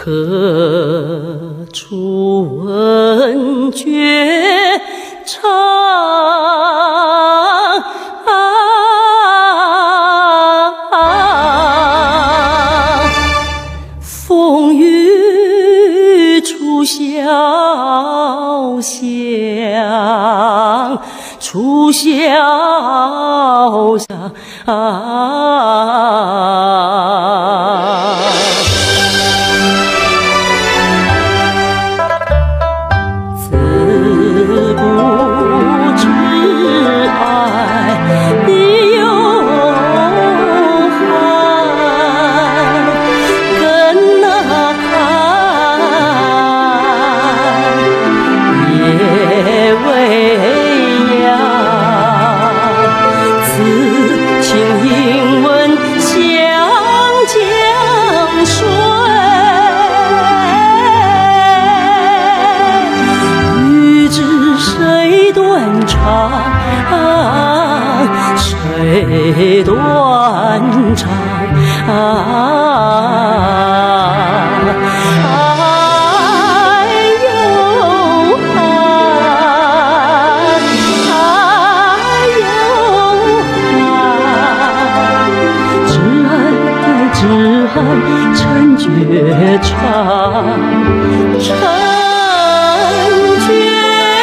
何处闻绝唱？风雨初潇湘，初潇湘。自不知爱的有憾，更那看也未央。此情应问湘江水，欲知谁断肠，谁断肠？陈绝唱，陈绝唱。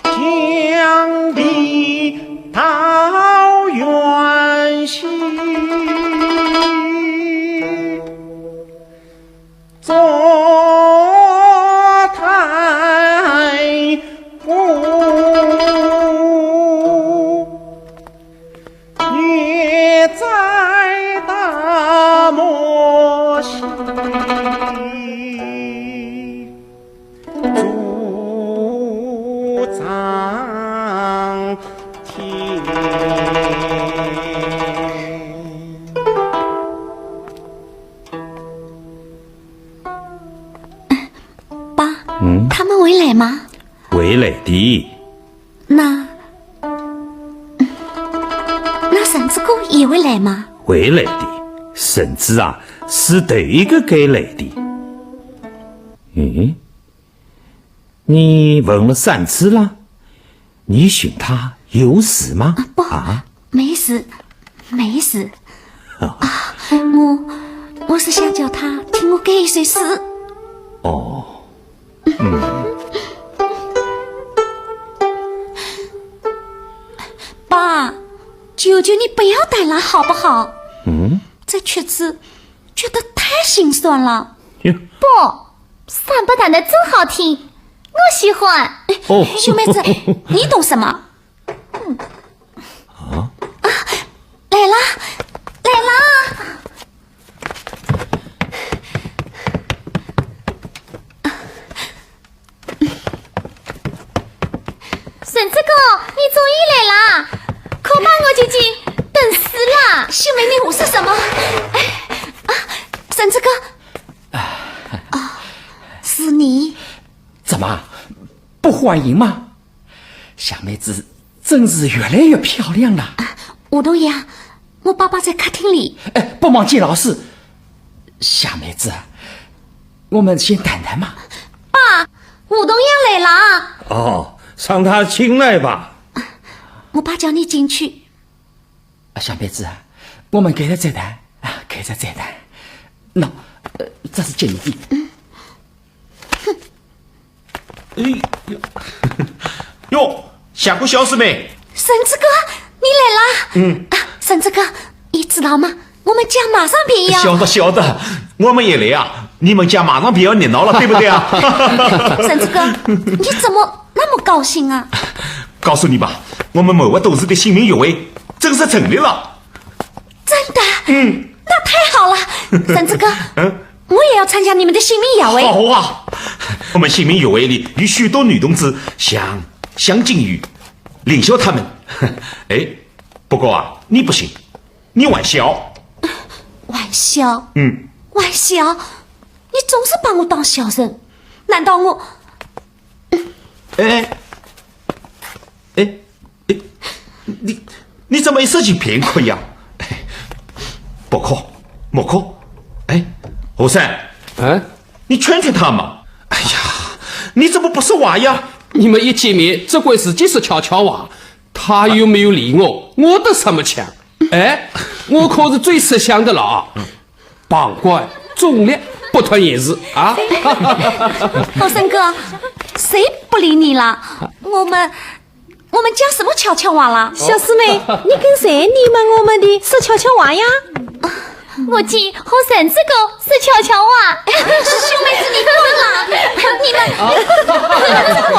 江里桃源西，坐台湖，月在大漠西。他们回来吗？回来的。那婶子哥也会来吗？回来的，婶子啊，是头一个该来的。你问了3次了，你寻他有事吗？不，没事，没事。我是想叫他听我讲一首诗。爸，求求你不要弹了好不好？这曲子觉得太心酸了。不，三伯弹的真好听，我喜欢。秀妹子，你懂什么？来啦，来啦！婶子哥，你终于来啦！恐怕我姐姐等死了。秀妹，你胡说什么？婶子哥，是你？怎么不欢迎吗？小妹子真是越来越漂亮了。吴东爷，我爸爸在客厅里。不忙见老师。小妹子，我们先谈谈嘛。爸，吴东爷来啦。让他进来吧。我爸叫你进去。小妹子，我们给他再谈给他再谈。那这是建议。哟，下过小师妹。婶子哥，你来啦。婶子哥，你知道吗？我们家马上便要。晓得，我们也来啊！你们家马上便要热闹了，对不对啊？婶子哥，你怎么那么高兴啊？告诉你吧，我们某个董事的新名誉会正式成立了。真的？那太好了，婶子哥，我也要参加你们的新民雅会。好啊，我们新民乐会里有许多女同志，像香金鱼、凌霄他们。哎，不过啊，你不行，你玩笑。玩笑？玩笑？你总是把我当小人，难道我？你怎么一时就偏可以啊？不可，莫可。哎，何山，你劝劝他嘛。哎呀，你怎么不说话呀？你们一见面只管自己说悄悄话，他有没有理我，我的什么强？哎，我可是最吃香的了啊！旁观中立，不吞也是啊。后生哥，谁不理你了？我们讲什么悄悄话了？小师妹，你跟谁你们我们的说悄悄话呀？我记和婶子哥是悄悄话。兄妹子，你疯了！你们真坏。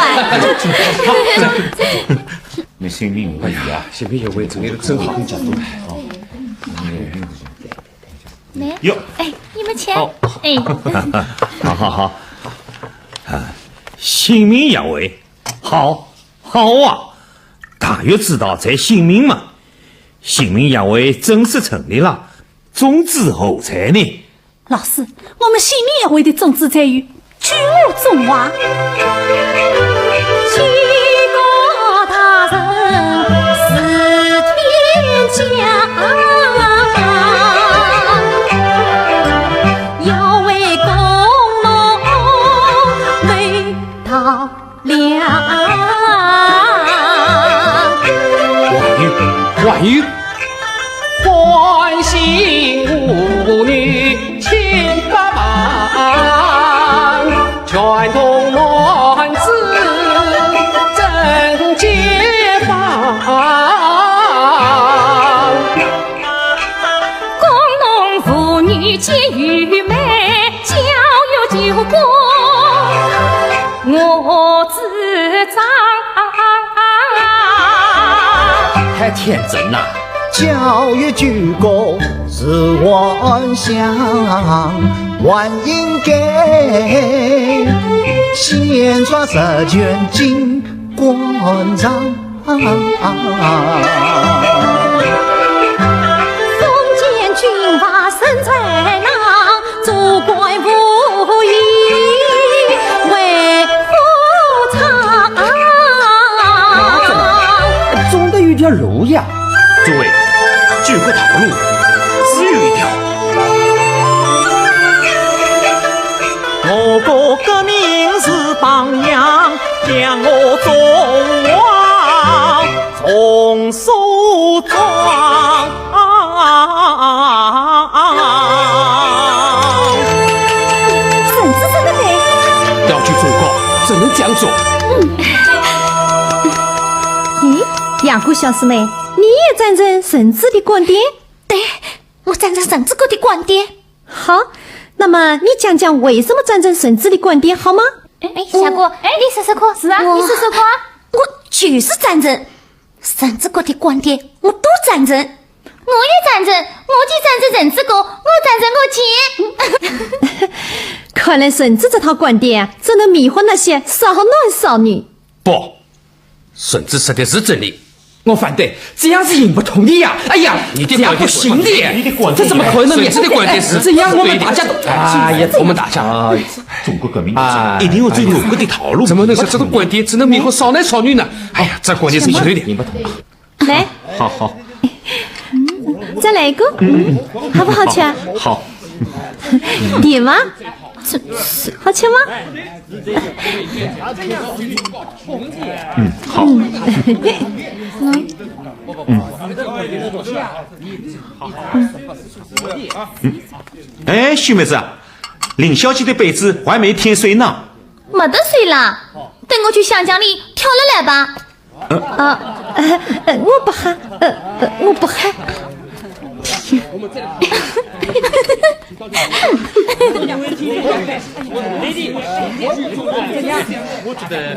那新民会啊，新民会整理的真好。哟，哎，你们请。哎，好，新民雅会，好啊！大约知道在新民嘛，新民雅会正式成立了，种子后才呢。老师，我们新民雅会的宗旨在于举我中华。举国大人是天将，要为公农为大良。万语欢喜妇女千百万，全同乱子真解放。工农妇女皆愚昧，教育救国我自彰。太天真了。教育举国是万象，万应该宣传实权金广场。封建军阀身在囊，做官无益为富昌。总得有条路呀。诸位，就有个套路，只有一条。我国革命是榜样，让我中华从树桩。婶子真的美，要去中国，只能这样做。咦，杨姑小师妹，你也赞成婶子的观点？对，我赞成婶子哥的观点。好，那么你讲讲为什么赞成婶子的观点好吗？哎，小姑，你说说看，是啊，你说说看。我就是赞成婶子哥的观点，我都赞成。我也赞成，我就赞成婶子哥，我赞成我姐。看来婶子这套观点啊，只能迷惑那些少男少女。不，婶子说的是真理。我反对，这样是行不通的呀！哎呀，你的这样不行的，这怎么可能？婶子的观点是这样，我们大家都哎呀，我们大家中国革命一定要走我国的套路，怎么能说这个观点只能迷惑少男少女呢？哎呀，这观点是不对的。来，好，再来一个，好不好吃啊？好，甜吗？好吃吗？好。哎，徐妹子，林小姐的被子还没添水呢。没得水了，等我去香江里挑了来吧。我不喊，我不喊。我觉得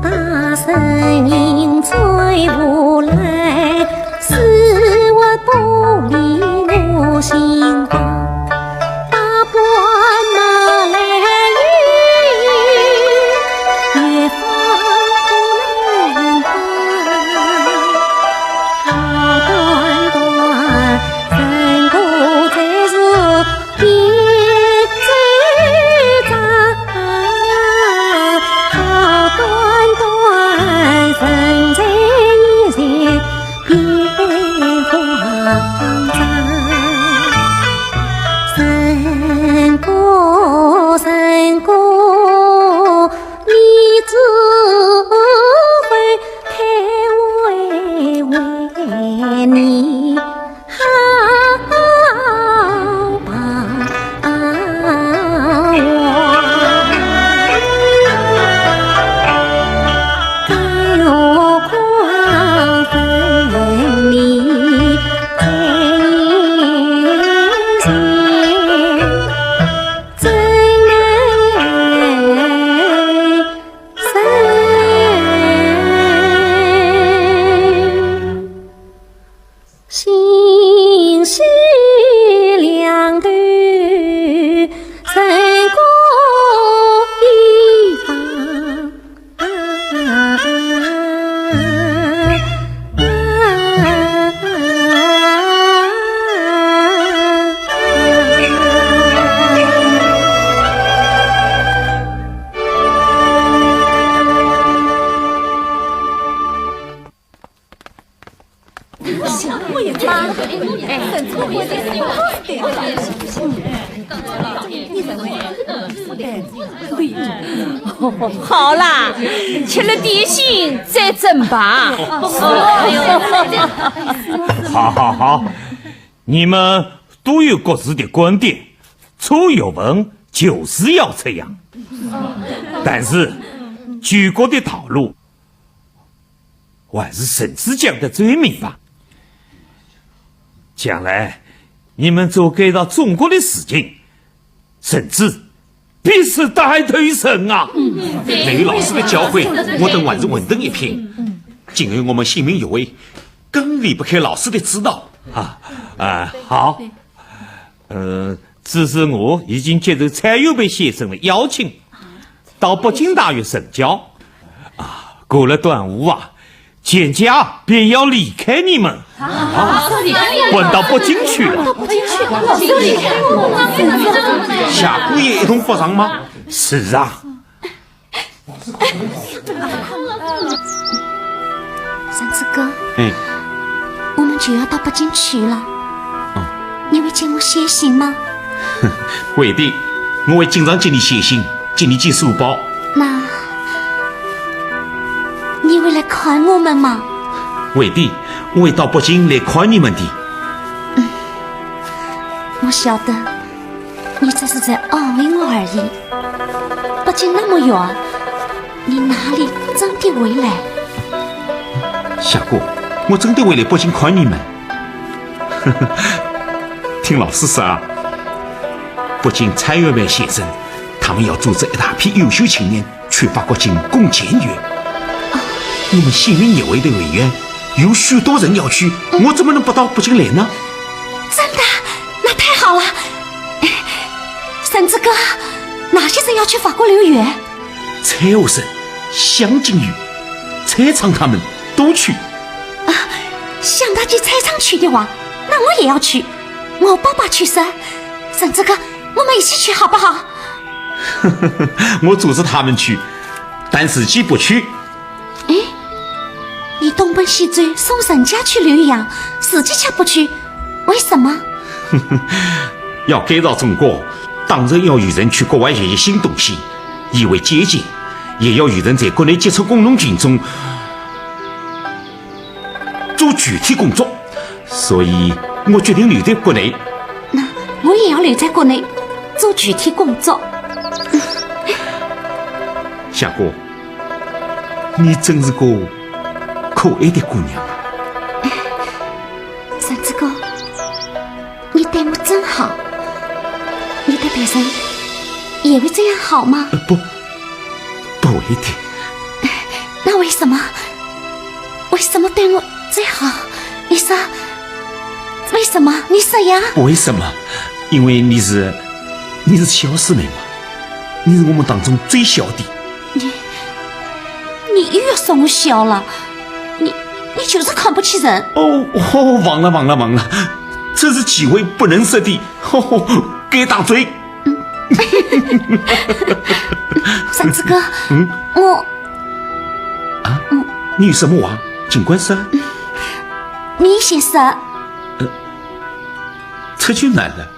大声音吹不来，使我不离我心房。大伯马来雨，越放不能放。好端端，人过才是别最长。好端端，人在一前别慌张。人过人过，你只会开为你好把我光分离在眼前，真难舍。心绪两端，人过一方。好啦，吃了点心再整吧。好好好，你们都有各自的观点，错有问就是要这样。但是举国的讨论，我还是甚至讲得最明白。将来你们做给到中国的事情，甚至必是大推神啊！对于老师的教诲，我等还是稳当一片。今后我们姓名有为，更离不开老师的指导。好。只是我已经接受蔡友培先生的邀请，到北京大学任教。过了端午蒹葭便要离开你们，滚到北京去了。下姑爷一同北上吗？是啊。三子哥，我们就要到北京去了。你会接我写信吗？会的，我会经常接你写信，接你寄书包。那你会来看我们吗？会的，我会到北京来看你们的。我晓得你只是在安慰我而已。北京那么远，你哪里真的回来？夏哥，我真的会来北京看你们。听老师说北京蔡元培先生他们要组织一大批优秀青年去法国进攻监狱。你们姓名有为的委员有许多人要去，我怎么能不到北京来呢？真的？那太好了。三子哥，哪些人要去法国留学？蔡欧生、向金宇、蔡昌他们都去。向大姐蔡昌去的话，那我也要去。我爸爸去噻。三子哥，我们一起去好不好？我组织他们去，但自己不去。你东奔西追送人家去留洋，自己却不去，为什么？要改造中国，当然要有人去国外学习新东西，以为借鉴，也要有人在国内接触工农群众，做具体工作。所以我决定留在国内。那我也要留在国内做具体工作。夏哥，你真是个可爱的姑娘。三子哥，你对我真好，你对别人也会这样好吗？不会的。为什么对我最好？你说为什么？你说呀？为什么？因为你是小师妹嘛，你是我们当中最小的。你又要说我小了，你就是看不起人。忘了，这是机会不能失的，给打嘴。三子哥，我你有什么话尽管说。你先说。这就难了，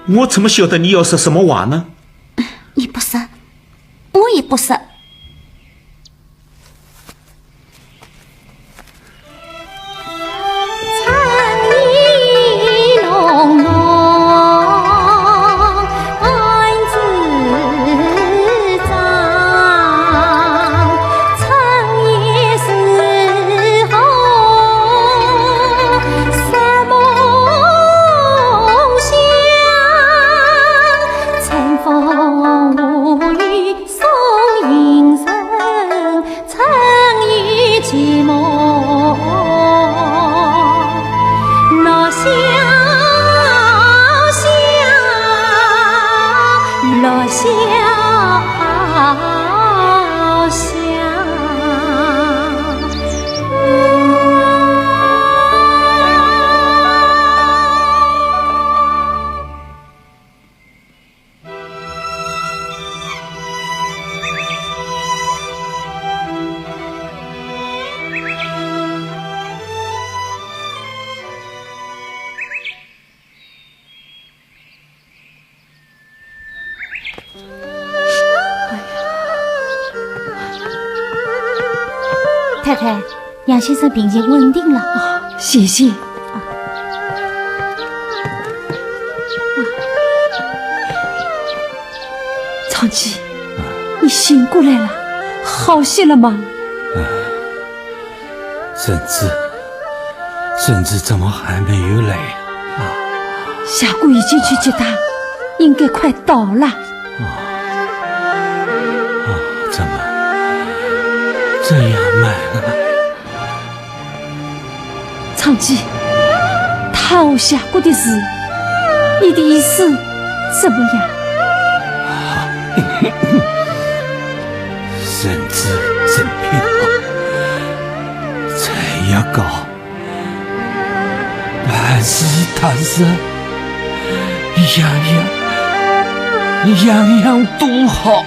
我怎么晓得你要说什么话呢？你不说，我也不说。太太，杨先生病情稳定了。谢谢。长吉，你醒过来了，好些了吗？婶子怎么还没有来啊？下官已经去接他，应该快到了。怎么这样慢啊？长吉，他我下过的事，你的意思怎么样？婶子生病了，才要搞办事踏实，样样都好。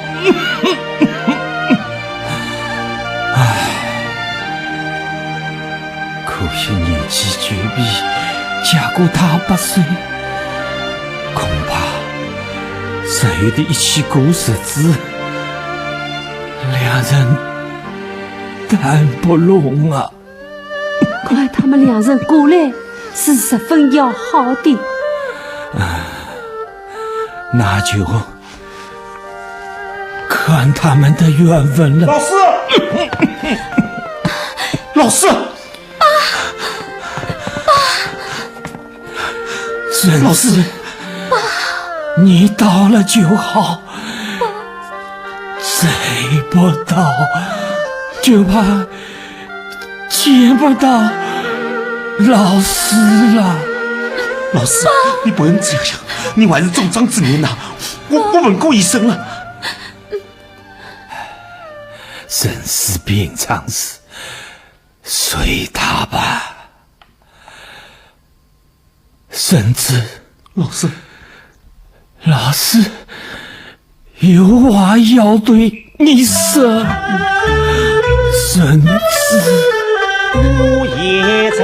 可惜年纪绝比，嫁过他8岁，恐怕日后的一起过日子，两人谈不拢啊。快他们两人过来是十分要好的。那就看他们的缘分了。老师，婶子，你到了就好，再不到就怕见不到老师了。老师，你不能这样想，你还是中长之年呐，我问过医生了。生死病常事，随他吧。婶子，老师有话要对你说。婶子，午夜枕，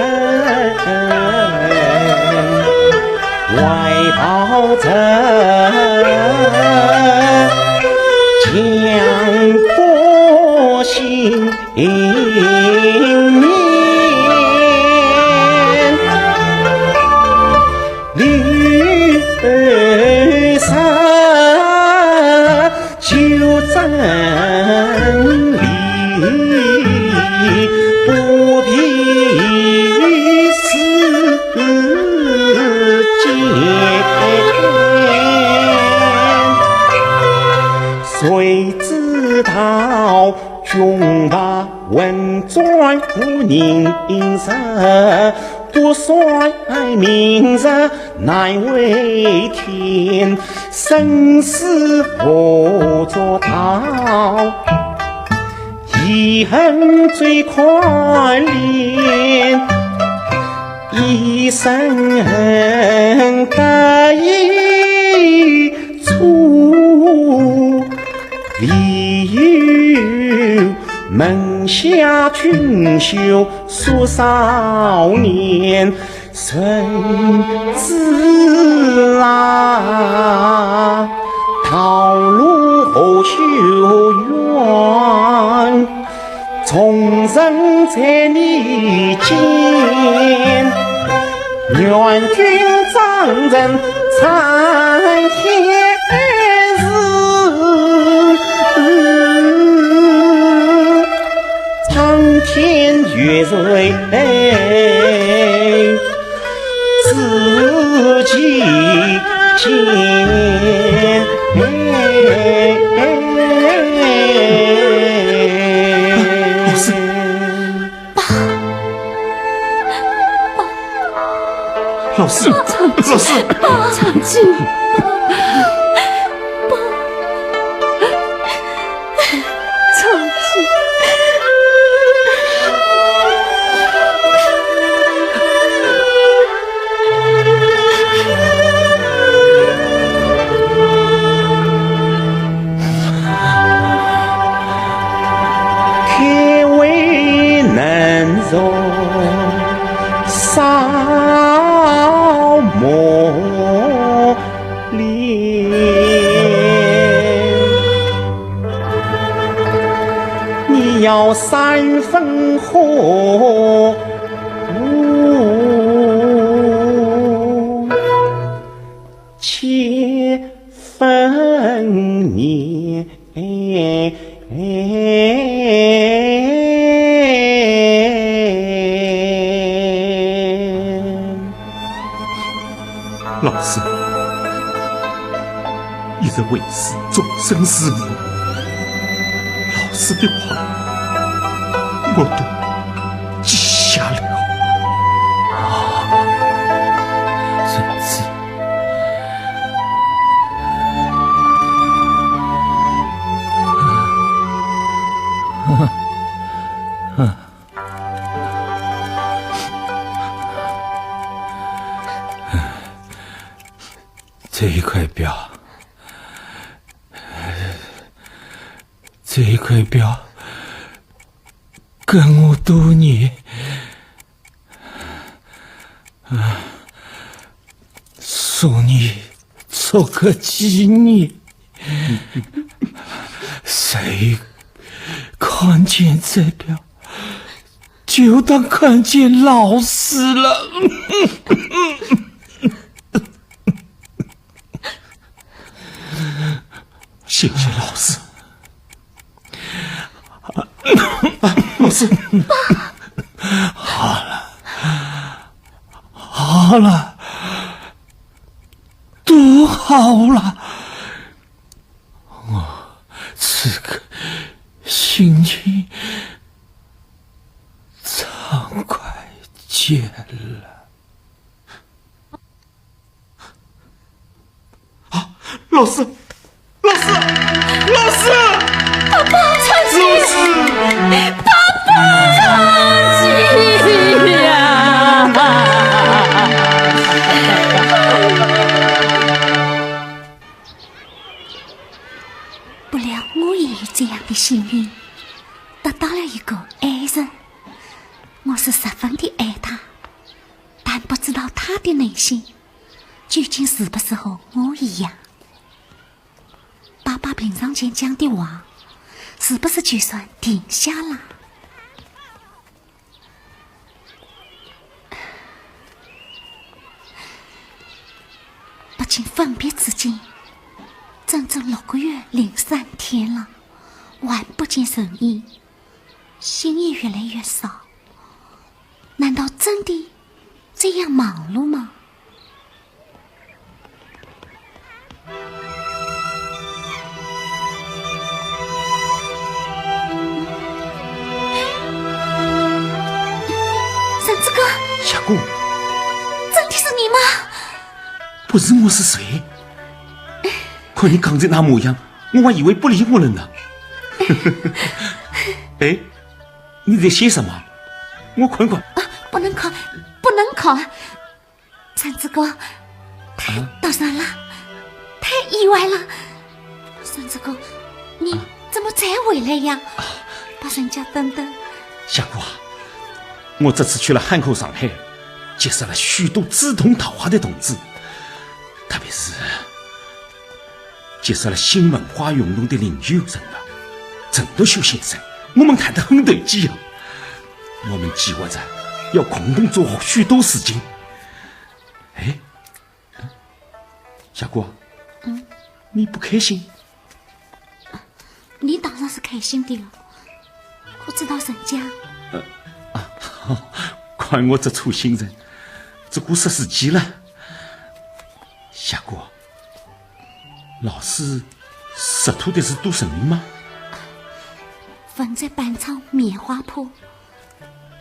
外袍枕，将国心面，绿衫就真理，不必世间。谁知道穷吧文转无人识，多衰明日难为天，生死何作逃？遗恨最可怜，一生恨得一处，唯有门下俊秀数少年，谁知啊，道路何修远，重生在你间，愿君长人参天日，苍天月瑞自己见。老师，老师，长青，长青，开胃难容少磨练，你要三分火，七分年。老师，一日为师，终身师父。老师的话，我都记下了。孙子，这一块表，这一块表跟我多年，送你做个纪念。谁看见这表，就当看见老师了。谢谢老师。老师，好了，都好了。我此刻心情畅快极了。老师，老师，老师，爸爸，长青，老师，爸爸，长青呀！不料我也有这样的幸运，得到了一个爱人。我是十分的爱他，但不知道他的内心究竟是不是和我一样。爸爸平常间讲的话，是不是就算停下了？不仅分别至今整整6个月零3天了，还不见人影，心也越来越少。难道真的这样忙碌吗？子哥，夏姑，真的是你吗？不是我是谁？看你刚才那模样，我还以为不理我了呢。哎，你在写什么？我看看。不能看，不能看。三子哥，太突然了，太意外了。三子哥，你怎么再回来呀？把人家等等。夏姑啊，我这次去了汉口、上海，结识了许多志同道合的同志，特别是结识了新文化运动的领袖人物陈独秀先生，我们谈得很投机啊。我们计划着要共同做好许多事情。哎，夏姑，你不开心？你当然是开心的了，可知道人家看我这粗心人，这过14级了。夏姑，老师识图的是杜胜明吗？坟在板仓棉花铺，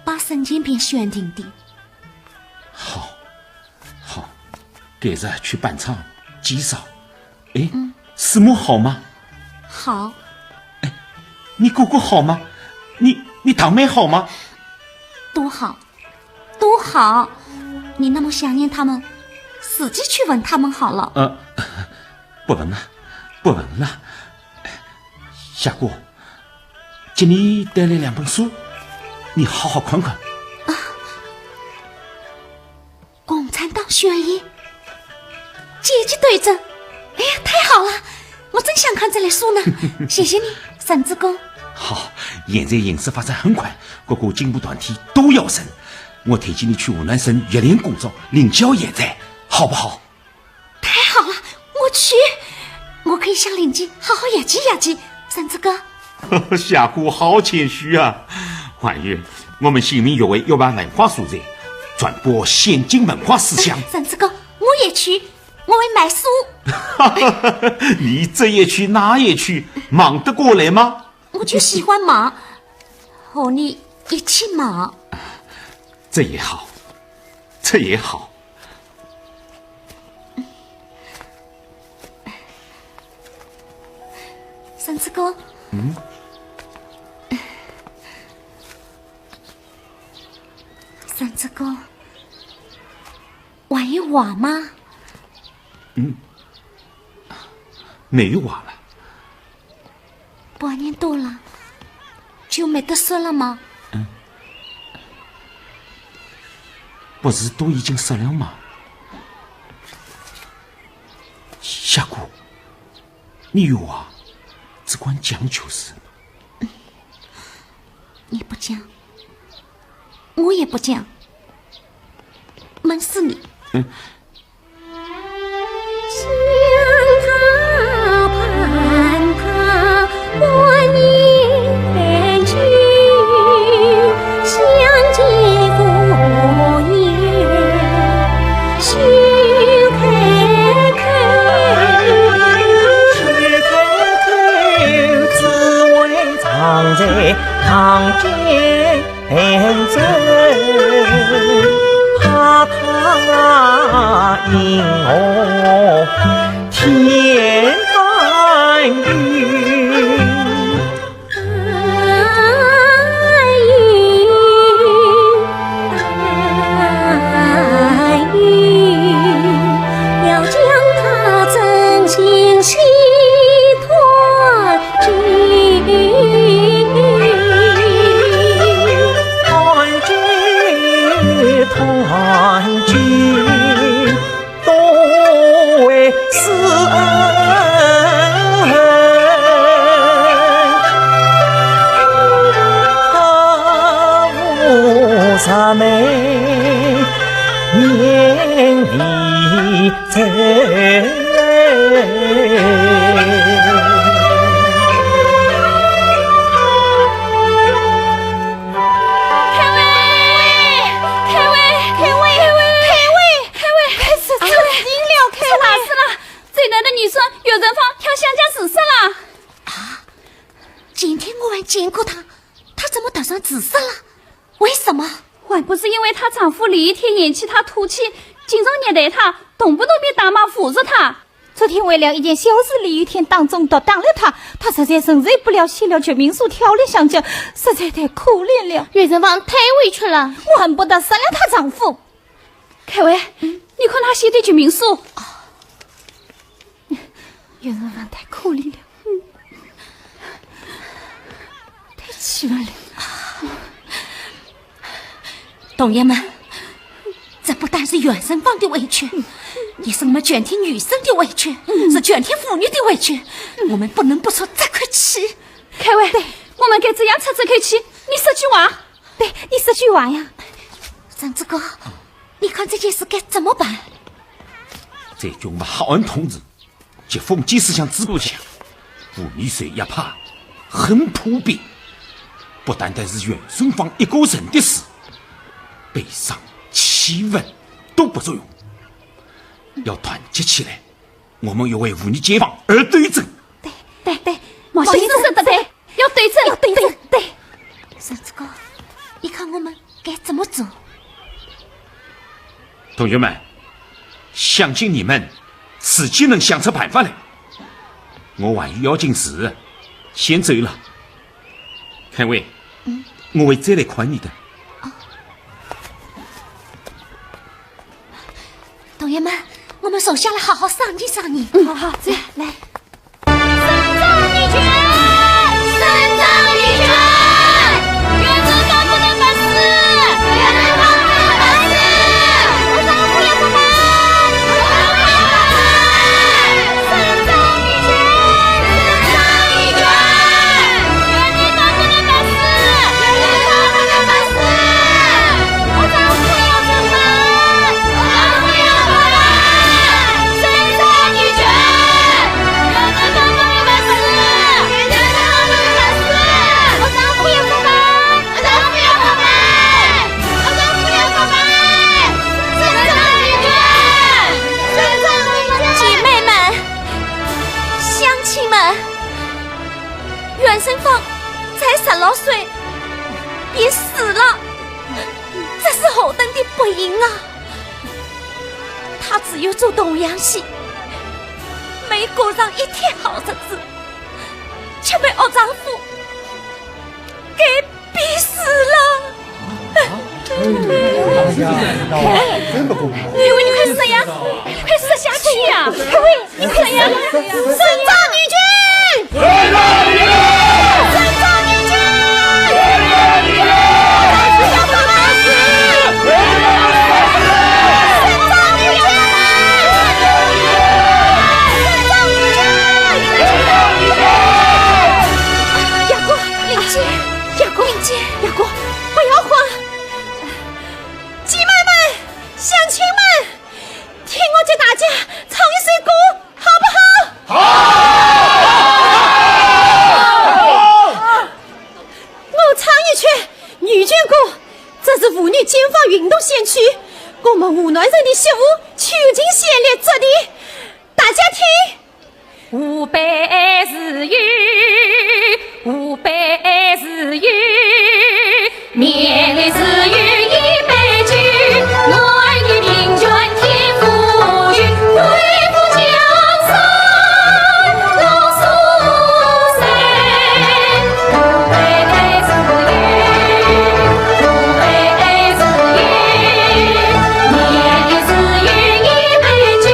把神经片选定的。好，改日去板仓介绍。哎，师母好吗？好。哎，你哥哥好吗？你堂妹好吗？都好，都好。你那么想念他们，自己去问他们好了。不问了。夏姑，今你带来2本书，你好好看看。共产党宣言，阶级对争。哎呀，太好了！我正想看这类书呢。谢谢你，三子哥。好，现在形势发展很快，各个进步团体都要升。我推荐你去湖南省月联工作领教现在，好不好？太好了，我去，我可以向邻居好好研究研究。三子哥，夏姑好谦虚啊！万一我们新民学会要办文化素材，传播先进文化思想。三子哥，我也去，我会买书。你这也去那也去，忙得过来吗？我就喜欢忙，和你一起忙。这也好。三子哥，三子哥，还有娃吗？没有娃了。半年多了，就没得说了吗？不是都已经说了吗？夏姑，你有娃，只管讲就是。你不讲，我也不讲，闷死你。在堂前走，怕他引我天干云。要将他真情系团聚。团聚多为师恩，他无啥美年里在。今天我还见过他，他怎么打算自杀了？为什么？还不是因为她丈夫李天嫌弃她土气，经常虐待她，动不动便打骂扶着她。昨天为了一件小事，李雨天当众的打了她，她实在承受不了，写了绝命书条例相救，实在太可怜了。袁振芳太委屈了，我恨不得杀了她丈夫。凯文，你看她写的绝命书。袁振芳太可怜了，太气愤了。同学们，这不但是袁振芳的委屈，也是我们全体女生的委屈，是全体妇女的委屈，我们不能不说这口气。凯文，我们该怎样出这口气？你说句话。对，你说句话呀。张志哥，你看这件事该怎么办？这群好恩同志及封建思想之不强，妇女水一怕很普遍，不单单是袁顺芳一个人的事，悲伤气愤都不作用，要团结起来，我们要为妇女解放而对阵。对，毛先生说得对，要对阵。对。张志哥，你看我们该怎么做？同学们，相信你们自己能想出办法来。我还有要紧事，先走了。凯伟，我会再来看你的。同学们，我们坐下来好好商议商议。好，这样来。伸张女权，伸张女权，袁振芳不能办事，袁振芳不能办事，我丈夫要上班，伸张女权，伸张女权，袁振芳不能办事，袁振芳不能办事，我丈夫要上班，我丈夫要上班，伸张女权，袁振芳不能办事，袁振芳不能办事，我丈夫要上班，我丈夫要上班，我丈夫要上班，伸张女权，伸张女权，姐妹们、乡亲们，袁振芳才16岁便死了，这是何等的不幸啊！她只有做童养媳，没过上一天好日子，却被我丈夫给逼死了。你快说呀，快说下去呀！你快呀！伸张女权，伸张女权，伸张女权，我丈夫要上班，伸张女权，伸张女权，雅哥，林姐，雅哥，不要慌，姐妹们、乡亲们，听我给大家唱一首歌，好不好？我唱一曲女权歌，这是妇女解放运动先驱，我们湖南人的媳妇曲靖先烈做的，大家听。吾辈是玉，吾辈是玉，面里是玉一杯酒，男女平权天赋予，对付江山老苏生。吾辈是玉，吾辈是玉，面里是玉一杯酒，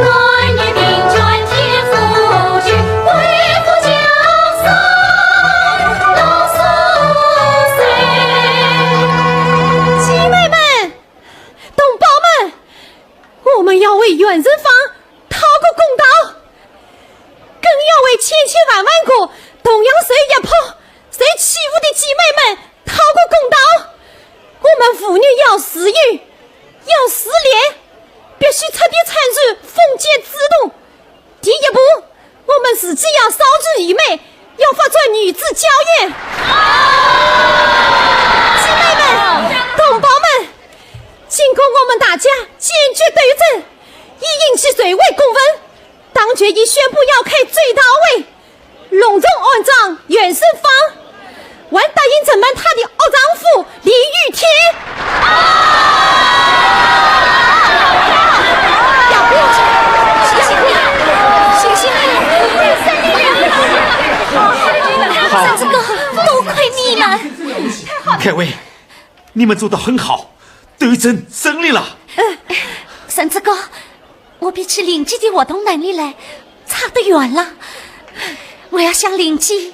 男女平权天赋予，对付江山老苏生。姐妹们、同胞们，我们要为袁振芳讨个公道，更要为千千万万个同样受压迫、受欺负的姐妹们讨个公道。我们妇女要自愈，要自恋，必须彻底铲除封建制度。第一步，我们自己要扫除愚昧，要发展女子教育。姐妹们、同胞们，经过我们大家坚决斗争，已引起社会公愤，当局已宣布要开追悼会，隆重安葬袁振芳，还答应承办她的二丈夫李雨天。凯威，你们做得很好，斗争胜利了。婶子哥，我比起邻居的活动能力来差得远了，我要向邻居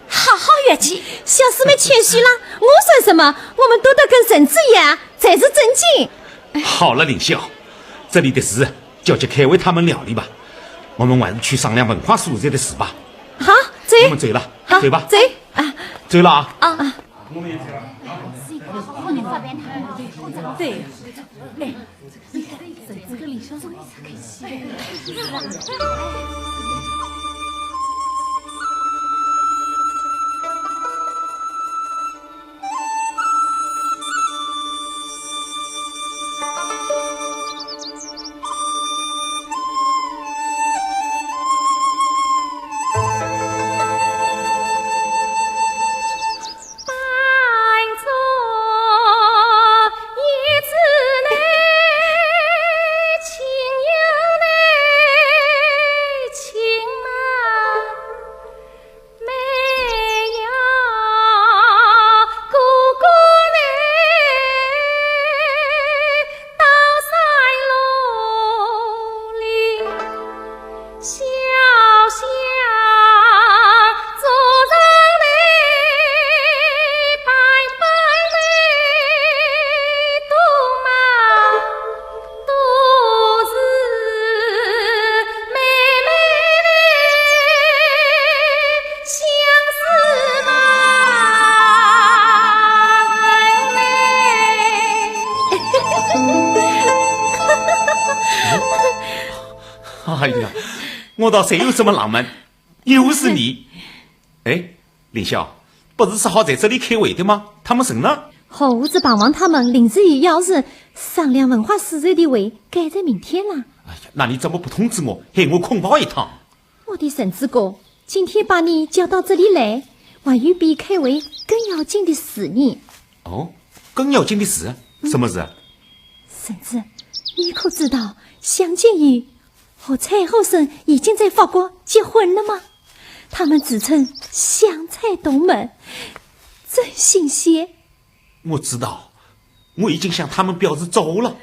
好好约计。小师妹谦虚了，我算什么？我们都得跟婶子一样，才是正经。好了，林笑，这里的事交给凯威他们料理吧，我们晚上去商量文化宿舍的事吧。好，走。我们走了，好，走吧。走啊，走了啊。啊，我们也走了。对。哎呀，我倒谁有这么浪漫，又是你。哎，林笑，不是说好在这里开会的吗？他们谁呢？后屋子帮忙他们临时有要事，商量文化宿舍的会改在明天了。哎呀，那你怎么不通知我，害我空跑一趟？我的婶子哥，今天把你叫到这里来，还有比开会更要紧的事呢。哦，更要紧的事？什么事？婶子，你可知道向建宇和蔡后生已经在法国结婚了吗？他们自称相蔡同门，真新鲜。我知道，我已经向他们表示走了。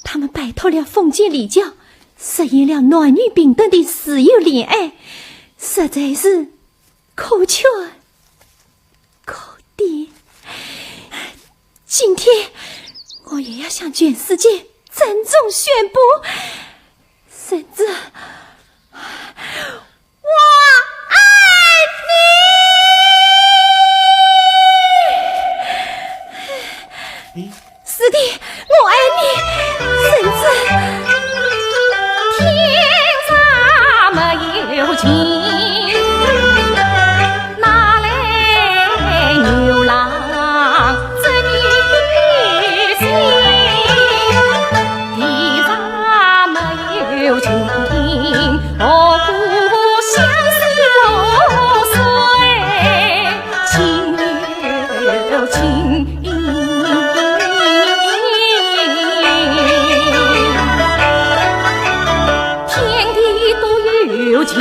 他们摆脱了封建礼教，实现了男女平等的自由恋爱，实在是可圈可点。今天我也要向全世界郑重宣布，婶子，我爱你。师弟，我爱你，婶子。天上没有情，哪来牛郎织女星？地上没有情，何故相思如水？情有情。情，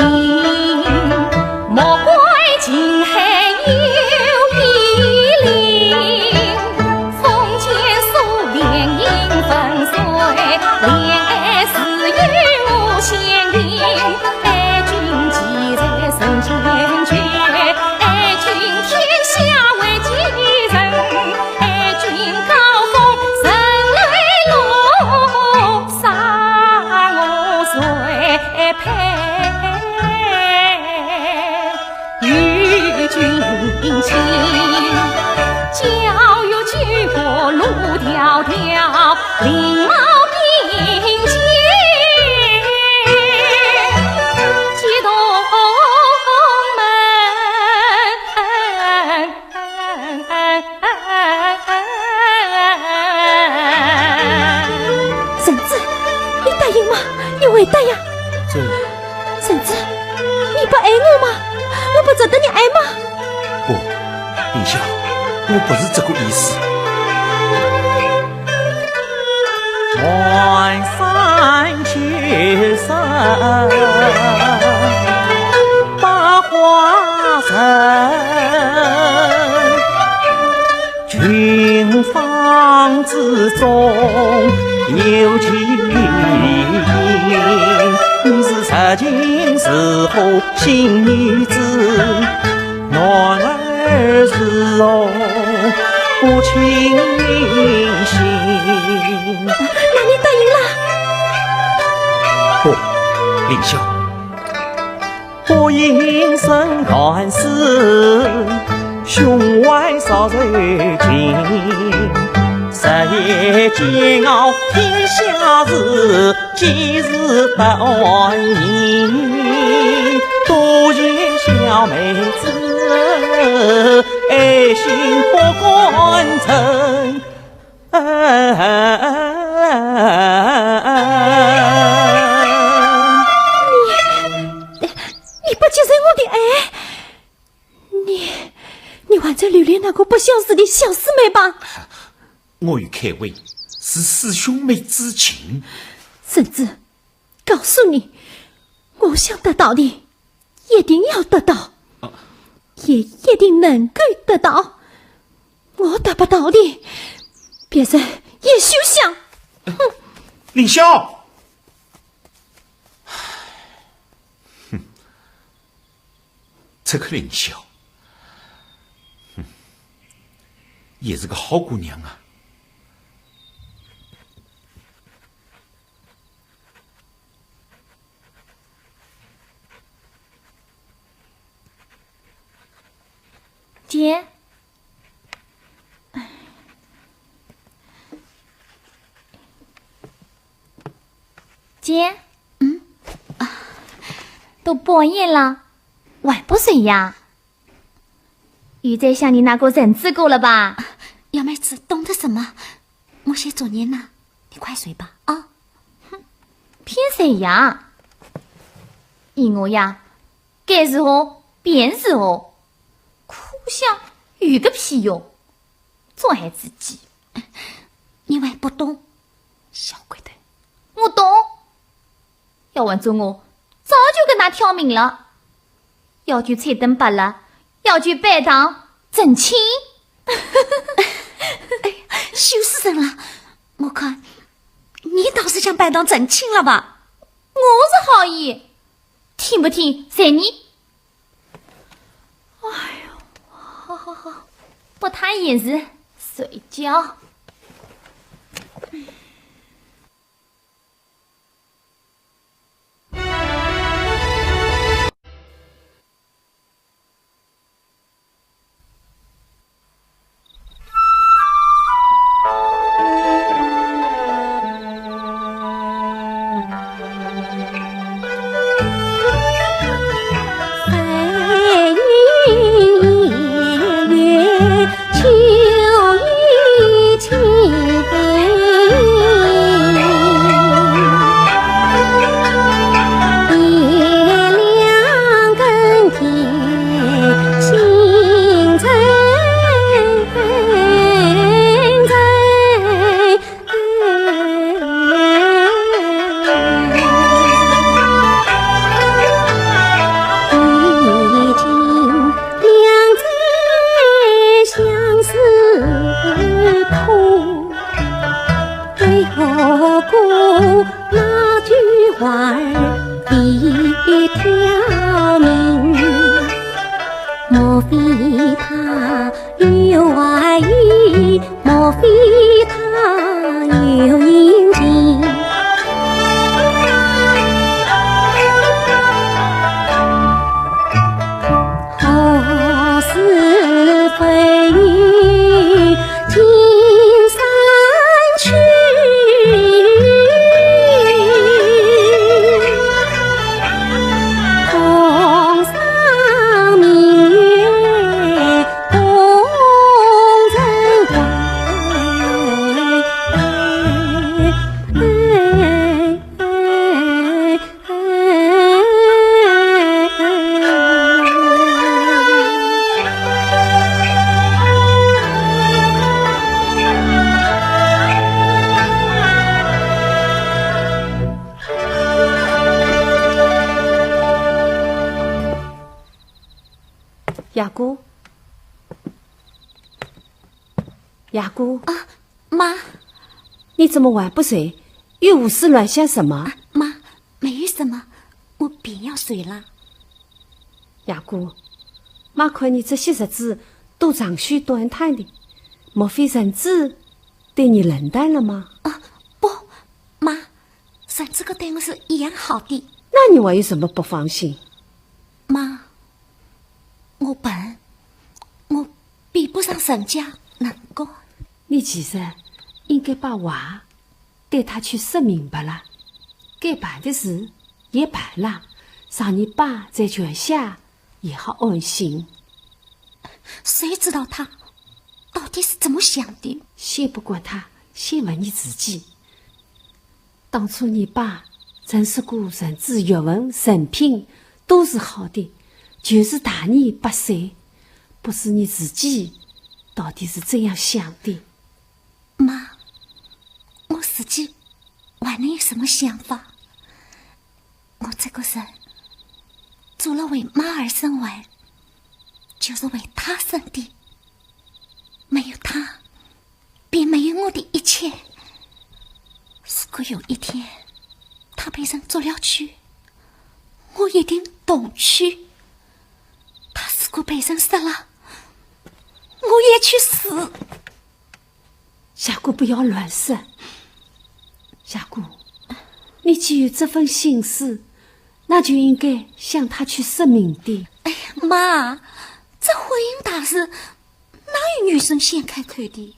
莫怪今海有一灵，风前数遍影分碎，恋爱是与我相应，爱君记在身前缺，爱君天下为己人，爱君高峰神雷落，杀我谁配？情，教育举国路迢迢，灵毛并肩，激动婶子，你答应吗？你会答呀？婶子，你不爱我吗？我不值得你爱吗？不，林笑，我不是这个意思。万山秋色百花盛，群芳之中有情人，你是实情是后新女子，男儿是哦不清明心。那你答应了？不，凌霄，我应身断事，胸怀少瑞情，日夜煎熬天下事，几日不安宁。多谢小妹子，爱心不关诚。你不接受我的爱，你还在留恋那个不相识的小师妹吧？我与凯威是师兄妹之情。婶子，告诉你，我想得到的一定要得到，也一定能够得到。我得不到的，别人也休想。凌霄，这个凌霄，也是个好姑娘啊。姐，姐，都半夜了，还不睡呀？又在想你那个人字歌了吧？幺妹子懂得什么？我写作业呢，你快睡吧啊！骗谁呀？以我呀，该是我便是我，哭想有个屁用，做害自己。你还不懂，小鬼的。我懂，要问着我，早就跟他挑明了，要去彩灯拔了，要去拜堂成亲。羞死人了！我看你倒是想拜堂成亲了吧？我是好意，听不听随你。哎呦，好，不谈也是睡觉。雅姑，雅姑啊，妈，你怎么还不睡？又胡思乱想什么？妈，没有什么，我便要睡了。雅姑，妈看你这些日子都长吁短叹的，莫非人子对你冷淡了吗？不，妈，人子个对我是一样好的。那你还有什么不放心？妈，我笨，我比不上人家能够。你其实应该把话对他去说明白了，该办的事也办了，让你爸在泉下也好安心。谁知道他到底是怎么想的？先不管他，先问你自己。当初你爸曾说过人子学问人品都是好的，就是大逆不遂，不是你自己到底是怎样想的？妈，我自己还能有什么想法？我这个人除了为妈而生外，就是为他生的，没有他便没有我的一切。如果有一天他被人捉了去，我一定同去。他如果被人杀了，我也去死。夏姑，不要乱说。夏姑，你既有这份心思，那就应该向他去说明的。哎呀，妈，这婚姻大事哪有女生先开口的？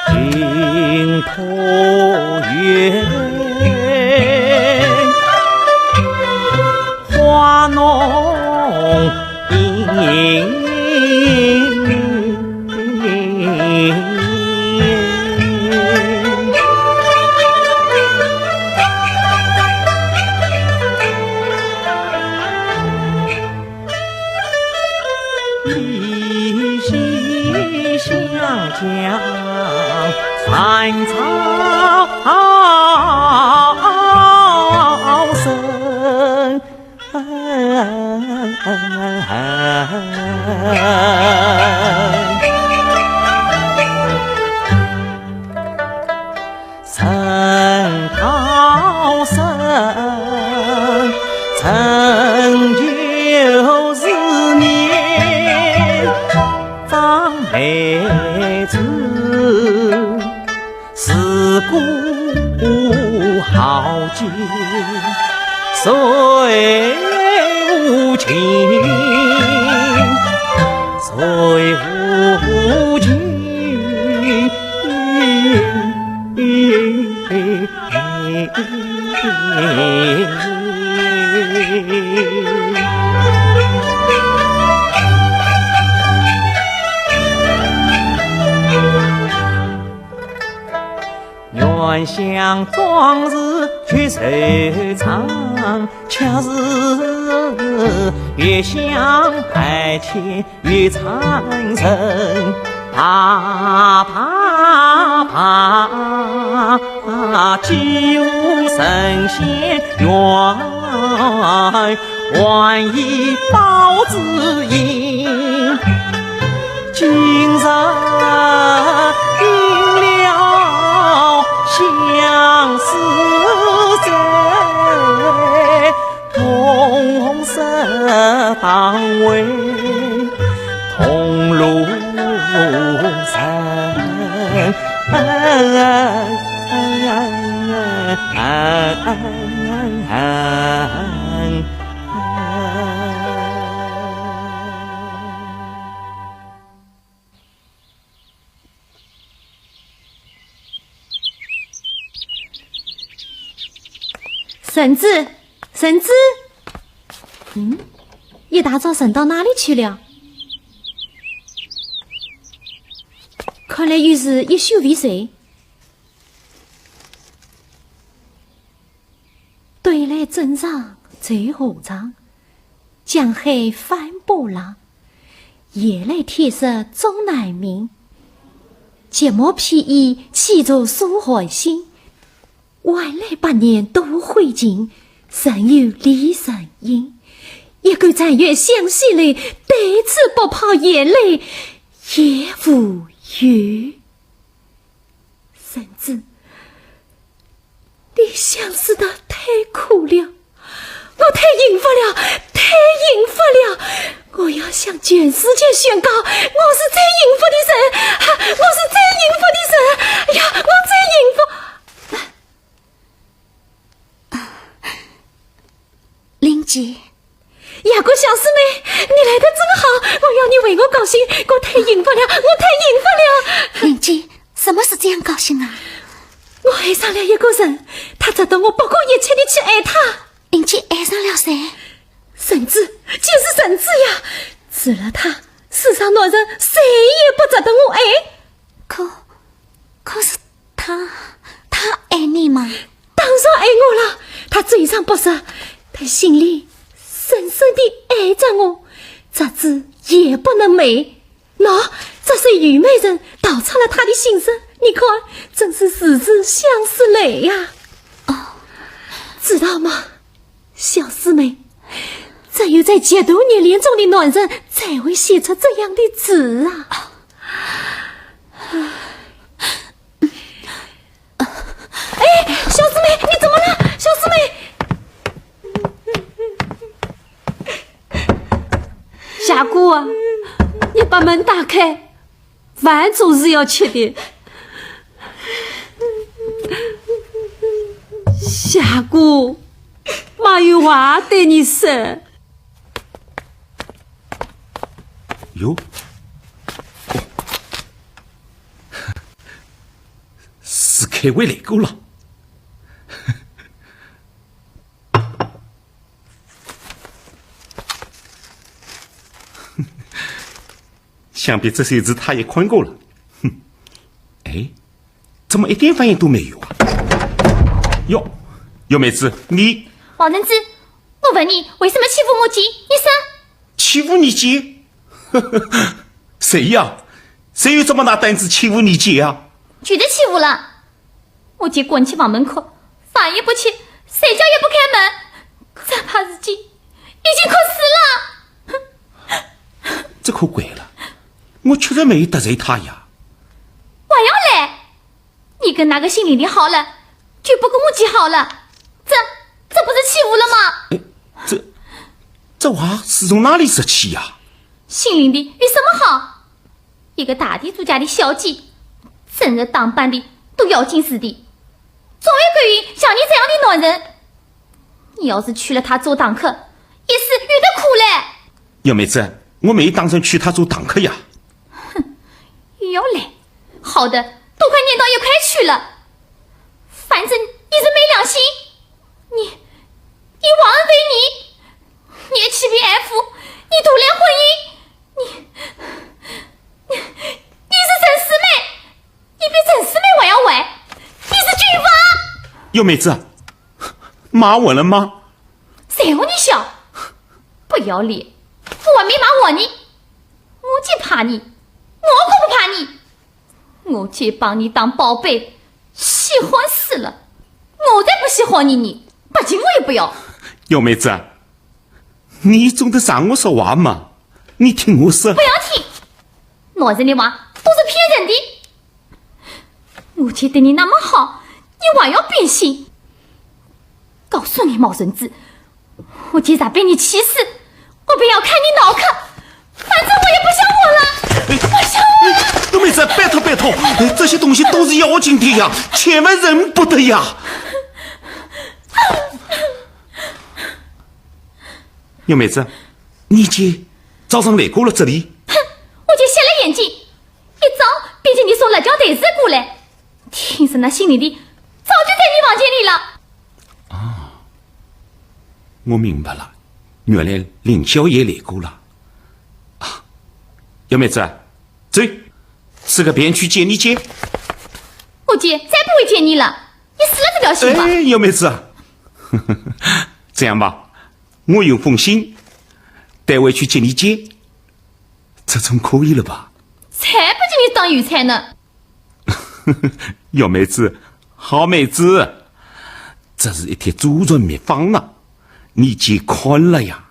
镜头月，花浓映。依稀相将残草生，曾涛生，曾就是年张梅子。自古豪杰，谁无情？谁无情？原想壮士去收藏，恰是越想爱情越缠身，怕既无神仙缘，万一报知音，今日应了相思债，同色当为同路人。婶子，一大早晨到哪里去了？看来又是一宿未睡。对来正常，最后场，江海翻波浪，夜来天色终难明。睫毛披衣，气着苏海心。万来百年都会尽，神有离神音。一个残月相惜泪，对此不怕眼泪也无语。婶子，你相思的太苦了，我太幸福了，太幸福了！我要向全世界宣告，我是最幸福的人，我是最幸福的人！哎呀，我最幸福！玲姐，雅姑小师妹，你来得真好，我要你为我高兴，我太幸福了，我太幸福了！玲姐，什么是这样高兴啊？我爱上了一个人，他值得我不顾一切的去爱他。玲姐爱上了谁？神子，就是神子呀！除了他，世上男人谁也不值得我爱。可是他爱你吗？当然爱我了，他嘴上不说，他心里深深地爱着我，这字也不能美。喏，这是虞美人道出了他的心声，你看，真是世事相思泪呀！知道吗，小师妹？只有在极度热恋中的男人才会写出这样的字啊！哎，小师妹，你怎么了？小师妹，霞姑啊，你把门打开，饭总是要吃的。霞姑，妈有话对你说。哟，是开胃来过了。想必这些日他也困过了。哼，哎，怎么一点反应都没有啊？哟，尤妹子，你王仁之，我问你，为什么欺负我姐？你说。欺负你姐？谁呀？谁有这么大胆子欺负你姐啊？绝对欺负了！我姐滚去往门口，饭也不吃，睡觉也不开门，这怕自己已经渴死了。这可怪了，我确实没有得罪她呀。我要来，你跟那个姓林的好了，就不跟我姐好了，这不是欺负了吗？这话是从哪里说起呀？姓林的有什么好？一个大地主家的小姐，整日当扮的都要紧似的，总有个于像你这样的男人。你要是娶了她做当客，也是遇得苦嘞。尤妹子，我没打算娶她做当客呀。哼，要来，好的，都快撵到一块去了。反正你是没良心，你忘恩为你，你也欺骗爱妇，你独揽婚姻。你是陈师妹，你比陈师妹还要坏，你是军阀。尤妹子，骂我了吗？谁和你笑？不要脸！我没骂我你，我姐怕你，我可不怕你。我姐把你当宝贝，喜欢死了。我再不喜欢你，不仅我也不要。尤妹子，你总得让我说话嘛，你听我说。不要听，男人的话都是骗人的。我姐对你那么好，你还要变心？告诉你毛人子，我姐咋被你气死，我便要看你脑壳。反正我也不想活了，不想活了。尤妹子，拜托，这些东西都是要紧的呀，千万忍不得呀。尤妹子，你姐早上来过了这里？哼，我姐瞎了眼睛，一早便叫你送辣椒袋子过来。听说那姓李的早就在你房间里了。我明白了，原来林小爷来过了。啊，幺妹子，走，这个便去见你姐。我姐再不会见你了，你死了这条心吧。哎，幺妹子，这样吧，我有封信带回去见你姐，这总可以了吧？才不给你当邮差呢。幺妹子，好妹子，这是一帖祖传秘方啊，你姐看了呀，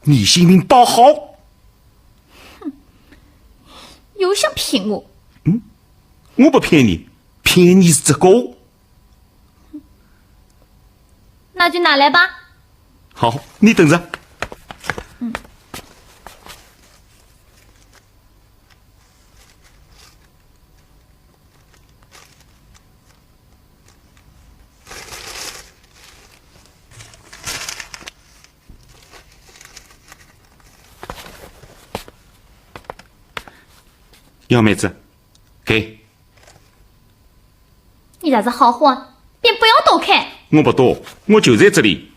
你性命保好。又想骗我？我不骗你，骗你是这个。那就拿来吧。好，你等着。幺妹子，给。你咋子好货，便不要多看。我不多，我就在这里。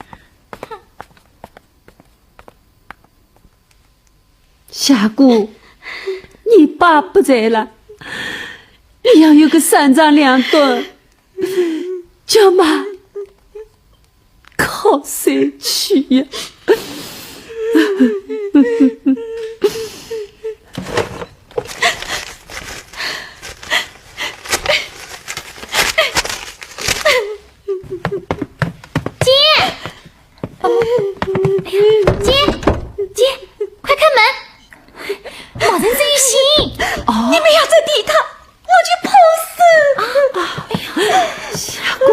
夏姑，你爸不在了，你要有个3长2短，叫妈靠谁去呀？姐，快开门！毛人之于心，你们要再抵他，我就跑死！哎呀，夏姑，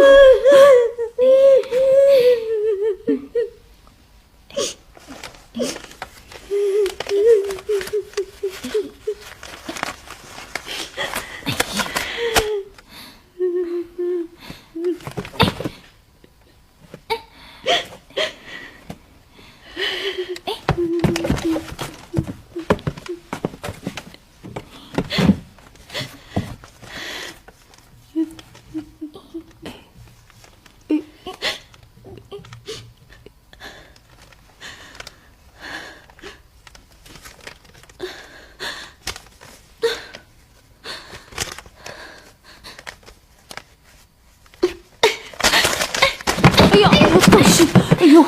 哎呦！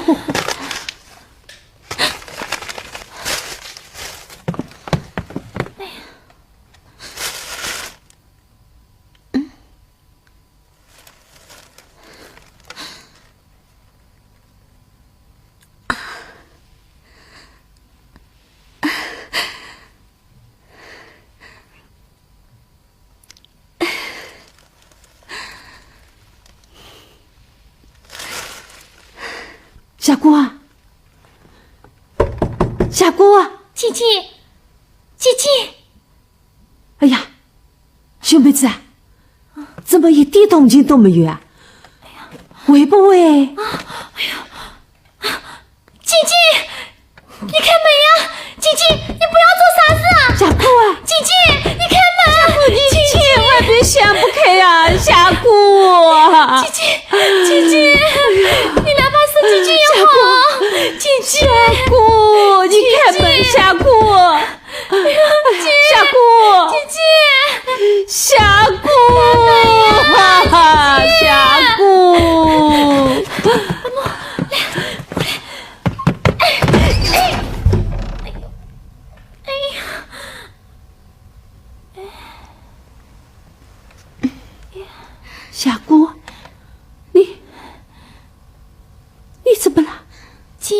夏姑啊，夏姑啊，姐姐，哎呀，小妹子啊，怎么一点动静都没有啊？会不会？姐姐，你开门呀！姐姐，你不要做傻事啊！夏姑啊，姐姐，你开门！夏姑，你千万别想不开啊，夏姑！姐姐，你哪怕是姐姐也好。姐姐，夏姑，你开门，夏姑！夏姑，姐姐，夏姑，夏姑。夏姑，你怎么了？姐，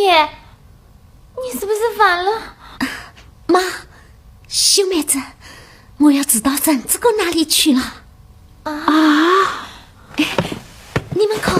你是不是反了？妈，小妹子，我要知道人子哥哪里去了。啊！你们看。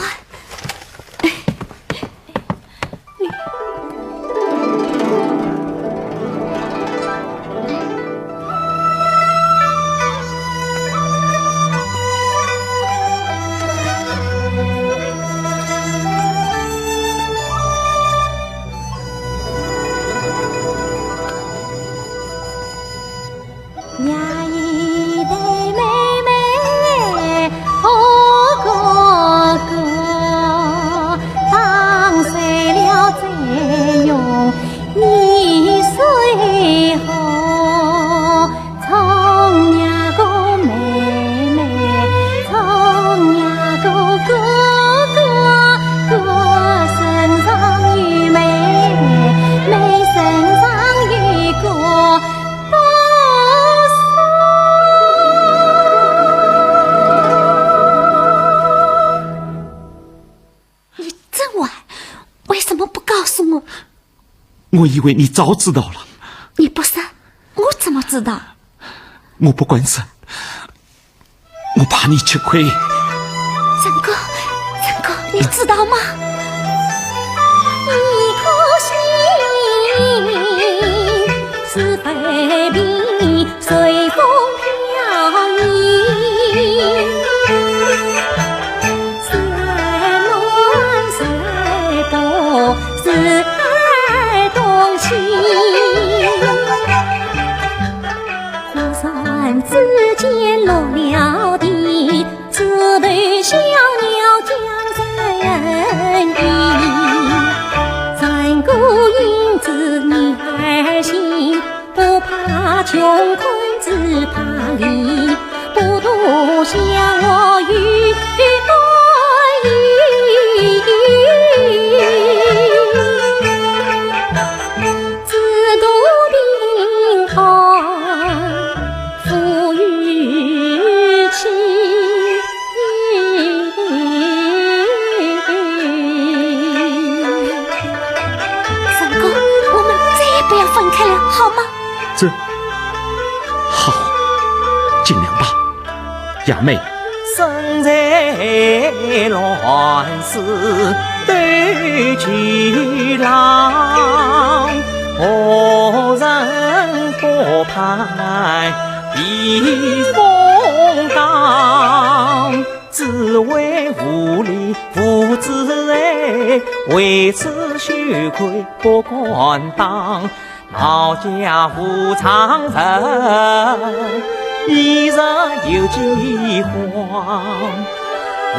呀一对妹妹我以为你早知道了。你不是？我怎么知道？我不管事，我怕你吃亏。陈哥，你知道吗？一颗心是非比随风飘逸，谁暖谁懂是爱动情，忽然之间落了地，这对小鸟将在人意，三顾影子女孩心，不怕穷困只怕离，不独向我与爱意，只独定好富裕气。不要分开了，好吗？这好，尽量吧，亚妹。身在乱世对巨浪，何人可派避风浪？只为无力父子爱，为此羞愧不敢当。老家无常人，一日有几慌。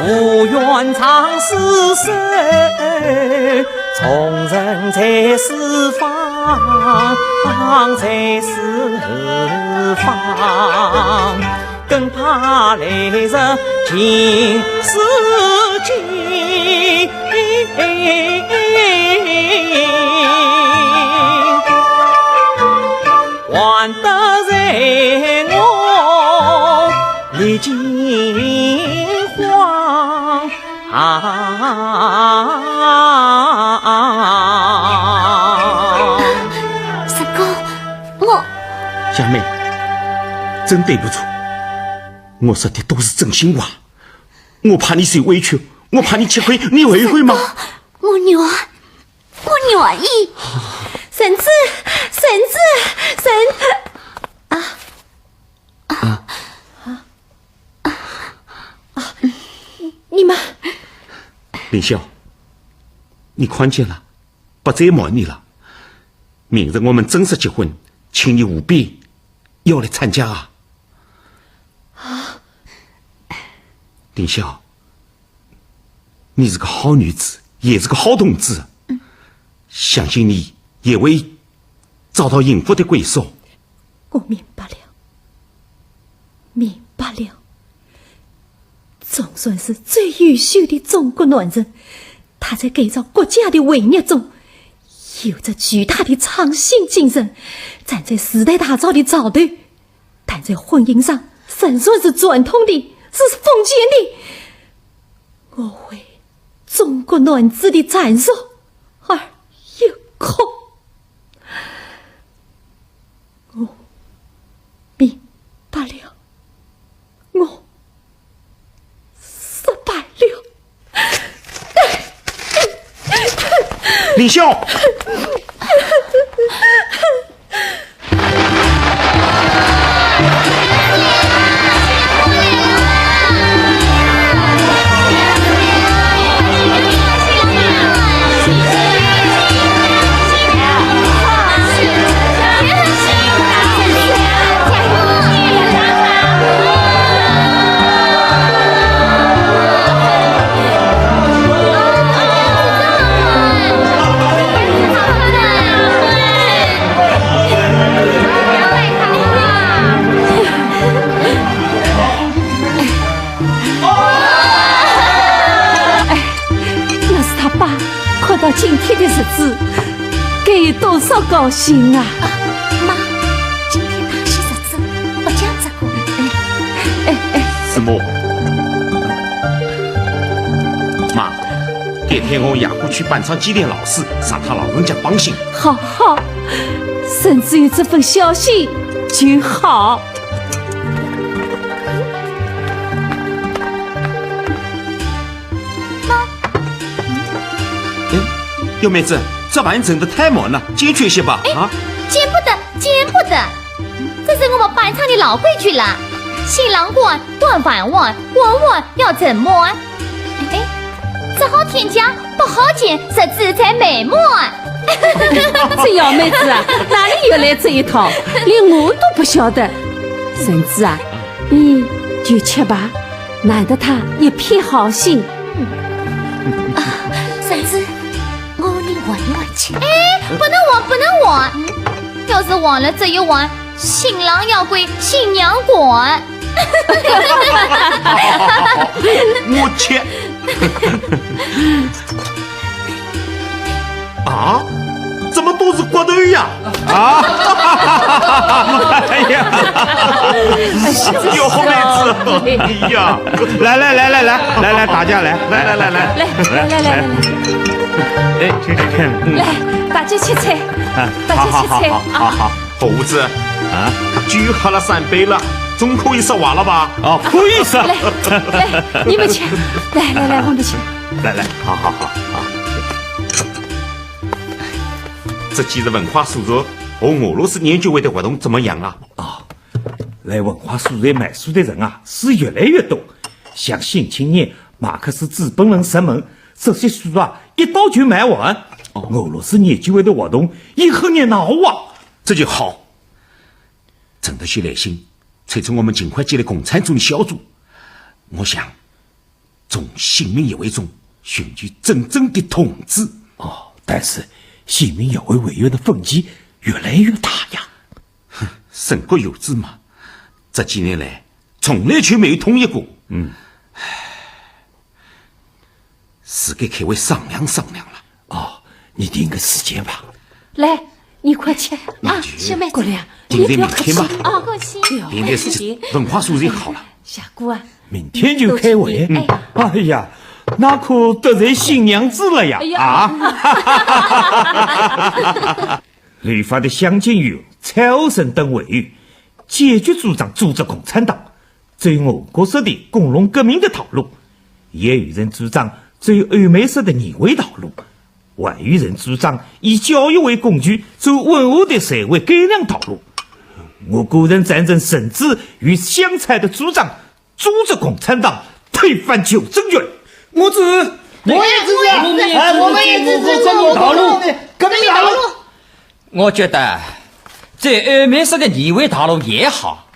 无缘长厮守，从人在四方，在四方。更怕来日尽是尽，还得在我历尽荒。三哥，我小妹，真对不住，我说的都是真心话。我怕你受委屈，我怕你吃亏，你会吗？我愿意。婶子，你们林霄，你宽解了，不再瞒你了。明日我们正式结婚，请你务必要来参加啊！林霄，你是个好女子，也是个好同志，相信你也会找到幸福的归宿。我明白了。总算是最优秀的中国男人，他在改造国家的伟业中有着巨大的创新精神，站在时代大潮的潮头，但在婚姻上仍然是传统的，是封建的。我为中国男子的赞颂而有空。我明白了，我失败了。林霄。到今天的日子，该有多少高兴啊！妈，今天大喜日子，不讲这个。师母，妈，给他天我也过去板上祭奠老师，让他老人家放心。好好，婶子有这份消息就好。幺妹子，这玩意整得太满了，坚决些吧。啊，见不得，见不得，这是我们班上的老规矩了。新郎官端饭碗，碗碗要整满。哎，只好添加，不好减，是自在美满。这幺妹子啊，哪里有来这一套？连我都不晓得。婶子啊，你就吃吧，难得他一片好心。婶子，我你闻一闻去。哎，不能忘，不能忘。要是忘了这一碗，新郎要归新娘管。我切！啊，怎么都是骨头呀？啊！哎呀！有后妹子，哎呀！来，大家来，来，哎，请，来，大家吃菜，大家吃菜啊！猴子啊，酒喝了3杯了。总可以说话了吧？哦，可以说。来，你们吃，来，我们吃。来，好。这几日文化素材和俄罗斯研究会的活动怎么样啊？来文化素材买书的人啊是越来越多。像新青年、马克思资本论入门这些书啊，一刀就卖完。俄罗斯研究会的活动也很热闹啊，这就好。郑德旭来信。催促我们尽快建立共产主义小组，我想从新民友会中寻求真正的统治。但是新民友会委员的分歧越来越大呀。省国有制嘛，这几年来从来就没有统一过。是该开会商量了。你定个时间吧。来，你快吃啊，小妹子，定在明天吧。恭喜！现在是文化素材好了。小姑啊，明天就开会。哎呀，那可得罪新娘子了呀！立法的乡监院、蔡欧生等委员坚决主张组织共产党，走俄国式的工农革命的道路；也有人主张走欧美式的议会道路。还有人主张以教育为工具走文化的社会改良道路。我个人赞成甚至与香菜的主张，组织共产党推翻旧政权。我也支持，我们也支持这种道路，革命道路。我觉得这欧美式的议会道路也好。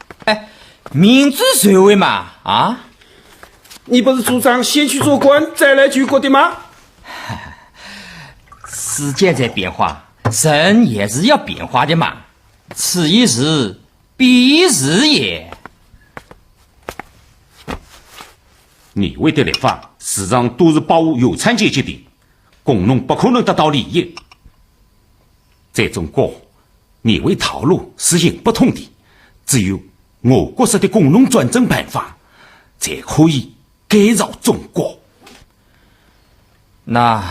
民主社会嘛，啊？你不是主张先去做官，再来举国的吗？时间在变化，人也是要变化的嘛。此一时，彼一时也。议会的立法实际上都是保护有产阶级的，工农不可能得到利益。在中国，议会套路是行不通的，只有俄国式的工农专政办法才可以改造中国。那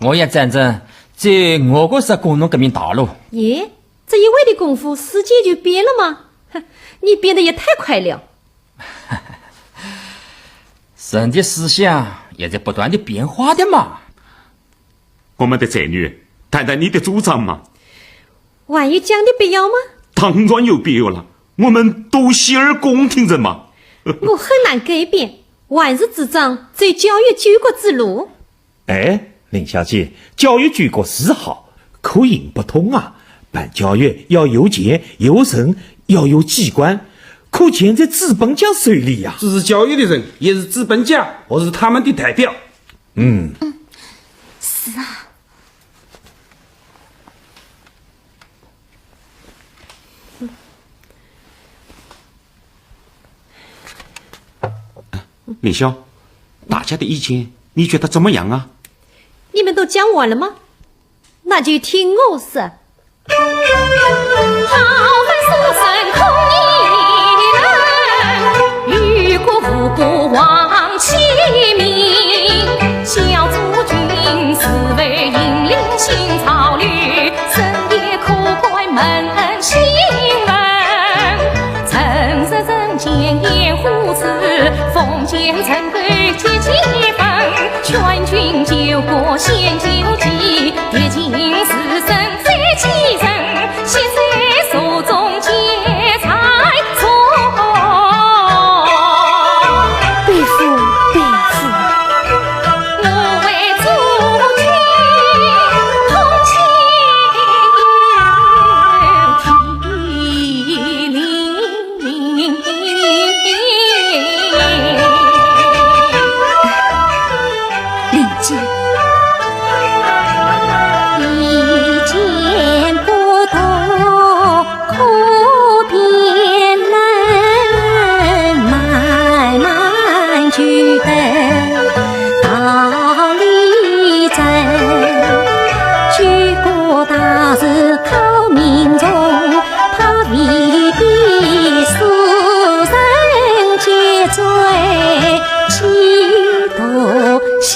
我也赞成走俄国式工农革命道路。耶，这一位的功夫，世界就变了吗？你变得也太快了。人的思想也在不断的变化的嘛。我们的仔女，谈谈你的主张嘛。还有讲的必要吗？当然有必要了，我们都洗耳恭听着嘛。我很难改变，还是主张走教育救国之路。林小姐，教育举国是好，可行不通啊！办教育要有钱有人，要有机关，可钱在资本家手里呀。支持教育的人也是资本家，我是他们的代表。是啊。李潇，大家的意见你觉得怎么样啊？你们都讲完了吗？那就听我说。好汉所生空一人，与国无国亡其名，小卒君新闻，陈氏人间掩护词，封建成规皆气氛，全军救国献救济，阅尽死生再其人，现在手中劫财错。背负背负，我为祖君同情涕零。令姐，一见不懂苦边人，慢慢觉得道理真。举国大事靠民众，怕未必世人皆醉几多心。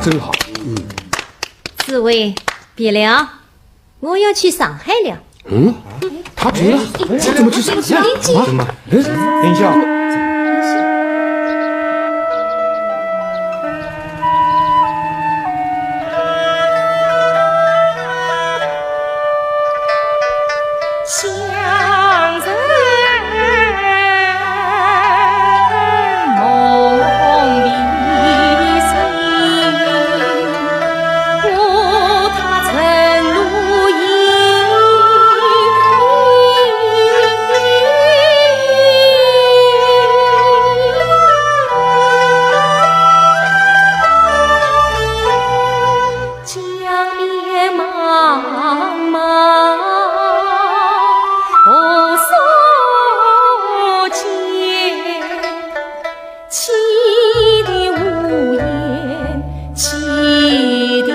真好。紫薇，别了，我要去上海了。他去了，我怎么去上海了？怎么？等一下。乡人梦离心，我他曾如江面茫茫无所见，气的无言，气的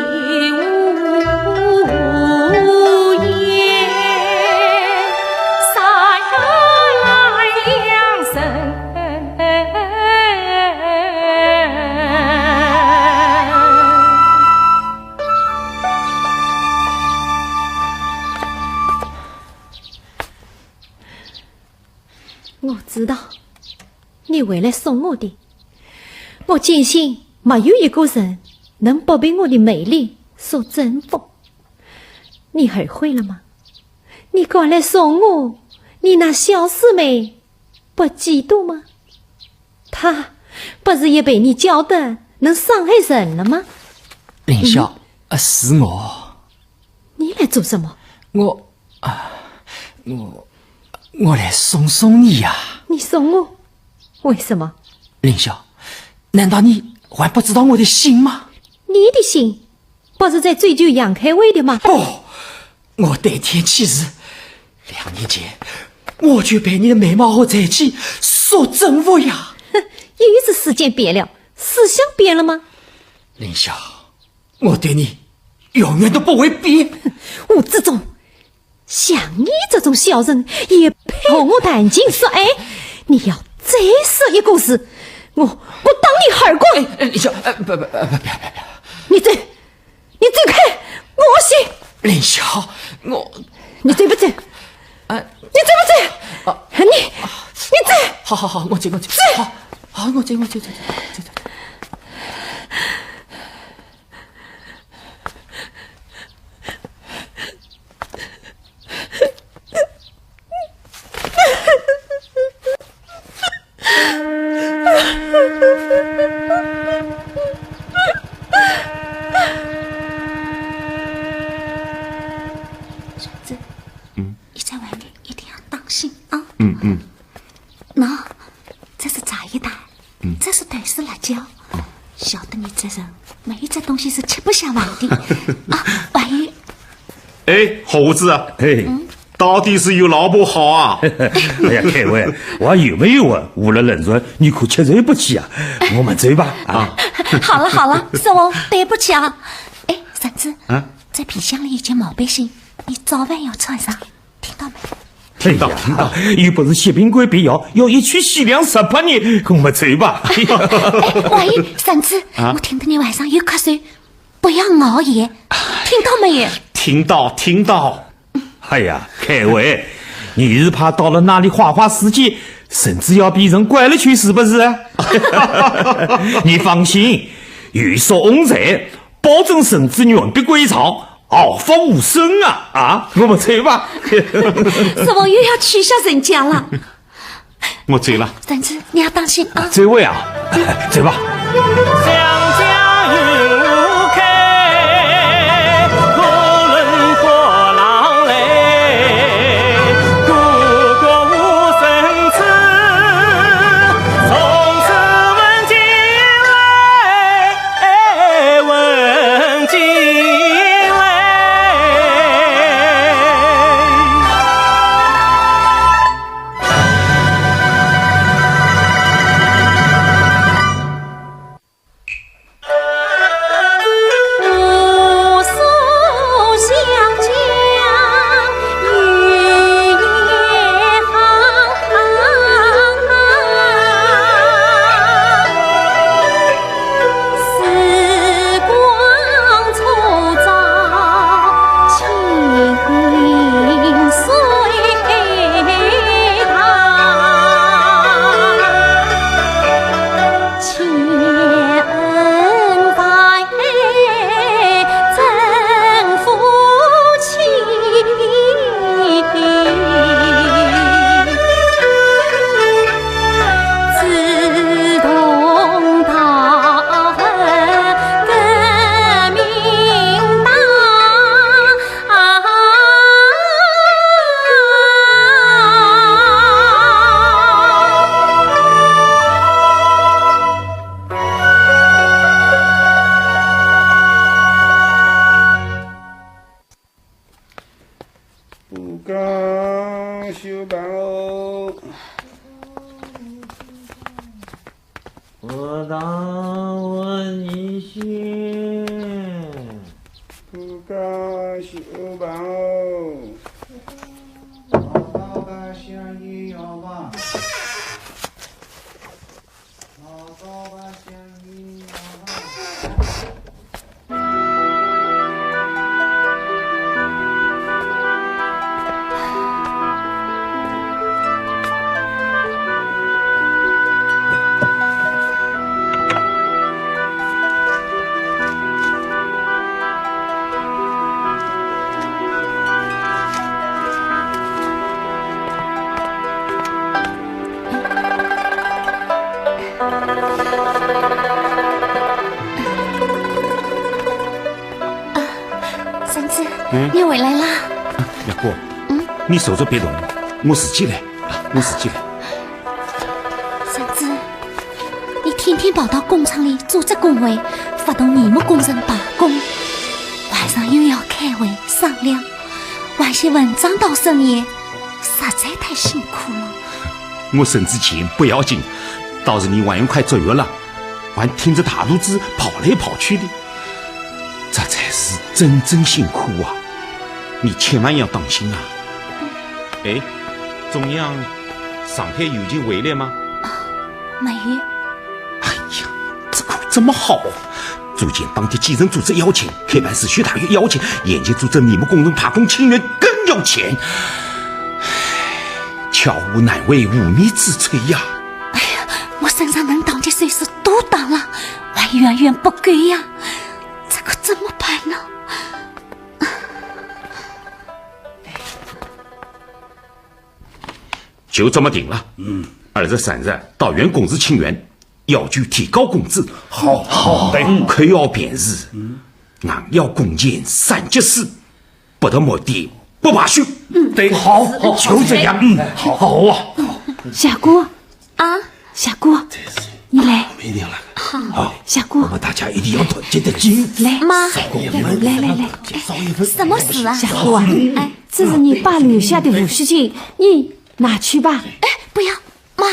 无言，三两声。我知道，你回来送我的。我坚信，没有一个人能不被我的美丽所征服。你后悔了吗？你赶来送我，你那小师妹不嫉妒吗？她不是也被你教得能伤害人了吗？凌霄，是我。你来做什么？我来送你呀。你送我？为什么？凌霄，难道你还不知道我的心吗？你的心不是在追求杨开伟的吗？不，我对天起誓，2年前我就被你的美貌和才气所征服呀。哼，又是时间变了，思想变了吗？凌霄，我对你永远都不会变。吴志忠，像你这种小人也配和我谈情说爱？你要再说一个字，我当你孩儿滚！凌霄，不，你走开，我行。凌霄，你走不走？你走不走？你走。好，我走。好，我走。婶子，你在外面一定要当心啊！喏，这是茶叶蛋，这是豆豉辣椒，晓得你这人每一只东西是吃不下完的啊！万一……哎，猴子啊，到底是有老婆好啊？哎呀，凯文，我还有没有问？无了冷润，你可吃罪不起啊！我们走吧。啊，好了，是我对不起啊！哎，婶子，在皮箱里有件毛背心，你早晚要穿上，听到没？听到，又不是血病鬼必要一曲西凉18年，我们走吧。哎，万一婶子，我听到你晚上有瞌睡，不要熬夜，听到没有？听到。哎呀，凯文，你是怕到了那里花花世界，甚至要被人拐了去，是不是？你放心，玉树翁在，保证绳子远避归巢，毫发无损啊！啊，我们走吧。什么又要取笑人家了？我走了。婶子，你要当心啊！这位啊，走吧。想家有开，无论波浪来，故国无生子，从此问君来，问君来。无数湘江雨夜时光错照，情随他，千恩百真夫妻，志同道合更明大。不讲修办哦，我当问你先。不讲修办哦。老板想你要吧？老板想你要吧？婶子，你回来啦？杨哥，你手着别动，我自己来，我自己来。婶子，你天天跑到工厂里组织工会，发动面目工人罢工，晚上又要开会商量，完些文章到深夜，实在太辛苦了。我省之钱不要紧，倒是你晚上快走月了，还挺着大肚子跑来跑去的，这才是真正辛苦啊！你千万要当心啊！哎，中央上海邮件回来吗？没有。哎呀，这可这么好！组建当地基层组织要钱，开办市区大学要钱，眼前组织面目工人罢工请愿更要钱。巧妇难为无米之炊呀！哎呀，我身上能当的岁数都当了，还远远不够呀，这可怎么办呢？就这么定了。2日3日到员工日请愿，要求提高工资。好的，可要便日，俺要共建3级市，不得目的不罢休。对，好，就这样。好啊。小姑啊，小姑，你来。没定了。好，小姑，我们大家一定要团结得紧。来，妈，来，什么事啊？小姑啊，这是你爸留下的抚恤金，你拿去吧。哎，不要，妈，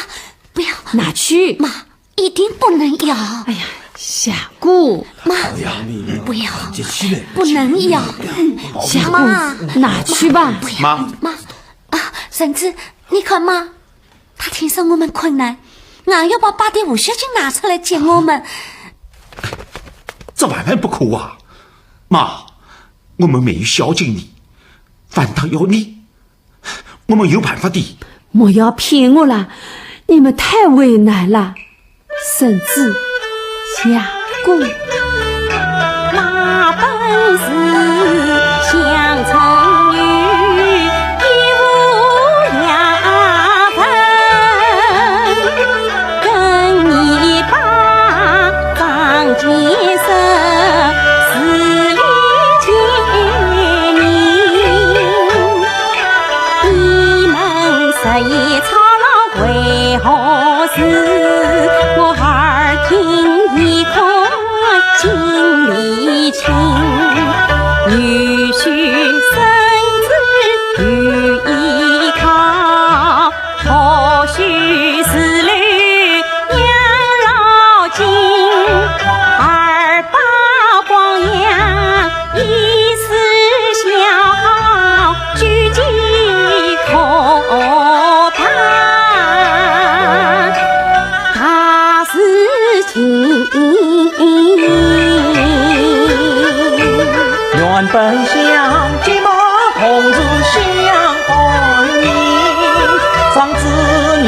不要，拿去。妈，一定不能要。哎呀，小姑，妈，不要，不能要。小妈，姑，拿去吧。妈，啊，婶子，你看妈，他听说我们困难，俺要把爸的抚恤金拿出来借我们。这万万不可啊！妈，我们没有孝敬你，反倒要你，我们有办法的。莫要骗我了，你们太为难了。婶子，下跪。那本是相称于一无两分，跟你把张建设死里见你，一门十一操劳为何事？我耳听一空心里清，女婿生子有依靠，或许是虑养老金，二八光阳一时消耗，举几可叹，大事情原本想结马同志相爱命，丧子女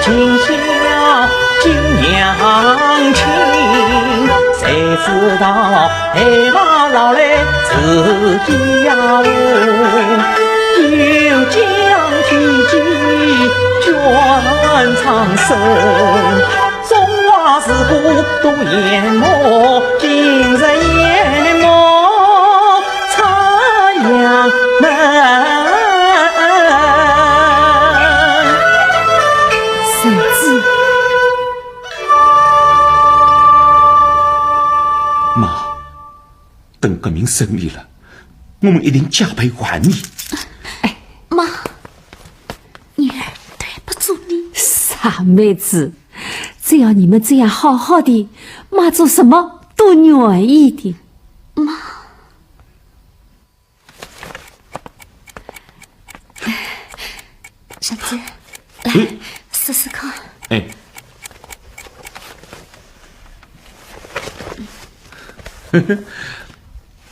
尽孝敬娘亲，谁知道黑马老来自家务，又将体积卷苍生，中华事故都淹没，今日淹没阳门。婶子，妈，等革命胜利了，我们一定加倍还你。妈，女儿对不住你。傻妹子，只要你们这样好好的，妈做什么都愿意的。妈，婶子，来试试看。哎，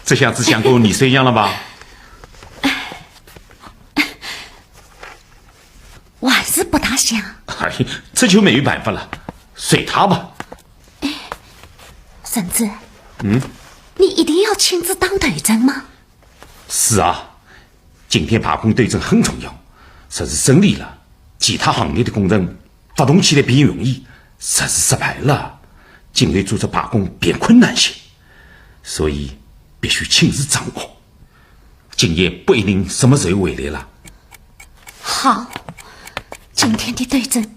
这下子像个泥水一样了吧？我还是不大想。哎，这就没有办法了，随他吧。婶子，你一定要亲自当队长吗？是啊，今天罢工队阵很重要，实是胜利了，其他行业的工人发动起来变容易，实是失败了，警队组织罢工变困难些，所以必须亲自掌握。今夜不一定什么时候回来了。好，今天的对阵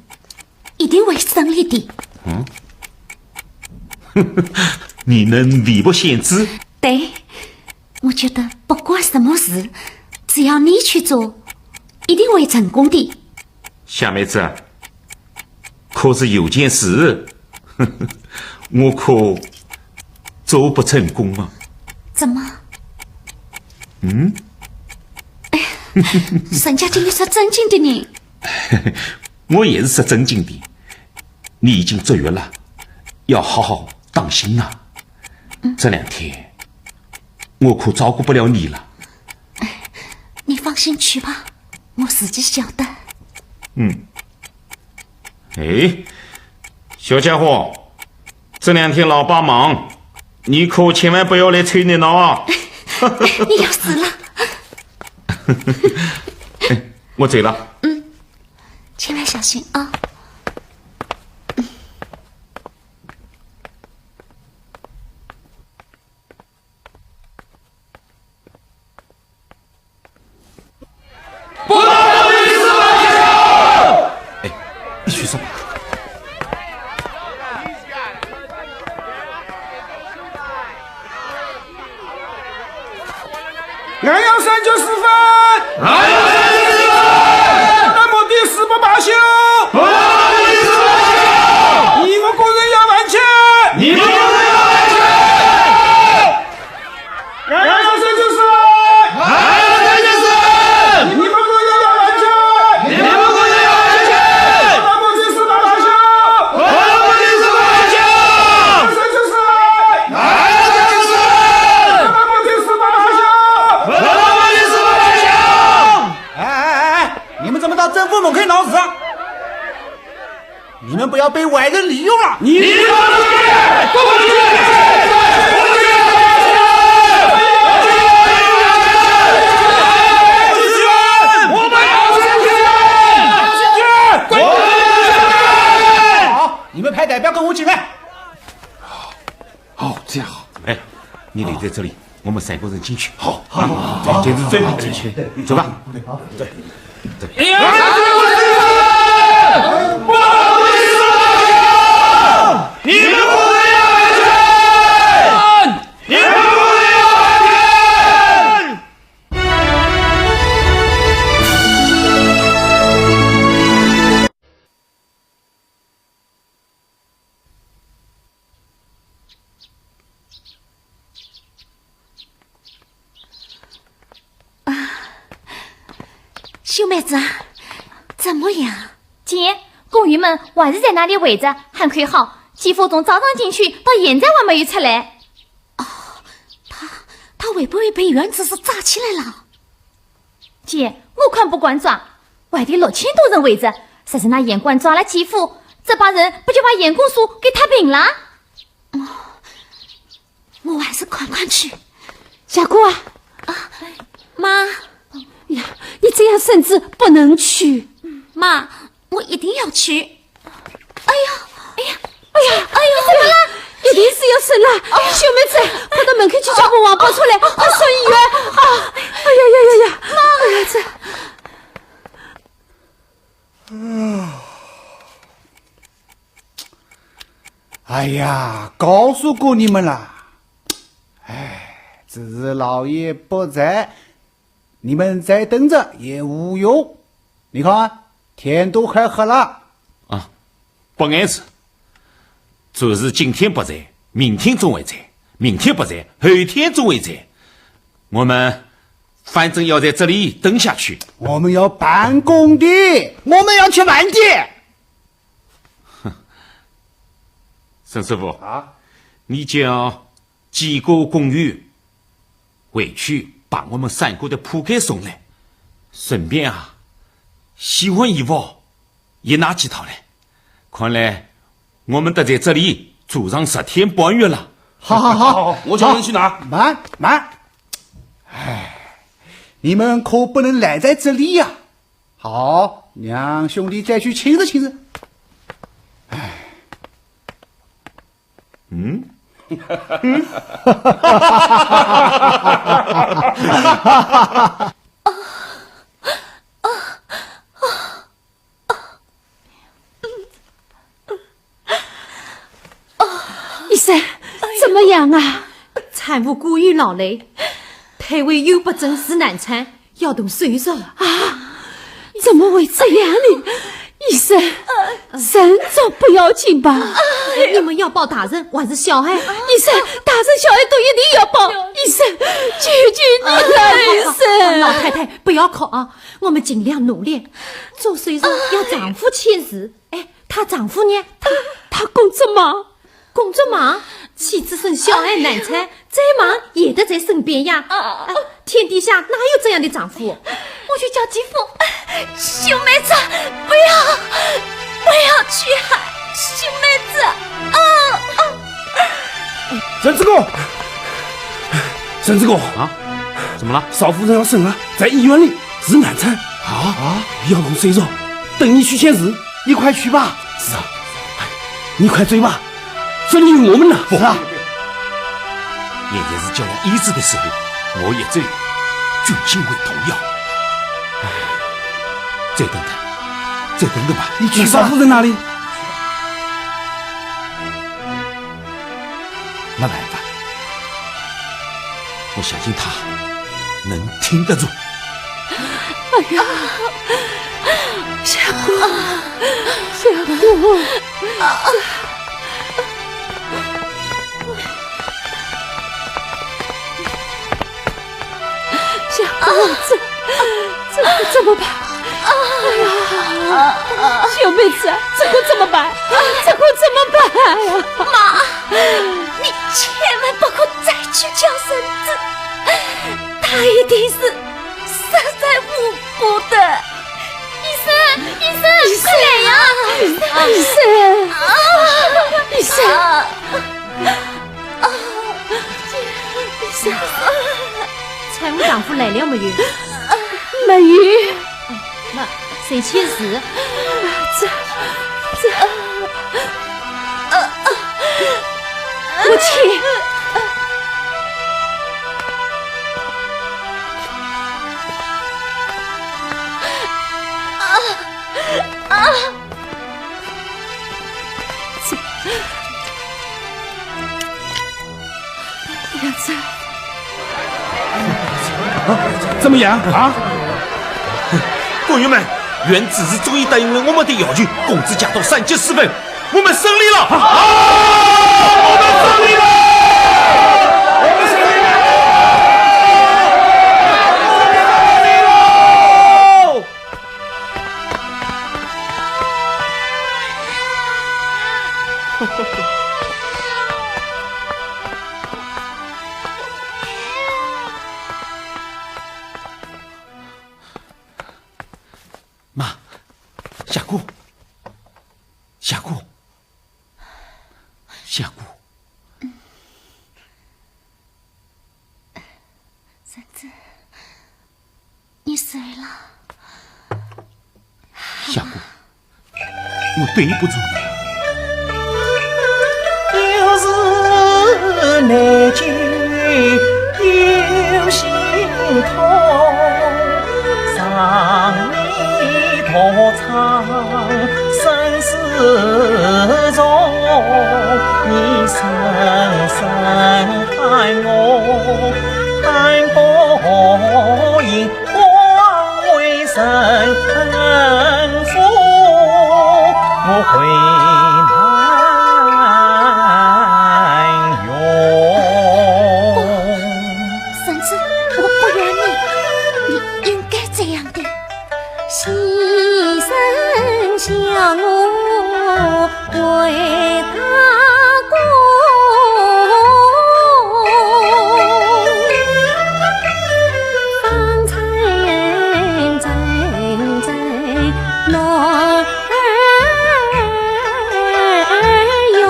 一定会胜利的。你能力不限制？对，我觉得不管什么事，只要你去做，一定会成功的。夏妹子，可是有件事，我可做不成功吗？怎么？沈家经理说正经的呢。我也是说正经的，你已经坐月了，要好好当心啊。这2天我可照顾不了你了。你放心去吧，我自己晓得。哎，小家伙，这2天老爸忙，你可千万不要来催热闹啊！你要死了。我走了。千万小心啊！不好意思，哎，你去说。俺要39分，俺要39分，那么的誓不罢休，不好意思，你我个人要完全，你们个人要完全，俺要39分，俺要39分，你们个人要完全，你们个人要完全，那么的誓不罢休，不好意思，不罢休，39分，俺要39分，那么要被外人利用了。你你们派代表跟我进来。好，这样好。哎，你留在这里，我们3个人进去。好，这是最好进去。走吧。好，对。不好意思，你们不要骗！你们不要骗！秀妹子，怎么样？姐，工友们还是在那里围着，还可以好。继父从早上进去到现在还没有出来。哦，他会不会被院子是炸起来了？姐，我看不惯抓，外地6000多人围着，谁是拿盐罐抓了继父，这帮人不就把盐公署给踏平了？我还是快去。小姑啊，妈呀，你这样身子不能去。妈，我一定要去。哎呀，怎么了？一定是要生了。小妹子，跑到门口去叫个王伯出来，快送医院啊！哎呀，妈，哎呀，告诉过你们了。哎，只是老爷不在，你们再等着也无用。你看，天都快黑了。啊，不碍事。就是今天不在，明天总会在；明天不在，后天总会在。我们反正要在这里等下去。我们要办公的，我们要去办的。沈师傅啊，你叫几个工友回去把我们3个的铺盖送来，顺便啊，洗碗衣服也拿几套来。看来我们得在这里住上10天半月了。好，我叫人去拿。慢。哎，你们可不能赖在这里呀。好，让兄弟再去亲热亲热。医生，怎么样啊？产妇过于劳累，胎位又不正是难产，要动手术啊！怎么会这样呢？医生，人总不要紧吧？你们要抱大人还是小孩？医生，大人小孩都一定要抱。医生，求求你了，医生！老太太不要哭啊，我们尽量努力。做手术要丈夫签字。哎，她丈夫呢？他工作忙。工作忙，妻子生小孩难产，再忙也得在身边呀。天底下哪有这样的丈夫？我去叫继父。秀妹子，不要去害秀妹子。沈志公啊，怎么了？少夫人要生了，在医院里是难产啊！要动手术，等你去签字，你快去吧。是啊，你快追吧，这里有我们呢。是啊，现在是叫人医治的时候，我也这军心为头要。再等等吧。你去少夫人那里。没办法，我相信他能挺得住。哎呀，小姑，小姑，这可怎么办？哎呀，小妹子，这可怎么办？呀？妈，你千万不可再去叫婶子，她一定是实在无辜的。医生，财务丈夫来了没有？没有。那谁签字？我签。娘子，怎么样啊？工友们，原只是终于答应了我们的要求，工资加到3级4分，我们胜利了！我们胜利了！妈，下姑，下姑，下姑，婶子，你睡了？下姑，我对不住你。有时难解有心痛，上你多长生死中，你深深看我，看薄银光为神父，我会难容。婶子，我不怨你，你应该这样的。牺牲小我为他公，方才真真男儿哟，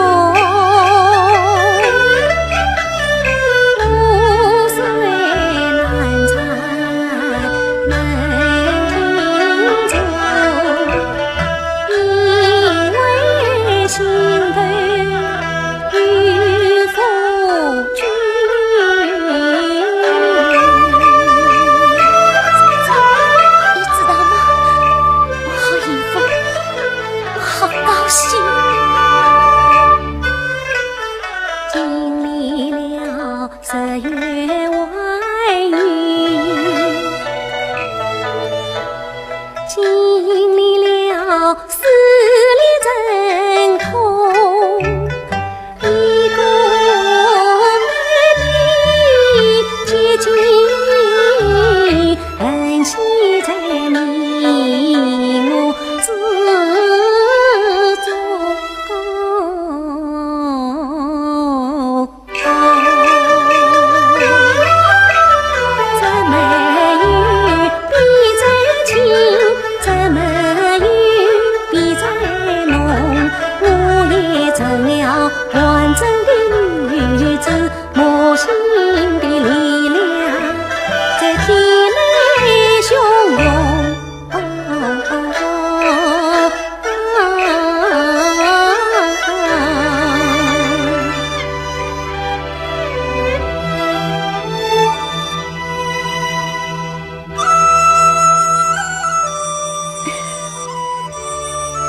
路虽难采难停驻，因为心头与夫君。你知道吗？我好幸福，我好高兴。经历了10月外雨，经历了4里阵痛，一个美丽结晶，恩惜在你我之中。怎么有比再亲，怎么有比再浓？我也成了完整的女子，母亲的力量在体内汹涌。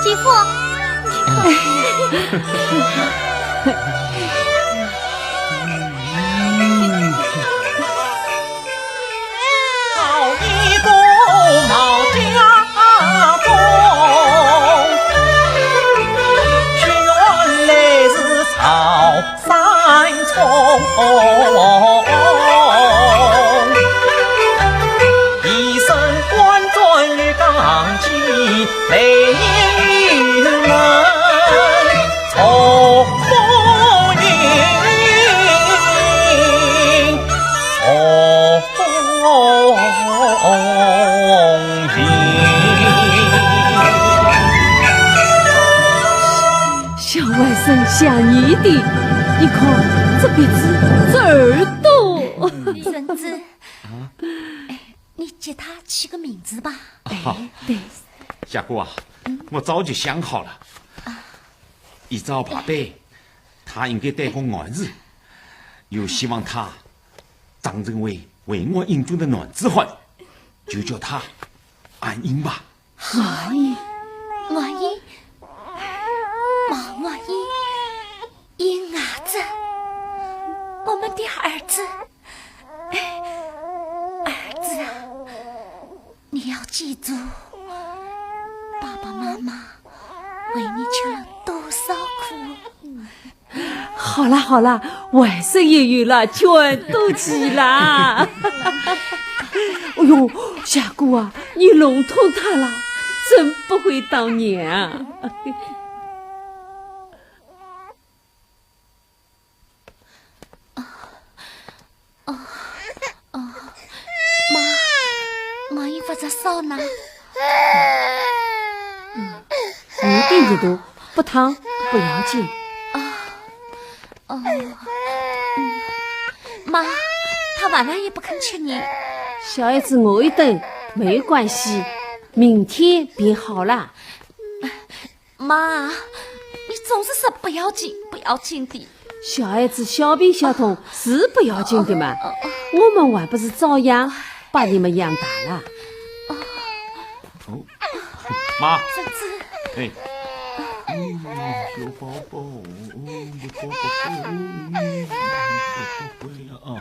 继父，好一个毛家风，原来是草山葱，一身官转于钢筋，雷雨门从风云，从云。真想你的，你看这鼻子，这耳朵。孙子，你给他起个名字吧。好，对，夏姑啊，我早就想好了，依照爸爸，他应该当个男儿，又希望他长成为我眼中的男子汉，就叫他安英吧。安英，安英，毛安英，英儿子，我们的儿子，儿子啊，你要记住，爸爸妈妈为你吃了多少苦。好了好了，万事也有了，全都齐了。哎呦，夏姑啊，你笼统他了，真不会当娘。妈，我发着烧呢。你的热度不烫不要紧。妈，他晚上也不肯吃你。小孩子饿一顿没关系，明天便好了。妈，你总是说不要紧不要紧的。小孩子小病小痛是不要紧的嘛，我们还不是照样把你们养大了。妈，孙子，哎，小宝宝，小宝宝啊，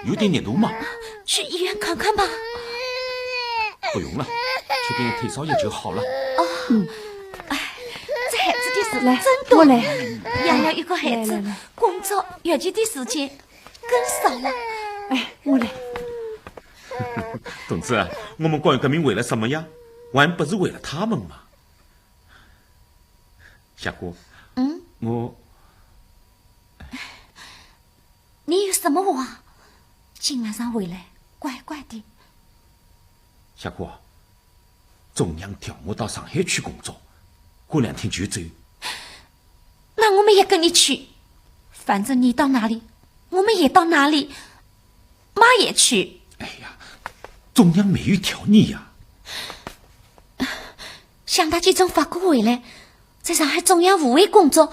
有点热度嘛，去医院看看吧。不用了，吃点退烧药就好了。这孩子的事来真多，我来养了一个孩子来，工作学习的时间更少了。哎，我来。总之，我们管革命为了什么呀？还不是为了他们嘛。夏姑，我，你有什么话，今晚上回来乖乖的。夏姑，中央调我到上海去工作，过2天就走。那我们也跟你去，反正你到哪里，我们也到哪里。妈也去。哎呀，中央没有调你呀。向大姐从法国回来，在上海中央务委工作，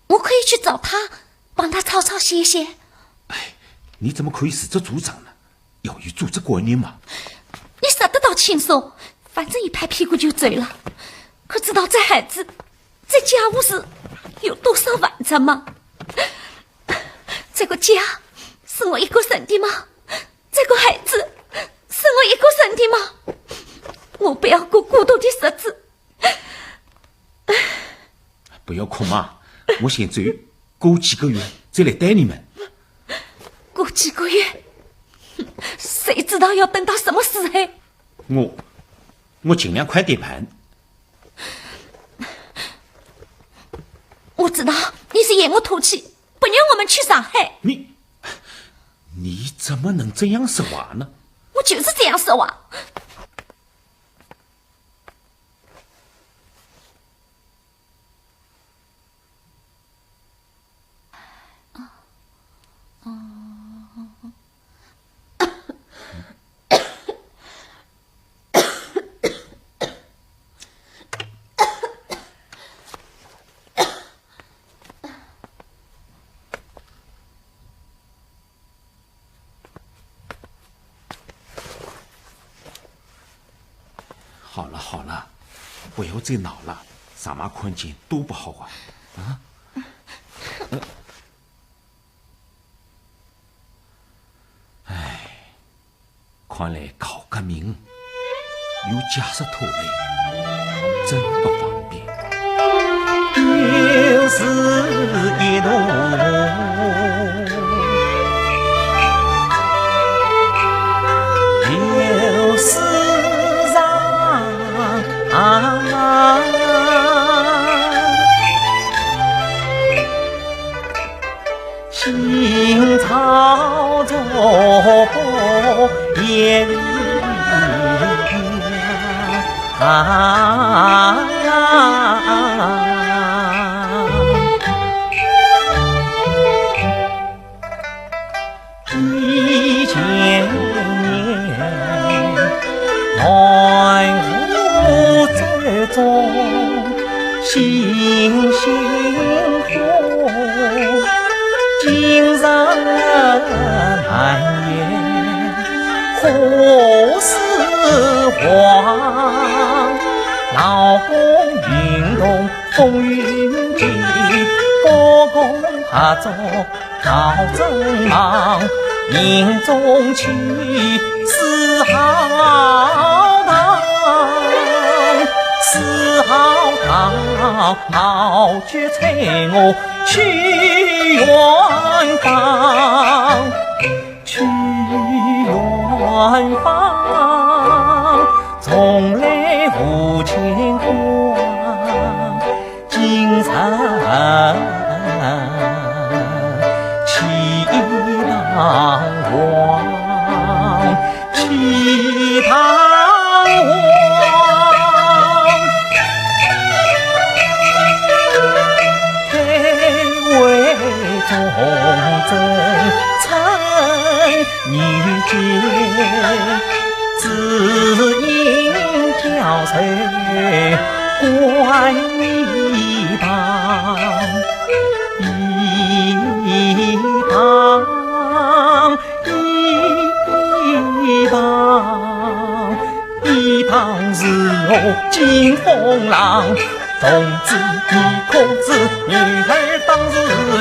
我可以去找他，帮他抄抄写写。哎，你怎么可以自作主张呢？要有组织观念嘛。你说得到轻松，反正一拍屁股就走了。可知道这孩子这家务事有多少完成吗？这个家是我一个人的吗？这个孩子是我一个人的吗？我不要过孤独的日子。不要哭嘛，我先走，过几个月再来带你们。过几个月，谁知道要等到什么时候？我尽量快点办。我知道你是嫌我土气，不让我们去上海。你怎么能这样说话呢？我就是这样说话。好了，不要再闹了，上妈看见多不好啊！看来搞革命有假石头嘞，真不方便。又是一路又是心潮中也千年，万物之中星星火，今日难言何时还？老公运动风云际，国公下作朝政忙，民众气四浩堂，四浩堂豪举催我去远方，去远方，从来无牵挂，今晨祈堂王，祈堂王，太尉忠贞称女杰，只因交谁关一旁，一旁，一旁，一旁是我金风浪。从此你可知女儿当自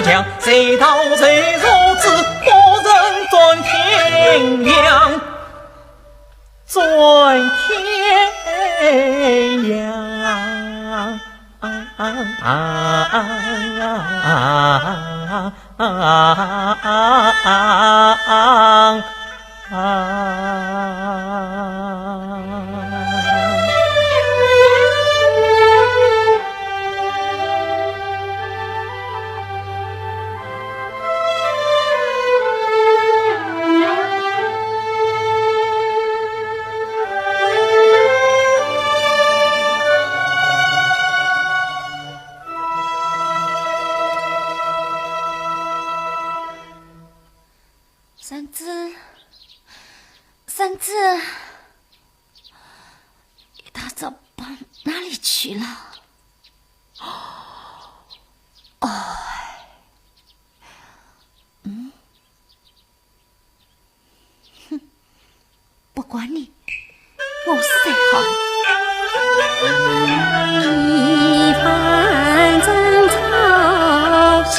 强，谁逃谁若知何人转天亮，转天阳。三子，一大早跑哪里去了？不管你，我是最好。一番争吵心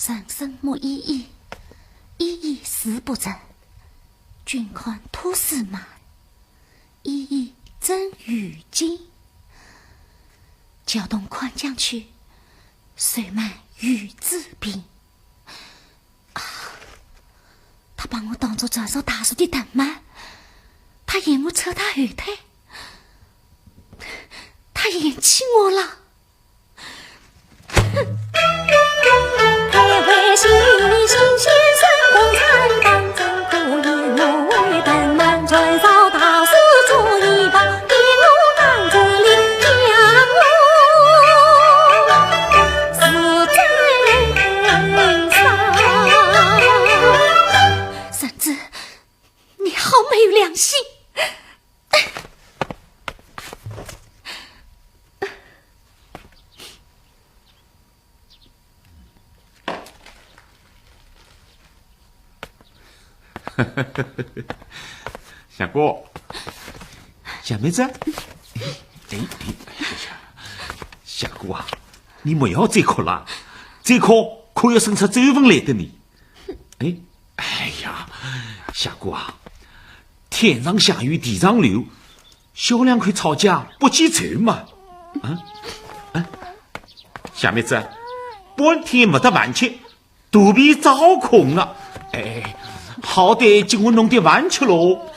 人生莫依依，依依死不成。君看土司马，依依真与金。交动宽江去，水漫鱼子滨。他把我当作转手大树的藤蔓，他嫌我扯他后腿，他嫌弃我了。小哥，小妹子，小哥啊，你不要再哭了，再哭可要生出皱纹来的你。哎呀，小哥啊，天上下雨地上流，小两口吵架不记仇嘛。小妹子，半天没得饭吃，肚皮早空了。好歹叫我弄点饭吃喽。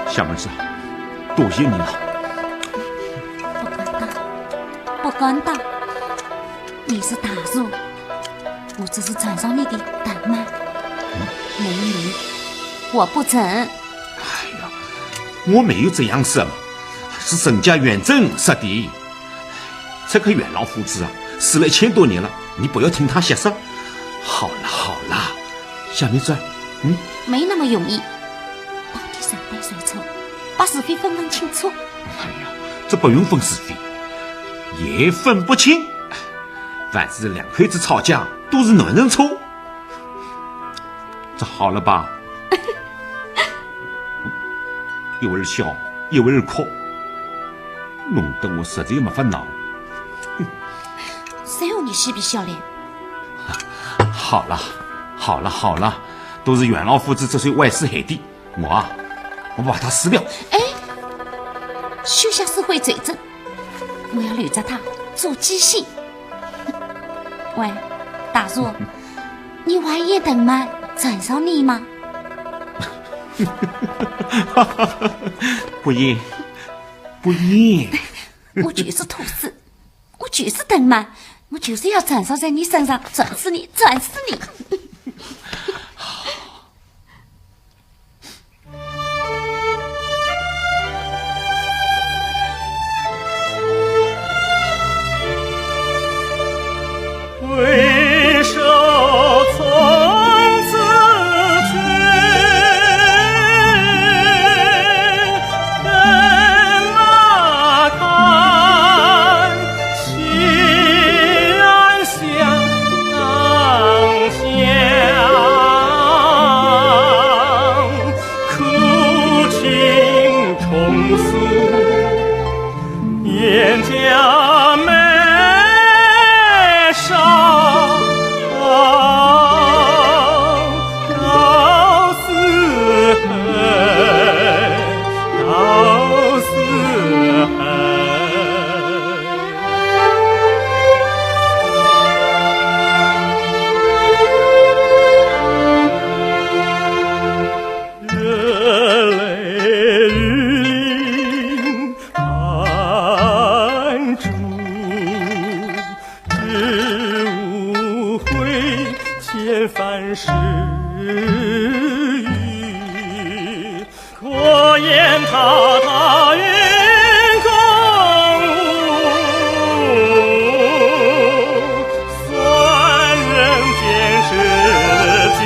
小妹子，多谢你了。不敢当，你是大叔，我只是船上你的等妈。美女，我不成。我没有这样说嘛，是沈家远征说的。这个袁老夫子啊，死了1000多年了，你不要听他瞎说。好了，小妹子，没那么容易。到底谁对谁错，把是非分清楚。这不用分是非，也分不清。凡是两口子吵架，都是男人错。这好了吧？一会儿笑，一会儿哭，弄得我实在没法闹。谁有你嬉皮笑脸？好了，都是袁老夫子这岁坏事害的。我把他撕掉。休下社会罪证，我要留着他做记性。喂，大叔，你还也等吗？缠上你吗？不言。我就是吐司，我就是等吗？我就是要缠上在你身上，转死你！回首从此去，跟马看西安乡苦情重诉，眼家妹凡事语，可言他云公务，算人间事迹。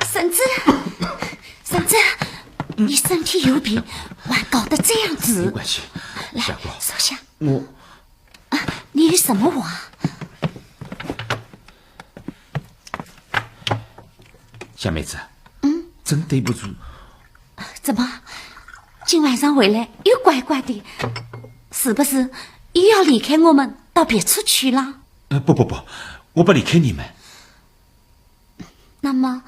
婶子，你身体有病，还搞得这样子。没关系，夏姑，收下。你有什么话？小妹子，真对不住。怎么，今晚上回来又怪怪的？是不是又要离开我们到别处去了？不，我不离开你们。那么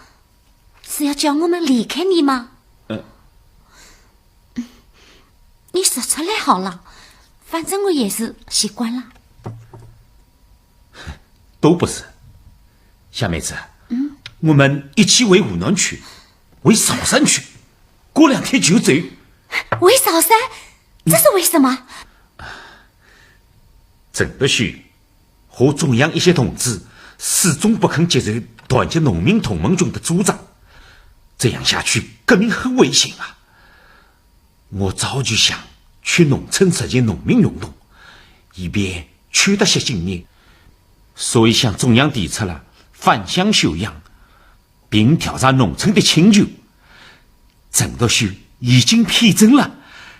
是要叫我们离开你吗？你说出来好了，反正我也是习惯了。都不是，夏妹子，我们一起回湖南去，回韶山去，过2天就走。回韶山？这是为什么？郑德胥和中央一些同志始终不肯接受团结农民同盟军的主张，这样下去革命很危险啊！我早就想去农村实现农民运动，以便取得些经验，所以向中央提出了返乡休养，并调查农村的请求。郑德胥已经批准了。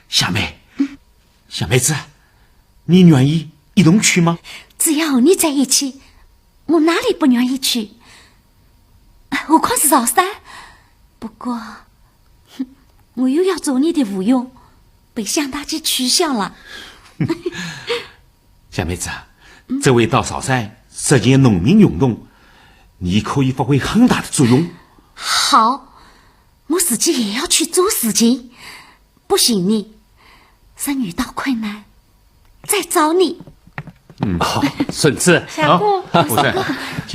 夏妹子，你愿意一同去吗？只要和你在一起，我哪里不愿意去？何况是韶山。不过我又要做你的舞佣，被向大姐取笑了。夏妹子，这回到韶山实现农民运动，你可以发挥很大的作用。好，我自己也要去做事情。不行你，等遇到困难再找你。好，孙子，夏姑，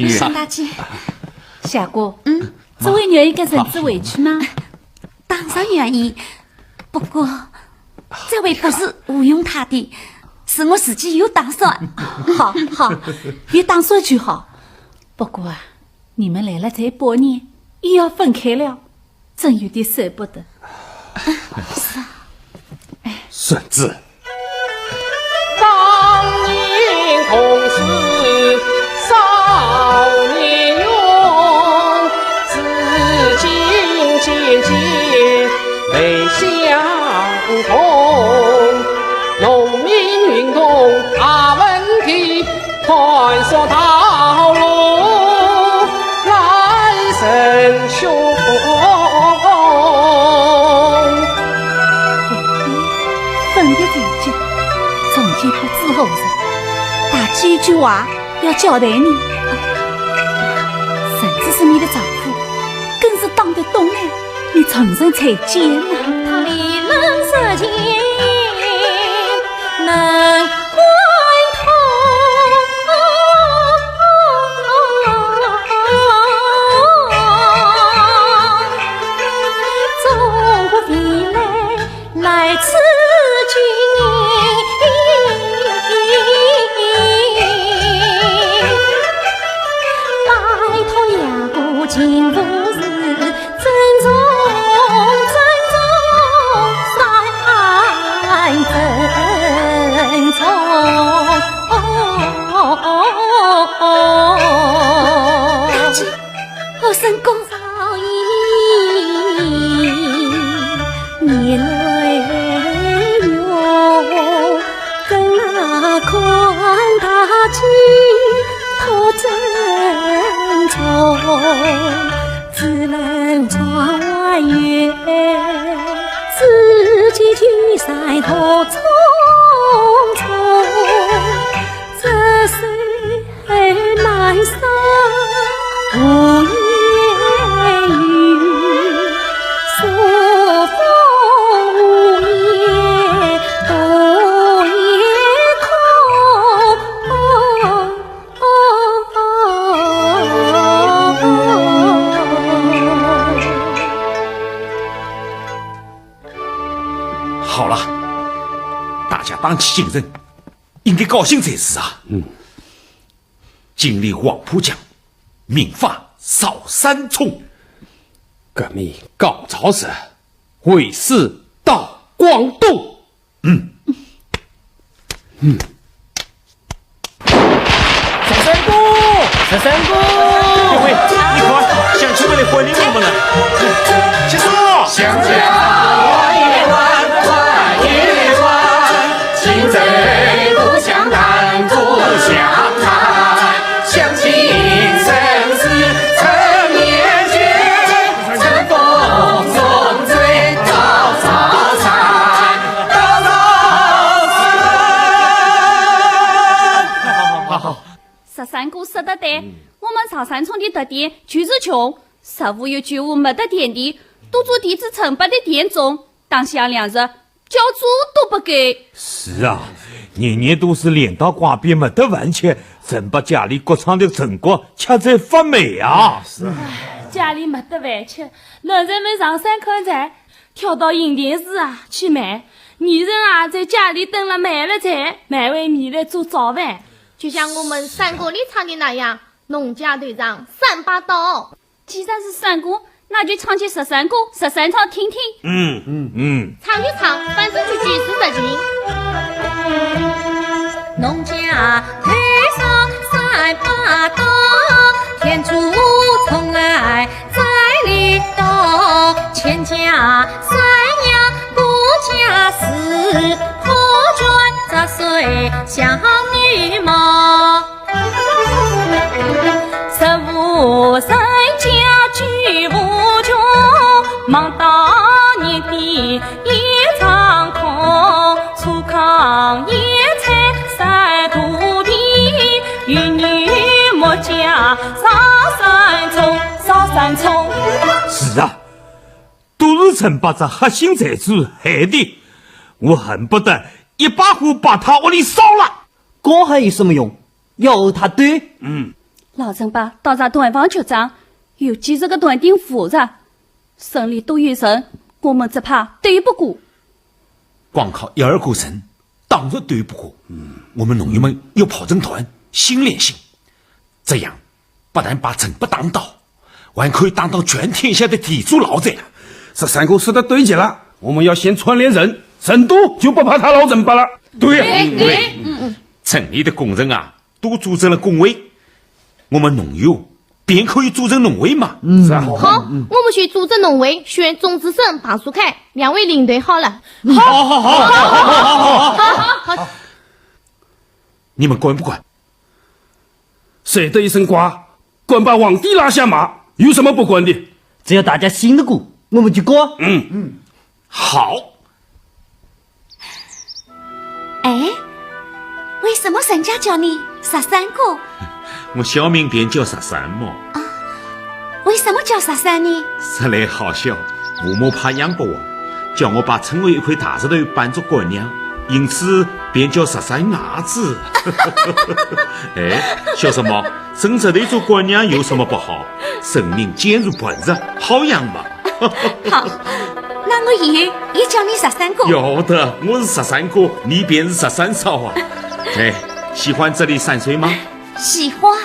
向大姐，夏姑，这位愿意跟婶子回去吗？当然愿意，不过这位不是舞佣他的，是我自己有打算。好，有打算就好。不过啊，你们来了才半年，又要分开了，真有点舍不得。是啊，孙子，当年同是少年勇，至今渐渐泪相同。农民运动大问题，探索道路难成雄。分别在即，从前不知后事。大姐有句话要交代你，甚至是你的丈夫，更是当得懂哎，你重生才见呐。他理论实践能贯通，中国未来来自请不是珍重再珍重。大姐，我成功。你来哟，跟那宽大气托珍重。只能窗外月，自己去晒头匆匆。这水难收无言语，说风无言不夜空。好了，大家打起精神，应该高兴才是啊。今立黄浦江，民发扫三冲。革命高潮时，为师到广东。13姑，喂，你看，乡亲们来欢迎我们了。结束。想家1万快1万，亲贼不相难不相谈，相亲生死成年绝，乘风纵醉到早餐，到早餐。好。13姑说得对，我们扫三冲的特点就是穷，15有95没得田地，都做地质成本的田种，当下2日交租都不给。是啊，年年都是连到瓜边没得饭吃，真把家里各厂的成果吃在发霉啊！是啊，家里没得饭吃，老人们上山砍柴，挑到银田市啊去卖，女人啊在家里等了买了菜，买碗米来做早饭。就像我们山歌里唱的那样，农家队长3把刀。既然是山歌，那就唱起13歌13唱听听。唱就唱，反正就句式不清。农家队上3把刀，天主宠爱在里头，千家三养不家事，后转杂碎像羽毛。15三家聚无穷，忙到年底一场空，粗糠野菜晒肚皮，与女莫家扫三冲。是啊，都是陈把这黑心财主害的，我恨不得一把火把他屋里烧了。讲还有什么用？要他对。老陈把到这团房局长，有几十个团丁负责，省里都有人，我们只怕对不过。光靠1、2个人，当然对不过。我们农友们要跑成团，心连心，这样不但把陈不打倒，还可以当到全天下的地主老贼。13姑说的对极了，我们要先串联人，人多就不怕他老陈把了。对呀，对。城里的工人啊，都组成了工会，我们农友便可以组成农会嘛。好，我们去组织农会，选钟志生、庞树凯2位领队好了。好。你们管不管？谁的一声瓜，管把皇帝拉下马，有什么不管的？只要大家信得过，我们就管。好。哎，为什么人家叫你13姑？我小名便叫13嘛。为什么叫13呢？实来好笑，父母怕养不活，叫我把村委一块大石头搬作官娘，因此便叫13伢子。哎，笑什么？生这头做官娘有什么不好？生命坚如磐石，好养嘛。好，那我以后也叫你13姑。有的，我是13哥，你便是13嫂啊。哎，喜欢这里山水吗？喜欢，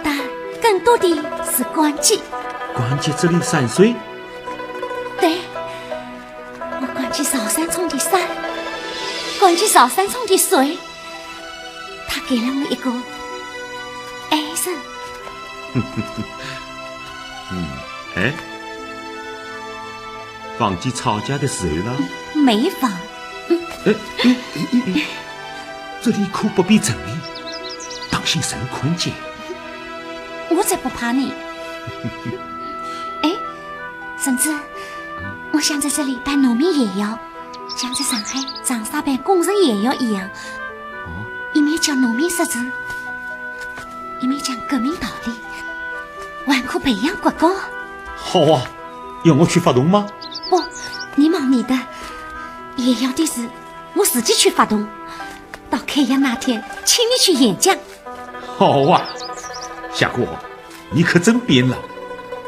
但更多的是关记。关记这里山水？对，我关记扫三冲的山，关记扫三冲的水，他给了我一个爱人。哎，忘记吵架的时候了？没忘。这里可不必整理，当心神困境。我才不怕你。哎，甚至我想在这里办农民夜游，像在上海长沙办工人夜游一样，一面教农民识字，一面讲革命道理，还可培养国歌。好啊，要我去发动吗？不，你忙你的，夜游的事我自己去发动。到开业那天，请你去演讲。好啊，夏姑，你可真变了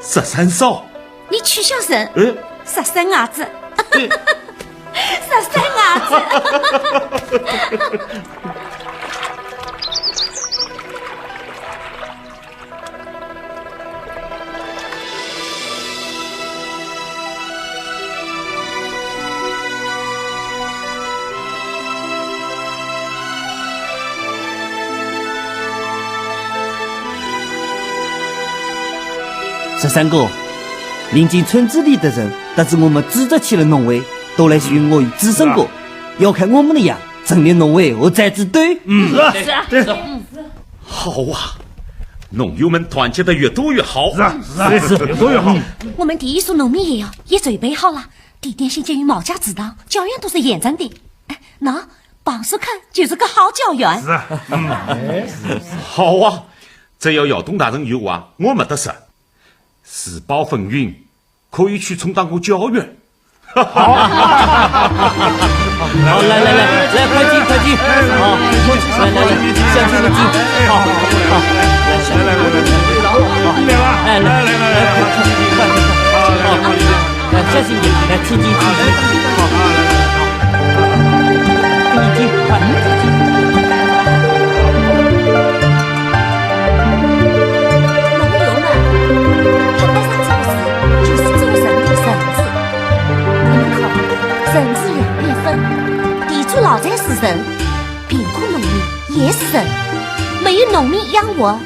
，13嫂。你取消人，13伢子。13伢子。13哥，临近村子里的人得知我们组织起了农会，都来寻我与子胜哥，要看我们的样成立农会和栽植队。好啊，农友们团结的越多越好。是越多越好。我们第一束农民也要也准备好了，地点先建于毛家指导，教员都是严正的。那榜叔看就是个好教员。好啊，只要姚东大人有话，我没得事。时报风云可以去充当个教员。好，来，快进，好，来，向前进，好，来，小心点，来，前进，好，一进，快。人是两面分，地主老宅是人，贫苦农民也是人。没有农民养活，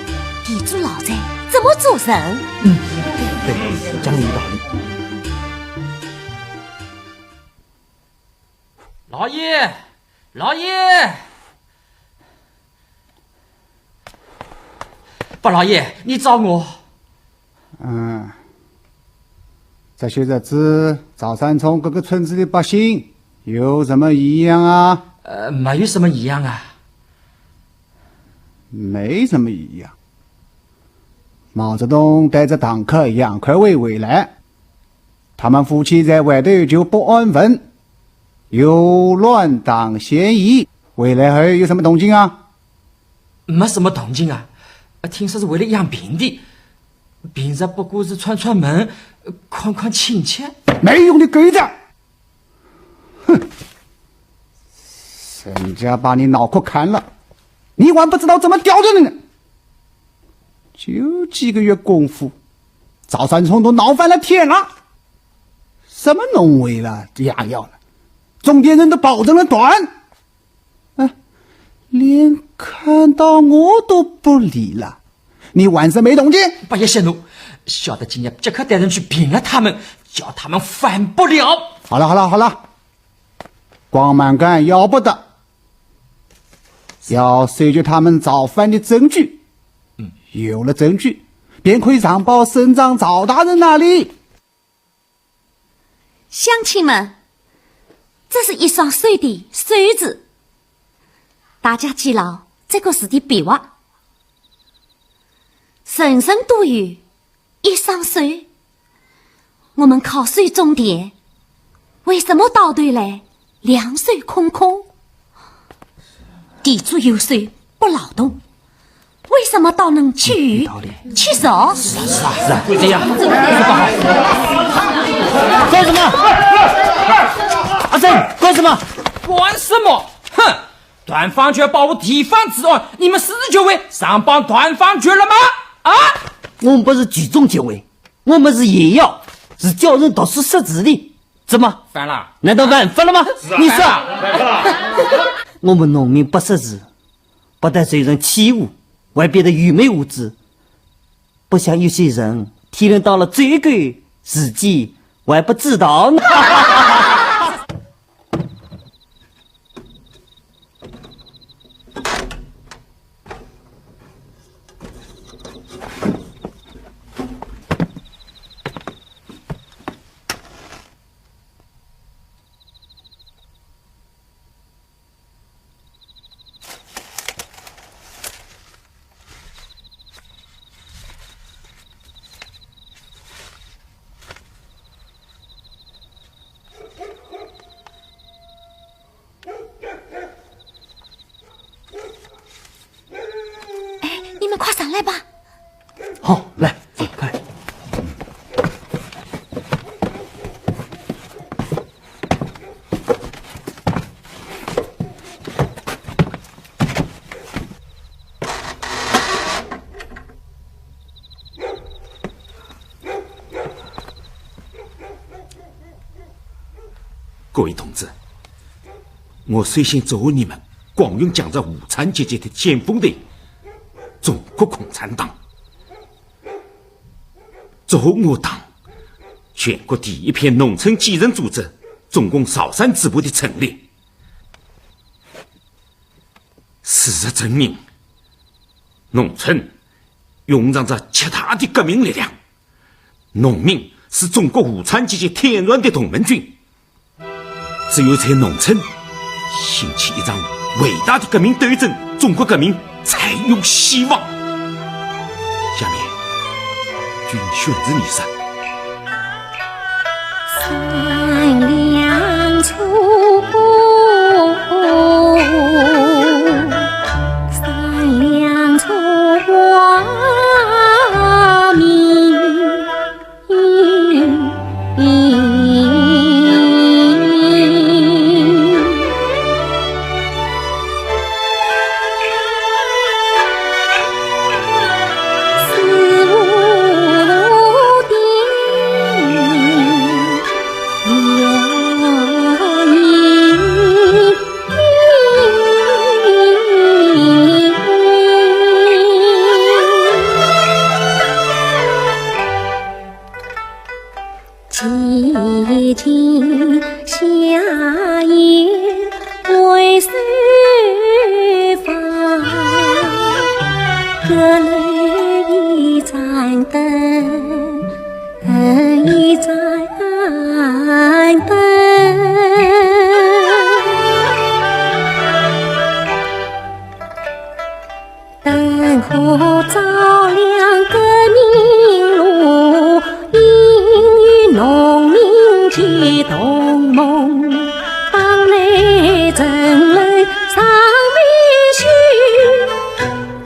地主老宅怎么做人？对，讲有道理。老爷，八老爷，你找我？这些日子，赵三冲各个村子的百姓有什么异样啊？没有什么异样啊。没什么异样。毛泽东带着党客杨克伟回来，他们夫妻在外头就不安分，有乱党嫌疑。回来后有什么动静啊？没什么动静啊，听说是为了养病的。平日不过是串门，宽亲戚，没用的狗子！哼，人家把你脑壳砍了，你还不知道怎么叼着的呢。就几个月功夫，赵三冲都闹翻了天了。什么农会了，养药了，重点人都保证了短，连看到我都不理了。你晚上没动静？八爷息怒，晓得今夜即刻带人去平了他们，叫他们反不了。好了，光蛮干要不得，要收集他们造反的证据。有了证据，便可以上报省长赵大人那里。乡亲们，这是一双水的水字，大家记牢这个字的笔画。人生都有一双水，我们靠水种田，为什么到头来粮水空空？地主有水不劳动，为什么倒能吃鱼吃肉？是啊，这样不好。干什么？阿生，干什么？管什么？哼！团方局保护地方治安，你们49位上报团方局了吗？啊！我们不是聚众结委，我们是也要，是叫人读书识字的。怎么反了？难道犯法了吗？你说，反了。我们农民不识字，不但受人欺侮，还变得愚昧无知，不像有些人体认到了罪过，自己还不知道呢。各位同志，我随心祝贺你们光荣将着无产阶级的先锋队中国共产党，祝贺我党全国第一片农村基层组织中共韶山支部的成立。事实证明，农村涌上着强大的革命力量，农民是中国无产阶级天然的同盟军。只有在农村兴起一场伟大的革命斗争，中国革命才有希望。下面君宣旨你声。三两粗布，三两粗花米。几经夏夜为谁发，各来一盏灯，一盏灯，灯火照亮革命路，引与农民结同盟，帮来争来上面去，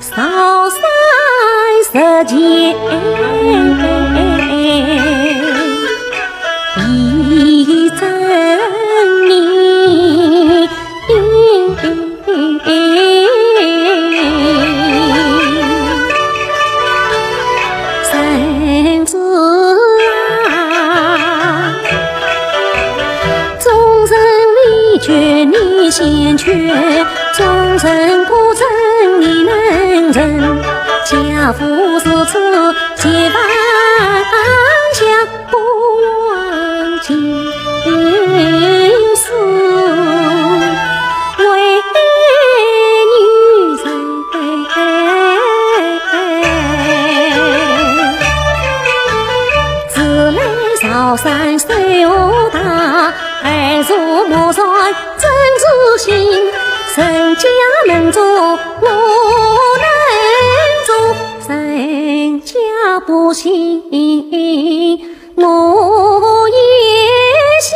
扫山石间一证明。甚至啊，终身力决你先决，终身不争你能忍，家父是此结伴相不忘今世，为女人自来韶山水河大，爱如莫算真知心，人家能做我能做，人家不行我也行。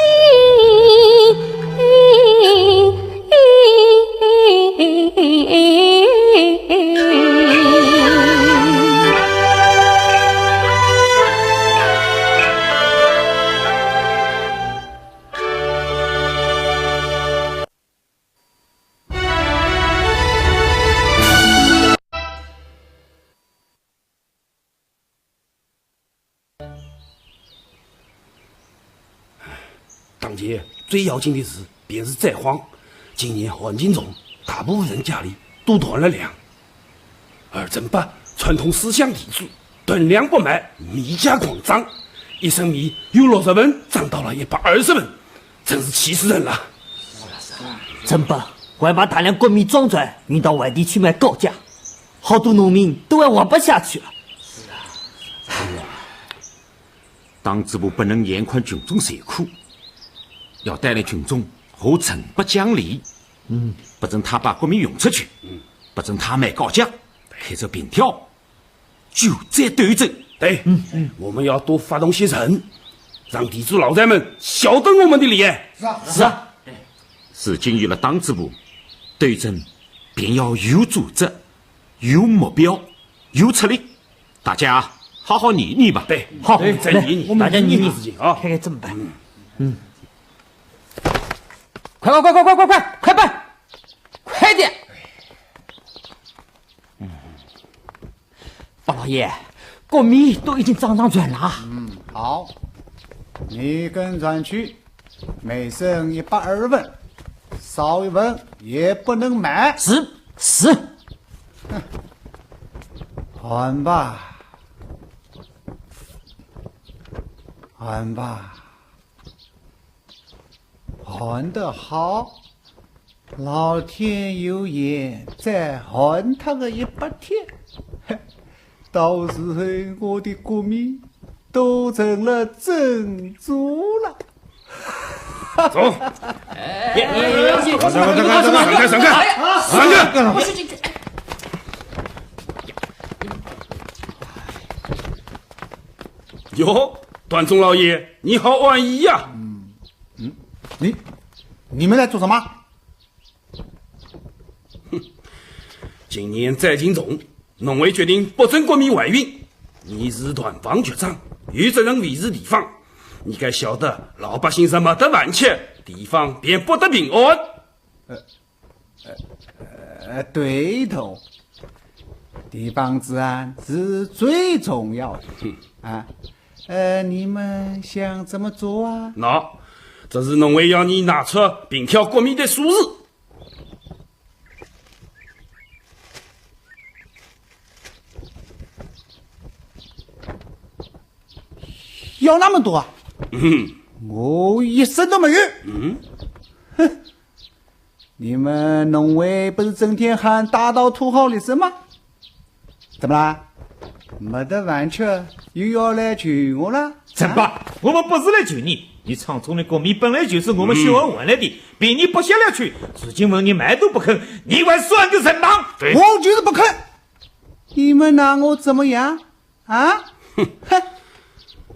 当前最要紧的事便是灾荒。今年环境中，大部分人家里都断了粮，而正把传统思想提出，囤粮不卖，米价狂涨，一升米由60文涨到了120文，真是气死人了。真把我要把大量国米装转运到外地去卖高价，好多农民都要活不下去了。党支部不能严宽群众受苦，要带领群众和陈不讲理。不准他把国民用出去，不准他卖高价，开着凭条，就在斗争。对，我们要多发动些人，让地主老宅们晓得我们的利益。是啊，是经有了党支部，斗争便要有组织、有目标、有策略。大家好好拟拟吧。对，好，再拟拟，大家拟拟事情啊，看看怎么办。快办，快点！包老爷，国米都已经涨转了。好，你跟转去，每升120文，少1文也不能买。是。还吧，还吧，还得好，老天有眼，再还他个100天，到时候我的国民都成了珍珠了。走，闪开！哟，段总老爷，你好安逸呀！你们在做什么？今年在京中，农委决定不准国民外运，你是团方局长，有责任维持地方。你该晓得，老百姓什么得完吃，地方便不得平安。对头，地方治安是最重要的啊。你们想怎么做啊？这是农委要你拿出并挑国民的数字。要那么多啊？我1升都没有。哼！你们农委不是整天喊大刀土豪劣绅吗？怎么啦？没得饭吃，又要来救我了？陈爸，我们不是来救你，你长春的国民本来就是我们希望换来的，被你不下了去，如今问你买都不肯，你还算个什么？我就是不肯。你们拿我怎么样啊？哼！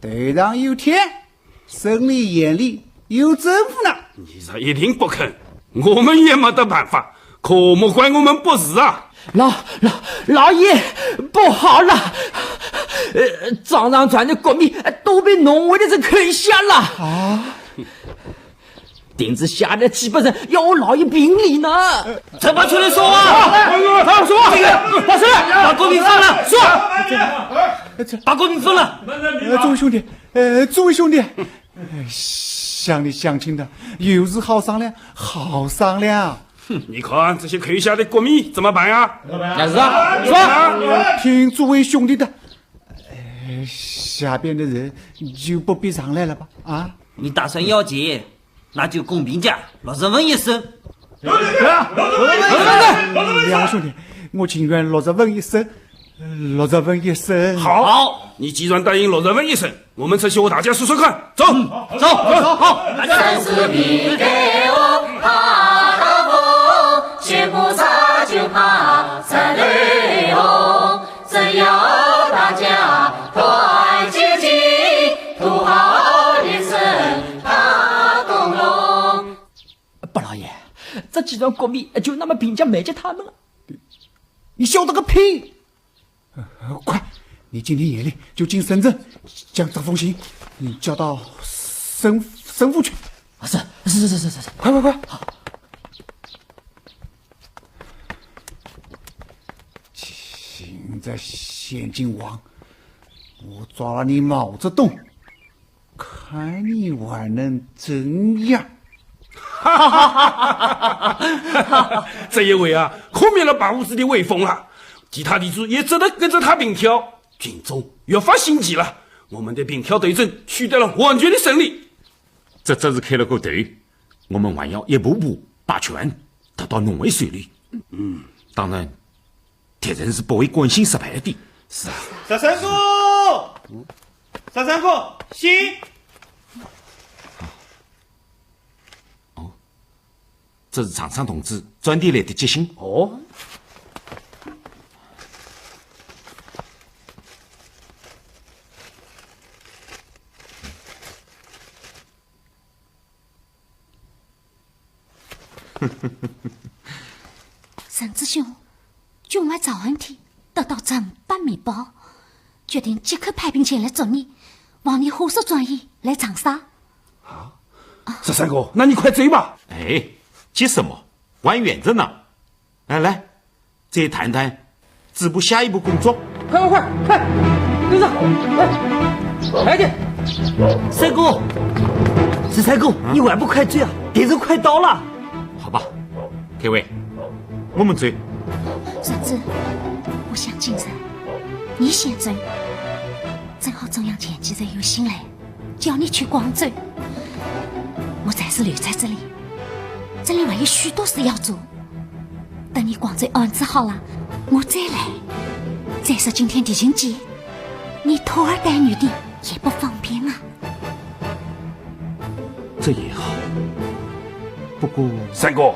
对上有天，审理严厉，有政府呢。你这一定不肯，我们也没得办法，可莫怪我们不是啊。老爷，不好了！张让川的国民都被农委的人坑下了啊！顶子下来几百人要我老爷评理呢。陈爸出来说话！他说这个老师把国民放了，说把国民放了。诸位兄弟，乡里乡亲的，有事好商量，好商量。你看这些坑下的国民怎么办呀？说听诸位兄弟的，下边的人就不必上来了吧？啊，你打算要钱，那就公平价60文1升。两位兄弟，我情愿60文1升，60文1升。好，你既然答应60文1升，我们出去和大家说说看，走。好。三四笔给我爬到步，学菩萨就怕三雷轰，只要大家团结起，土豪劣绅大共荣。不老爷，这几段国民就那么评价美及他们了？你晓得个屁！快，你今天夜里就进深圳，将这封信你交到省府去。是，快！好。现在现今王，我抓了你毛泽东，看你还能怎样？这一回啊，可灭了八五子的威风了，其他地主也只得跟着他并挑，军中越发心急了。我们的并挑对阵取得了完全的胜利。这只是开了个头，我们还要一步步把权得到农委手里。当然，敌人是不会关心失败的。是啊。小三姑，信。这是厂商同志专递来的急信。哦。沈志兄，军外早恩天得到正版密报，决定即刻派兵前来捉你，望你火速转移来长沙。十三哥，那你快追吧。哎，急什么？还远着呢。来，再谈谈支部下一步工作。快，跟上，来点。三哥。十三哥，你还不快追啊？敌人快到了。好吧，各位，我们追。婶子，我想进城，你先追。正好中央前几日有信来，叫你去广州。我暂时留在这里，这里还有许多事要做。等你广州安置好了，我再来。再说今天地形街，你拖儿带女的也不方便啊。这也好，不过三哥，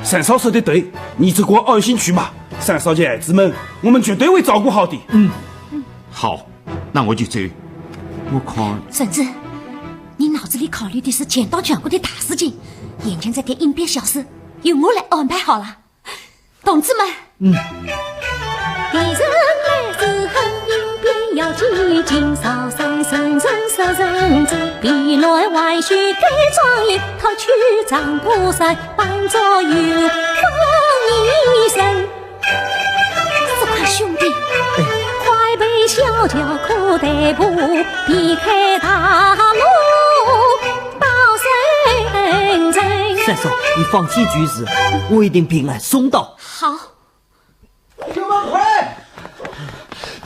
三少说的对，你只管安心去吧。三少姐孩子们，我们绝对会照顾好的。好，那我就走。我看婶子，你脑子里考虑的是前到全国的大事情，眼前这点应变小事由我来安排好了。同志们，敌人来时很应变，要机警扫上神人杀人者，必来外须改装一套去长不散，扮作有风一身。这块兄弟，快被小脚可逮捕，避开大路到深圳。三嫂，你放心局势，我一定平安送到。好。兄们快！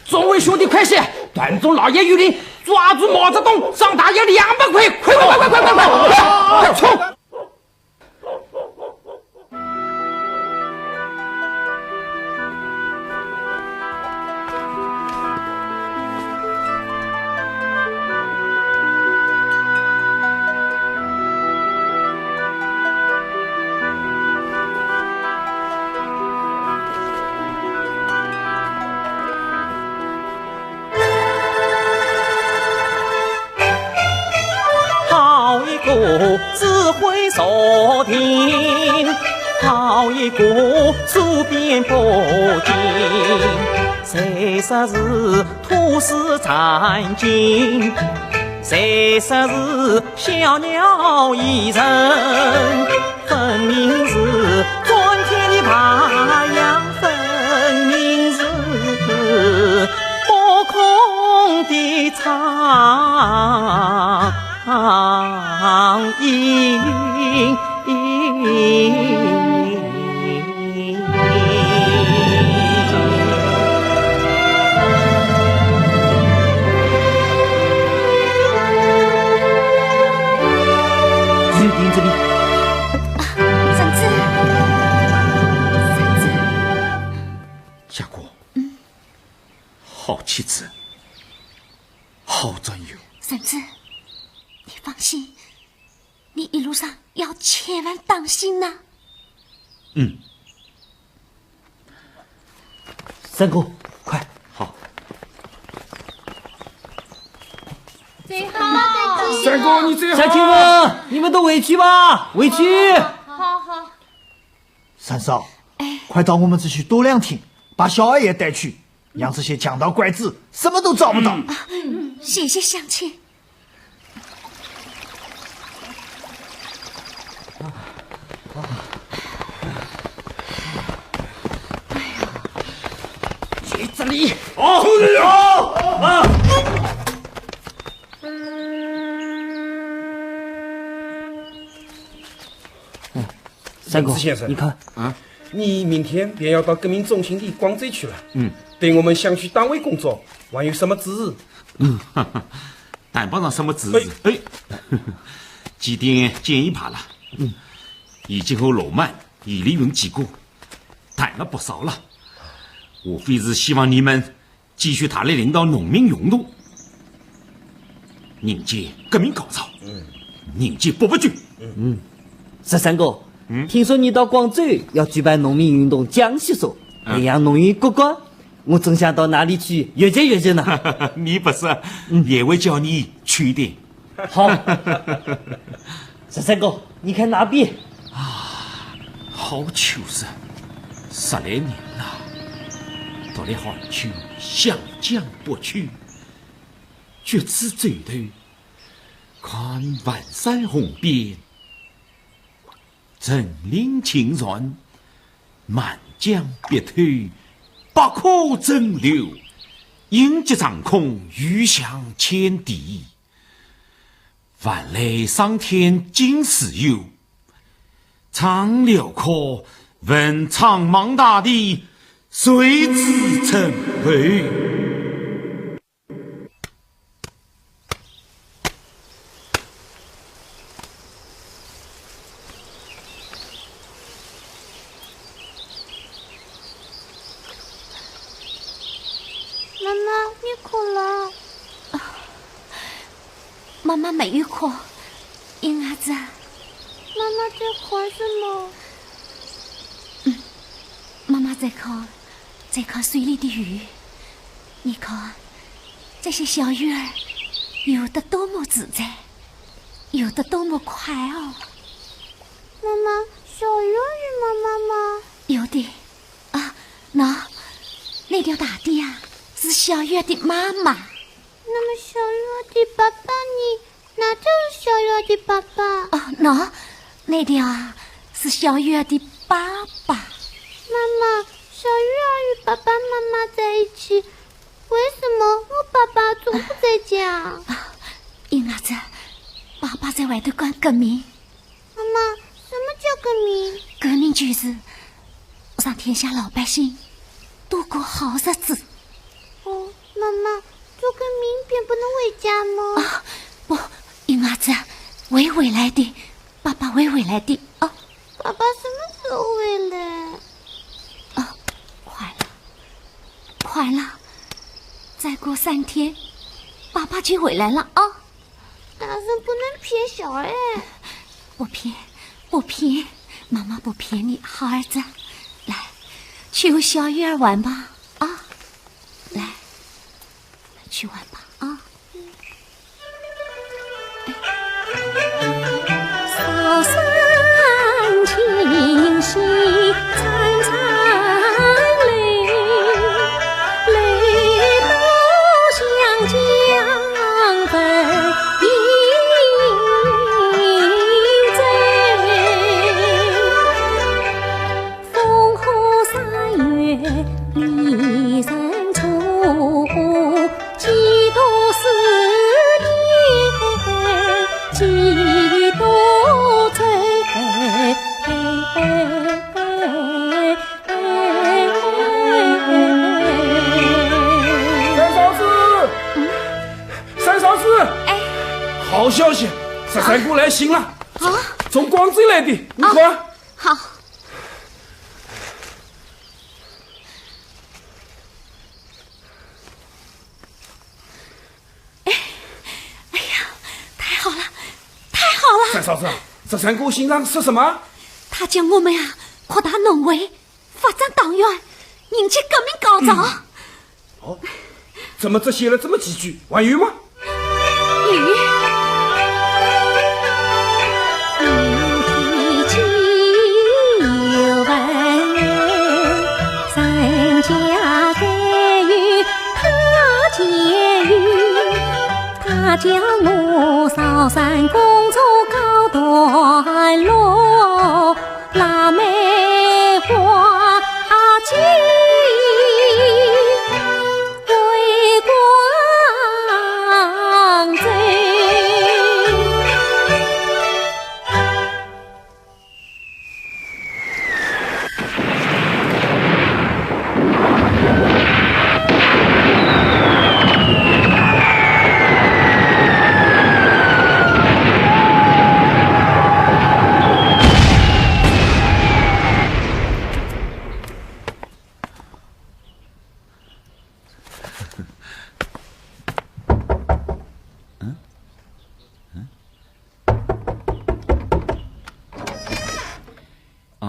众位兄弟快些！段总老爷谕令，抓住毛泽东，赏大爷200块！快冲！指挥朝廷，好一个主编报警，30日吐丝残尽，30日小鸟依人，分明是昨天的太阳，分明是拨空的苍鹰。预定这里。婶子，家国，好妻子，好战友。婶子，你放心，你一路上要千万当心呐。三哥，快！好。最好。三哥，你最好。乡亲们，你们都回去吧，回去。好。三少，快到我们这去多2天，把小二也带去，让这些强盗怪子什么都找不到。谢谢乡亲。去这里！出去啊！三哥先生，你看啊，你明天便要到革命中心的广州去了。对我们乡区党委工作还有什么指示？谈不上什么指示。几点建议罢了。已经和罗曼、李立云几个谈了不少了，无非是希望你们继续他来领导农民运动，凝结革命高潮，凝结八百军。13哥，听说你到广州要举办农民运动讲习所，培养农民骨干，我正想到那里去阅见呢。你不是也会叫你去的。好，13哥，你看那边好秋实，10来年了，到来杭州湘江北区，决此走头，看万山红遍，层林青川，满江碧头，百舸争流，迎接长空，欲向千里。万类桑田尽是有，长辽阔，文昌茫大地，谁知成败？妈妈，你哭了？妈妈没有哭，银儿子。妈妈在看什么？妈妈在看水里的鱼。你看，这些小鱼儿游得多么自在，游得多么快哦！妈妈，小鱼儿是妈妈吗？有的啊，那条大地啊，是小鱼儿的妈妈。那么小鱼儿的爸爸呢？哪条是小鱼儿的爸爸？哦，那条啊，是小鱼儿的爸爸。妈妈，小鱼儿与爸爸妈妈在一起，为什么我爸爸总不在家？银儿子，爸爸在外头干革命。妈妈，什么叫革命？革命就是让天下老百姓度过好日子。哦，妈妈，做革命便不能回家吗？不，银儿子，会回来的，爸爸会回来的。哦，爸爸什么时候回来？快了，再过3天，爸爸就回来了啊！大人不能骗小孩。不骗，妈妈不骗你，好儿子，来，去和小鱼儿玩吧，啊，来，去玩吧，啊。扫山清溪潺潺泪，泪都像江北饮醉，烽火3月离人处，几多思念，几多醉。三嫂子，好消息，十三姑来信了，从广州来的，你看。好。哎呀，太好了！三嫂子，十三姑信上说什么？他叫我们啊扩大农会，发展党员，引起革命高潮。哦，怎么只写了这么几句？还有吗？提起有问三家给予他结语，他叫我扫山工作高段落，腊梅花季回广州。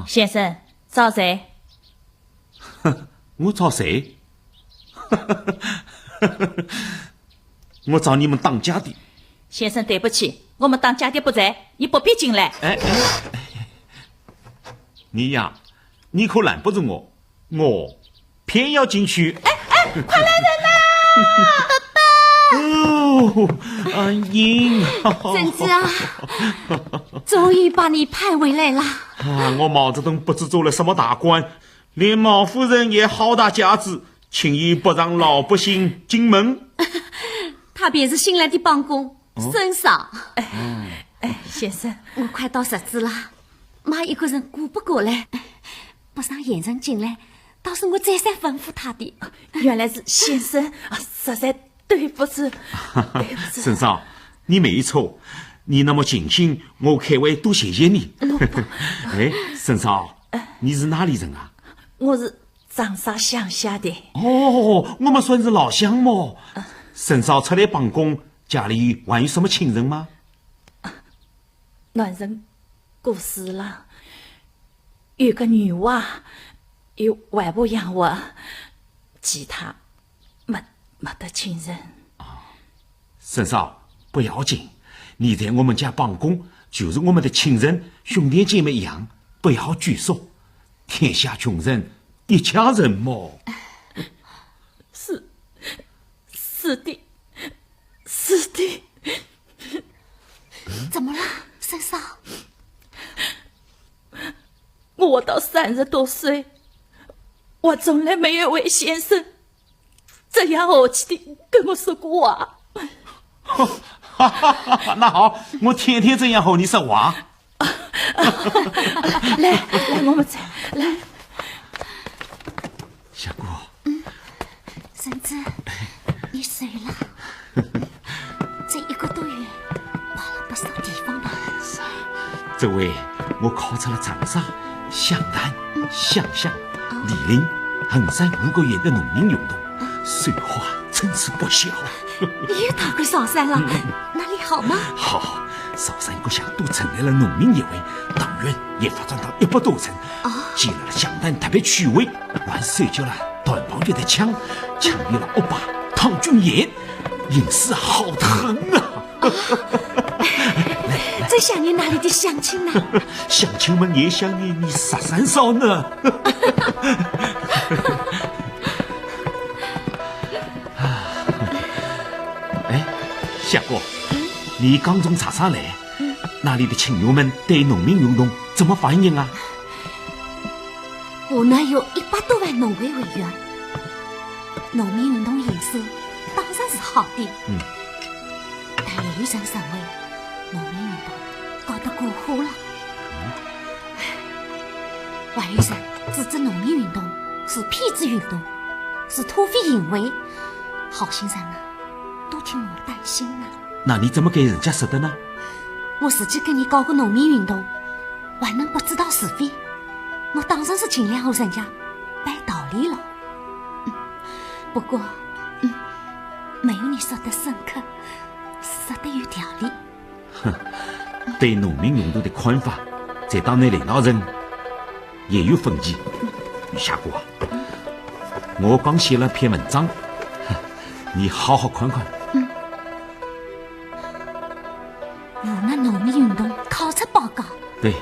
先生，找谁？我找谁？我找你们当家的。先生，对不起，我们当家的不在，你不必进来。你呀，你可拦不住我，我偏要进去。快来人呐！哦，阿英，婶子啊，终于把你派回来了。我毛泽东不知做了什么大官，连毛夫人也好大架子，轻易不让老百姓进门。他便是新来的帮工，孙嫂，先生，我快到十字了，妈一个人顾不过来，不让眼人进来，倒是我再三吩咐他的。原来是先生，实在对不起。孙嫂，你没错，你那么尽心，我可谓多谢谢你。哎，孙嫂，你是哪里人啊？我是长沙乡下的。哦，我们算是老乡么？孙嫂出来帮工，家里还有什么亲人吗？男人过世了，有个女娃，有外婆养我，其他没得亲人。孙嫂，不要紧，你在我们家帮工，就是我们的亲人，兄弟姐妹一样，不要拘束。天下穷人一家人么？是的。怎么了，孙嫂？我到30多岁，我从来没有为先生这样和气的跟我说过话。那好，我天天这样和你说话。来，我们再来。小姑，孙子，你睡了。这1个多月跑了不少地方了。这回我考察了长沙、湘南、湘乡、醴陵、衡山5个县的农民运动，收获真是不小。又到过韶山了，那里好吗？好，韶山各乡都成立了农民协会，党员也发展到100多层，建立了湘南特别区委，还收集了团帮局的枪，枪毙了恶霸唐俊彦，人事好得很啊！真想念那里的乡亲呢。乡亲们也想念你13少呢。哎，夏哥，你刚从长沙来，那里的亲友们对农民运动怎么反应啊？我那有100多万农会会员，农民运动形势当然是好的，但也有人认为农民运动搞得过火了，还有人指责农民运动是痞子运动，是土匪行为，好心人啊，都替我担心啊。那你怎么给人家说的呢？我自己跟你搞个农民运动，还能不知道是非？我当然是尽量和人家摆道理了。不过，没有你说的深刻，说的有条理。对农民运动的看法，在党内领导人也有分歧。夏哥，我刚写了篇文章，你好好看看。我那农民运动考察报告。对，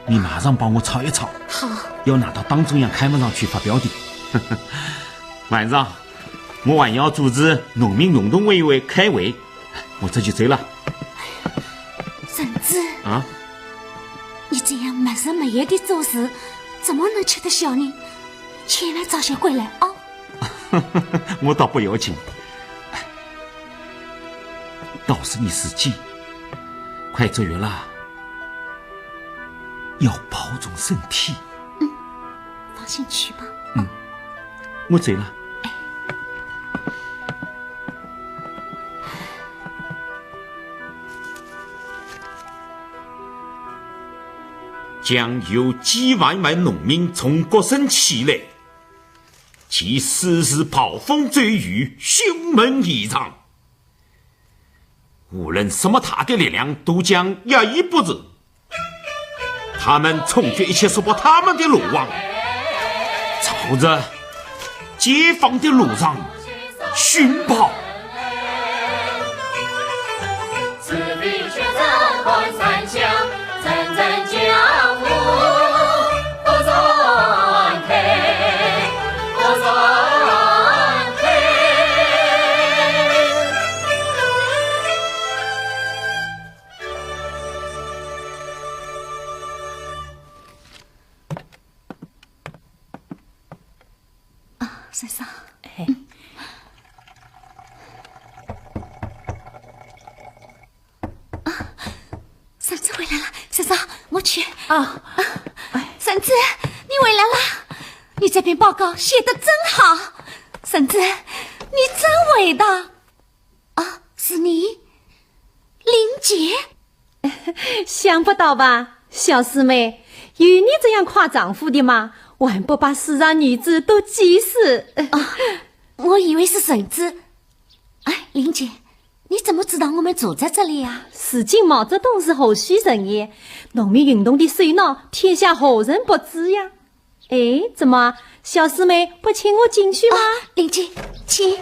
你马上帮我抄一抄。好。要拿到党中央刊物上去发表的。晚上我还要组织农民运动委员会开会，我这就走了。孙子啊，你这样没日没夜的做事，怎么能吃得消呢？千万早些回来啊！我倒不要紧，倒是你自己，快走远了，要保重身体。放心去吧。我走了。将有几万万农民从各省起来，其时时暴风骤雨，凶猛异常。无论什么大的力量，都将压抑不住。他们冲决一切束缚他们的路网，朝着解放的路上寻跑。此地却怎换三江，层层江湖不断开，不断开。先生，回来了，婶嫂，我去。啊，婶子，你回来了，你这篇报告写得真好，婶子，你真伟大。啊，是你，林杰。想不到吧，小师妹，有你这样夸丈夫的吗？还不把世上女子都急死。我以为是婶子。哎，林姐，你怎么知道我们住在这里呀？事情毛泽东是后续人也，农民运动的首脑，天下何人不知呀？哎，怎么小师妹不请我进去吗？林姐，请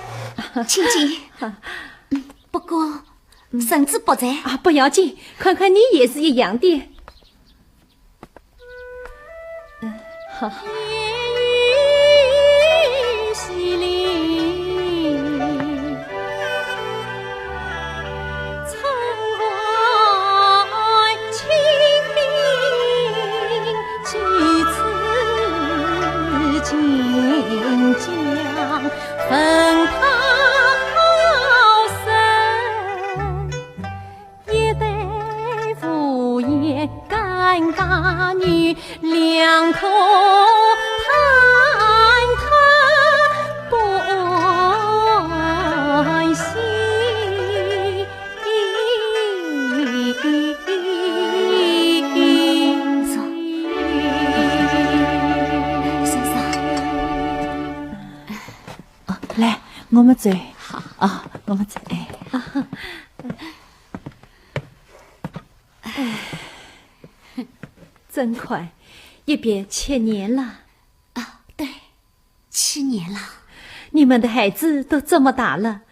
进。不过婶子不在啊，不要紧，看看你也是一样的。好。淅沥，窗外清明，举子锦江分涛声，一对妇言尴尬女，两口我们走。好啊，我们走。真快，一别7年了。啊，对，7年了。你们的孩子都这么大了，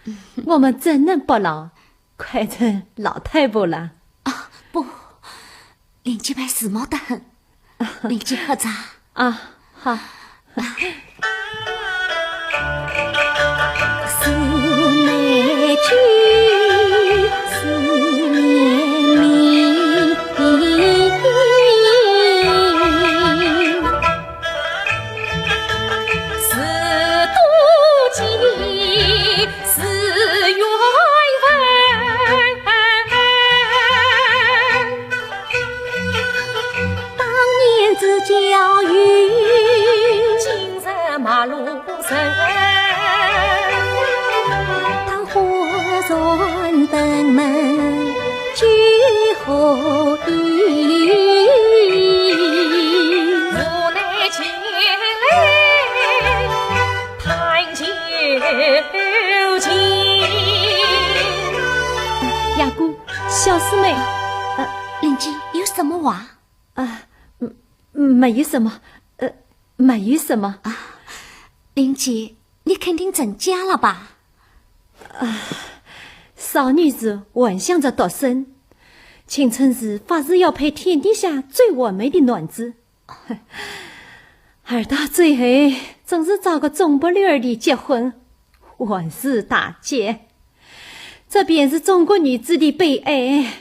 我们怎能不老？快成老太婆了。啊，不，林姐还时髦得很。林姐喝茶。啊，好。思内居，思念明，思妒忌，思冤文。当年子教育，今日马路神。转登门，居后语，无奈前来探究竟。雅姑，小师妹，林姐有什么话？没有什么，没有什么。林姐，你肯定成家了吧？少女子幻想着独身，青春时发誓要配天底下最完美的男子，而到最后总是找个中不溜的结婚，万事大吉。这便是中国女子的悲哀。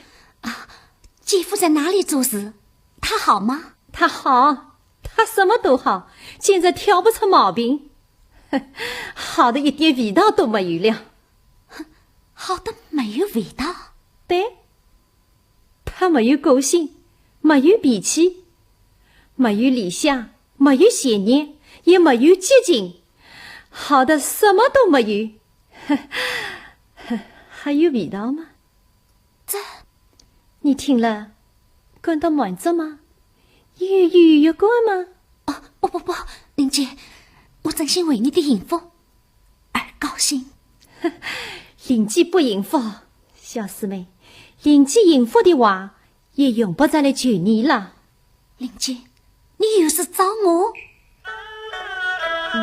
姐夫在哪里做事？他好吗？他好，他什么都好，简直挑不出毛病，好的一点味道都没有了。好的没有味道。对，他没有个性，没有脾气，没有理想，没有信念，也没有激情，好的什么都没有。还有味道吗？这你听了感到满足吗？有愉悦感吗？不，林姐，我真心为你的幸福而高兴。林姐不幸福，小师妹，林姐幸福的话也用不着来求你了。林姐，你又是找我？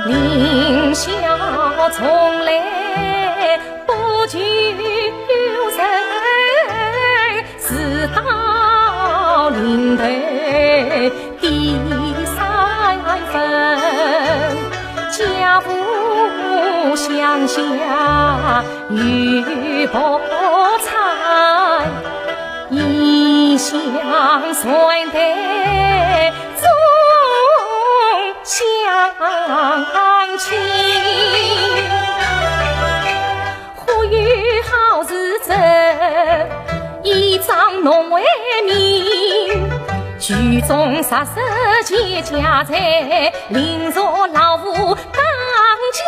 凌霄从来不求人，事到临头第3分，家父乡下与薄彩，异乡传代终相亲。忽有好日子，一张浓为面。剧中杀手皆家财，林若老夫当亲，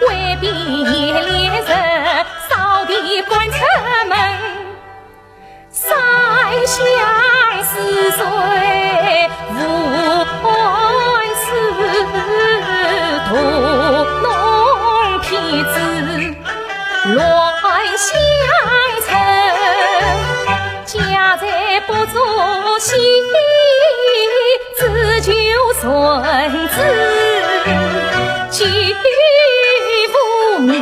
未必夜猎人扫地关城门，三相似水无事，屠龙骗子乱相称，家财不足惜，只求孙子去复命。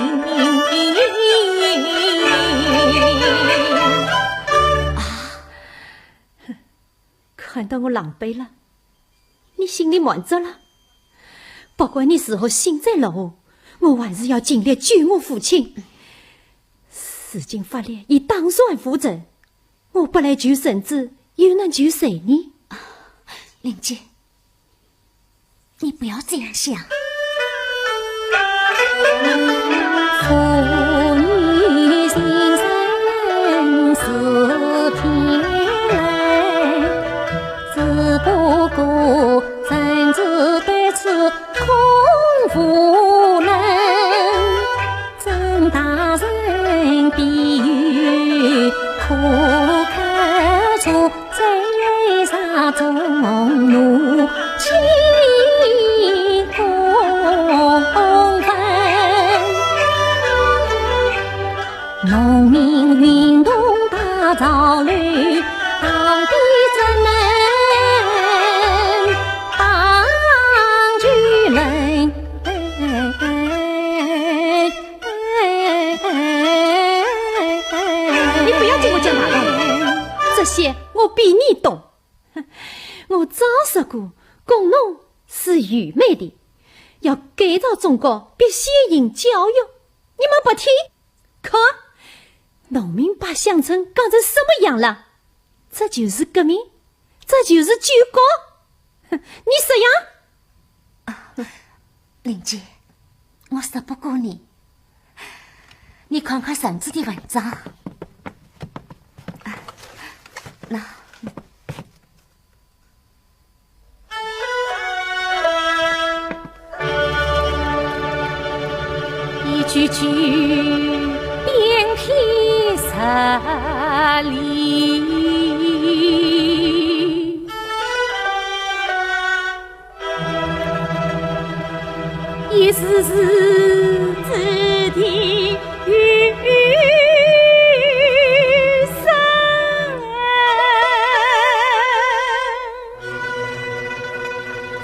看到我狼狈了，你心里满足了。不管你是否心在牢，我还是要尽力救我父亲。事情发烈，已当算负责。我不来救婶子，又能救谁呢？玲姐，你不要这样想。妇女心生是偏冷，只不过甚至对此空无能。曾大人比喻可看出嘴上中怒气公愤，农民运动大造乱，到底怎能帮助人？你不要听我讲大道理，这些我比你懂。我早说过，工农是愚昧的，要改造中国必先行教育。你们不听，看农民把乡村搞成什么样了？这就是革命，这就是救国。你说呀？玲姐，我说不过你。你看看婶子的文章，那一句句鞭辟十里，一丝丝指点余生，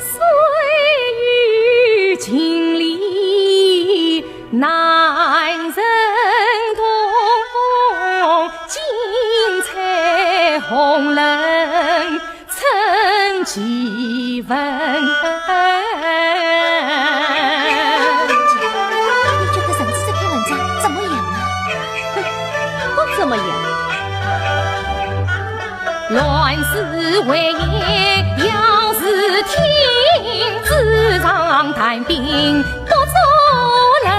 岁月经历难忍痛，精彩红人成几文。乱世为业，要是听自让谈兵不做人，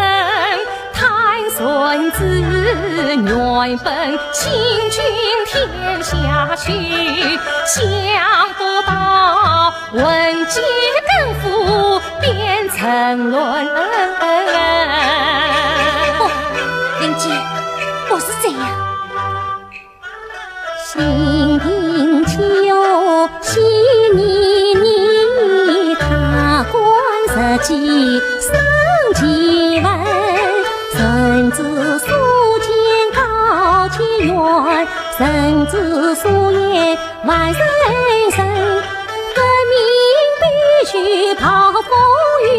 贪孙子原本清君天下去，想不到文阶更富变沉沦。不，玲姐，不是这样。新平秋，细泥泥，他官实际上几文，甚至书见高天远，甚至书言万人生。革命必须炮风雨，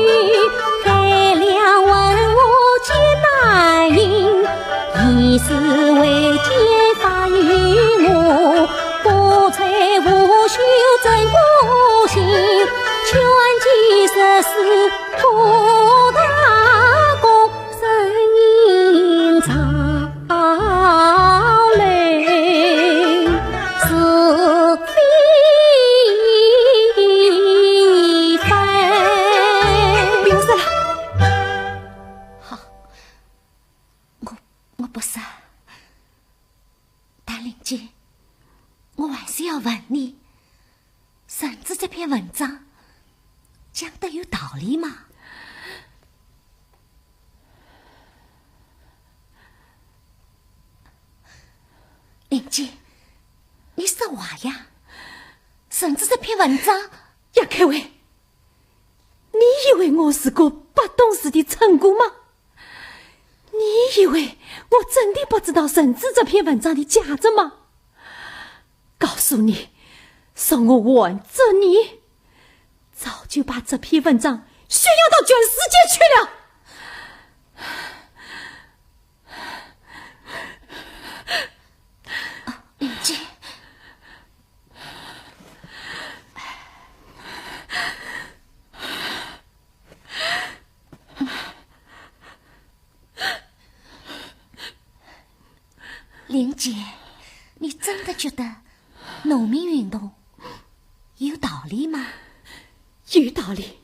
改良文物艰难赢，以是为揭发于我，不吹无休真不行，全计实施托大功，声音潮雷是非分。不用说了，好，我不杀。大玲姐，我我还是要问你，甚至这篇文章讲得有道理吗？林姐，你说话呀！甚至这篇文章，杨开伟，你以为我是个不懂事的村姑吗？你以为我真的不知道甚至这篇文章的价值吗？告诉你，说我问着你，早就把这篇文章宣扬到全世界去了。林姐，林姐，你真的觉得农民运动有道理吗？有道理，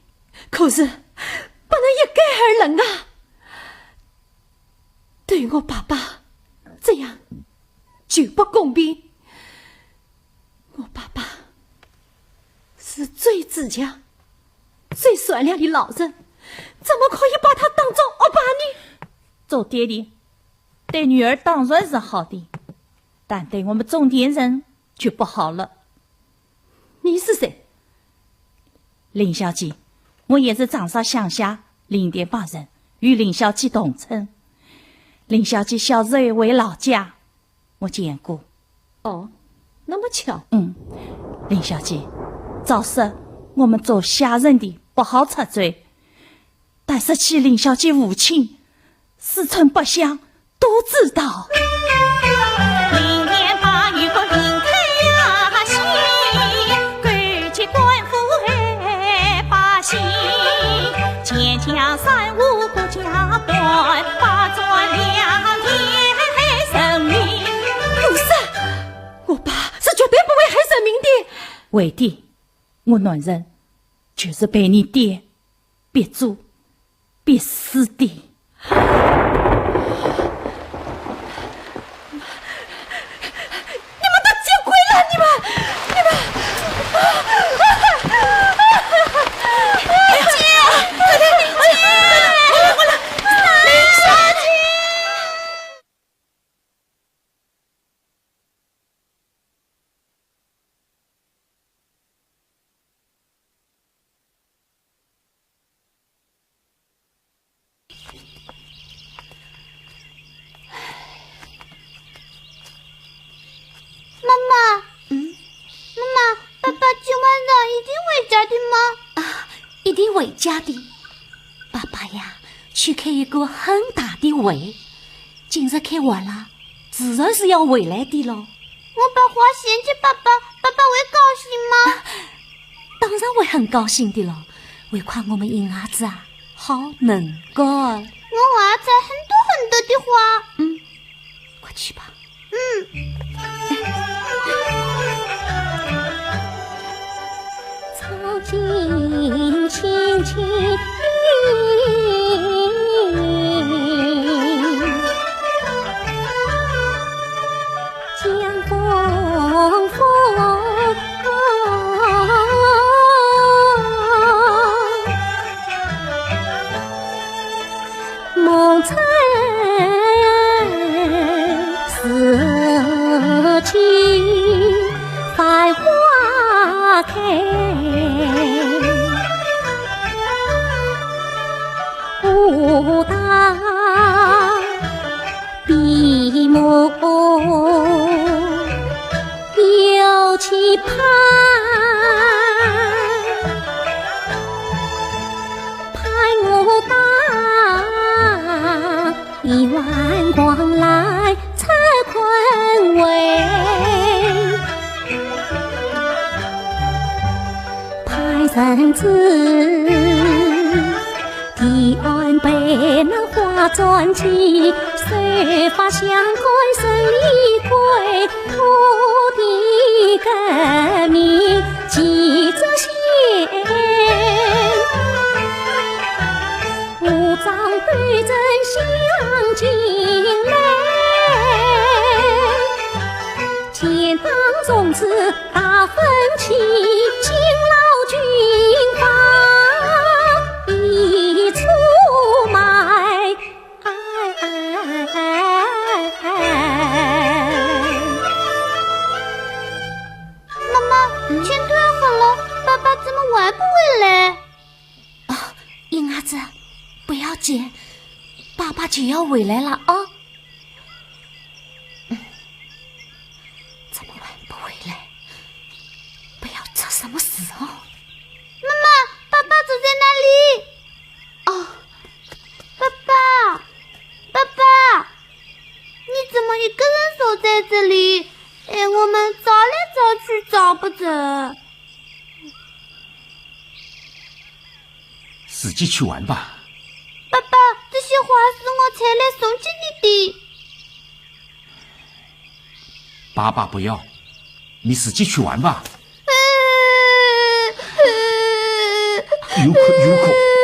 可是不能一概而论啊！对我爸爸这样就不公平。我爸爸是最自强、最善良的老人，怎么可以把他当作恶霸呢？做爹的对女儿当然是好的，但对我们中年人就不好了。你是谁？林小姐，我也是长沙乡下0.8人，与林小姐同村。林小姐小时候回老家，我见过。哦，那么巧。林小姐，早说我们做下人的不好插嘴，但说起林小姐父亲，四川八乡都知道。0.8有个林开呀西，管起官府害百姓，前江3、5个家官，把转2天生命。不是，我爸是绝对不会害人民的。为的，我男人就是被你爹逼住逼死的。一定回家的。爸爸呀，去开一个很大的会，今日开完了，自然是要回来的咯。我把话献给爸爸，爸爸会高兴吗？当然会很高兴的了，何况我们银伢子啊，好能干。我还在很多的话。快去吧。草茎青青江风风梦残四季繁花开，武大闭目有期盼，盼武大一万光来测坤位，派人子提案北南花传奇，谁发相关胜利归，土地革命记着先，武装对阵相进来，前当从此大风起，勤劳军阀已出卖。妈妈，天都要黑了，爸爸怎么还不回来？银儿子，不要紧，爸爸就要回来了啊！怎么还不回来？不要出什么事哦！妈妈，爸爸走在哪里？哦，爸爸，爸爸，你怎么一个人守在这里？哎，我们找来找去找不着。自己去玩吧。爸爸，这些花是我采来送给你的。爸爸不要，你自己去玩吧。有哭，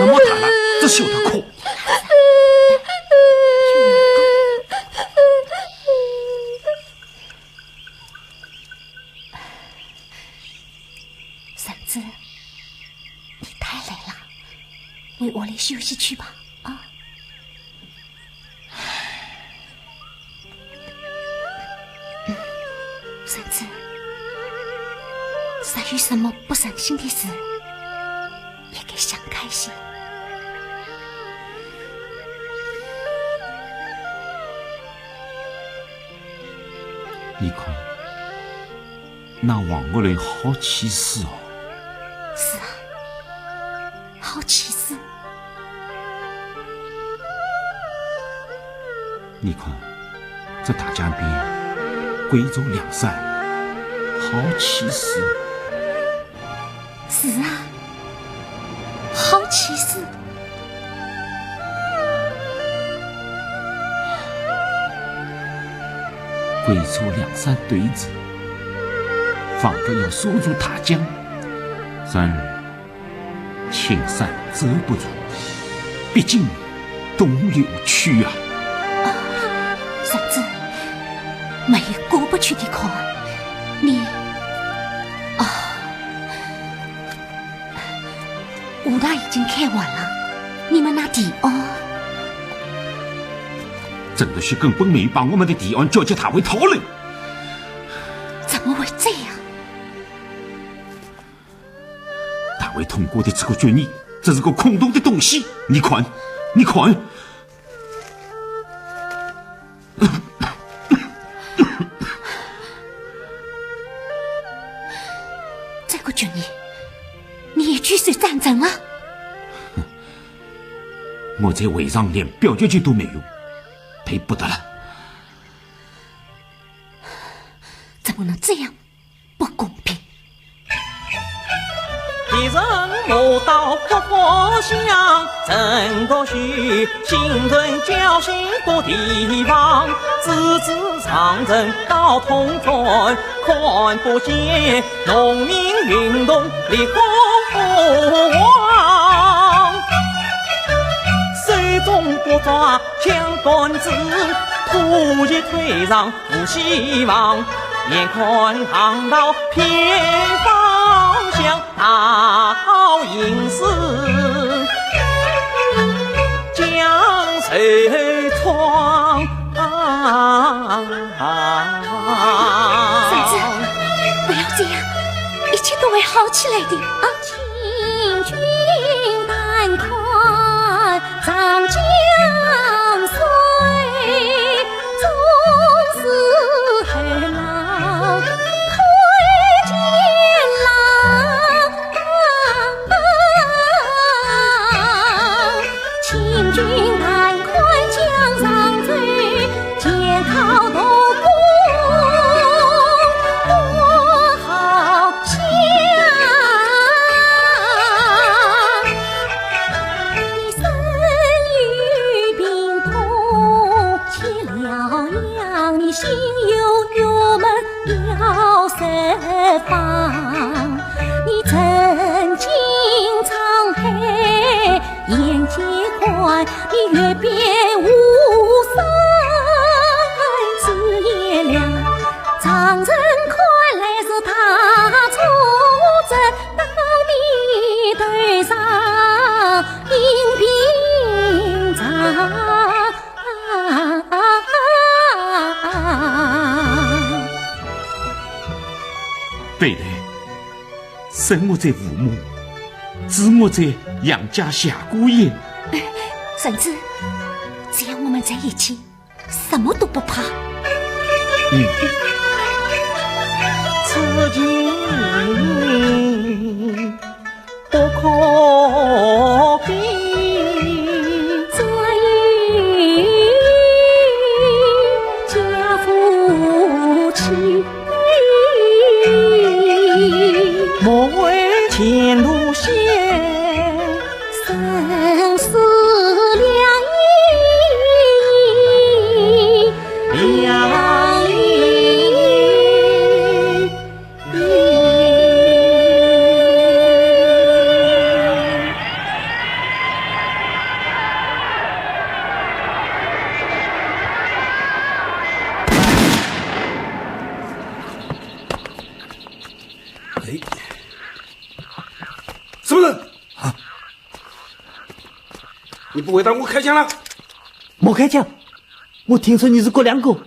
那莫谈了，这是有他哭。婶子，你太累了，回窝里休息去吧。婶子，啥有什么不顺心的事，也该想开心。你看，那王国人好气势哦。是啊，好气势。你看，这大江边，贵州两山，好气势。是啊，好气势。贵州两山对峙，方得要守住大江，然而青山遮不住，毕竟东流去啊！婶子，没有过不去的坎，你武大已经开完了，你们那地哦。郑德旭根本没有把我们的提案交给他为讨论。怎么会这样？大卫通过的这个决议，这是个空洞的东西。你看，这个决议，你也举手赞成啊？我在会上连表决权都没有。赔不得了！怎么能这样？不公平！一人磨刀不破响，郑国旭新人侥幸过地方，自长征到通川，看不见农民运动立功王。手中不抓枪杆子，突击推上无希望，眼看航到偏方向，大好营死，江水闯。婶子，不要这样，一切都会好起来的啊！清军胆宽长江水，总是海浪推进浪，清军胆宽江上追，肩靠头部多好相。心有郁闷要释放，你曾经沧海眼界宽，你越变无声自也亮，长城快来对的，生我在父母，治我在杨家下姑爷。孙子，只要我们在一起，什么都不怕。此情不可比，昨夜家父妻，莫为前路险，生死两意。什么人？啊！你不会当我开枪了？莫开枪！我听说你是郭亮哥，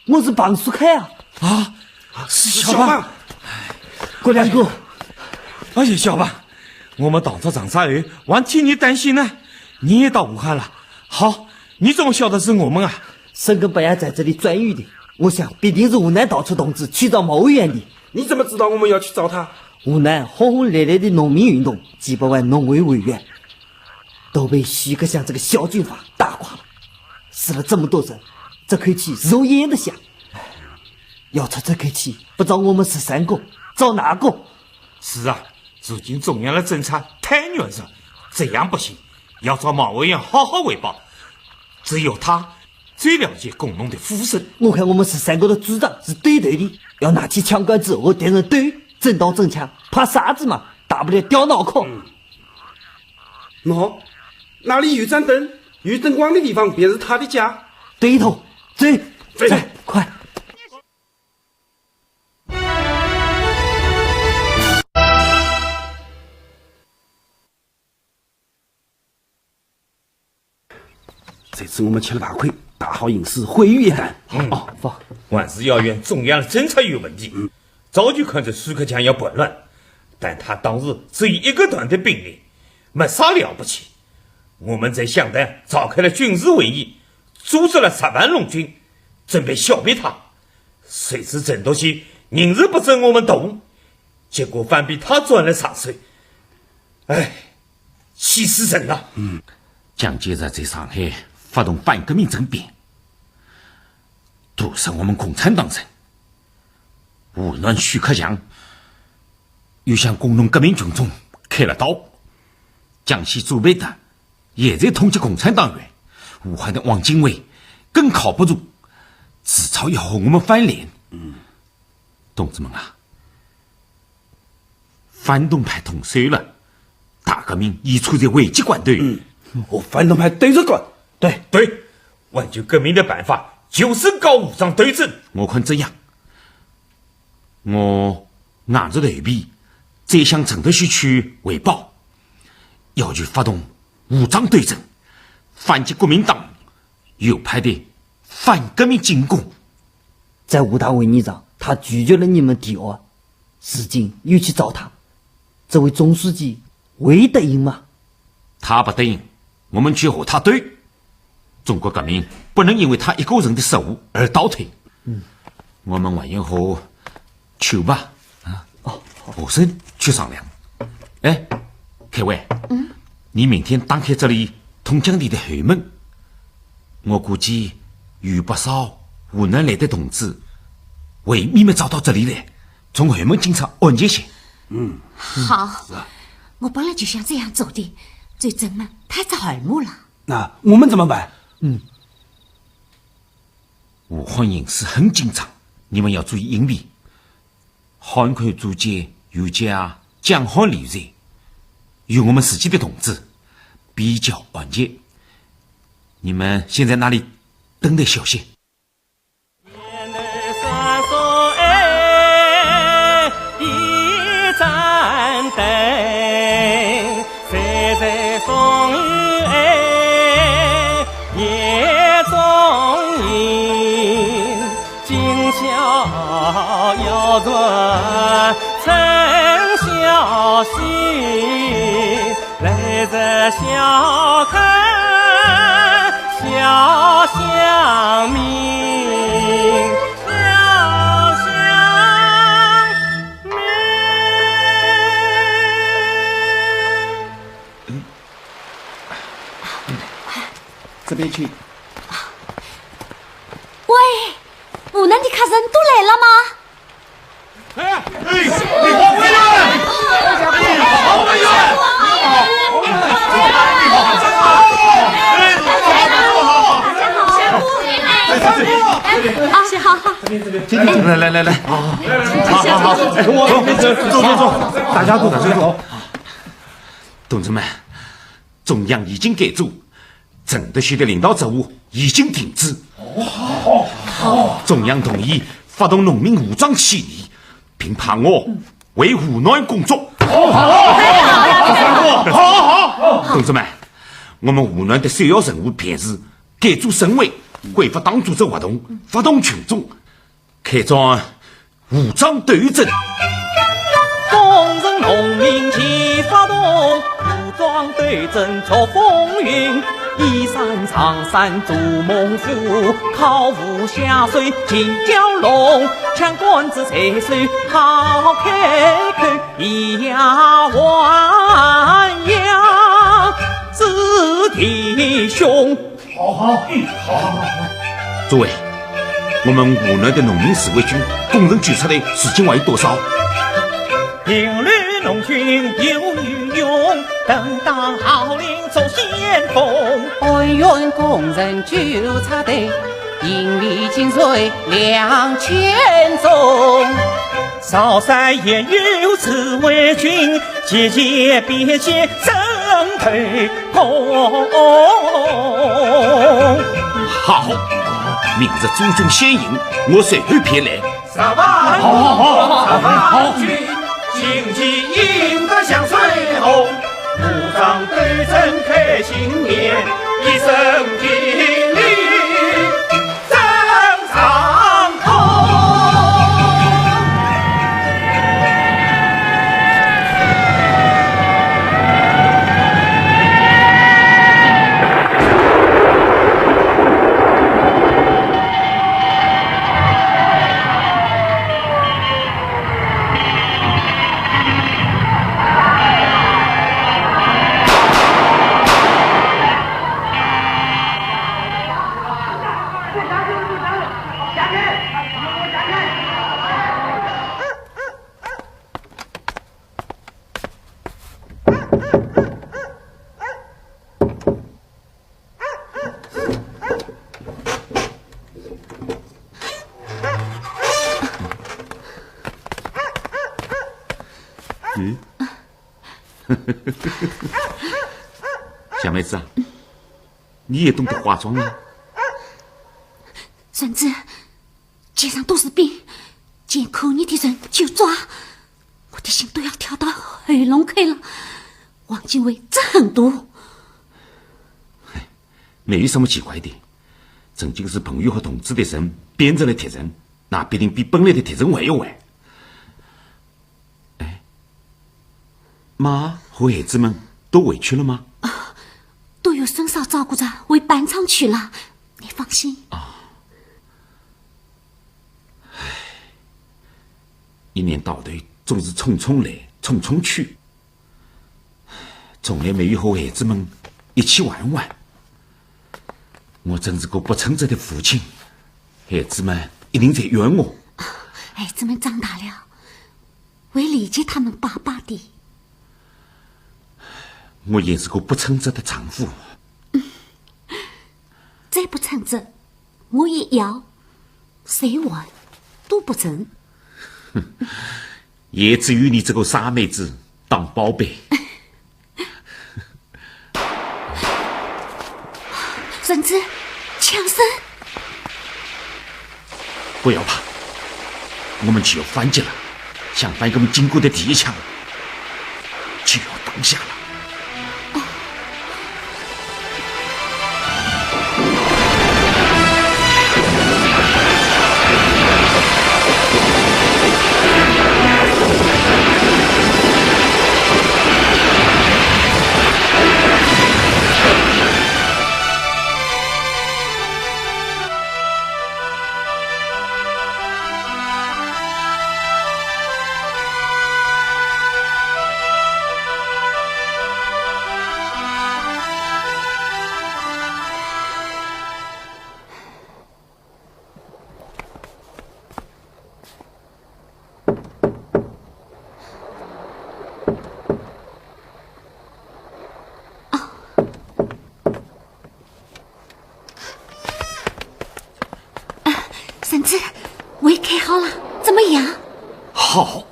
我是庞书凯啊！啊，是小胖。郭亮哥，哎呀，小胖，我们当着长沙儿，还替你担心呢。你也到武汉了，好，你怎么晓得是我们啊？沈根不要在这里转悠的，我想必定是湖南盗出同志去找毛委员的。你怎么知道我们要去找他？湖南轰轰烈烈的农民运动，几百万农委委员都被徐克祥这个小军阀打垮了，死了这么多人，这口气肉咽得下。要出这口气，不找我们13个，找哪个？是啊，如今中央的政策太软弱，这样不行，要找毛委员好好汇报。只有他最了解工农的呼声。我看我们13个的组长是对头的，要拿起枪管之后对人对，真刀真枪，怕啥子嘛？大不了掉脑壳。喏，哪里有盏灯，有灯光的地方便是他的家。对头，走，快！这次我们吃了大亏，大好应是毁于一旦。万事要怨中央的政策有问题。早就看着徐克强要叛乱，但他当时只有1个团的兵力，没啥了不起。我们在湘丹召开了军事会议，组织了10万龙军，准备消灭他。谁知郑多西宁日不准我们动，结果反被他赚了上水。哎，气死人了！蒋介石在上海发动反革命政变，毒死我们共产党人。无论徐克强又向工农革命群众开了刀，江西朱培德也在通缉共产党员，武汉的汪精卫更靠不住，迟早要和我们翻脸。同志们啊，反动派统帅了，大革命已处在危机关头。和反动派对着干。对，挽救革命的办法就是搞武装对阵。我看这样，我硬着头皮再向郑德熙去汇报，要去发动武装对阵，反击国民党右派的反革命进攻。在吴大会议上，他拒绝了你们提案，如今又去找他，这位总书记会答应吗？他不答应，我们就和他对。中国革命不能因为他一个人的失误而倒退。我们还要和邱吧和珅去商量。哎，凯伟，你明天打开这里通江里的后门，我估计有不少湖南来的同志会秘密找到这里来，从后门进场安全些。好，我本来就想这样做的，最真嘛太早耳目了。那我们怎么办？武汉形势很紧张，你们要注意隐蔽。汉口租界有家江汉旅社，有我们自己的同志，比较安全。你们先在那里等待消息。要转真小心，来自小看小乡民，小乡民。这边去。喂，湖南的客人都来了吗？好好，来，好，走，大家走。同志们，中央已经改组，郑德熙的领导职务已经停止。好，中央同意发动农民武装起义，并派我为湖南工作。好，同志们，我们湖南的首要任务便是改组省委，恢复党组织活动，发动群众，开展武装斗争。工人农民齐发动，武装斗争出风云。依山藏山筑猛虎，靠湖下水进蛟龙，枪杆子随手抛开口，以牙还牙是弟兄。好。诸位，我们湖南的农民自卫军工人举出来士气有多少？平绿农军有余勇，登当号令走先锋。安源工人纠察队，引力精锐2000众。少山也有自卫军，节节别些争推攻。好，明日诸军先营，我随后偏来。上万好军，旌旗应得像水红，武装斗争开新年，一生拼力争长空。小妹子啊，你也懂得化妆啊？孙子，街上都是兵，见可疑的人就抓，我的心都要跳到喉咙去了。王经纬这狠毒，没有什么奇怪的。曾经是朋友和同志的人编织来贴人，那必定比本来的贴人还要坏。哎，妈和孩子们都回去了吗？都有孙嫂照顾着，回板厂去了，你放心。一年到头总是匆匆来匆匆去，从来没有和孩子们一起玩玩。我真是个不称职的父亲，孩子们一定在怨我。孩子们长大了，会理解他们爸爸的。我也是个不称职的丈夫。再不称职，我也要谁玩都不成。也只有你这个傻妹子当宝贝。孙子，枪声！不要怕，我们就要反击了。想翻我们经过的第一枪，就要当下了。好，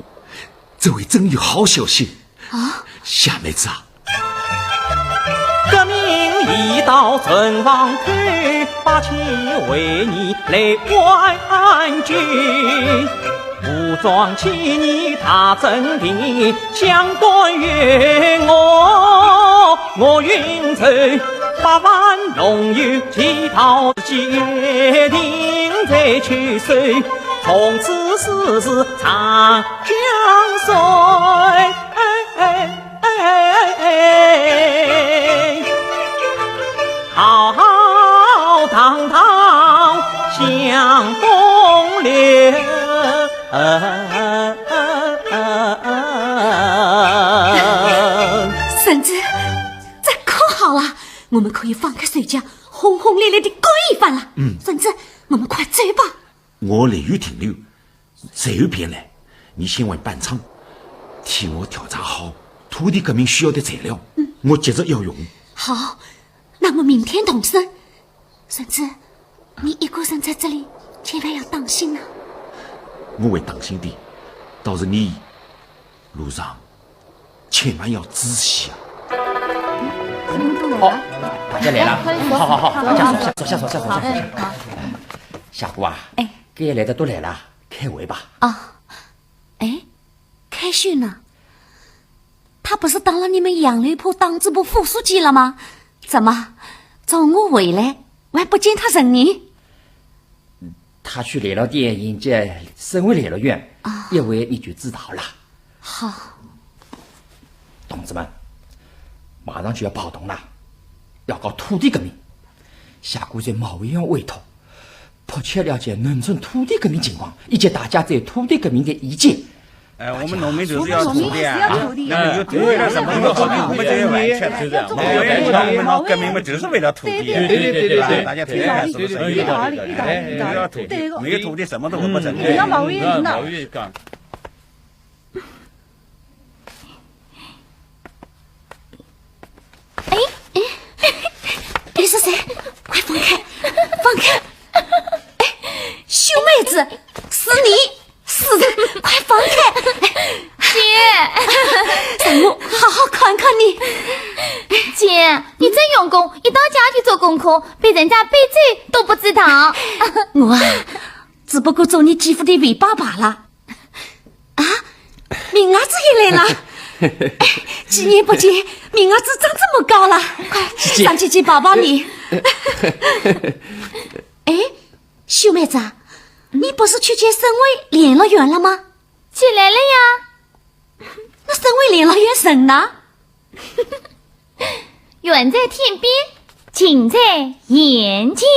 这回真有好消息啊！夏妹子啊，革命已到存亡口，八千为你来挽救。武装起义他阵地，相关于我运筹8万农友乞讨，决定再去守，从此世事长江水。浩浩荡荡向东流。婶子，这可好了，我们可以放开水枪，轰轰烈烈的过一番了。婶子，我们快走吧。我雷雨停留，随后便来。你先回板厂，替我调查好土地革命需要的材料，我接着要用。好，那么明天动身。婶子，你一个人在这里，千万要当心啊。我会当心的，倒是你路上千万要仔细啊。哦，大家来了，好，大家坐下。夏姑啊，该来的都来了，开会吧。开训呢？他不是当了你们杨柳铺党支部副书记了吗？怎么从我回来我还不见他人影？他去联络店迎接省委联络员，一会你就知道了。好，同志们，马上就要暴动了，要搞土地革命。夏姑在某委员委托，迫切了解农村土地革命情况以及大家对土地革命的意见。我们农民就是要土地啊！那么有土地了什么有革命，我们就要完全就这样。我们革命嘛，就是为了土地，对吧？大家听看是不是？有道理。要土地，没有土地什么都不成。要毛委员呢？你是谁？快放开！放开！秀妹子，是你！是的，快放开！姐，让我好好看看你。姐，你真用功，一到家就做功课，比人家背嘴都不知道。我啊，只不过做你继父的尾巴罢了。啊，明儿子也来了。几年不见，明儿子长这么高了，快上去抱抱你。秀妹子，你不是去见省委联络员了吗？去来了呀。那省委联络员人呢？远在天边，近在眼前。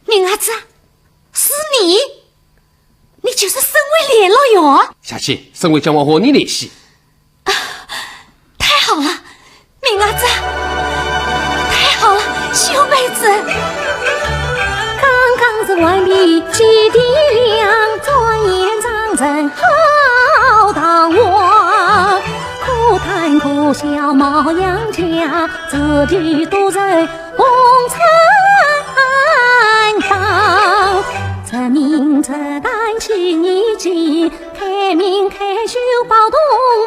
明儿子，是你？你就是省委联络员？夏琪，省委叫我和你联系。太好了，明儿子，太好了，秀妹子。刚是万里几地亮，转眼长成浩荡汪。可叹可笑冒阳家，这地都人共产党。这明这旦起义起，开明开修暴动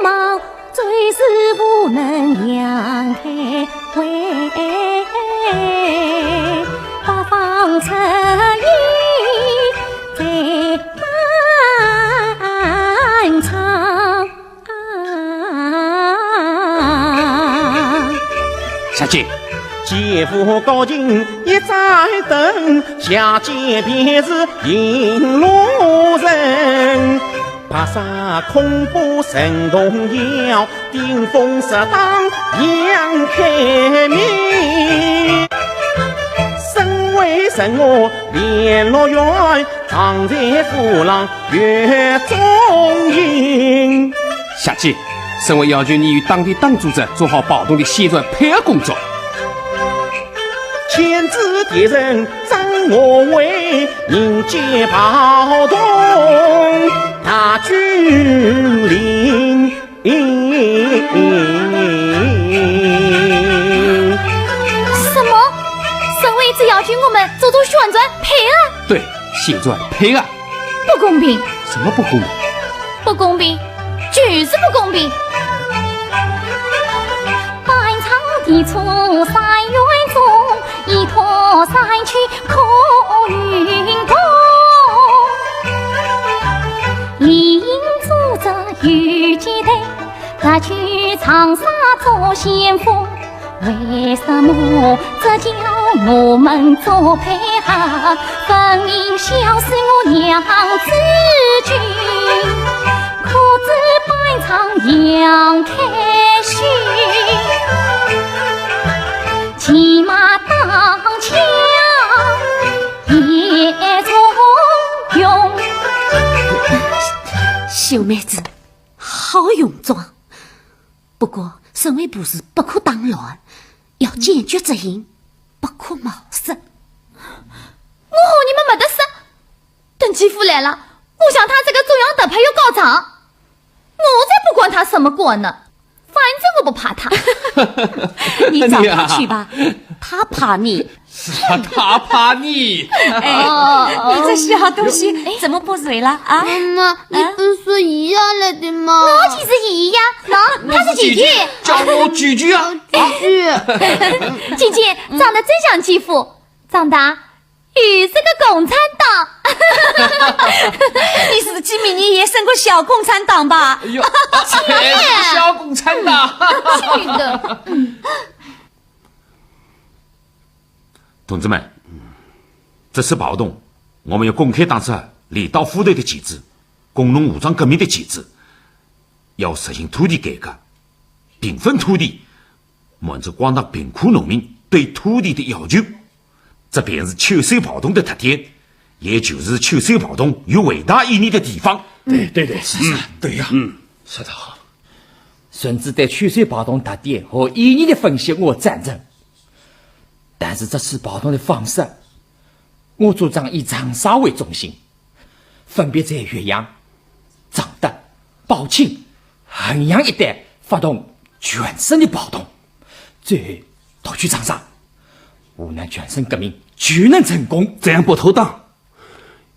忙，最是不能扬开为。八方诚意在满场。夏琪，姐夫高进一盏灯，下界便是引路人。爬山恐怖神动摇，顶风石当杨开明。省委省我联络员，常在虎狼越中营。夏琪，省委要求你与当地党组织做好暴动的协调配合工作。牵制敌人张我为，迎接暴动大军临。什么？省委只要求我们做宣传配合？对，宣传配合。不公平！什么不公平？不公平，就是不公平！百草地处三院中，一托三去可运动。林住着玉阶台，各去长沙做先锋。为什么这叫我们做配合？分明笑死我娘子军，可知百场杨开勋，骑马当枪也从勇。秀妹子好勇壮，不过身为仆士不可当乱，要坚决执行，不可冒失。我和你们没得事。等继父来了，我想他这个中央特派又告状，我才不管他什么官呢，反正我不怕他。你找他去吧，他怕你。是啊，他怕你。你这小东西怎么不睡了啊？妈妈，你不是说姨要来的吗？我就是姨呀，喏，他是姐姐，叫我菊菊啊，姐姐长得真像继父，长大也是个共产党。你是记名你也升过小共产党吧？哎呦，小共产党，去的。同志们，这次暴动，我们要公开打出镰刀斧头的旗帜，工农武装革命的旗帜，要实行土地改革，平分土地，满足广大贫苦农民对土地的要求。这便是秋收暴动的特点，也就是秋收暴动有伟大意义的地方。对，是对呀，说得好。孙子对秋收暴动特点和意义的分析，我赞成。但是这次暴动的方式，我主张以长沙为中心，分别在岳阳、常德、宝庆、衡阳一带发动全省的暴动，最后夺取长沙。湖南全省革命就能成功。这样不妥当，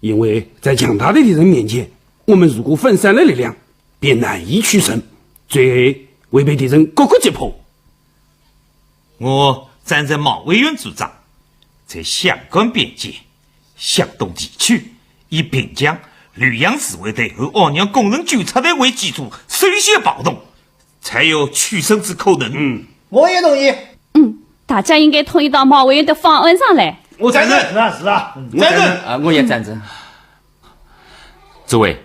因为在强大的敌人面前，我们如果分散了力量，便难以取胜，最后会被敌人各个击破。我站在毛委员主张，在湘赣边界、湘东地区，以滨江、吕阳自卫队和奥阳工人纠察队为基础，手写暴动，才有取胜之可能。我也同意。大家应该统一到毛委员的方案上来。我赞成，是啊，赞成。我也赞成。诸位，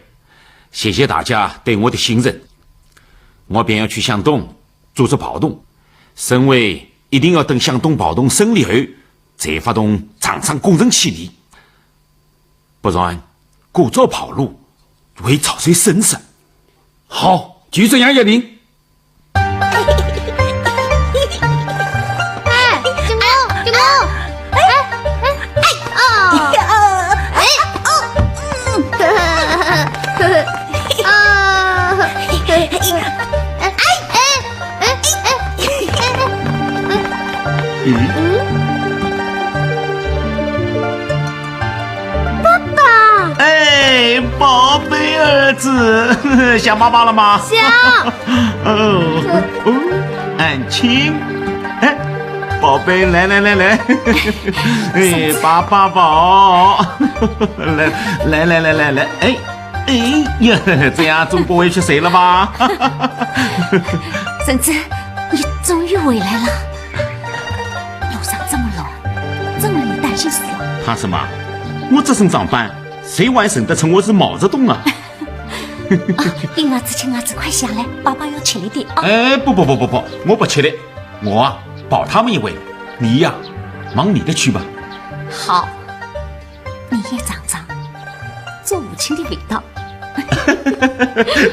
谢谢大家对我的信任，我便要去湘东组织暴动。省委一定要等湘东暴动胜利后，再发动长沙工人起义，不然故作跑路，会草率生死。好，就这样约定。爸爸，哎，宝贝儿子，想爸爸了吗？想。安亲，哎，宝贝，来，哎，爸爸抱，来，哎呀，这样总不会去睡了吧？孙子，你终于回来了。路上这么乱，真让你担心死了。怕什么？我这身装扮，谁还认得出我是毛泽东啊？婴儿子、亲儿子，快下来，爸爸要吃力点啊！哎，不，我不吃的，我啊保他们一回，你呀忙你的去吧。好，你也尝尝做母亲的味道。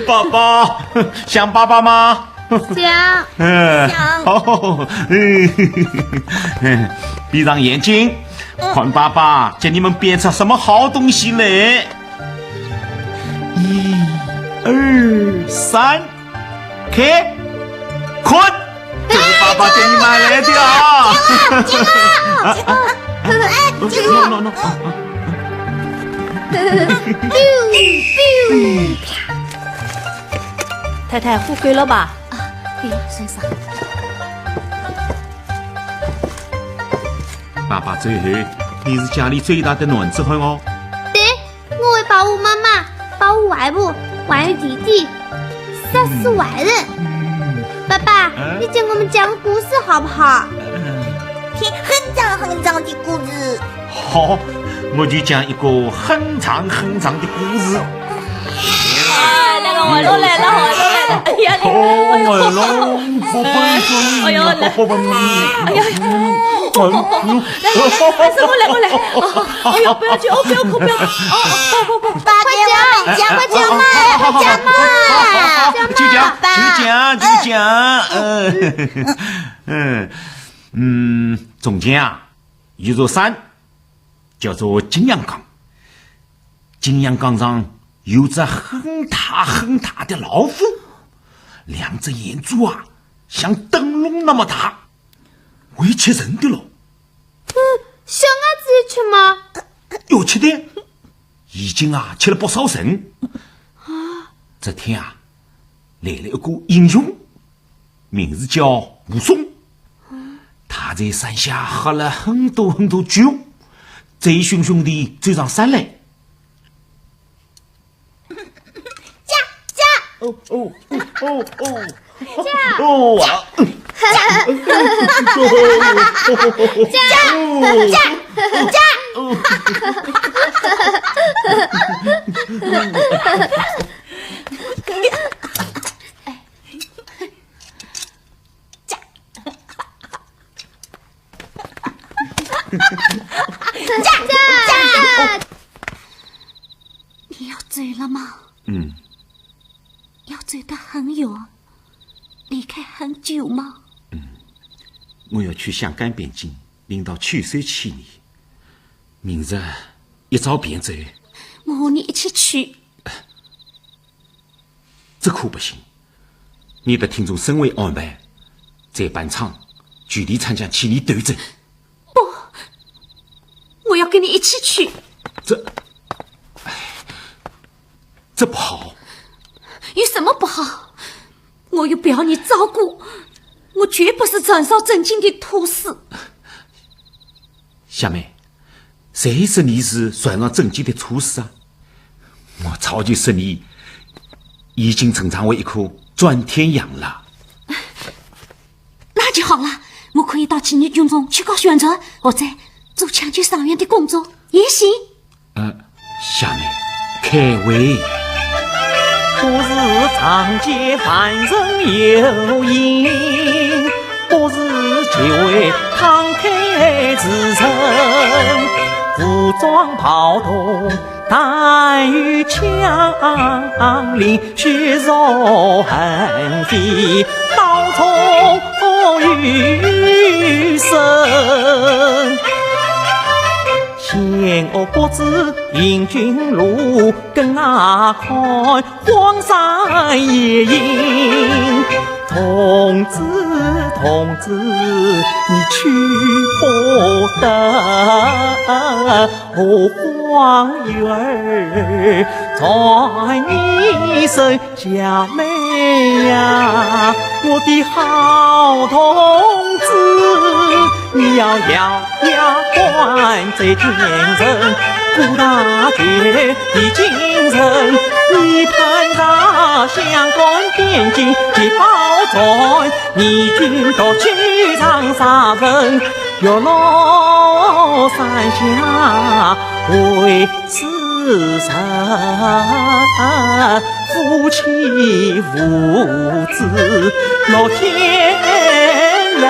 宝宝，想爸爸吗？想。好，闭上眼睛，看爸爸给你们编出什么好东西来。1、2、3，开，困，这是爸爸给你买来的啊！静啊！太太火够了吧？对了，先生。爸爸最后，你是家里最大的男子汉哦。对，我会保护妈妈，保护外婆，还有弟弟，杀死坏人。爸爸，你给我们讲个故事好不好？听很长很长的故事。好，我就讲一个很长很长的故事。那个我都来了，我都来了。哎呀，我龙不分尊，哎呦，来，不分哎呀，我来。哎呦，不要去，不要哭，不要。不，快讲嘛，中间啊，有座山叫做金阳岗，金阳岗上有只很大的老虎，两只眼珠啊像灯笼那么大，会吃人的咯。小伢子也吃吗？有吃的，已经啊吃了不少人。这天啊，来了一个英雄，名字叫武松。他在山下喝了很多酒，醉醺醺地走上山来。你要醉了吗？要醉得很远，离开很久吗？我要去香港边境领到曲水7年，明日一早便走。我和你一起去。这可不行，你得听从省委安排，在板场据地参加7年斗争。不，我要跟你一起去。这不好。有什么不好？我又不要你照顾，我绝不是斩烧正经的土司。小妹，谁说你是算上正经的厨师啊？我早就说你已经成长为一颗转天羊了。那就好了，我可以到青年军中去搞宣传，或者做抢救伤员的工作也行。小妹，开胃。不是长街凡人有影，不是几位慷慨之臣，服装袍头待遇枪林，血肉横飞，刀冲雨声。前我不知引军路，更啊看荒山野营。同志，你去不得，我黄鱼儿在你身，小妹呀，我的好同志，你要还在天人，顾大觉的精神，你攀上香港边境的宝船，你军到去长沙城，要落山下为死神，夫妻父子老天人。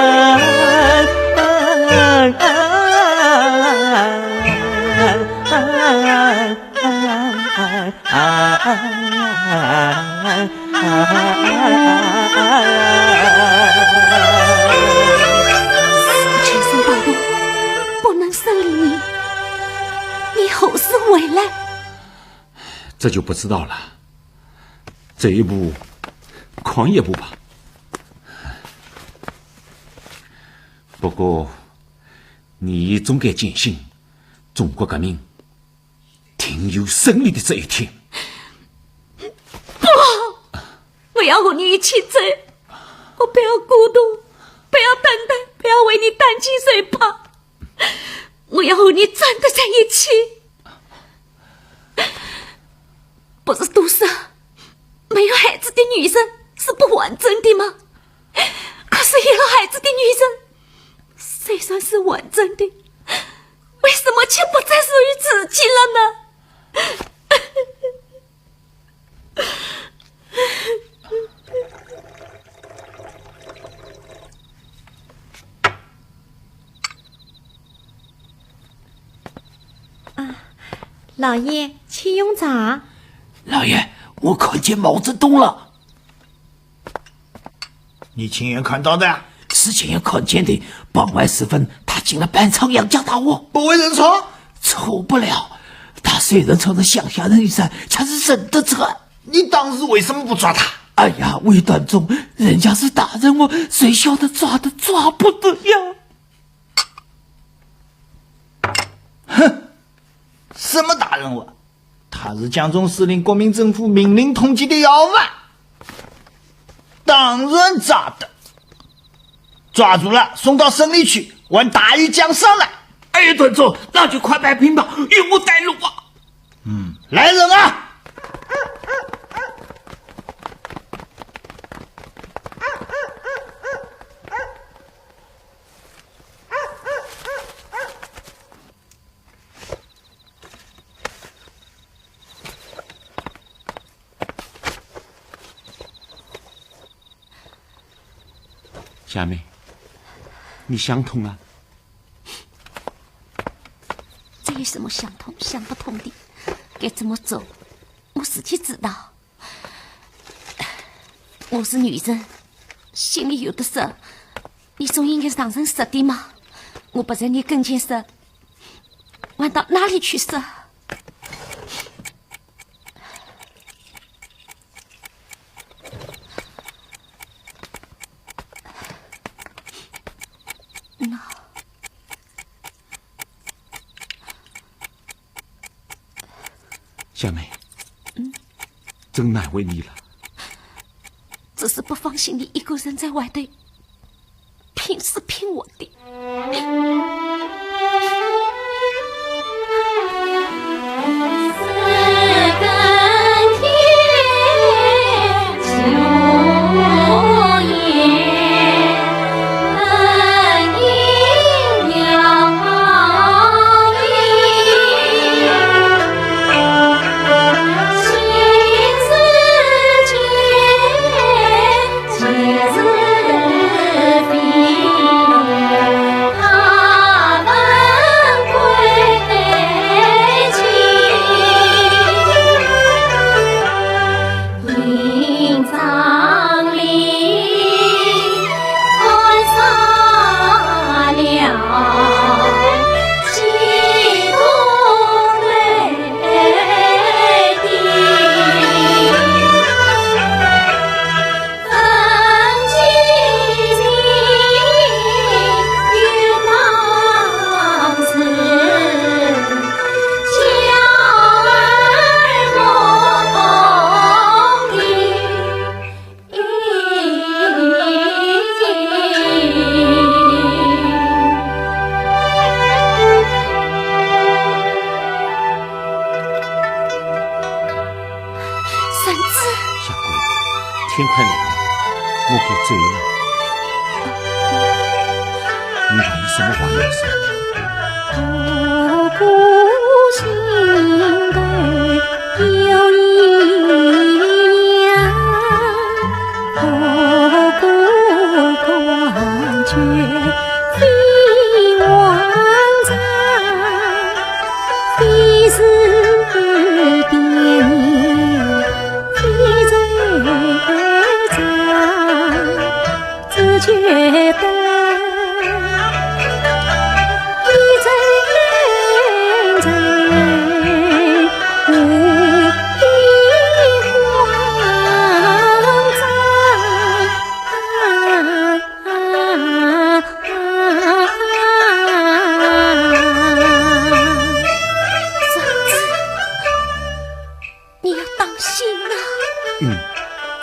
全身暴动，不能胜利你，你何时回来？这就不知道了，这一步狂一步吧。不过你总该坚信，中国革命定有胜利的这一天。不好，我要和你一起走，我不要孤独，不要等待，不要为你担惊受怕，我要和你站得在一起。不是都说没有孩子的女人是不完整的吗？可是有了孩子的女人谁算是完整的？为什么却不再属于自己了呢？老爷，请用茶。老爷，我看见毛泽东了。你亲眼看到的？是亲眼看见的。傍晚时分，他进了板场杨家大窝，不为人错？错不了。他虽然穿着乡下人衣衫，却是认得出。你当时为什么不抓他？哎呀，魏端忠，人家是大人物，谁晓得抓都抓不得呀！哼，什么大人物？他是蒋总司令国民政府命令通缉的要犯，当然抓的。抓住了，送到省里去，问大狱奖赏来。哎，段总，那就快摆平吧，与我带路啊！来人啊！夏梅，你想通了？这有什么想通想不通的？该怎么走，我自己知道。我是女人，心里有的事，你总应该让人识的嘛。我不在你跟前识，我到哪里去识？夏梅，真难为你了。只是不放心你一个人在外头拼死拼活的。天快亮了，我该走了。你还有什么话要说？我不心头有一样，我不感觉非往常，非是点念，非最长，只觉得。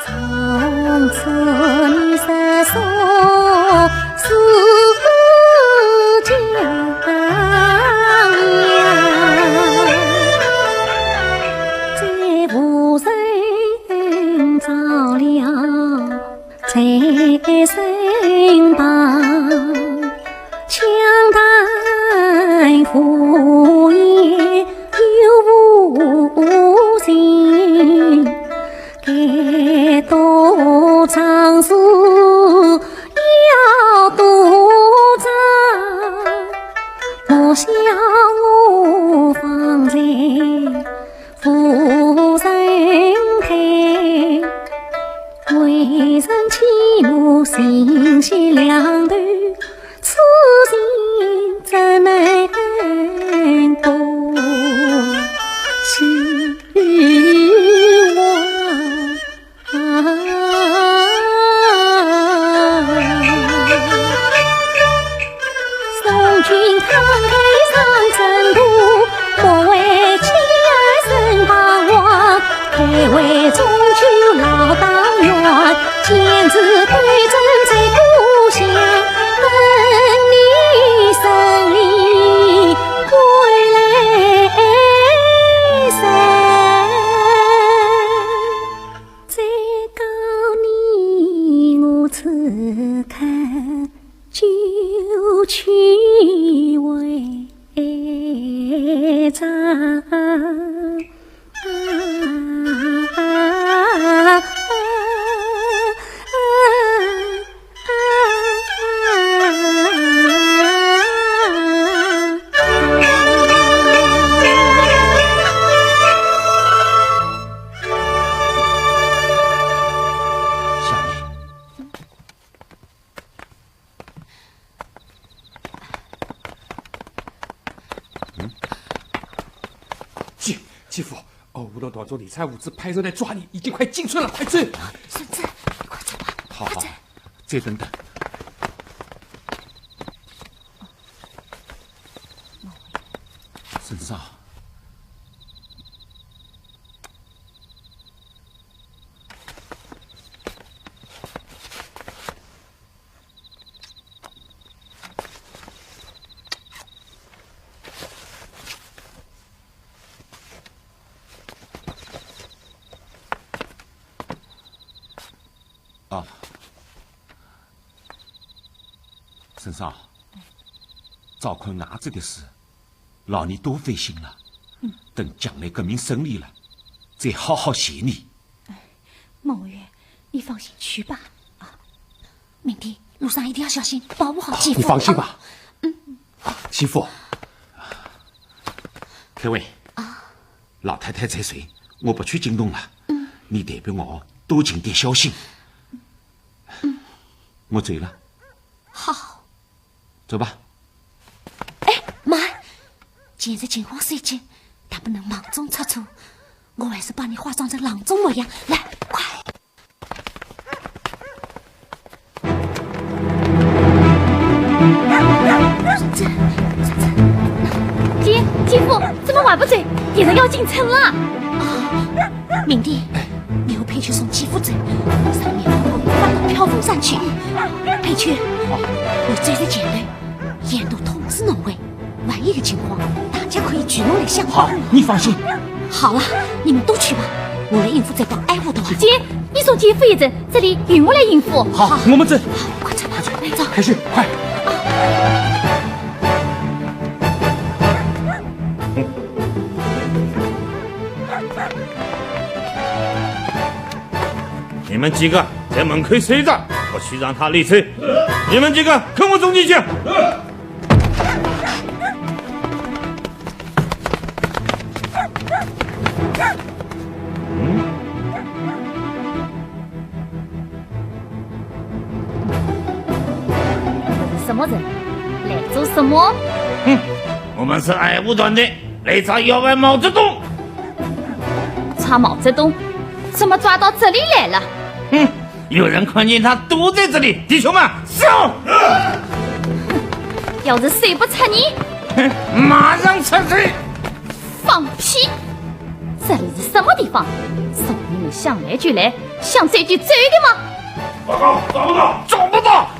从此你失所是江洋，再无人照亮在身旁，枪弹火焰有无情，该多长时要多长，莫想我放在夫人台，为人欺母心系两头，此情怎能多希望？送君慷慨上征途，莫为妻儿身彷徨，该为中秋老当远，坚持归正在故乡，等你胜利归来时，再告你我此刻就去为丈。继父，无论当中理财物资派人来抓你，已经快进村了，快走！孙子，你快走吧。好好，再等等。孙少，孙少，赵坤伢子的事，老尼多费心了。等将来革命胜利了，再好好谢你。孟月，你放心去吧。明天路上一定要小心，保护好继父。你放心吧。媳妇，开会。老太太在睡，我不去惊动了。你代表我多尽点孝心。我走了。好。走吧。妈，现在惊慌失措，他不能忙中出错，我还是帮你化妆成郎中模样，来，快！继父，怎么还不走？敌人要进城了。明帝，你和佩雀送继父走，上面发到飘风山去。佩雀，你追在前头，沿途通知农卫，万一有情况，大家可以举目来相好，你放心。好了，你们都去吧，我来应付这帮挨户的话。姐，你送继父一阵，这里由我来应付。好，我们走。快走吧，走。开始，快。你们几个在门口守着，我去让他离车。你们几个跟我走进去。什么人？来做什么？我们是爱护团队，来查要外毛泽东。查毛泽东？怎么抓到这里来了？有人看见他躲在这里，弟兄们，上！要是谁不睬你，马上撤退！放屁！这里是什么地方？送你们想来就来，想走就走的吗？报告，找不到，找不到。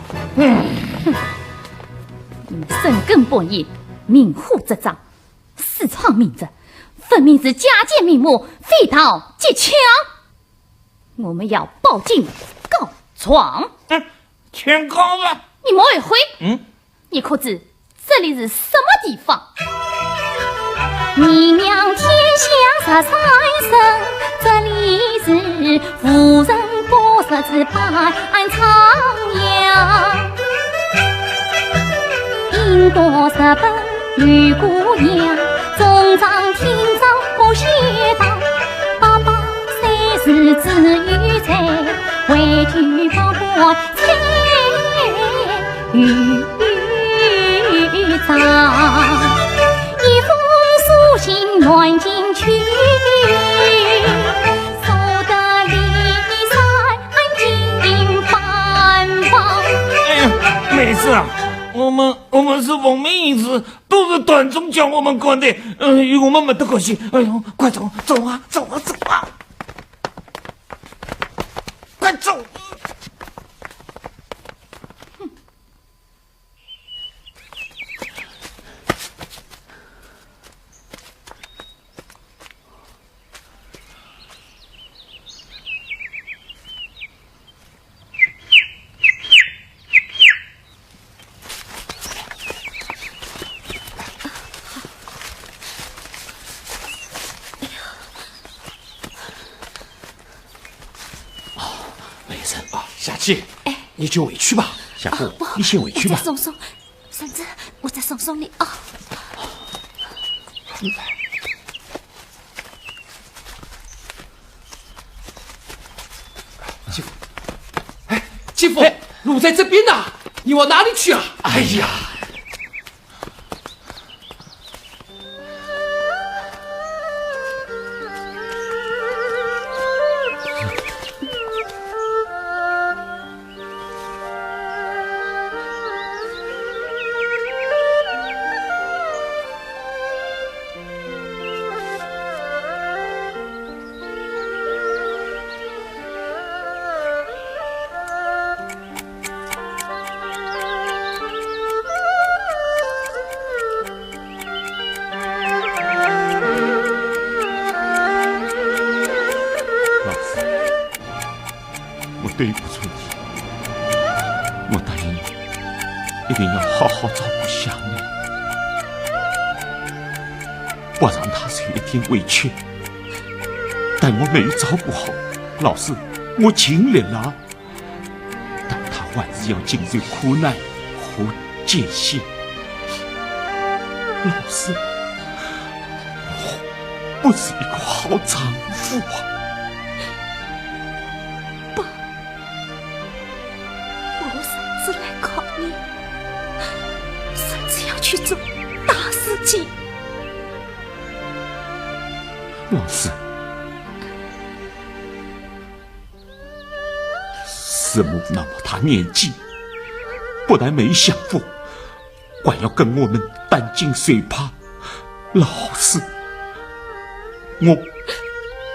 你们深耕博弈，明户执掌，私闯民宅，分明是假借名目，飞刀劫枪。我们要报警告状。全告吧。你莫一回。你可知这里是什么地方？你娘天下十三生，这里是妇人80之半苍阳。英国日本吕姑娘，中长厅长不学堂，爸爸30子女财，为天宝宝财与长。一封书信暖进去，收得离山金斑斑。哎呀，没事啊，我们是奉命行事，都是团总叫我们管的，与我们没得关系。哎呦，快走，走啊，走啊，走啊，快走！夏琪，你就回去吧。小姑，你先回去吧。我再送送，孙子，我再送送你啊。继父，继父，路在这边呢，你往哪里去啊？哎呀！对不住你，我答应你，一定要好好照顾夏妹，不让她受一点委屈。但我没有照顾好，老师，我尽力了，但她还是要经受苦难和艰辛。老师，我不是一个好丈夫啊。是来考你，孙子要去做大事情。老师，师母那么大年纪，不但没想过，还要跟我们担惊受怕。老师，我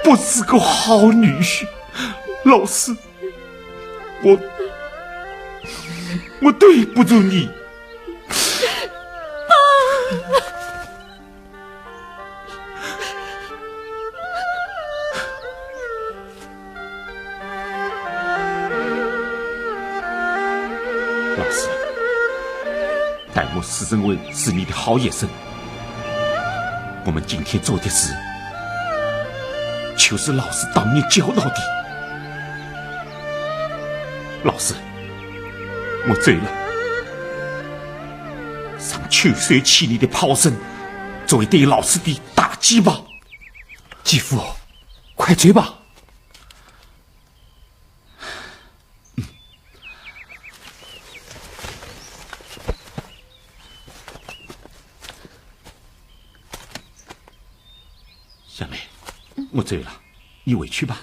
不是个好女婿。老师，我对不住你。老师，待我师认为是你的好医生，我们今天做的事，就是老师当年教导的。老师，我醉了，上秋水起你的炮声，作为对老师的打击吧。继父，快追吧。小妹，我醉了，你回去吧。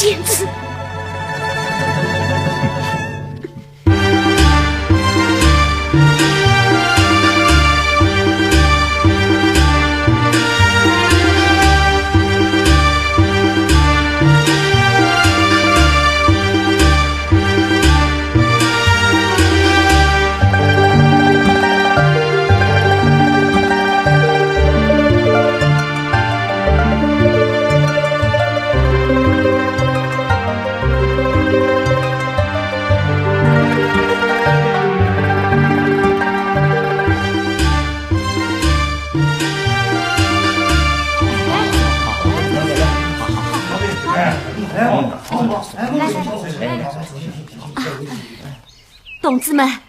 简直！同志们，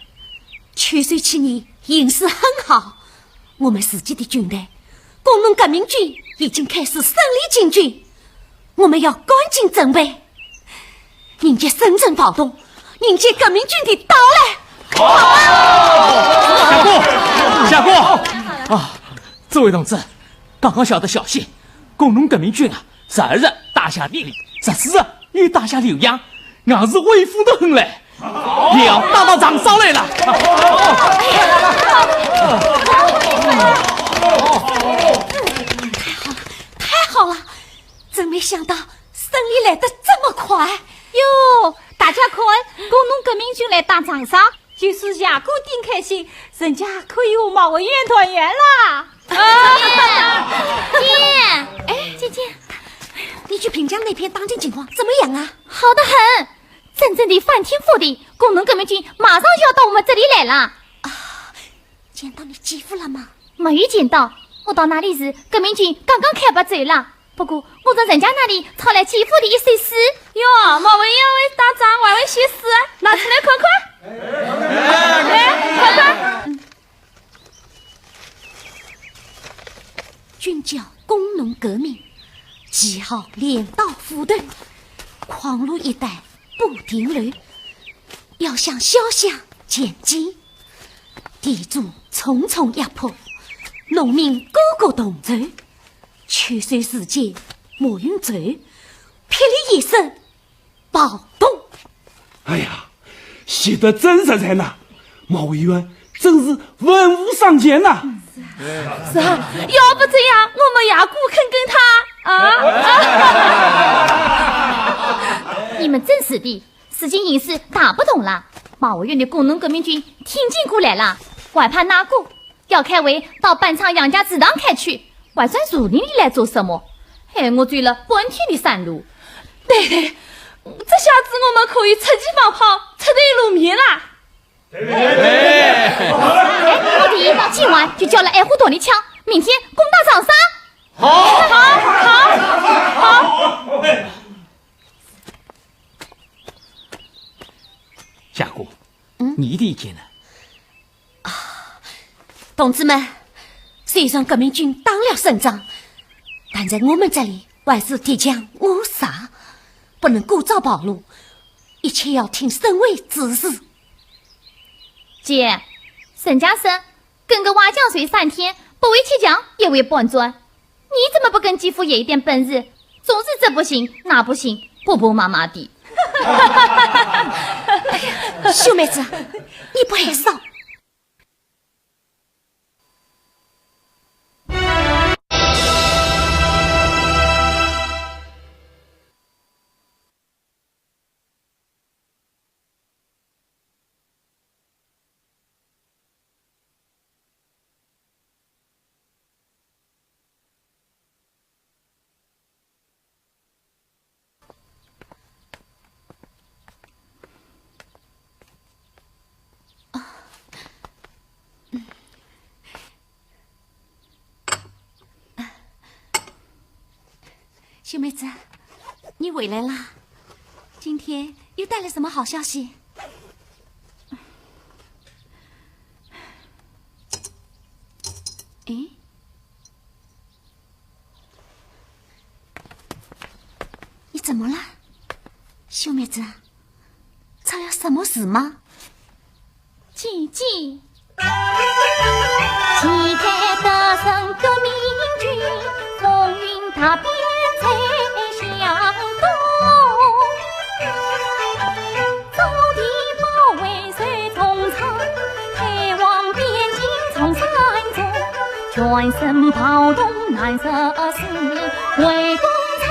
去岁去年形势很好，我们自己的军队工农革命军已经开始胜利进军，我们要赶紧准备迎接深圳暴动，迎接革命军的到来。下过啊！这位同志，刚刚晓得消息，工农革命军啊，12日打下地利，14日又打下浏阳，硬是威风得很嘞。要打到长烧来了！太好了！真没想到胜利来得这么快哟！大家看，工农革命军来打长沙，就是下过顶开心，人家可以和马文元团圆啦！姐姐，你去平江那边当今情况怎么样啊？好得很。真正的翻天覆地，工农革命军马上就要到我们这里来了。啊，见到你继父了吗？没有见到，我到那里时，革命军刚刚开拔走了。不过我从人家那里抄来继父的一首诗。哟，马文元为打仗还会写诗，拿出来看看。来，看看。军叫工农革命，旗号镰刀斧盾，匡路一带不停留，要向小乡前进。地主重重压迫，农民个个同仇。去岁时节莫云走，霹雳一声暴动。哎呀，写得真实在呐！马委员真是文武双全呐！是啊，要不这样，我们也不肯跟他啊！你们真是的，事情形势大不同了。马委员的工农革命军挺进过来了，外派哪个要开会到半场杨家祠堂开去，还算树林里来做什么？害我追了半天的山路。对对，这下子我们可以出奇放炮，出对路面啦。我提议今晚就叫了爱护党的枪，明天攻打长沙。好。夏姑，你的意见呢？同志们，虽然革命军当了省长，但在我们这里还是铁枪误杀，不能故造暴露，一切要听省委指示。姐，沈家生跟个挖江水3天，不为铁匠也为搬砖，你怎么不跟继父也一点本事？总是这不行那不行，婆婆妈妈的。秀妹子，你不害臊？秀妹子，你回来啦？今天又带来什么好消息？诶，你怎么了，秀妹子？出了什么事吗？姐姐，旗开得胜革命军，风云踏遍。才相东，全身跑动难测试，唯独沧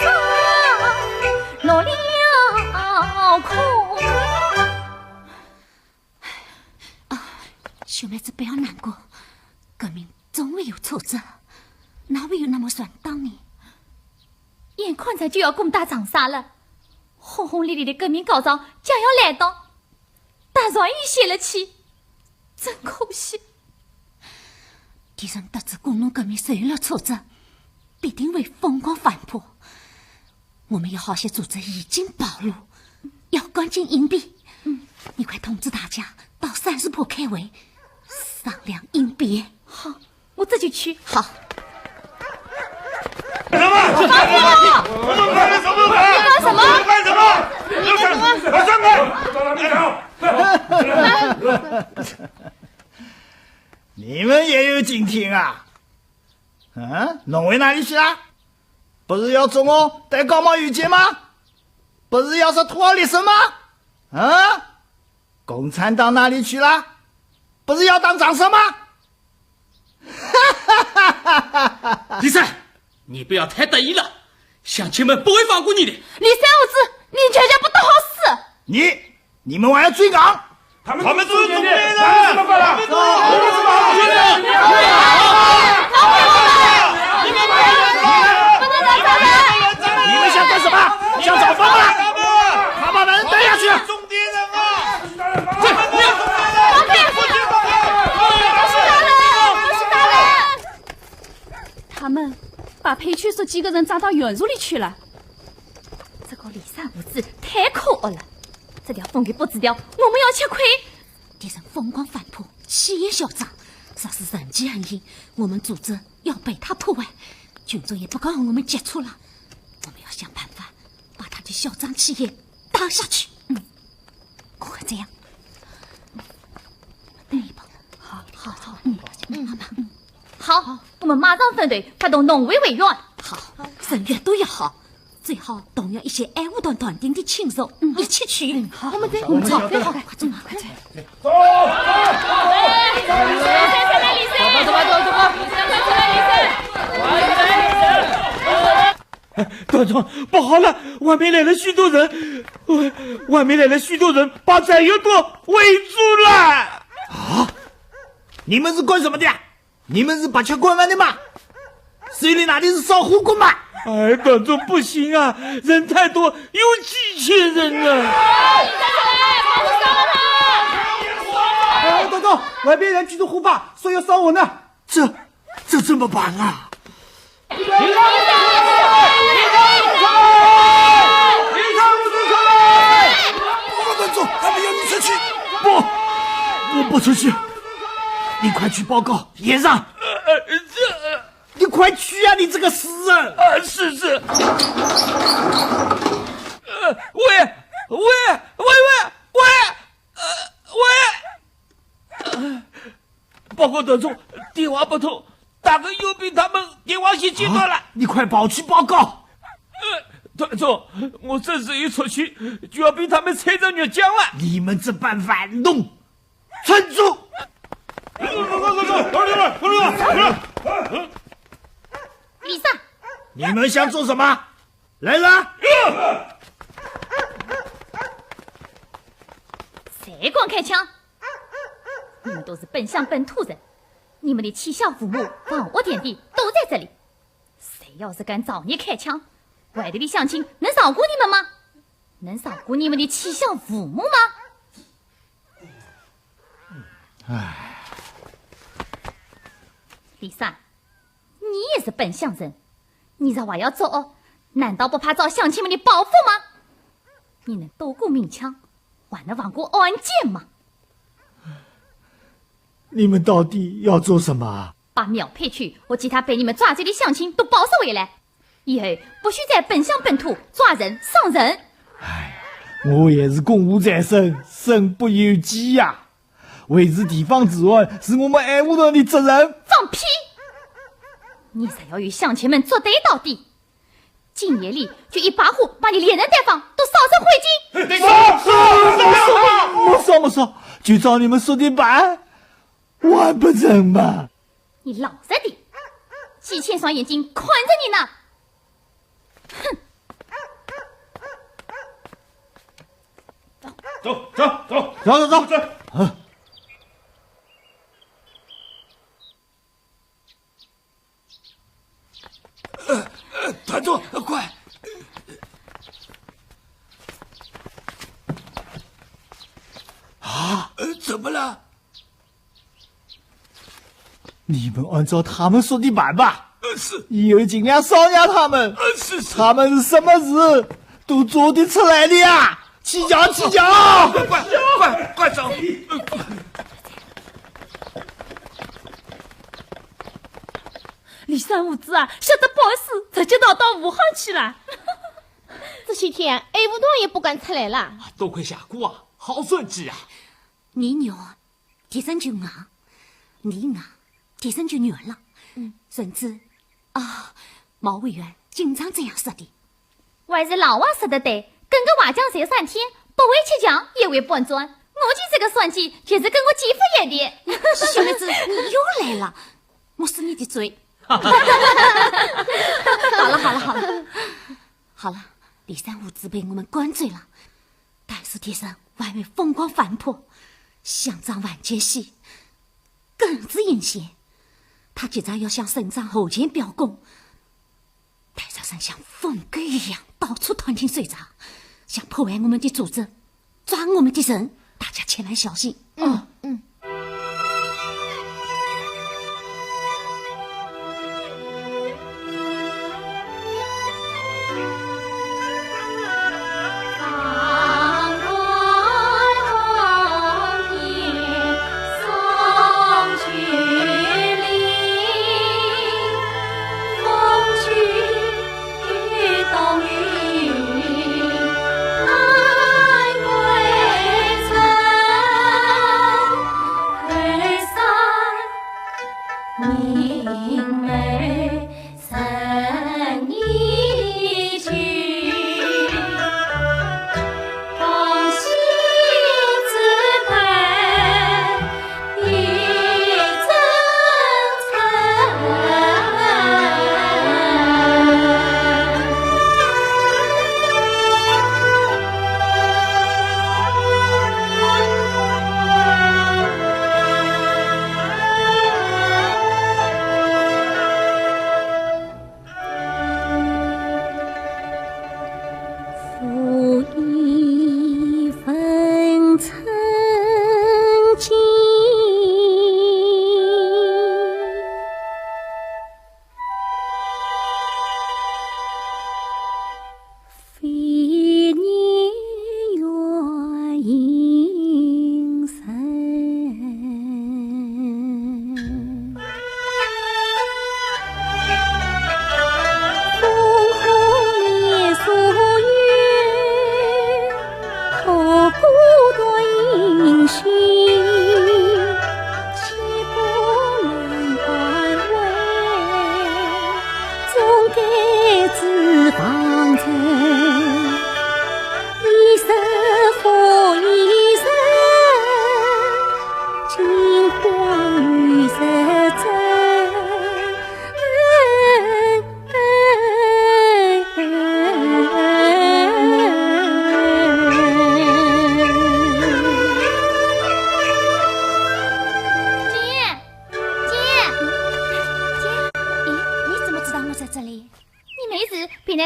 桑落了空。小妹子不要难过，革命总会有挫折，哪会有那么顺当呢？眼看着就要攻打长沙了，轰轰烈烈的革命高潮将要来到，大团圆泄了气，真可惜。敌人得知工农革命受了挫折，必定会疯狂反扑。我们有好些组织已经暴露，要赶紧隐蔽。你快通知大家到30铺开会，商量应变。好，我这就去。好。什么？我们干什么？干什么？干什么？我上开！你们也有今天啊？弄回哪里去了？不是要中我带高帽玉剑吗？不是要是脱离什么？共产党哪里去了？不是要当长生吗？李三，你不要太得意了，乡亲们不会放过你的。李三五子，你全家不得好死！你们还要追赶？他们都是中间人，他们都是好人。你们想干什么？想找疯吗？他把人带下去！中间人啊！他们把裴区所几个人抓到原处里去了。这个李三五子太可恶了，这条风给不治掉，我们要吃亏。敌人疯狂反扑，气焰嚣张，这是人迹暗影，我们组织要被他破坏，群众也不敢和我们接触了。我们要想办法把他的嚣张气焰打下去。我看这样，等一步。好，好，好吧。好，我们马上分队发动农委委员。好，人员都要好，最好动用一些爱护团队的亲属一起去。好，我们再走，最好快走嘛，快走。走！团长，不好了，外面来了许多人，外面来了许多人，把战友都围住了。啊！你们是干什么的？你们是把枪关完的吗？水里哪里是烧火锅吗？哎，团长不行啊，人太多，有几千人啊！走，外边人举着火把，说要烧我呢。这怎么办啊？他们要你出去！我不出去。你快去报告连上。你快去啊！你这个死人！是。报告团长，电话不通，大概又被他们电话线截断了。你快跑去报告。团长，我这次一出去就要被他们踩着肉酱了。你们这般反动，撑住！李三，你们想做什么？来人！谁敢开枪？你们都是本乡本土人，你们的妻小父母、房屋田地都在这里。谁要是敢找你开枪，外地的乡亲能照顾你们吗？能照顾你们的妻小父母吗？唉，李三，你也是本乡人，你这话要走，难道不怕遭乡亲们的报复吗？你能斗过鸣枪，还能亡过安检吗？你们到底要做什么？把苗培区和其他被你们抓走的乡亲都保释回来，以后不许在本乡本土抓人伤人。我也是公务在身，身不由己呀。维持地方治安是我们爱护人的责任。放屁！你才要与乡亲们作对到底。今夜里就一把火把你连人带房都烧成灰烬。没烧，就照你们说的办，还不成吗？你老实点，几千双眼睛看着你呢。哼！走。团座，快！啊，怎么了？你们按照他们说的办吧。是。以后尽量少压他们。是。他们是什么事都做得出来的呀！起脚！快走！李三五子啊，晓得不好意思，直接逃到武汉去了。这些天 A 不动也不敢出来了。多亏下姑啊，好算计啊！你娘天生就硬，你硬天生就软了。甚至毛委员经常这样说的。还是老王说的对，跟个瓦匠学3天，不会砌墙也会搬砖。我就这个算计，就是跟我继父一样的。小妹子，你又来了，我是你的嘴。好了，李三五子被我们灌醉了，但是天生外面疯狂反扑，想张晚间戏，更是阴险。他急着要向省长后前表功，戴少生像疯狗一样到处团进水闸，想破坏我们的组织，抓我们的人，大家千万小心。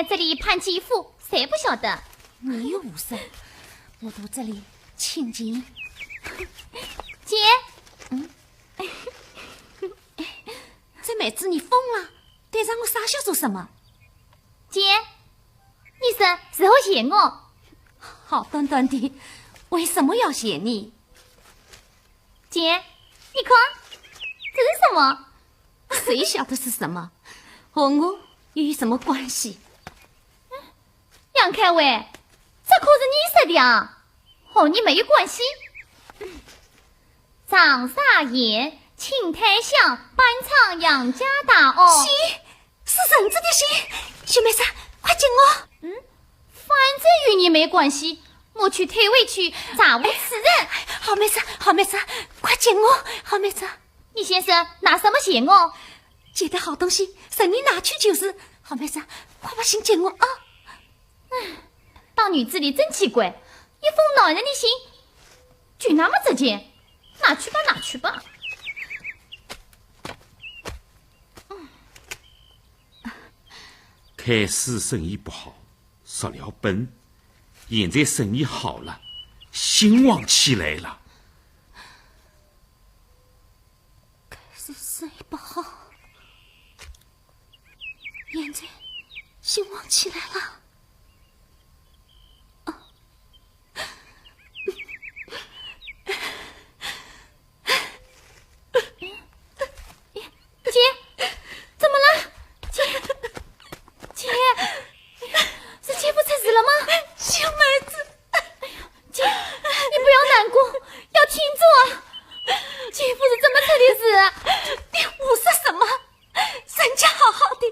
这里盼继父，谁不晓得？你又无事，我读这里请进。姐，这妹子你疯了，对着我傻笑做什么？姐，你是否嫌我？好端端的，为什么要嫌你？姐，你看，这是什么？谁晓得是什么？和我又有什么关系？杨开伟，这可是你说的啊，和你没有关系。长沙宴，请太相，搬唱杨家大哦。戏是婶子的戏，小妹子，快进我。反正与你没关系，我去退位去，暂无此人。好妹子，好妹子，快进我，好妹子。你先生拿什么谢我？借的好东西，省你拿去就是。好妹子，快把信借我啊！当女子里真奇怪，一封男人的信，就那么值钱，拿去吧，拿去吧。开始生意不好，说了本，现在生意好了，兴旺起来了。开始生意不好，现在兴旺起来了。姐，怎么了？姐，是姐夫出事了吗？小妹子，姐，你不要难过，要挺住啊！姐夫是怎么出的事？你胡说什么？人家好好的，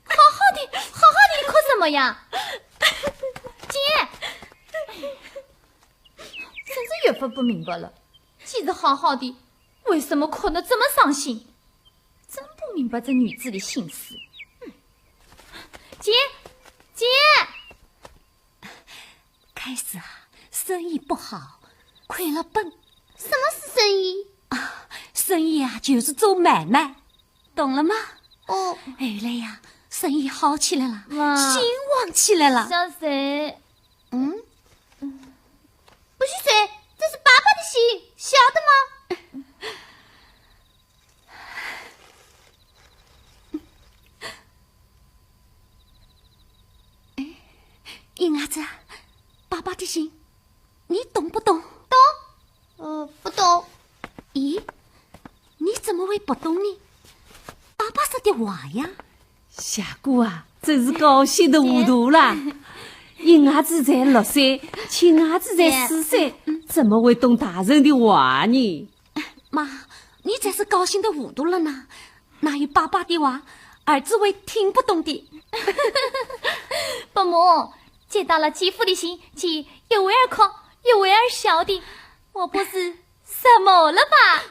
你哭什么呀？姐，真是越发不明白了。既是好好的，为什么哭得这么伤心？真不明白这女子的心思。姐，开始啊，生意不好，亏了本。什么是生意啊？生意啊，就是做买卖，懂了吗？哦，后来呀，生意好起来了，哇，兴旺起来了。小谁？不是谁，这是爸爸的信，晓得吗？银伢子，爸爸的信，你懂不懂？懂？不懂。咦，你怎么会不懂呢？爸爸说的话呀。夏姑啊，真是高兴的糊涂了。银伢子才6岁，亲伢子才4岁，怎么会懂大人的话呢？妈，你才是高兴的糊涂了呢。哪有爸爸的话，儿子会听不懂的。伯母，接到了继父的信，姐又为儿哭又为儿笑的，我不是什么了吧？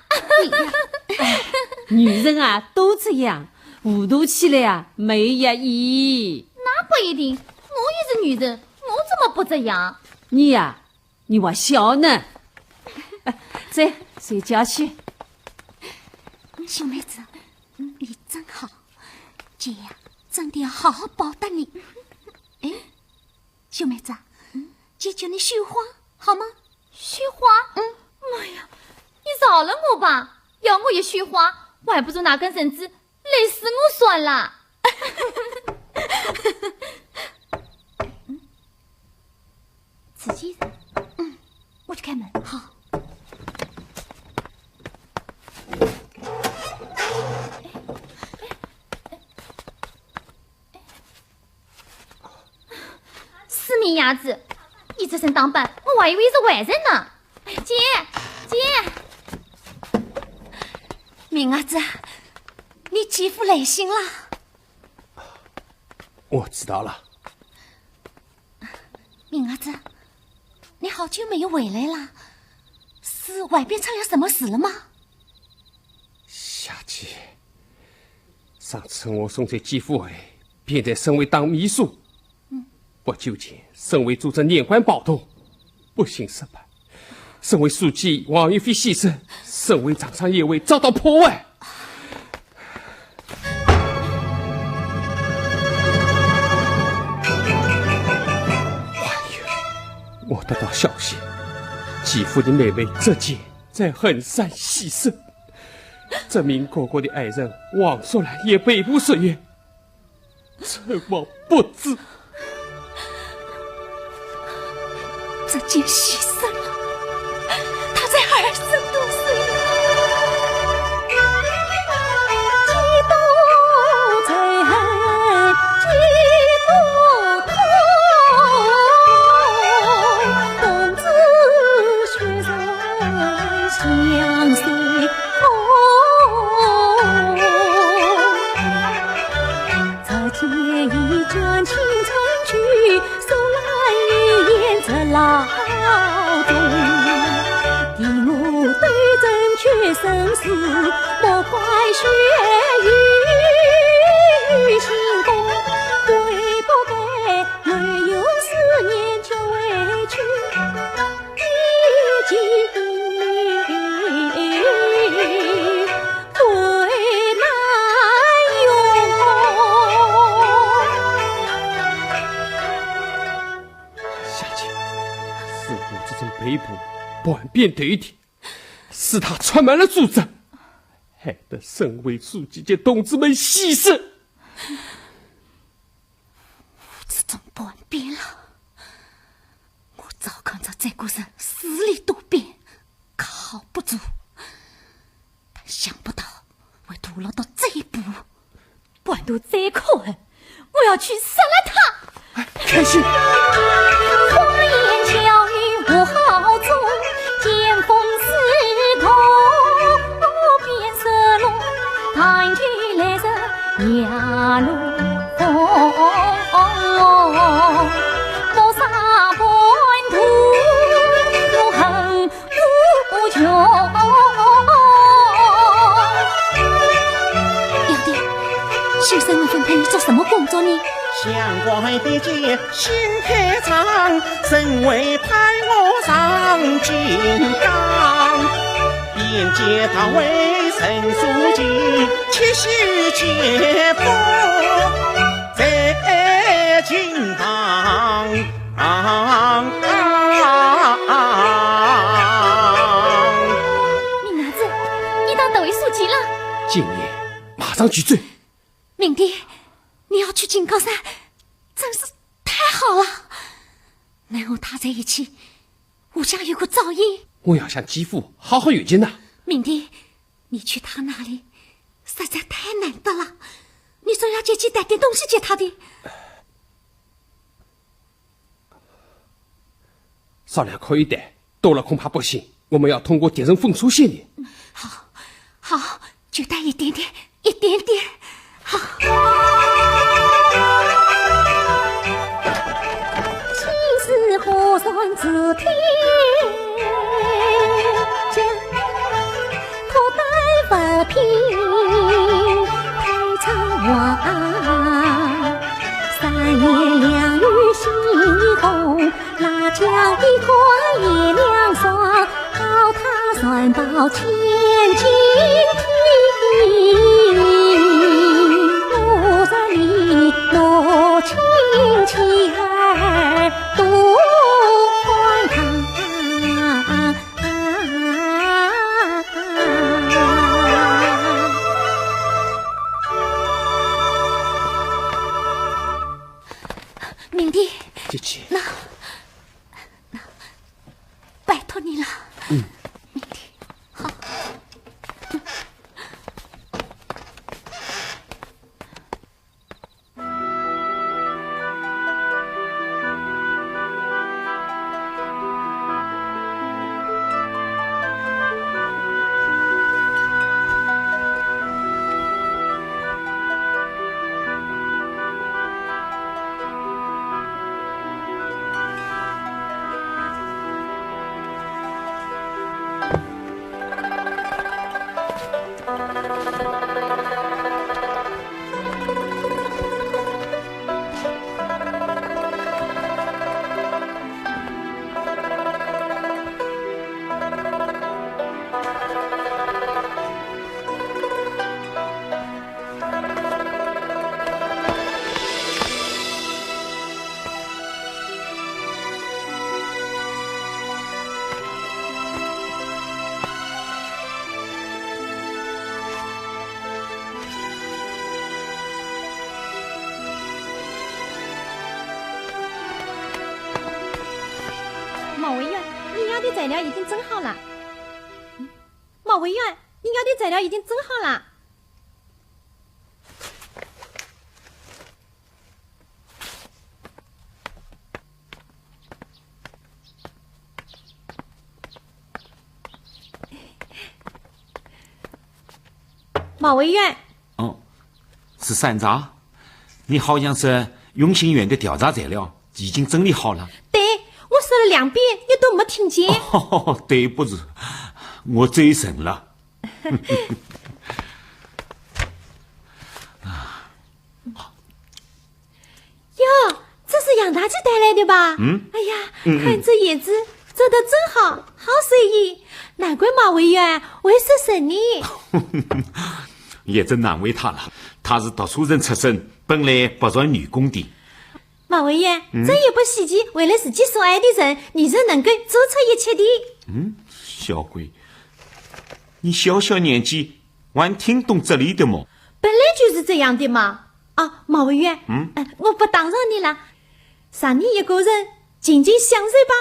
女人啊都这样，糊涂起来啊没意义。那不一定，我也是女人，我怎么不这样？你呀，你还小呢。走，睡觉去。小妹子，你真好，姐呀，真的要好好报答你。哎，小妹子，姐叫你绣花好吗？绣花？妈呀，你饶了我吧！要我也绣花，我还不如拿根绳子勒死我算了。自己人，我去开门。好。死命伢子，你这身打扮，我还以为是外人呢。姐，明伢子，你继父来信了。我知道了。明伢子，你好久没有回来了，是外边出了什么事了吗？夏姐，上次我送在继父会，便在省委当秘书。不久前，省委组织年关暴动，不幸失败。省委书记王云飞牺牲，省委掌上业务遭到破坏。我得到消息，继父的妹妹泽姐在衡山牺牲，这名哥哥的爱人王淑兰也被捕入狱，存亡不治。泽姐牺牲了，她才20多岁了。几多才恨，几多痛，冬至雪人相随红。再见一卷青春剧，送来一眼这老中，给我对阵却生死。血雨行宫，悔不该没有4年就委屈，已经对难用。夏姐，似乎这种背部万变对敌，使他充满了主张，害得省委书记及同志们牺牲。这种叛变了，我早看着这个人实力多变，靠不住，但想不到会堕落到这一步。半途再可恨，我要去杀了他！开心。花言巧语我好中，见风使舵变色龙，弹起来是压路风，谋杀本土怒恨无穷。要的，先生们分配你做什么工作呢？相关的界新开场，身为派我上金刚，边界到位陈书记，七夕解放在金堂。明伢子，你当党委书记了？今年马上去追。明弟，你要去金高山，真是太好了！能和他在一起，我想有个照应。我要向继父好好约见呐。明弟，你去他那里实在太难得了，你总要借机带点东西给他的。少量可以带，多了恐怕不行。我们要通过敌人封锁线的。好，就带一点点，一点点。好。青丝火算自天将，口袋不平太长望，3年2雨西风，辣椒一块一两双，好他算报千金体。落亲戚儿多欢堂，明弟，姐姐，那拜托你了。明弟，好。马委员，你要的材料已经整好了。马委员，你要的材料已经整好了。马委员，哦，是山楂，你好像是永兴园的调查材料已经整理好了。对，我说了2遍，你都没听见。对不起，我追神了。哟，这是杨大姐带来的吧？哎呀，看这叶子做得真好，好随意，难怪马委员会说是你。也真难为他了，他是读书人出身，本来不算女工的。马委员，这也不稀奇，为了自己所爱的人，你是能够做出一切的。小鬼，你小小年纪还听懂这里的吗？本来就是这样的嘛。啊，马委员，我不打扰你了，让你一个人静静享受吧。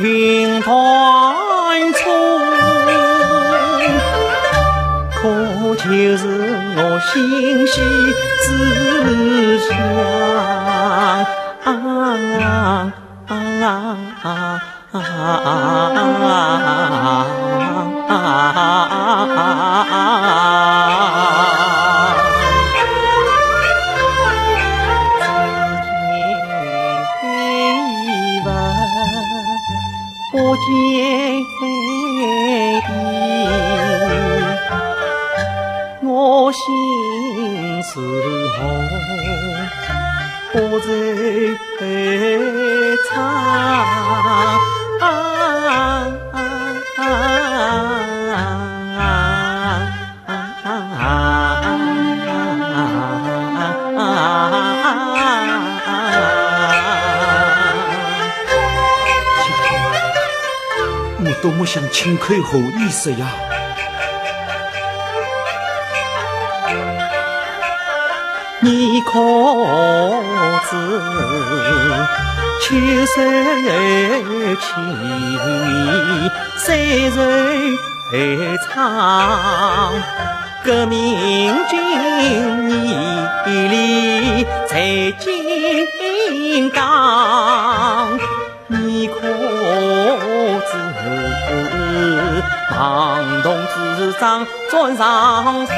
云团处，可就是我心系志向。不介意，我心是红，不再唱。多么想亲口和你说呀！你可知秋收起，谁人唱？革命军义里在金刚，你可知？党同志长转上风，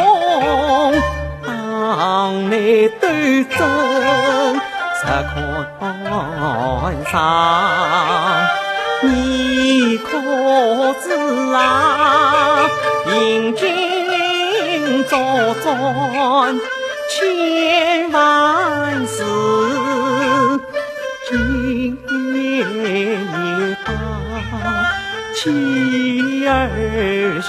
党内斗争实看上。你可知啊？引进作战千万事，今夜也罢。妻儿香，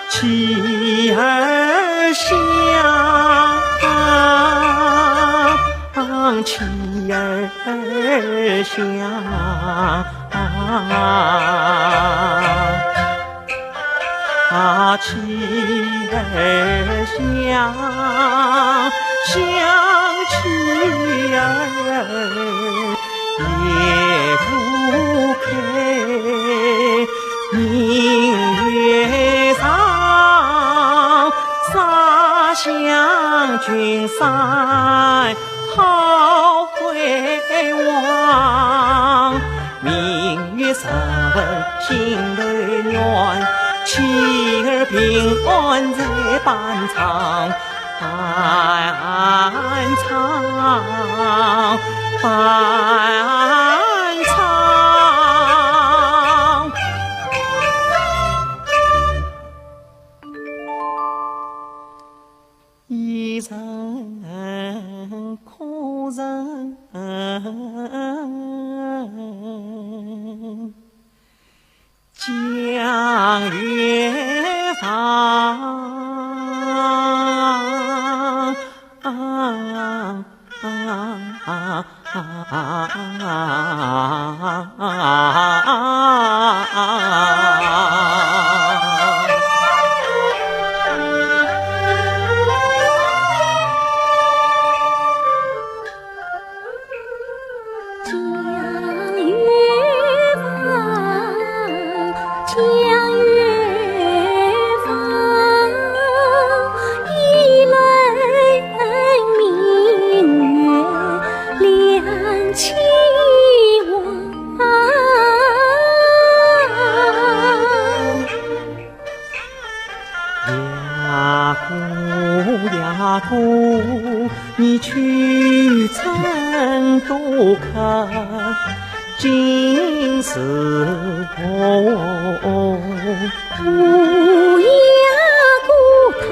妻儿香，妻儿香，妻儿香，香妻儿夜不开，明月上，洒向君山好回望。明月十分心头暖，妻儿平安在半场，半场，半场。一人空人江月房，你去成都看金丝红，乌鸦古塔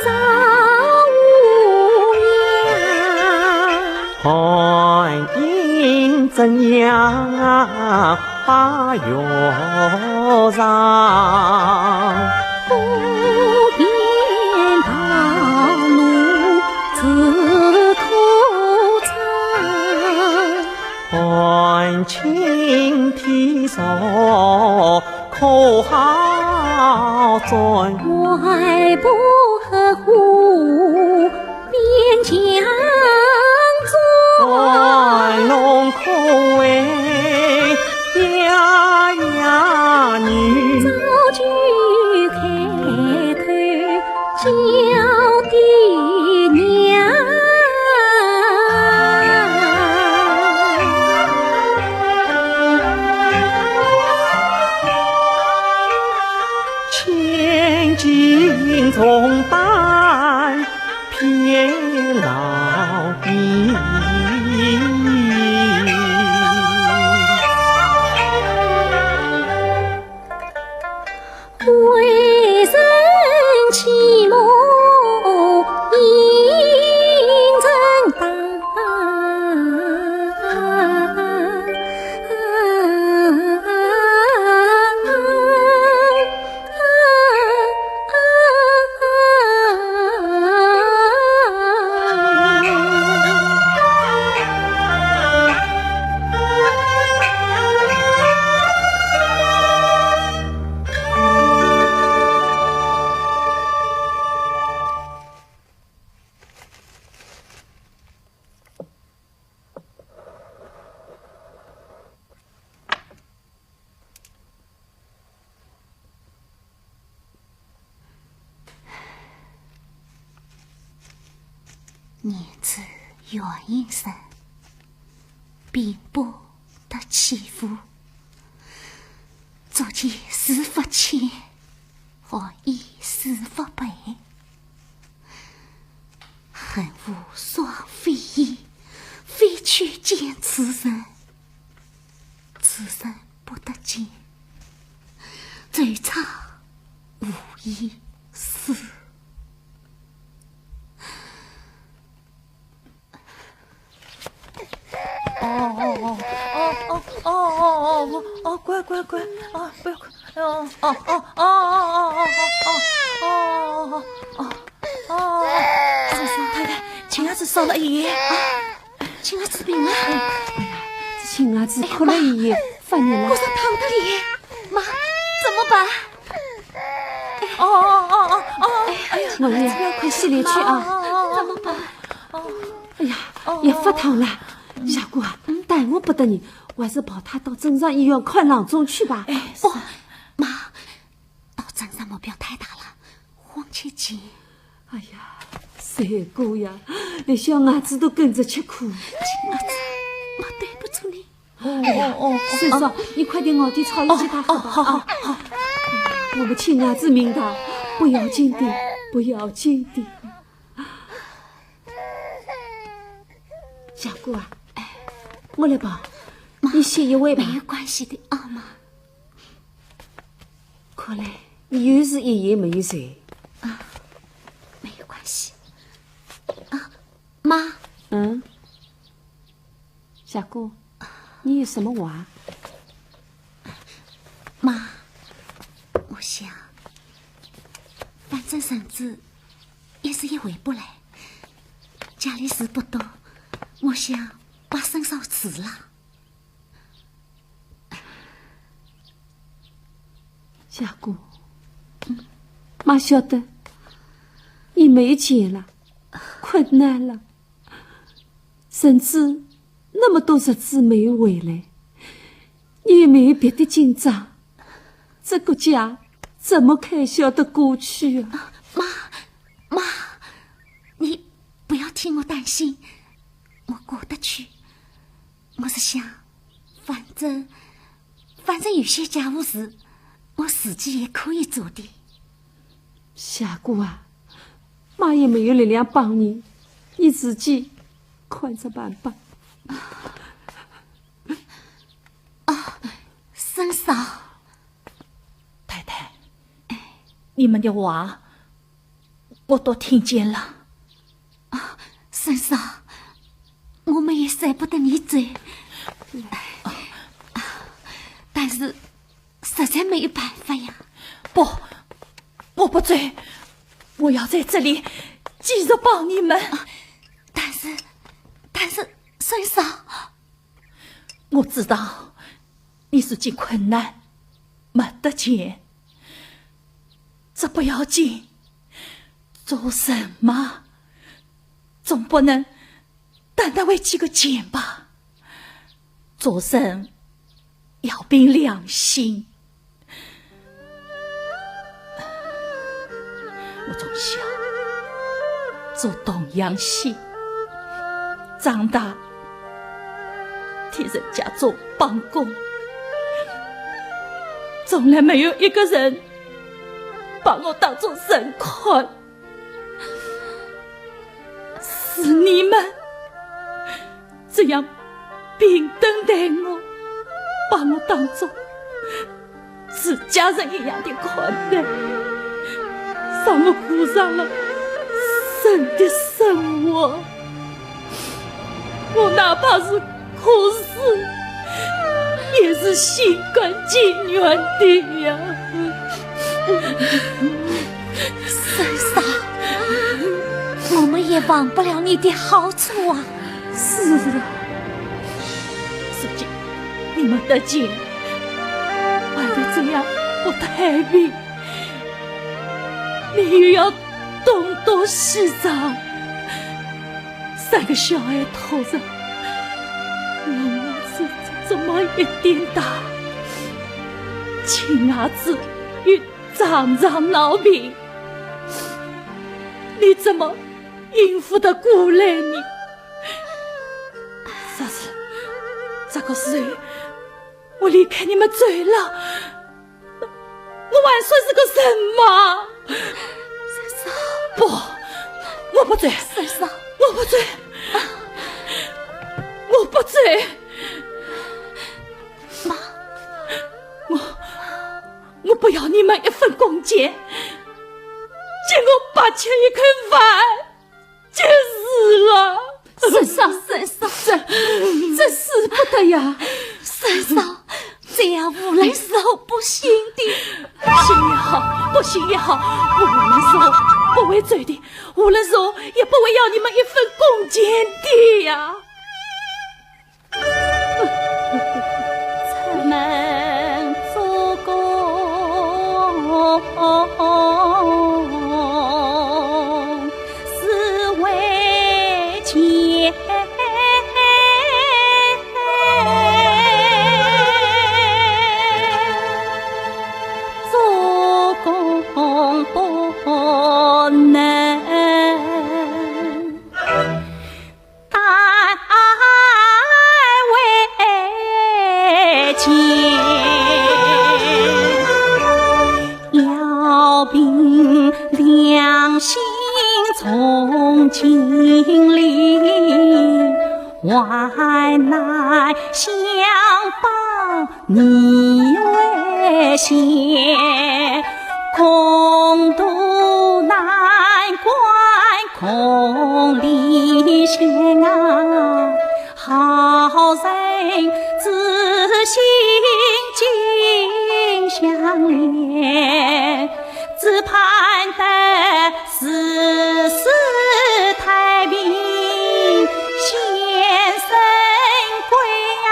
早无恙，欢迎怎样把月上。欢庆天上可好转，外婆和虎边疆转，龙可为呀呀女，早就开口叫爹娘。从担偏老兵，为人起谋应承担，年子元应生，并不得其父，足见事不浅，或以事不备，恨无双非议，非去见此人，此人不得见，最差无一死。乖，不要哭，先生太太，亲儿子烧了一夜，亲儿子病了，这亲儿子哭了一夜，烦人了，我说疼得厉害，妈，怎么办？哎呀，老爷不要快洗脸去啊，怎么办？哎呀，也发烫了，小姑啊，我不得你，我还是抱他到镇上医院看郎中去吧。哎，不，妈，到镇上目标太大了，往前进。哎呀，三哥呀，连小伢子都跟着吃苦。亲儿子，妈对不住你。三嫂，你快点熬点草药给他喝吧。好。我们亲儿子明堂，不要紧的，不要紧的。小姑啊，我来抱，你歇一会吧。没有关系的，啊妈。看来你又是一夜没有睡。没有关系。妈。小姑，你有什么话？妈，我想，反正婶子也是也回不来，家里事不多，我想把生嫂辞了。小姑，妈晓得你没钱了，困难了，甚至那么多日子没有回来，你也没有别的进账，这个家怎么开销得过去啊？妈，你不要替我担心，我过得去。我是想，反正有些家务事我自己也可以做的。小姑啊，妈也没有力量帮你，你自己看着办吧。婶嫂，太太，你们的话我都听见了。婶嫂，我们也舍不得你走，但是实在没有办法呀。不，我不走，我要在这里继续帮你们。但是，婶嫂，我知道你是经困难，没得钱，这不要紧。做什么总不能单单为几个钱吧？做人要凭良心。我从小做东洋戏，长大替人家做帮工，从来没有一个人把我当作人看。是你们这样平等待我，把我当作是家人一样的看待，让我过上了神的生活。我哪怕是哭死，也是心甘情愿的呀。婶嫂，我们也忘不了你的好处啊。是啊，如今你们的钱玩得这样不太平，你又要东躲西藏，3个小孩头上，老儿子这么一点大，亲儿子又常常闹病，你怎么应付得过来呢？啥子？这个时候我离开你们走了，我还算是个什么？婶嫂，不，我不走。婶嫂，我不走，我不走。妈，我不要你们一份工钱，请我8钱一口饭，就是了。婶嫂，这使不得呀！婶嫂，这样无论时候不行的。不行也好，不行也好，我无论时候不会走的，无论时候也不会要你们一份工钱的呀。出门做工是为钱，从今里万难相帮你为先，共度难关共历险啊，好人知心紧相连，只盼得世事太平，先生归啊，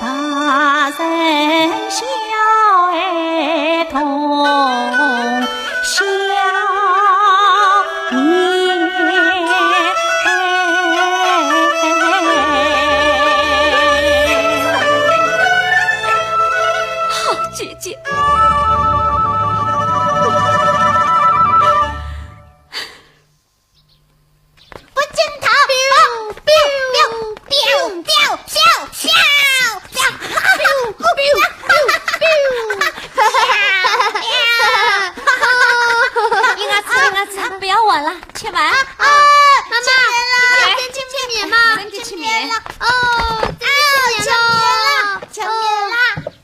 大人小儿童笑好姐姐。不要玩了，去玩。妈妈，真清面吗？真的清面了。清面了。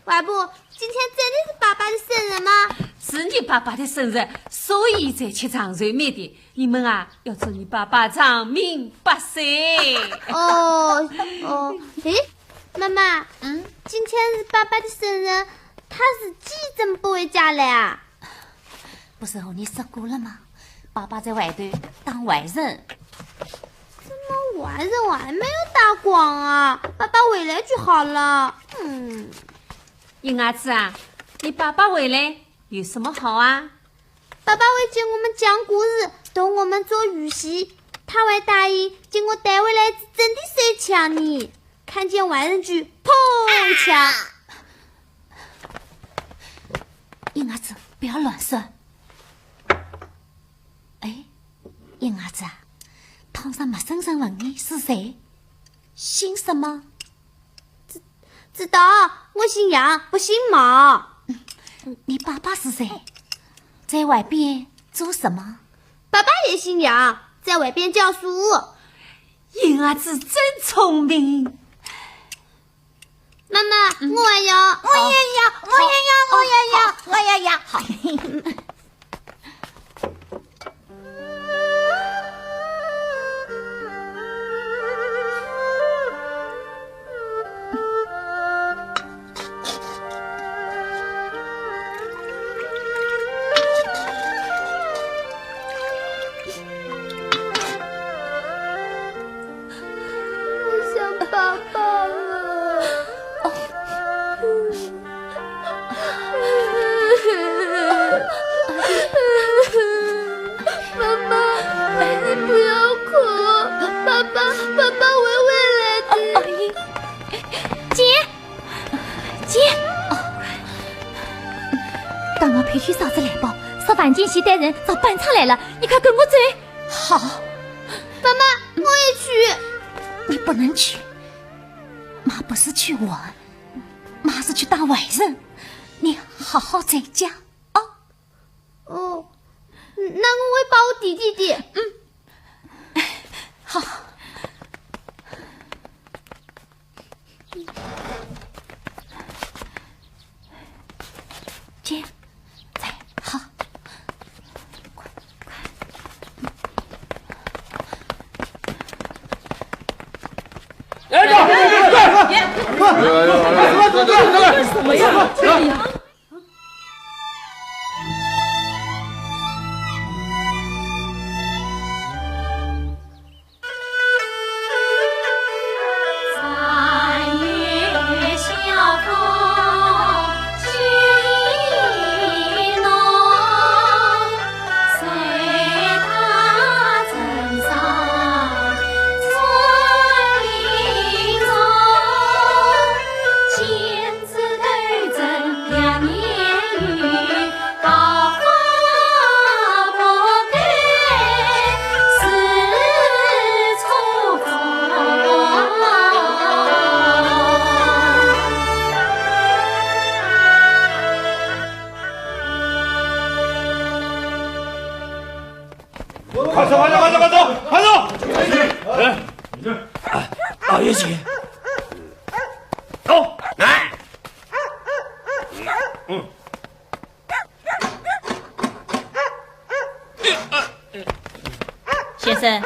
外婆，今天真的是爸爸的生日吗？是你爸爸的生日，所以才吃长寿面的。你们啊，要祝你爸爸长命百岁。诶，妈妈，今天是爸爸的生日，他是几阵不回家来啊？不是和你说过了吗？爸爸在外头当外人。怎么外人我还没有打光啊？爸爸回来就好了。银儿子啊，你爸爸回来有什么好啊？爸爸会教我们讲故事，同我们做游戏。他还答应叫我带回来真的手枪呢，看见外人就砰一枪。银儿子，不要乱说。银儿子啊，堂上陌生人问你是谁，姓什么？知道，我姓杨，不姓毛。你爸爸是谁？在外边做什么？爸爸也姓杨，在外边教书。银儿子真聪明。妈妈，我也要。好。爸爸了。妈妈，你不要哭，爸爸会回来的。姐，等我陪去嫂子来报，说范金喜带人找班长来了，你快跟我走。好。妈妈，我也去。你不能去，妈不是去玩，妈是去当外人，你好好在家啊。那我会保护弟弟的。好。姐，在好。什么呀？这样。见字头快走！老爷姐，走，来。先生，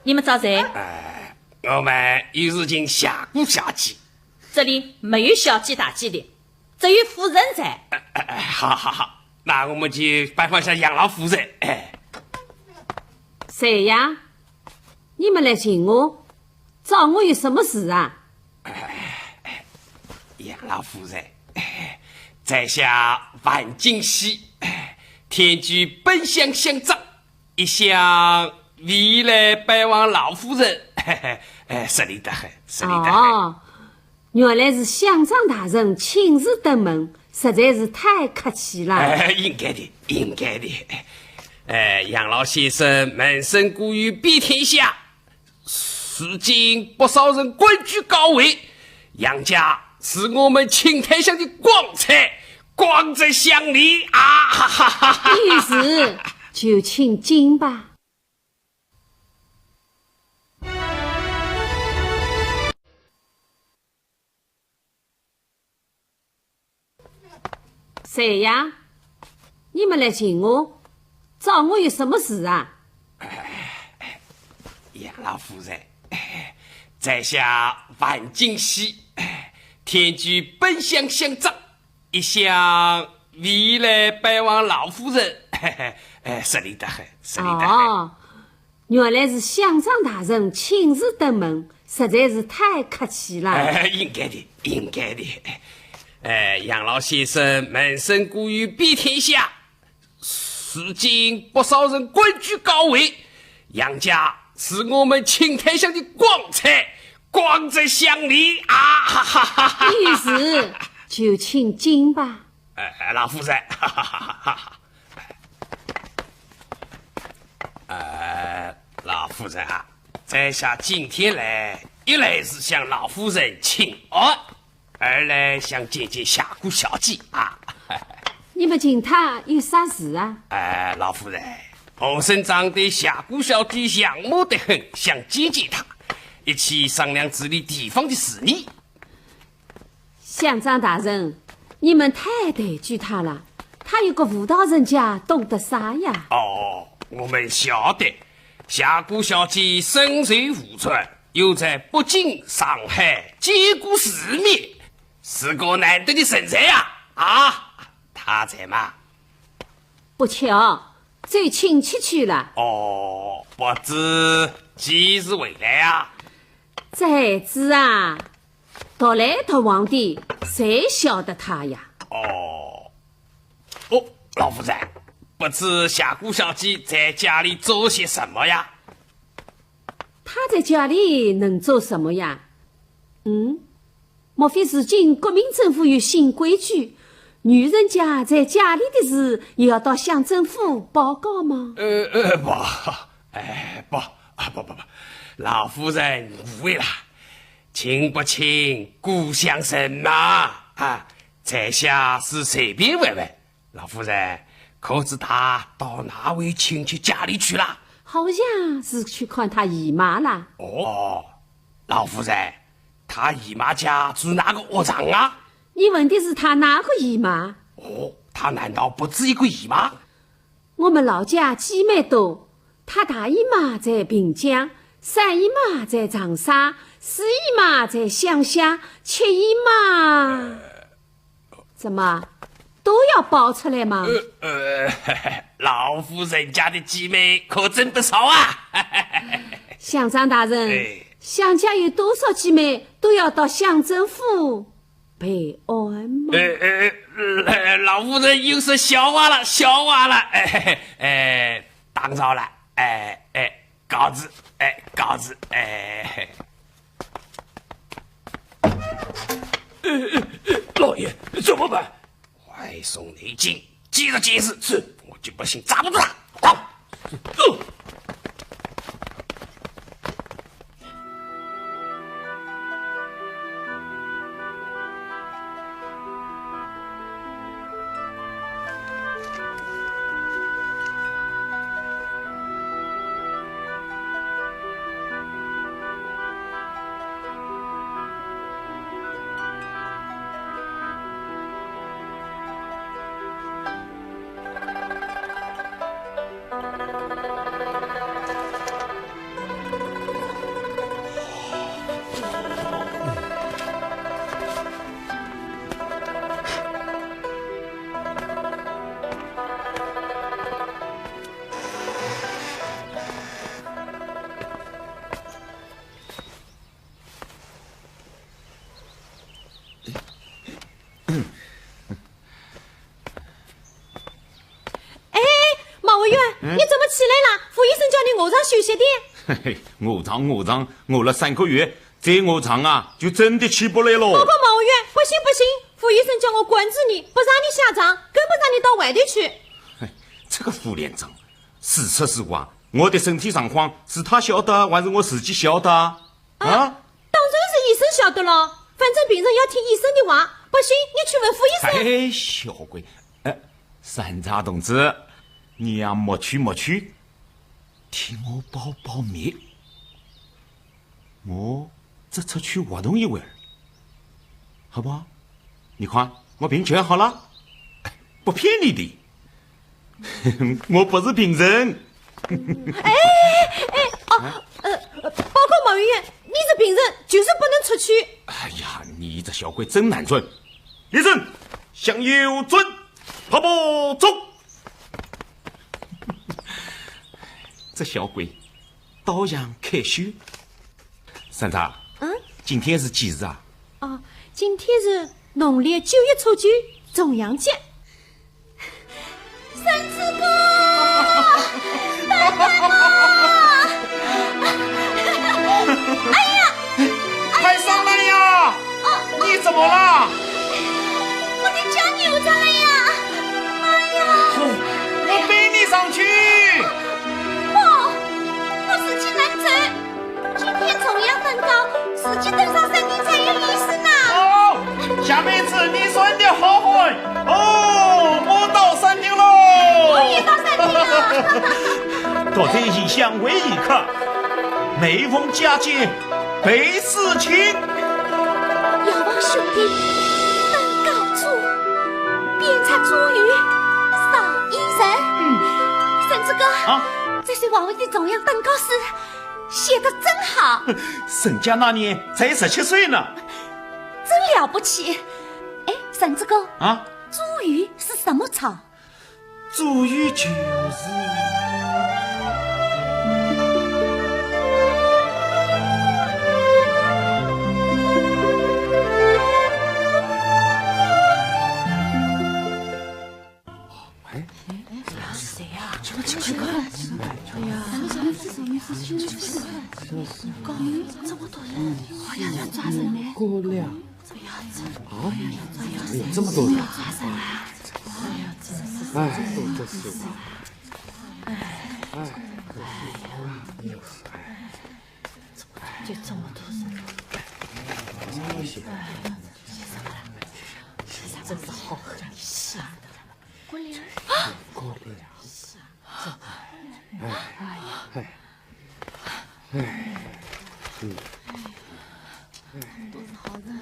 你们找谁？我们有事请下顾小姐。这里没有小姐大姐的，只有夫人在。好，那我们就拜访一下杨老夫人。谁呀？你们来请我，找我有什么事啊？杨老夫人，在下万金喜，天居本乡乡长，一向未来拜望老夫人，实力得很，实力得很。哦，原来是乡长大人亲自登门，实在是太客气了。应该的，应该的。杨老先生门生故于遍天下，如今不少人官居高位，杨家是我们青苔乡的光彩，光泽乡里啊！哈哈哈哈！意思就请进吧。谁呀？你们来请我，找我有什么事啊？杨老夫人，在下万金喜，天居本乡乡长，一向未来拜望老夫人，实力得很，实力得很。哦，原来是乡长大人亲自登门，实在是太客气了。应该的，应该的。杨老先生门生故于遍天下，如今不少人官居高位，杨家是我们青苔乡的光彩，光泽乡里啊！哈哈哈哈！意思就请进吧。老夫人，哈哈哈哈！老夫人啊，在下今天来，一来是向老夫人请安，二来想见见下顾小姐啊。你们请她有啥事啊？老夫人，后生长对下顾小姐仰慕得很，想见见她，一起商量治理地方的事宜。乡长大人，你们太抬举她了，她有个妇道人家，懂得啥呀？哦，我们晓得，下顾小姐身随武川，又在北京、上海见过世面，是个难得的人才呀！她在吗？不巧，走亲戚去了。哦，不知几时回来呀？再知啊，踱来踱往的，谁晓得他呀？哦，老夫人，不知下顾小姐在家里做些什么呀？他在家里能做什么呀？莫非如今国民政府有新规矩，女人家在家里的事也要到乡政府报告吗？不，老夫人误会了，亲不亲，故乡人嘛。在下是随便问问，老夫人可知他到哪位亲戚家里去了？好像是去看他姨妈了。老夫人，他姨妈家住哪个窝场啊？你问的是他哪个姨妈？他难道不止一个姨妈？我们老家姐妹多，他大姨妈在滨江，三姨妈在长沙，四姨妈在乡下，七姨妈怎么都要报出来吗？老夫人家的姐妹可真不少啊！乡长大人，乡家有多少姐妹都要到乡政府备案吗？老夫人又是笑话了，打扰了，告辞，告辞，老爷怎么办？外送内进，接着解释，是我就不信抓不住他。好。卧床休息点。嘿嘿，卧床，卧了3个月，这卧床啊，就真的起不来了。报告毛委员，不行，傅医生叫我关注你，不让你下岗，更不让你到外地去。这个副连长，是实是话，我的身体状况是他晓得，还是我自己晓得啊？当然是医生晓得了，反正病人要听医生的话。不行，你去问傅医生。哎，小鬼，山楂同志，你呀莫去，替我保密。我这出去活动一会儿，好不好？你看我病全好了，不骗你的，我不是病人。报告毛委员，你是病人，就是不能出去。哎呀，你这小鬼真难准！立正，向右转，跑步走。这小鬼倒样可惜。山楂，今天是几日啊？今天是农历9月初9，重阳节。三次哥，爸爸！哎呀！快上来呀！你怎么了？我的脚扭着了呀！哎呀！我背你上去。我死气难走。今天重阳登高，死气登上山顶才有意思呢。下辈子你算的好混我到山顶喽！我也到山顶了。多得一相为一客，每逢佳节倍思亲。遥望兄弟登高处，鞭策茱萸少一人。孙子哥，这是王维的重阳登高诗，写得真好。沈家那年才17岁呢，真了不起。孙子哥，茱萸是什么草？茱萸就是谁呀？这么多人，好像要抓人呢。过量。这么多人。就这么多人，真是好狠心的。过年都是好人。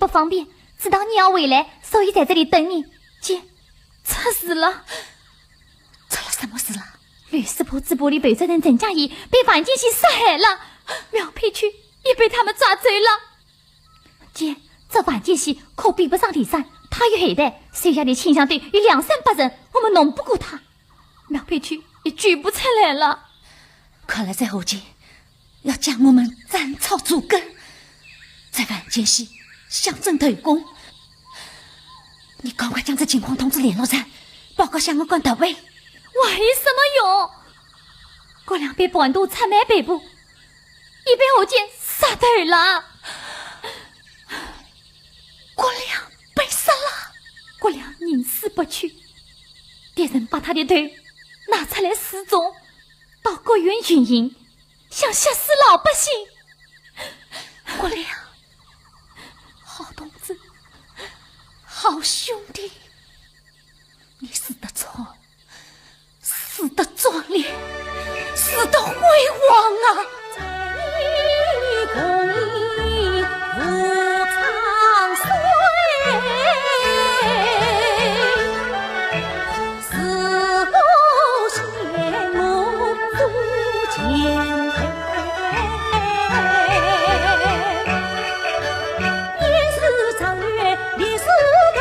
方便，知道你要回来，所以在这里等你。姐，出事了！出了什么事了？律师部支部里负责人郑佳怡被王建熙杀害了，苗佩区也被他们抓走了。姐，这王建熙可比不上李三，他有后代，手下的清乡队有200-300人，我们弄不过他。苗佩区也举不出来了。看来在后街要将我们斩草除根，在王建熙想争头功。你赶快将这情况通知联络站，报告相关管头位。为什么用？郭亮被绑渡参买北部，已被后街杀头了。郭亮被杀了，郭亮宁死不屈，敌人把他的头拿出来示众，到各院运营，想吓死老百姓。国良，好同志，好兄弟，你死得错，死得壮烈，死得辉煌啊！公益无长岁，死后谢幕足前辈。年事长远，历史对，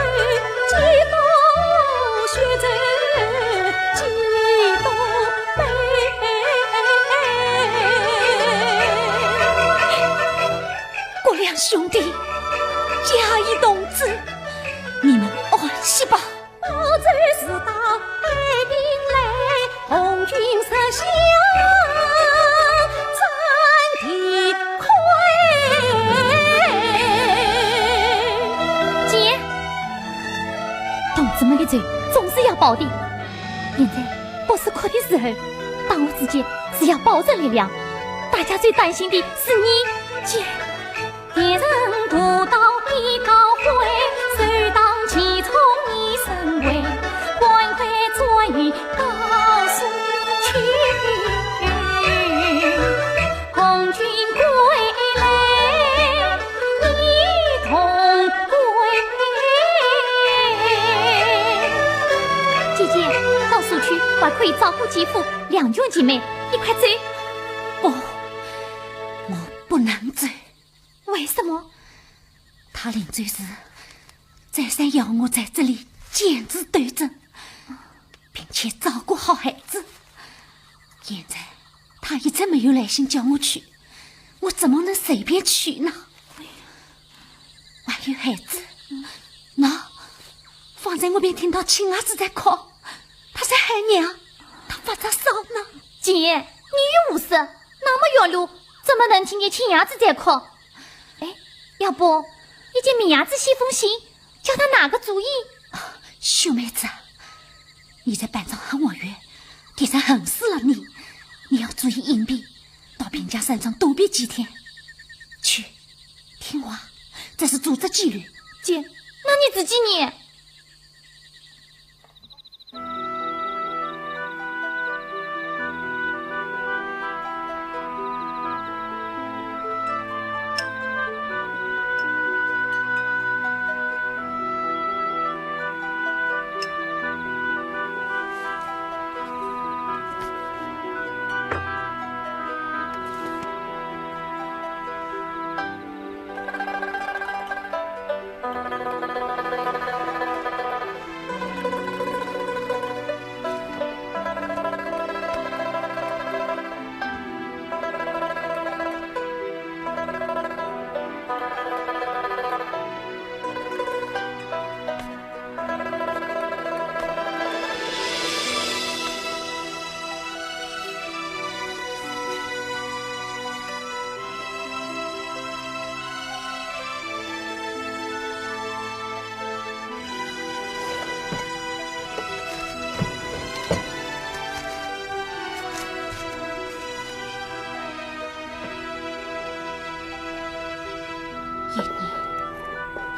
几多学者，几多悲。国良兄弟，嘉义同志，你们安息吧。保州是大北兵来，红军射响战地溃。姐，同志们的罪总是要报的。现在不是哭的时候，当务之急是要保证力量。大家最担心的是你，姐。敌人屠刀一刀会，手当其冲一身威，关快作于告诉去，红军归来一同归。姐姐，到苏区还可以照顾继父两兄姐妹，你快走。不，我不能走。为什么？他临醉时再三要我在这里坚持斗争，并且照顾好孩子。现在他一直没有来信叫我去，我怎么能随便去呢？还有孩子，那方才我便听到亲儿子在哭，他在喊娘，他发着烧呢。姐，你与无事，那么远路，怎么能听见亲儿子在哭？要不你给明伢子写封信，叫他拿个主意。秀妹子，你在班上很活跃，敌人恨死了你，你要注意隐蔽，到平家山上躲避几天。去，听话，这是组织纪律。姐，那你自己呢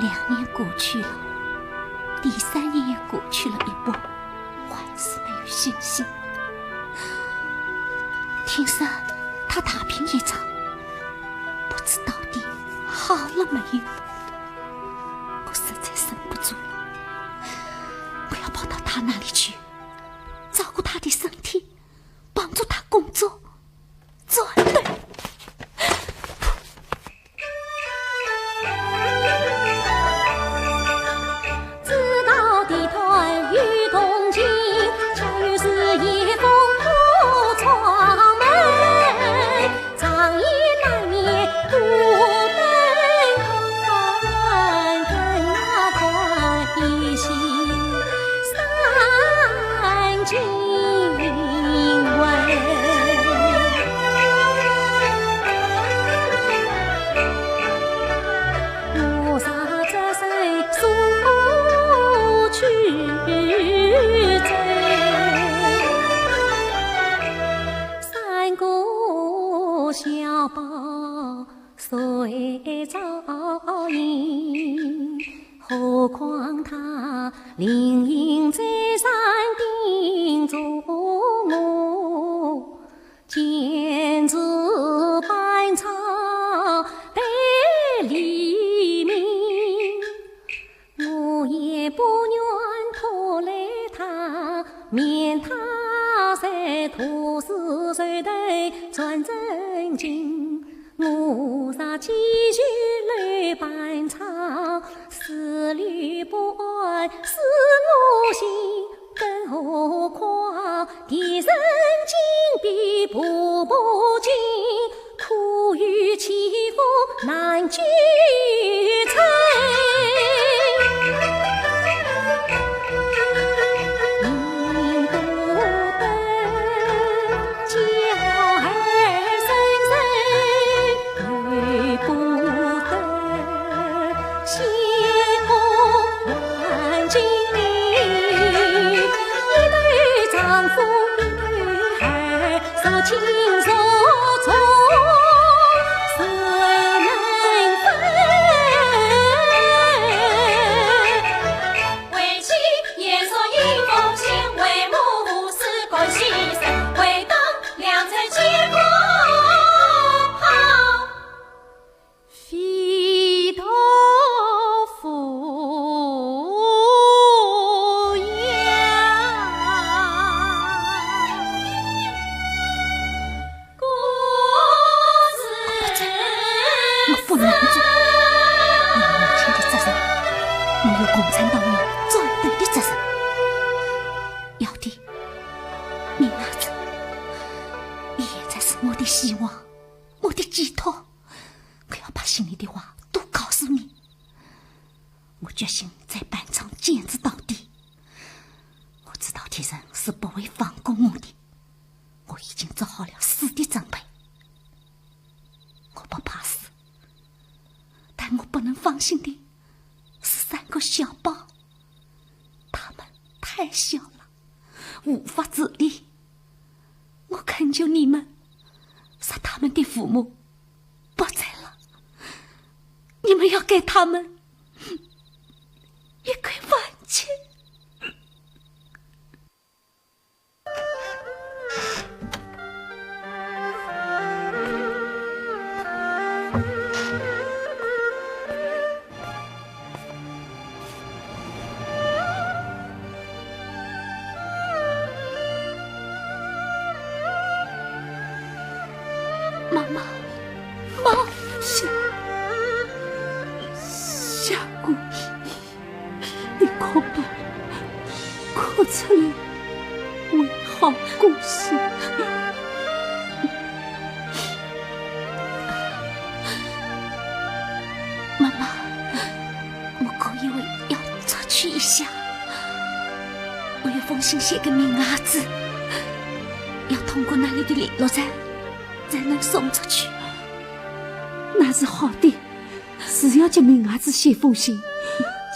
？2年过去了，第3年也过去了一半，还是没有信心。听说他打拼一场，不知到底好了没有。我实在忍不住了，我要跑到他那里去，照顾他的身体，帮助他工作，做对。何况他灵隐在山顶坐卧，见此百草待黎明，我也不愿拖累他，免他在土石水头传真经。我啥继续来伴唱，思虑不安是我心，更何况敌人紧逼步步进，苦于欺负难聚成。情所从，谁能分？为妻言说迎风前，为母事干牺牲，为党良辰结果好，飞刀赴共产党员战斗的责任，要的，明儿子，你现在是我的希望，我的寄托，我要把心里的话都告诉你。我决心在板场坚持到底。我知道敌人是不会放过我的，我已经做好了死的准备。我不怕死，但我不能放心的是3个小宝，他们太小了，无法自理。我恳求你们，杀他们的父母不在了，你们要给他们一个完结。妈妈，夏姑，你哭吧，哭出来为好故事。妈妈，我可以要出去一下，我有封信写给明儿子，要通过那里的联络站才能送出去。那是好的，只要叫明儿子写封信，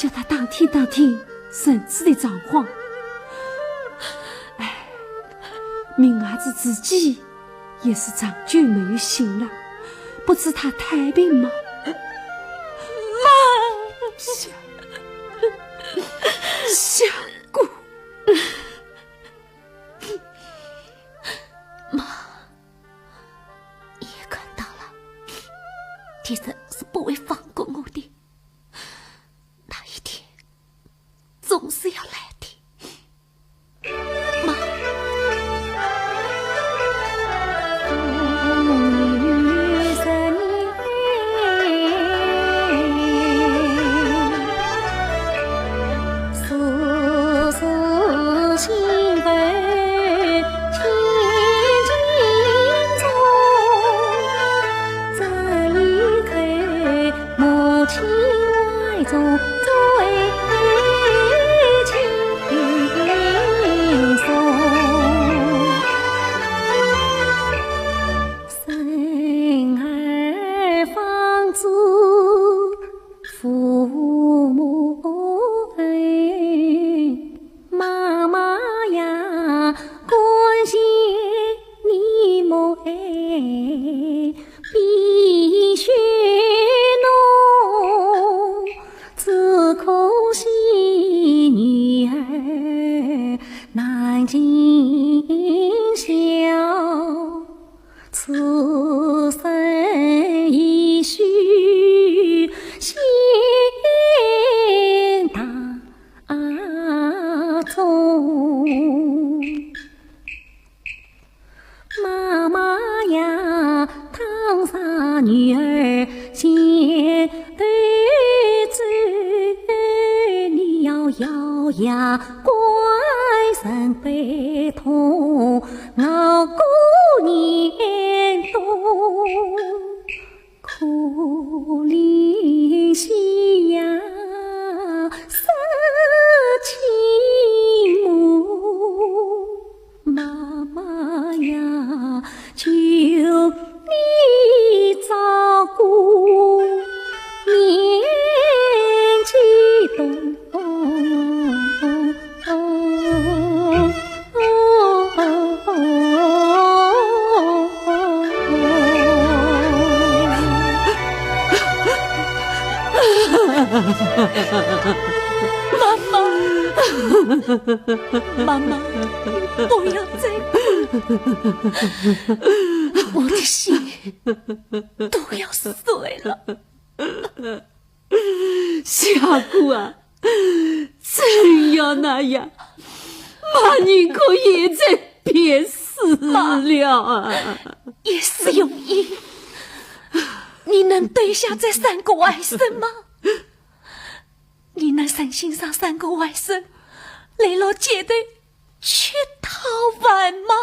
叫他当天绳子的状况。哎，明儿子自己也是长久没有信了，不知他太平吗？夏姑，妈，也看到了，敌人是不会放过我的，那一天总是要来的。妈，风雨10年跳呀，怪神悲痛，熬过年冬，苦里夕呀，深情母，妈妈呀，求你照顾年纪动。妈妈，不要再哭，我的心都要碎了。夏姑啊，真要那样，妈你可也在别死了啊！也是容易，你能对下这3个外甥吗？你能忍心让3个外甥来到街头去讨饭吗？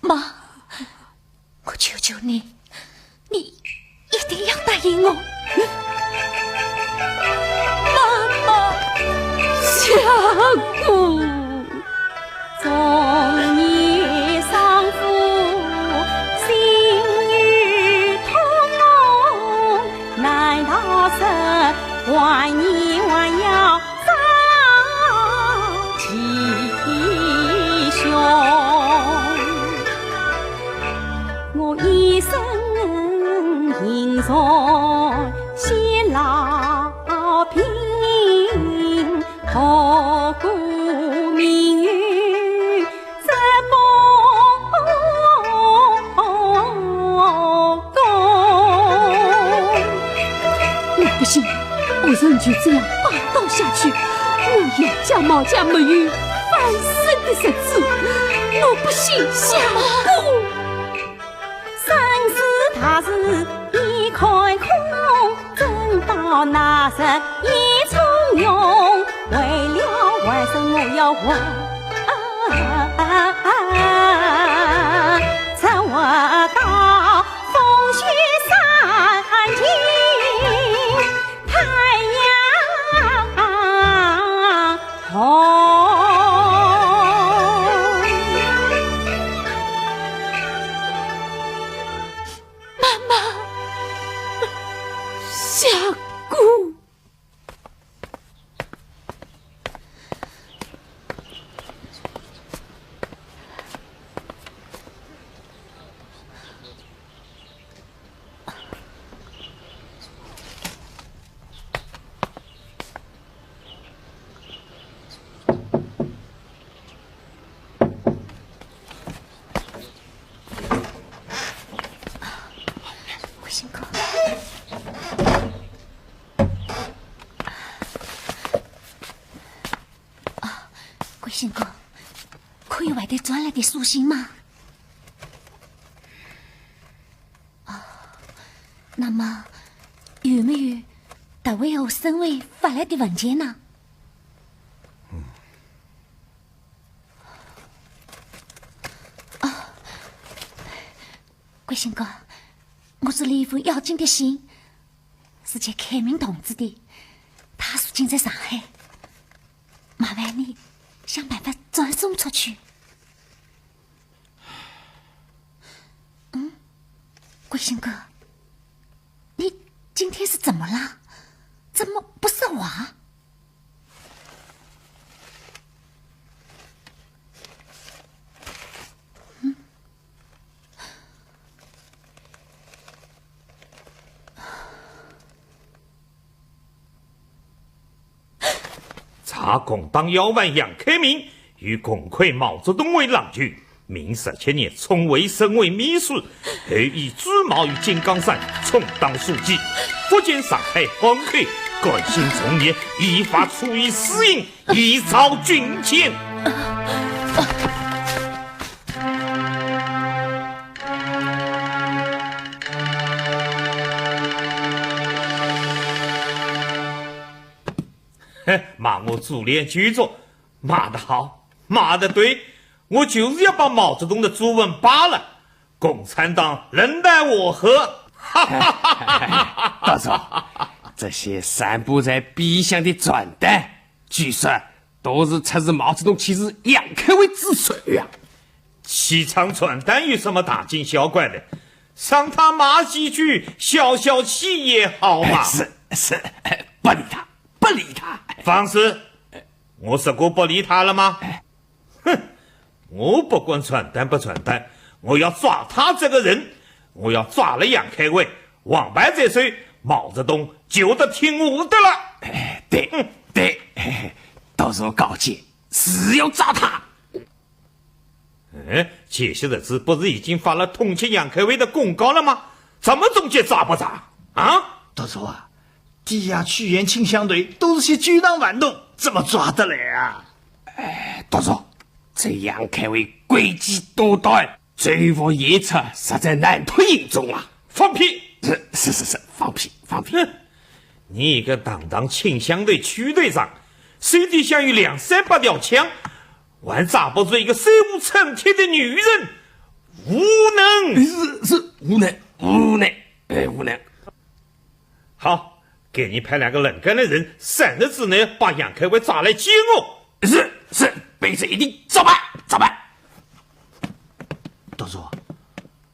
妈，我求求你，你一定要答应我。妈妈，夏姑，中年丧父，心与痛，难道是万年还要放吉凶？我一生迎从先老病，何故命运这么我不行，我人就这样霸道下去，我要家毛家没有翻身的日子，我不行，夏姑。生死大事已开空，正道那日已从容，为了外甥我要活，怎活到风雪山尽，太阳红。夏姑，我辛苦。贵姓哥，可以外头转来的书信吗？那么有没有大卫和省委发来的文件呢？贵姓哥，我这里一封要紧的信，是接开明同志的，他如今在上海，麻烦你想办法转送出去。贵姓哥，你今天是怎么了？怎么不说话？查共党要万杨开明与共魁毛泽东为郎君，明17年从为省委秘书，后以主毛于井冈山充当书记。福建上海黄奎改姓从业，依法处以死刑，一朝军前。骂我株连九族，骂得好，骂得对，我就是要把毛泽东的朱文扒了，共产党仍待我何？大嫂，这些散布在壁上的传单，据说都是出自毛泽东妻子杨克伟之手呀。7张传单有什么大惊小怪的？上他骂几句，消消气也好嘛。是，不理他，不理他。放肆！我说过不理他了吗？哼！我不管传单不传单，我要抓他这个人，我要抓了杨开伟，王牌这岁，毛泽东就得听我的了。对，到时候告诫是要抓他。这些日子不是已经发了通缉杨开伟的公告了吗？怎么中间抓不抓啊？大叔啊，地下屈原清乡队都是些巨党反动，怎么抓得来啊？大叔，这杨开伟诡计多端，罪恶夜叉，实在难推严重啊！放屁！是，放屁！你一个当清乡队区队长，手底下有2、3、8条枪，还抓不住一个手无寸铁的女人，无能！是无能。好，给你派2个能干的人，3日之内把杨开伟抓来接我。是，被这一定照办。大叔，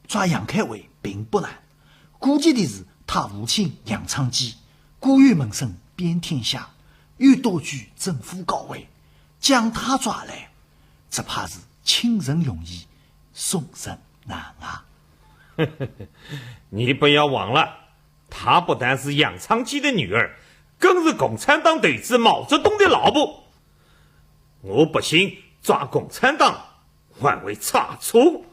抓杨开伟并不难，关键的是他父亲杨昌基古语门生遍天下，又多居政府高位，将他抓来，只怕是轻人容易，送人难啊！你不要忘了，她不但是杨昌基的女儿，更是共产党头子毛泽东的老婆。我不信抓共产党还会差错。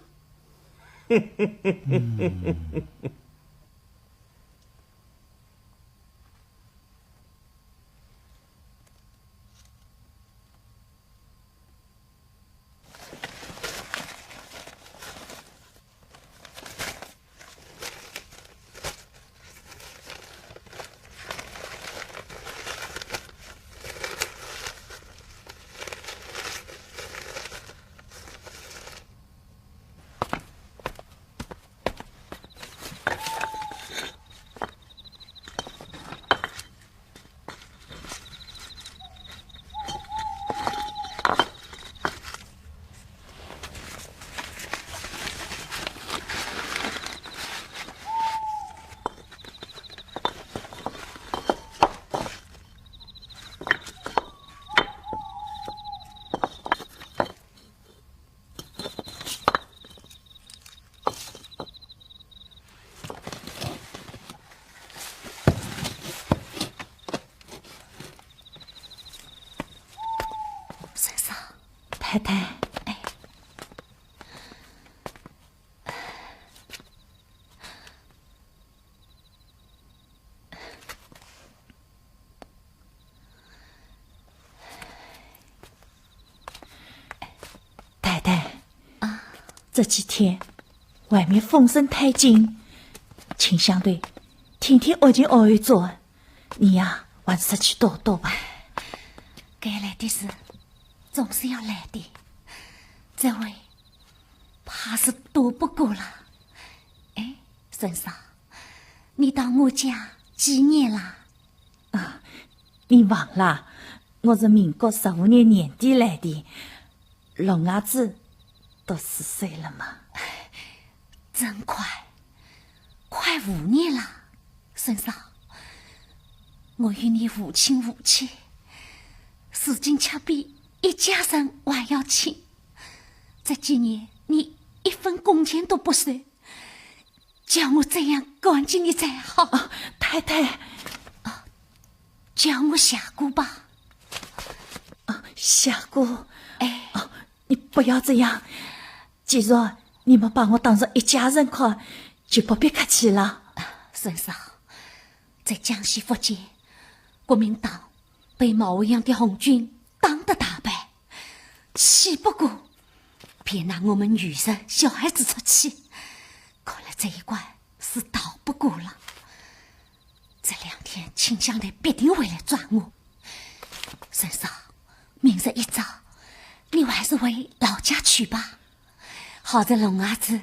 太太，太太啊，这几天外面风声太紧，清乡队天天恶进恶语做，你呀还是去躲躲吧。该来的事总是要来的，这回怕是躲不过了。哎，孙嫂，你到我家几年了？啊，你忘了，我是民国15年年底来的，龙伢子都4岁了嘛。真快5年了，孙嫂，我与你无亲无戚，事情却比一家人还要亲。这几年你1分工钱都不收，叫我怎样感激你才好？太太，叫我夏姑吧。夏姑，哎，你不要这样。既然你们把我当成一家人看，就不必客气了。孙嫂，在江西、福建，国民党被毛维扬的红军打得大败，气不过，便拿我们女人、小孩子出气，看来这一关是逃不过了。这2天清乡队必定会来抓我，孙嫂，明日一早，你还是回老家去吧。好在龙伢子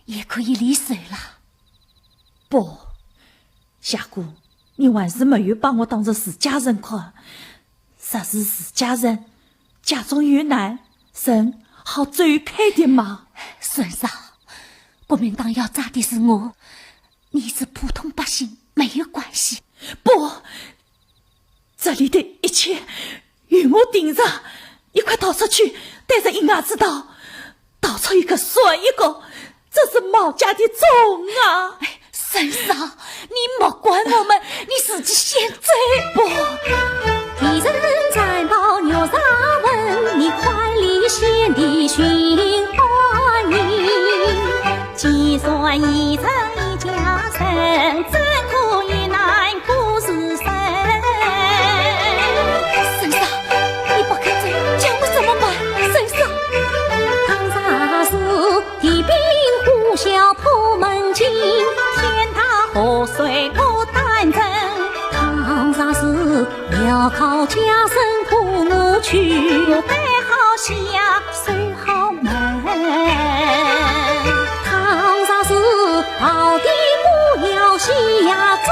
也可以离水了。不，夏姑，你还是没有把我当做自家人看。若是自家人，家中有难，人好走开的嘛。孙嫂，国民党要抓的是我，你是普通百姓，没有关系。不，这里的一切与我盯着。你快逃出去，带着银伢子到处一个算一个，这是毛家的种啊！孙嫂，你莫管我们，你自己先走。不，敌人在报牛杂文，你怀里献的寻花银，计算一层一家人，真苦一难苦是深。孙嫂，你不肯走，叫我怎么办？孙嫂，唐啥是地兵呼啸破门进，天塌河水落丹城。唐啥是要靠家人护我去，带好下守好门。唐啥是好的不要下子，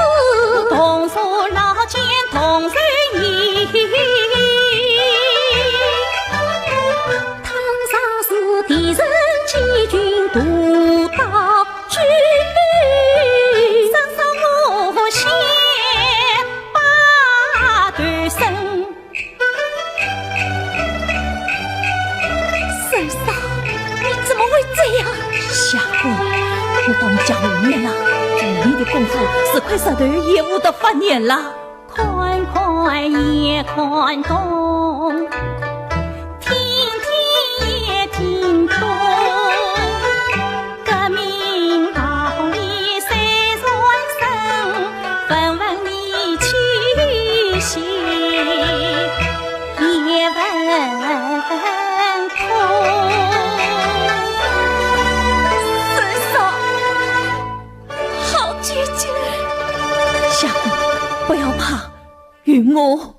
同父老奸同人意。唐啥是敌人欺君独到居，上上我先把对生。孙嫂，你怎么会这样？夏姑，我到你家5年了，5年的功夫是块石头也悟得8年了。宽宽也宽动，听听也听懂。革命道理谁传声？问问你去心，也问空。孙嫂，好姐姐。夏姑，不要怕，与我。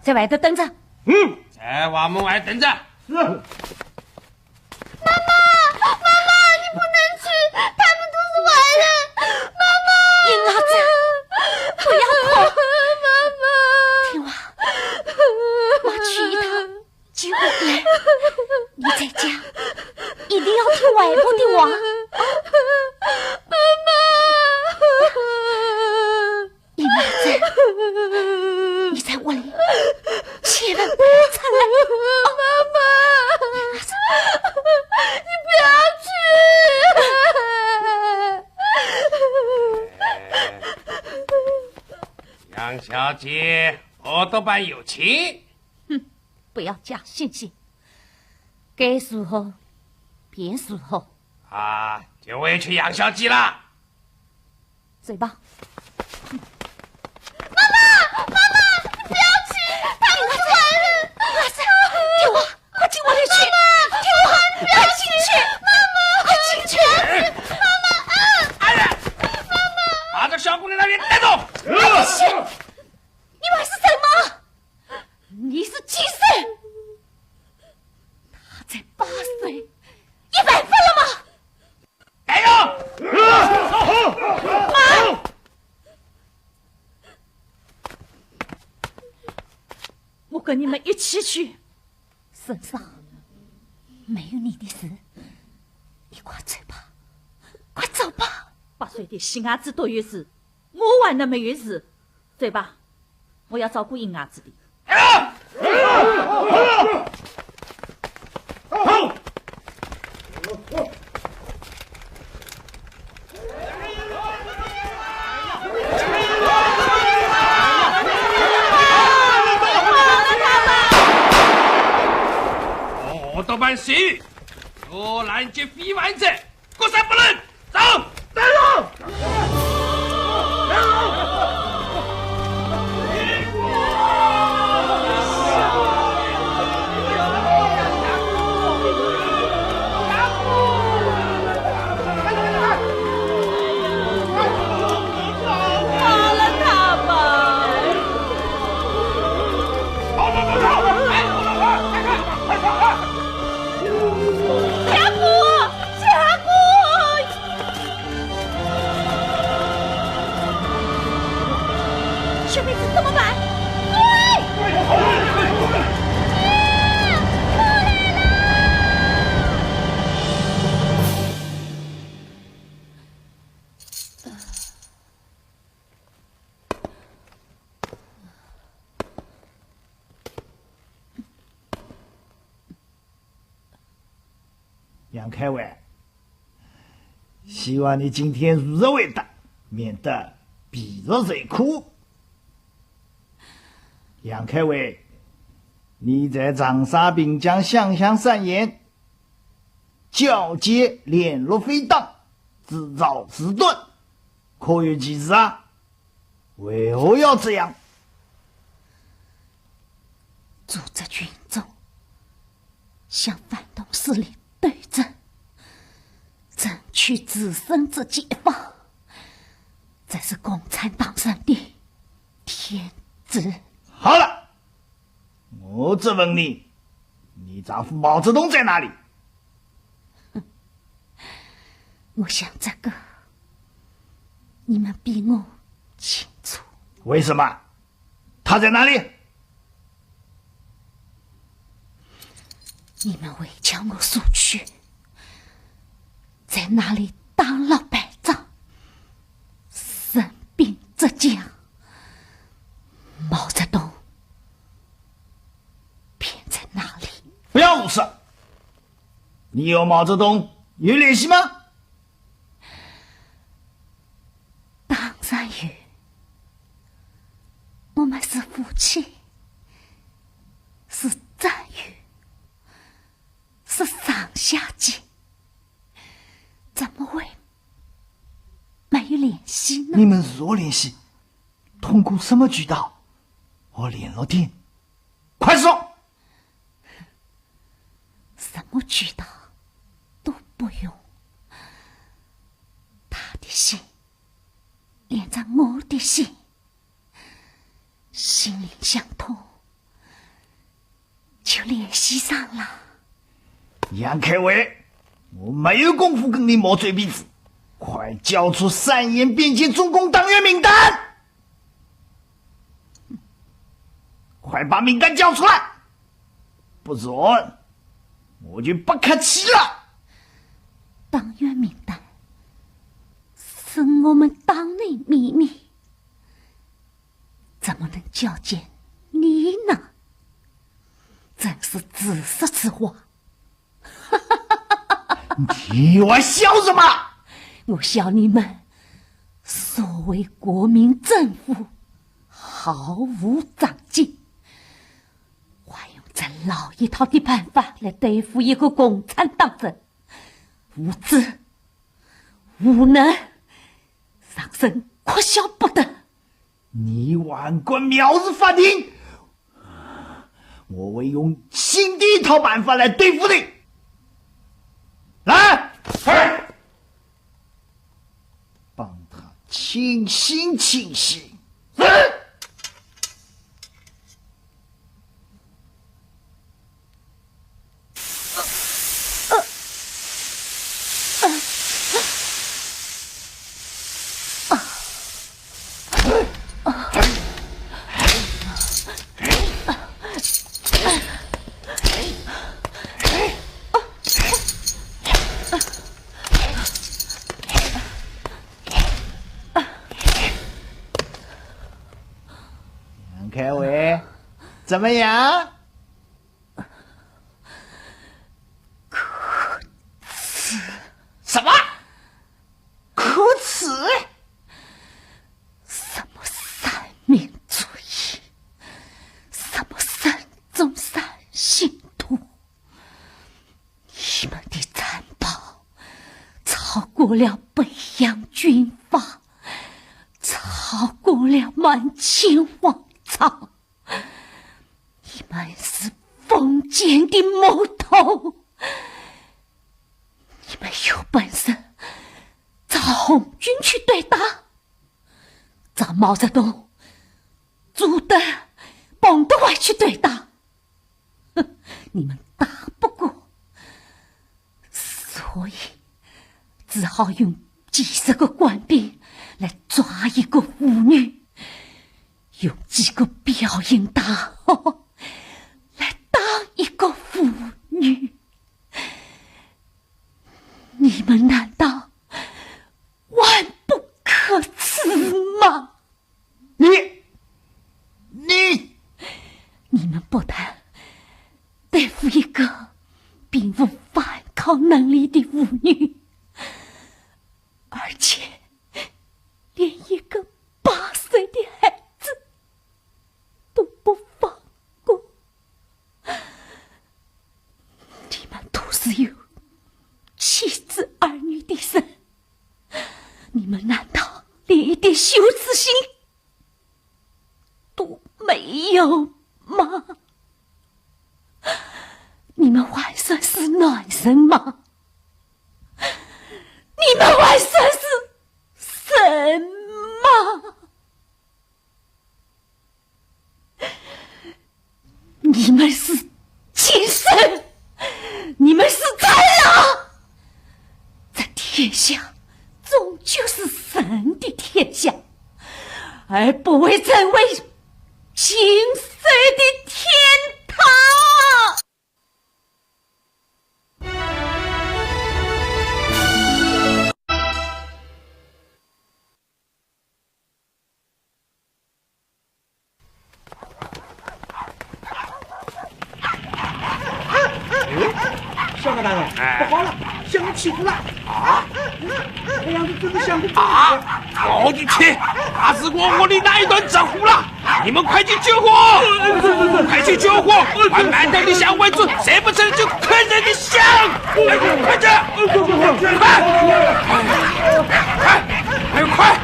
在外头等着。在瓦门外等着。妈妈，你不能去，他们都是坏人。妈妈，银伢子，不要哭。听话，我去一趟，就回来。你在家一定要听外婆的话。妈妈，银伢子，你在屋里千万不要出来。妈妈，你不要去。杨小姐，我多半有情。不要假惺惺，该时候便时候。啊，就委屈杨小姐了。走吧。妈妈，你不要去，他们是坏人。听话，快进屋里去。听话，快进去。跟你们一起去。圣上，没有你的事，你快走吧，快走吧。8岁的细伢子都有事，我还能没有事？走吧，我要照顾硬伢子的。我多办事，若拦截非完者，国杀不能。走，带路。小妹子怎么办？杨开伟，希望你今天如实回答，免得避入水库。杨开伟，你在长沙滨江湘乡3年交接联络飞弹，制造迟钝，可有其事啊？为何要这样？组织群众向反动势力对阵，争取自身之解放，这是共产党人的天职。好了，我质问你，你丈夫毛泽东在哪里？我想这个你们比我清楚。为什么？他在哪里？你们未将我送去，在那里当了排长，生病浙江，毛泽东偏在那里。不要胡说！你有毛泽东有联系吗？当然有，我们是夫妻，是战友，是上下级，怎么会没有联系呢？你们如何联系？通过什么渠道和联络点？快说！什么渠道都不用，他的心连着我的心，心灵相通，就联系上了。杨开伟，我没有功夫跟你磨嘴皮子，快交出3沿边界中共党员名单！快把名单交出来，不准我就不客气了。党员名单是我们党内秘密，怎么能交给你呢？真是自说自话。你还笑什么？我笑你们所谓国民政府毫无长进，还用这老一套的办法来对付一个共产党人，无知无能，让人哭笑不得。你顽棍藐视法庭，我会用新的一套办法来对付你。来，帮他清醒清醒。怎么样？可耻！什么？可耻！什么三民主义？什么孙中山信徒？你们的残暴超过了北洋军阀，超过了满清王朝。你们是封建的木头，你们有本事找红军去对打，找毛泽东、朱德、彭德怀去对打，你们打不过，所以只好用几十个官兵来抓一个妇女，用几个表演大号来当一个妇女。你们难道万不可耻吗？你们不但对付一个并无反抗能力的妇女，而且连一个8岁的孩子都不放过。你们都是有妻子儿女的人，你们难道连一点羞耻心都没有吗？你们还算是男人吗？你们还算是神吗？你们是精神，你们是豺狼。这天下终究是神的天下，而不会成为情色的天堂。香港大人，不好了，香港起火了！啊！这样子真的香港我的天，大使馆我的那一段着火了！你们快去救火！快去救火！把满头的香围住，谁不成就坑人的香！快点！快！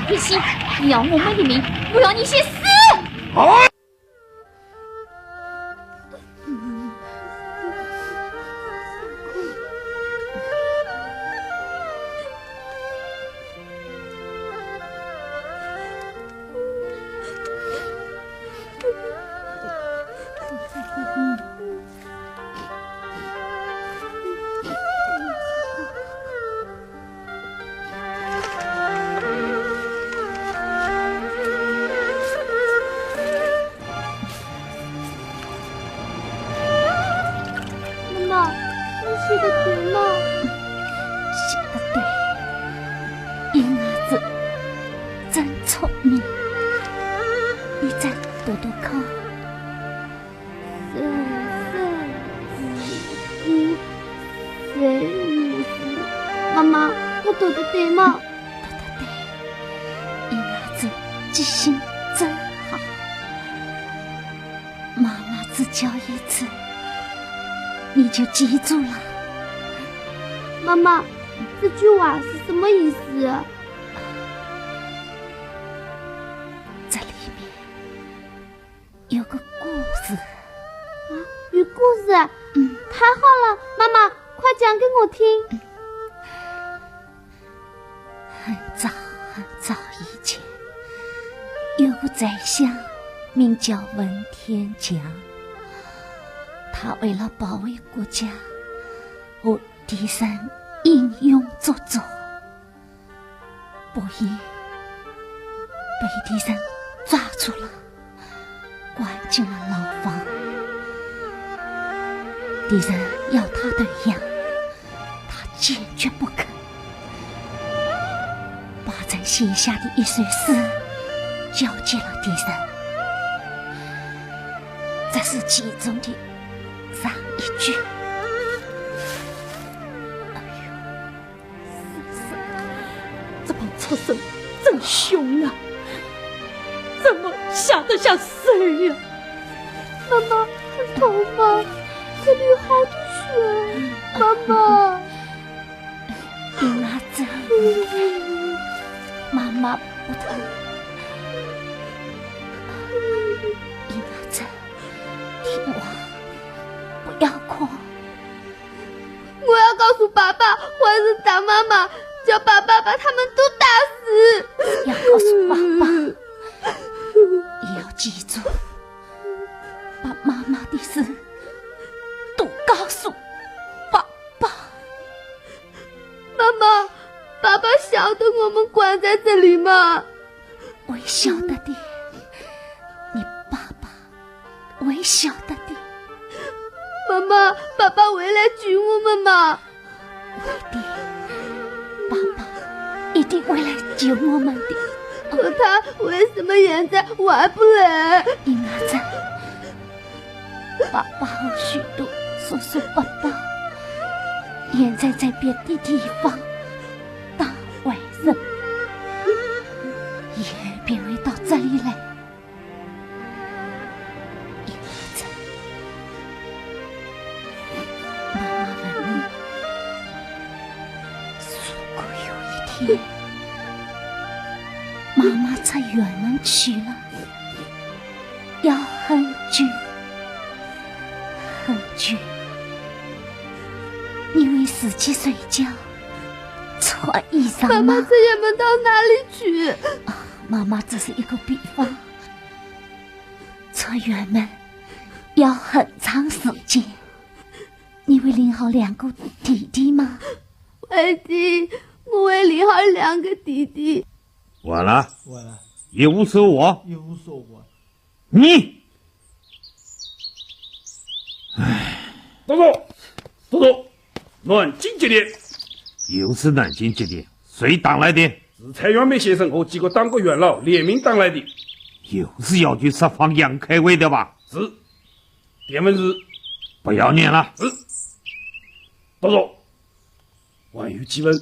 玉溪，你要我们的命，我要你先死！写的对吗？写的对，英儿子真聪明，你再读读看。妈妈，我读的对吗？读的对，英儿子记性真好。妈妈只教一次，你就记住了。妈妈，这句话是什么意思？这里面有个故事。啊，有故事？太好了，妈妈，快讲给我听。很早很早以前，有个宰相名叫文天祥，他为了保卫国家和敌人英勇作战，不易被敌人抓住了，关进了牢房。敌人要他的羊，他坚决不肯。把宰写下的一首诗交接了敌人，这是其中的上一句。这帮畜生真凶啊！怎么下得下手呀？妈妈，很痛吗？这里有好多血，妈妈。银儿子，妈妈不疼。银儿子，听我，不要哭。我要告诉爸爸，我是打妈妈，叫爸爸把他们都打死。要告诉爸爸，也要记住，把妈妈的事都告诉爸爸。妈妈，爸爸晓得我们关在这里吗？我晓得的，你爸爸我也晓得的。妈妈，爸爸回来救我们吗？会的，爸爸一定会来救我们的。可他为什么现在还不来？银儿子，爸爸和许多叔叔伯伯现在在别的地方当外人，也便会到这里来。银儿子，妈妈问你，如果有一天妈妈出远门去了，要很久很久，你会自己睡觉穿衣裳吗？妈妈这也能到哪里去？妈妈只是一个比方，出远门要很长时间，你会领好2个弟弟吗？会的，我会领好2个弟弟。完了，完了，一无所获。一无所获。你，多多，南京节点，又是南京节点，谁当来的？是蔡元美先生和几个党国元老联名当来的。又是要去释放杨开伟的吧？是。电文是不要念了。是。多多，关于祭文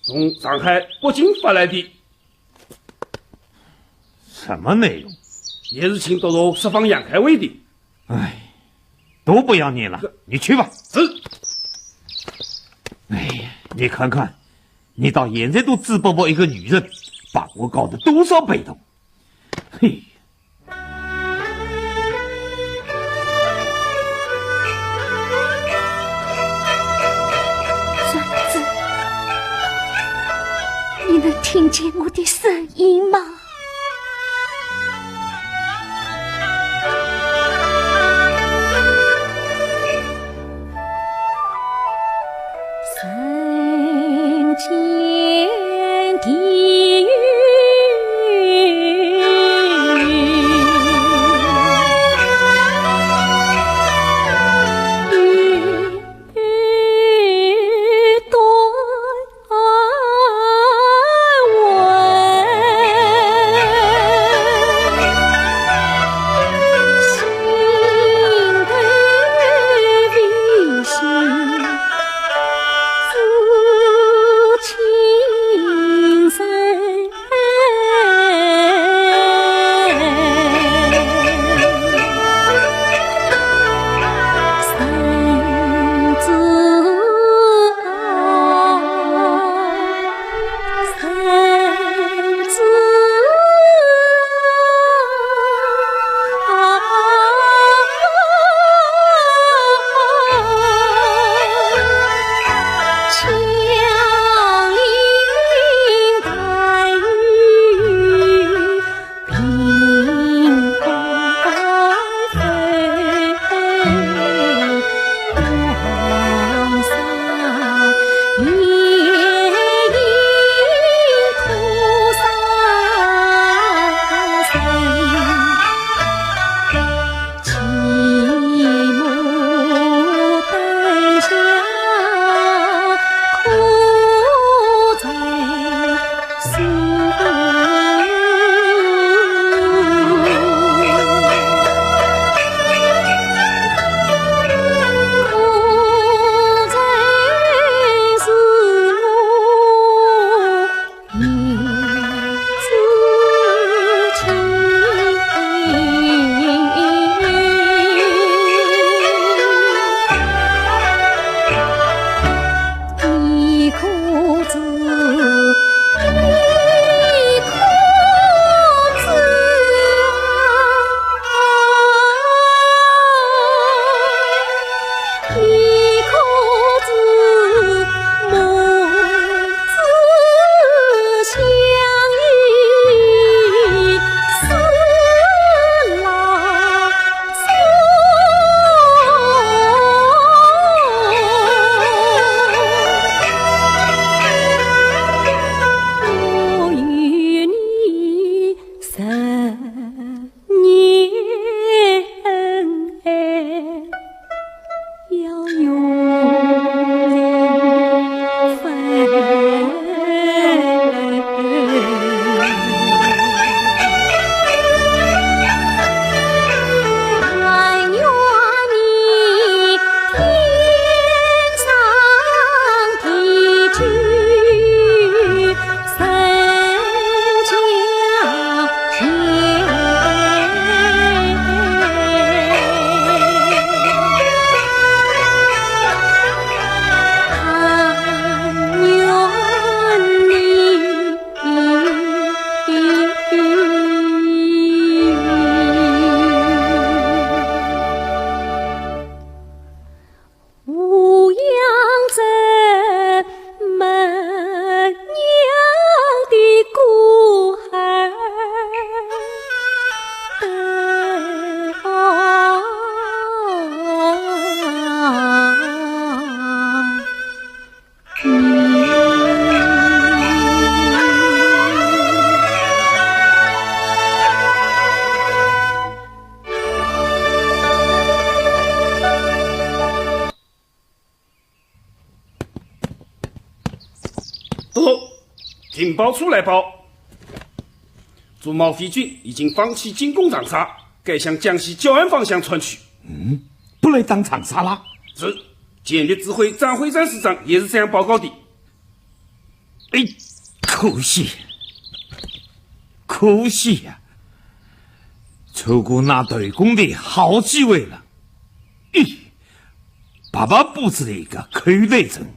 从上海、北京发来的。什么内容？也是请多多释放杨开伟的。哎，都不要念了，你去吧。是。哎呀，你看看，你到现在都只不过一个女人，把我搞得多少被动。嘿。孙子，你能听见我的声音吗？三千地狱，一段都情报处来报，驻毛飞军已经放弃进攻长沙，改向江西教安方向窜去。不来当长沙了。是，简略指挥张会战师长也是这样报告的。哎，可惜，可惜呀、错过那对攻的好机会了。咦，爸爸布置了一个口袋阵。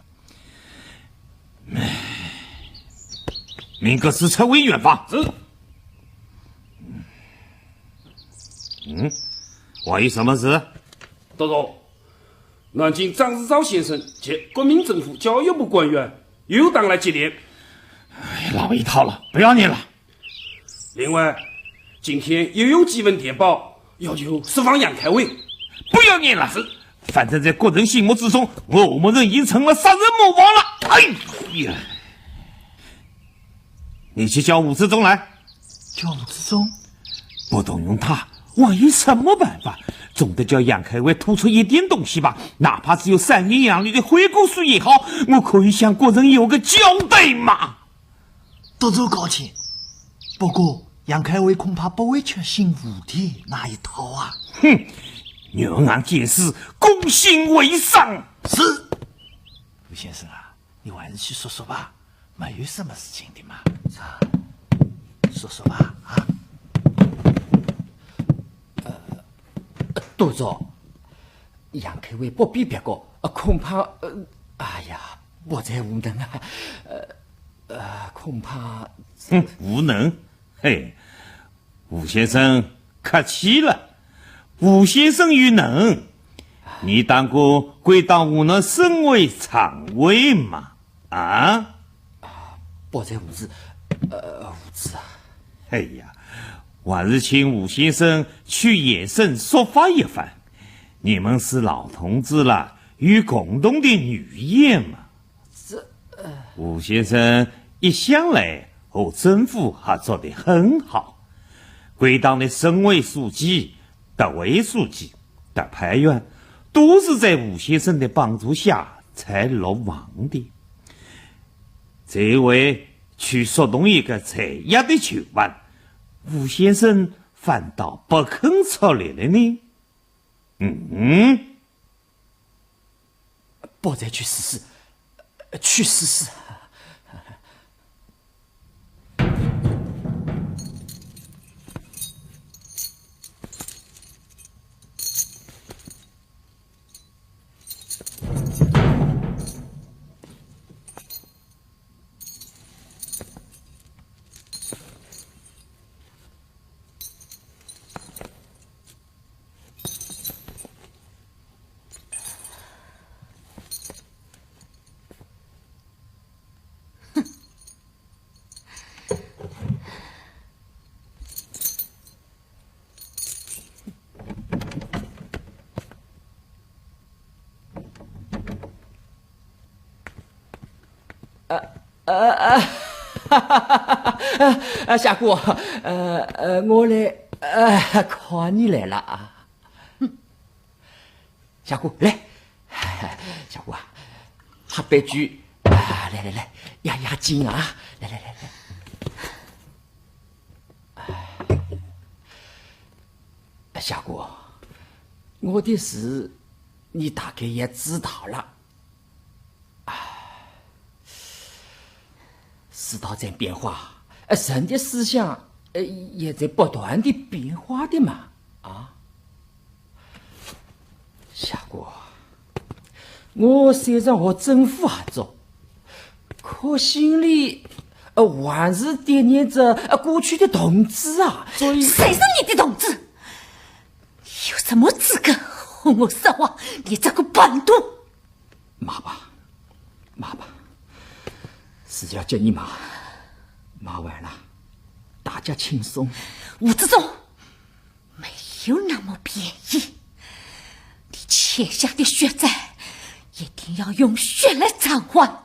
明个是撤回远方。是。我有什么事？都督，南京张日照先生及国民政府教育部官员又当来接连。老一套了，不要念了。另外，今天又有几份电报要求释放杨开伟。不要念了。反正在国人心目之中，我们人已经成了杀人魔王了。哎呀！你去叫吴志忠来。叫吴志忠？不动用他，我有什么办法？总得叫杨开伟吐出一点东西吧，哪怕只有3言2语的回顾书也好，我可以向国人有个交代嘛。督州高见，不过杨开伟恐怕不会确信吴的那一套啊。哼，牛郎见识，攻心为上。是，吴先生啊，你还是去说说吧，没有什么事情的嘛。说说吧，啊。督州，杨开伟不比别个，恐怕哎呀，不再无能啊，恐怕无能。嘿，吴先生客气了。吴先生有能，你当过归党无能省委常委嘛？啊？不再无知，无知啊！哎呀，还是请吴先生去野省说法一番。你们是老同志了，有共同的语言嘛。吴先生一向来和政府合作得很好，归党的省委书记、特委书记、特派员都是在吴先生的帮助下才落网的。这回去说动一个才压的球腕，吴先生反倒不肯出来了呢。不再去试试，去试试。夏姑，我来看你来了啊！夏姑来，夏姑啊，喝杯酒啊！来，压压惊啊！来。夏姑，我的事你大概也知道了。世道在变化，人的思想也在不断的变化的嘛，啊！夏姑，我虽然和政府合作，可心里还是惦念着过去的同志啊，所以谁是你的同志？有什么资格和我说话？你这个叛徒！妈吧，是要叫你妈完了，大家轻松。吴志忠，没有那么便宜，你欠下的血债一定要用血来偿还。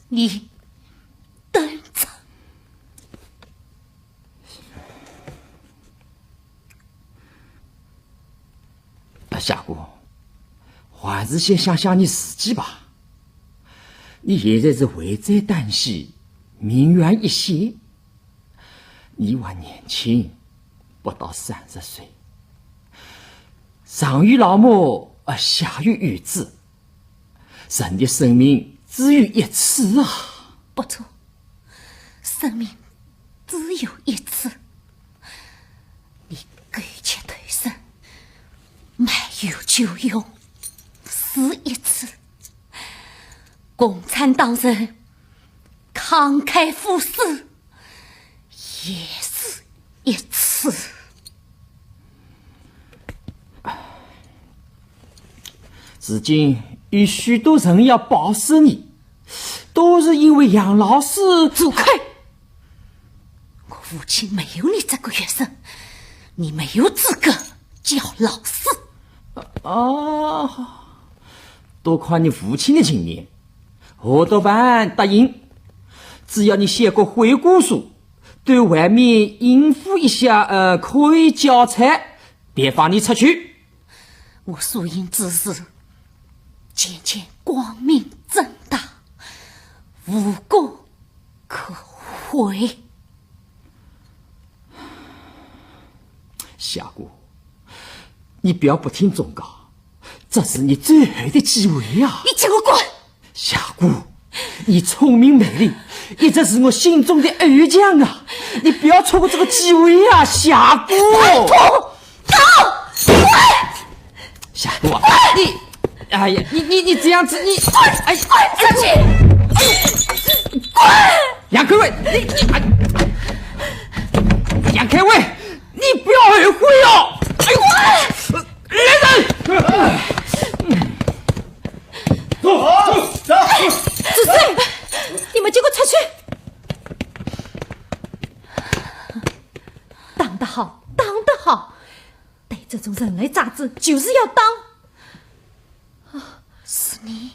你等着。夏姑，还是先想想你自己吧。你现在是危在旦夕，命悬一线。你还年轻，不到30岁，上有老母，下有儿子，人的生命只有一次啊！不错，生命只有一次，你苟且退身，没有救用，死一次。共产党人慷慨赴死，也是一次。至今有许多人要保释你，都是因为杨老师。走开！我父亲没有你这个学生，你没有资格叫老师。多亏你父亲的经验，何德班答应，只要你写个悔过书，对外面应付一下可以交差，便放你出去。我素因之事渐渐光明正大，无过可悔。夏姑，你不要不听忠告，这是你最后的机会呀！你给我滚！夏姑，你聪明美丽，一直是我心中的偶像啊！你不要错过这个机会呀，夏姑！夏姑啊，你这样子，你滚出去！滚！杨开伟，杨开伟，你不要后悔哦！来人！走！子岁，你们给我出去！当得好，当得好！对这种人类杂志就是要当。是你，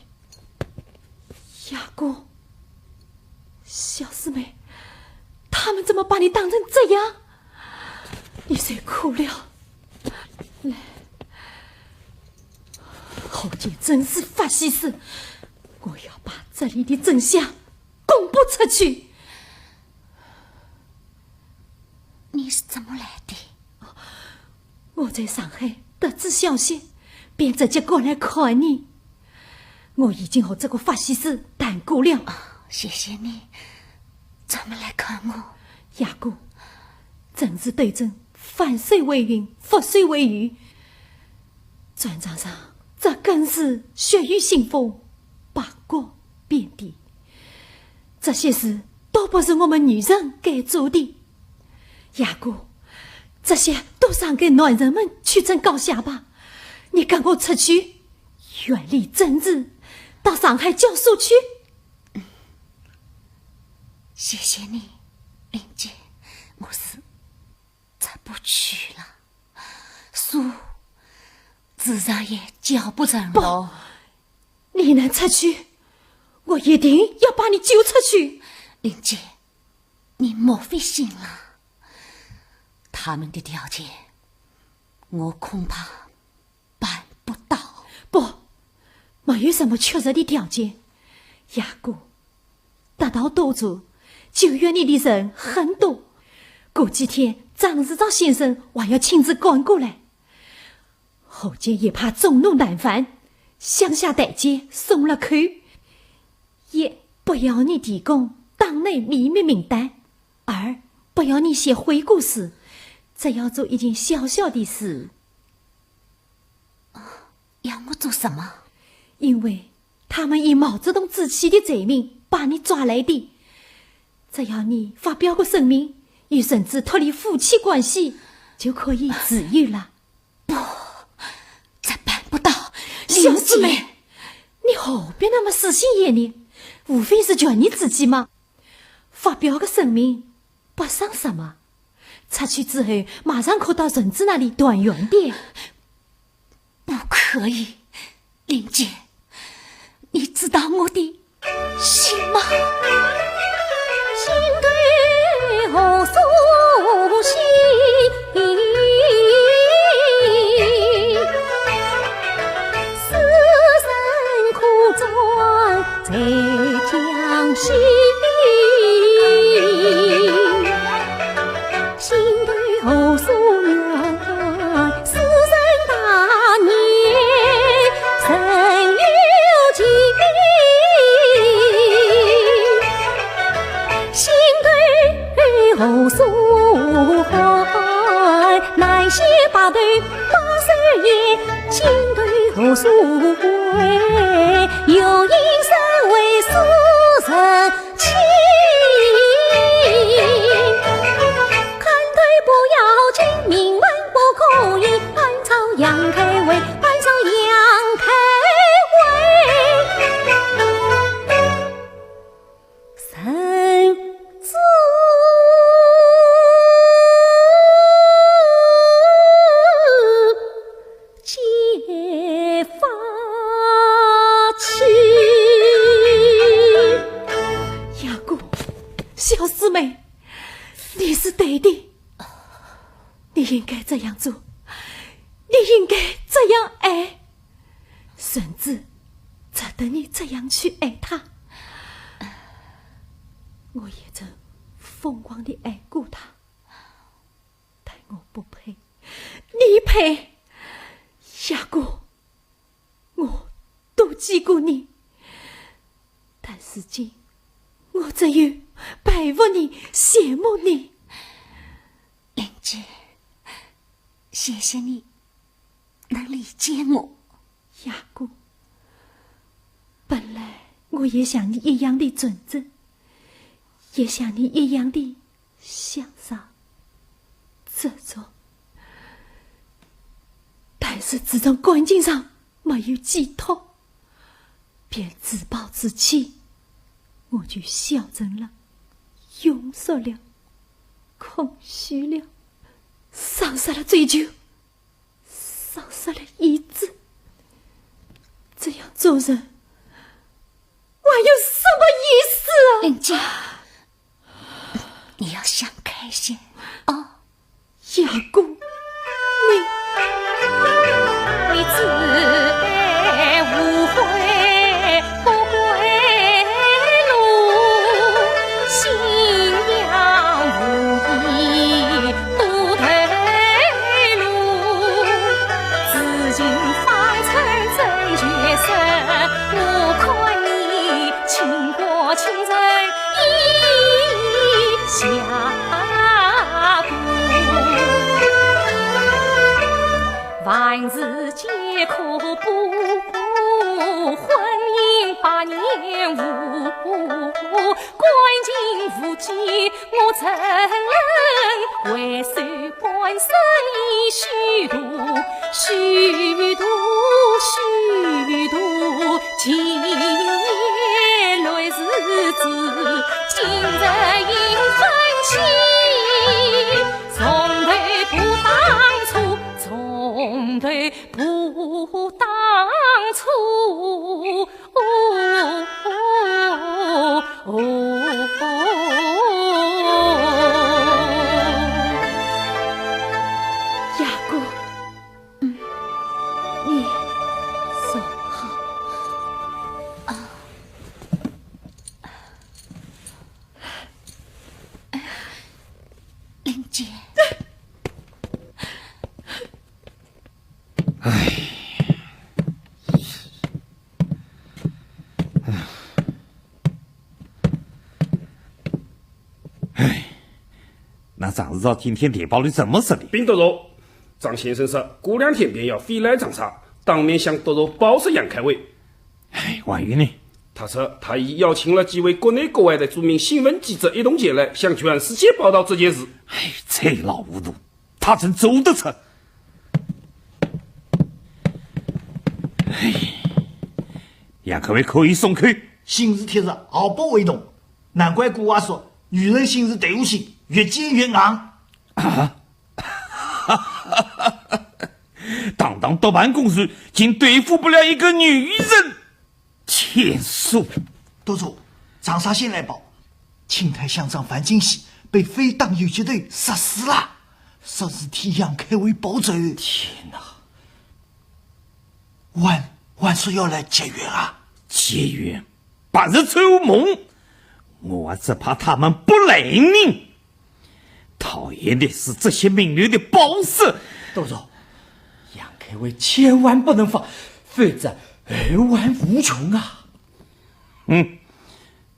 雅姑，小师妹，他们怎么把你当成这样？你谁哭了？来，后见真是法西斯，我要把这里的真相公布出去。你是怎么来的？我在上海得知消息，便直接过来看你。我已经和这个法西斯谈过了。谢谢你，怎么来看我？雅姑，政治斗争，反水为云，覆水为雨。战场上，这更是血雨腥风，八国遍地。这些事都不是我们女人该做的。雅姑，这些都让给男人们去争高下吧。你跟我出去，远离政治，到上海教书去。谢谢你，林姐，我是出不去了，书自然也教不成了。不，你能出去，我一定要把你救出去。林姐，你莫费心了，他们的条件，我恐怕办不到。不，没有什么确实的条件。雅姑，得到多助，救援你的人很多。过几天，张日照先生还要亲自赶过来。后见也怕众怒难犯，乡下台阶松了口，也不要你提供党内秘密名单，而不要你写回顾时，只要做一件小小的事。要我做什么？因为他们以毛泽东之妻的罪名把你抓来的，只要你发表个声明，与甚至脱离夫妻关系，就可以自由了。不，这办不到。小师妹，你何必那么死心眼呢？无非是劝你自己嘛。发表个声明不伤什么，出去之后马上可到人子那里团圆的。不可以，林姐，你知道我的心吗？心对何所系？死生苦转在读书会，有因身为书人亲。看对不要紧，明文不可以，汉朝杨开为，汉朝杨开为，神主。解发起，雅姑，小师妹，你是对的，你应该这样做，你应该这样爱，甚至值得你这样去爱他。我也曾疯狂地爱过他，但我不配，你配。雅姑，我妒忌过你，但如今我只有佩服你、羡慕你。玲姐，谢谢你能理解我。雅姑，本来我也像你一样的纯真，也像你一样的向上执着。但是自从感情上没有寄托，便自暴自弃，我就消沉了，庸俗了，空虚了，丧失了追求，丧失了意志。这样做人，我有什么意思啊？玲姐，你要想开些哦。雅姑，你自爱无悔不归路，信仰无义不退路，自今方成真绝色，我看你倾国倾城意下顾，万事皆可补，婚姻8年无，关键无计我怎能为守半生已虚度，虚度，虚度，今夜来日子，今日应分期，从头不当初，从头不当初，雅姑，你说好啊。玲姐，那张日照今天电报里怎么说的？冰多肉，张先生说过2天便要飞来长沙，当面向多肉报示杨开伟。万一呢？他说他已邀请了几位国内国外的著名新闻记者一同前来，向全世界报道这件事。这老糊涂，他真走得成？杨开伟可以松口。新日帖日毫不为动，难怪古话说女人心是队伍心，越坚越硬啊！当到办公室，竟对付不了一个女人，天数！督主，长沙县来报，青台乡长范金喜被非党游击队杀死了，说是替杨开伟报仇。天哪！万说要来结缘啊！结缘，白日做梦！我只怕他们不雷你。讨厌的是这些民女的报复。督主，杨开伟千万不能放，否则2万无穷啊！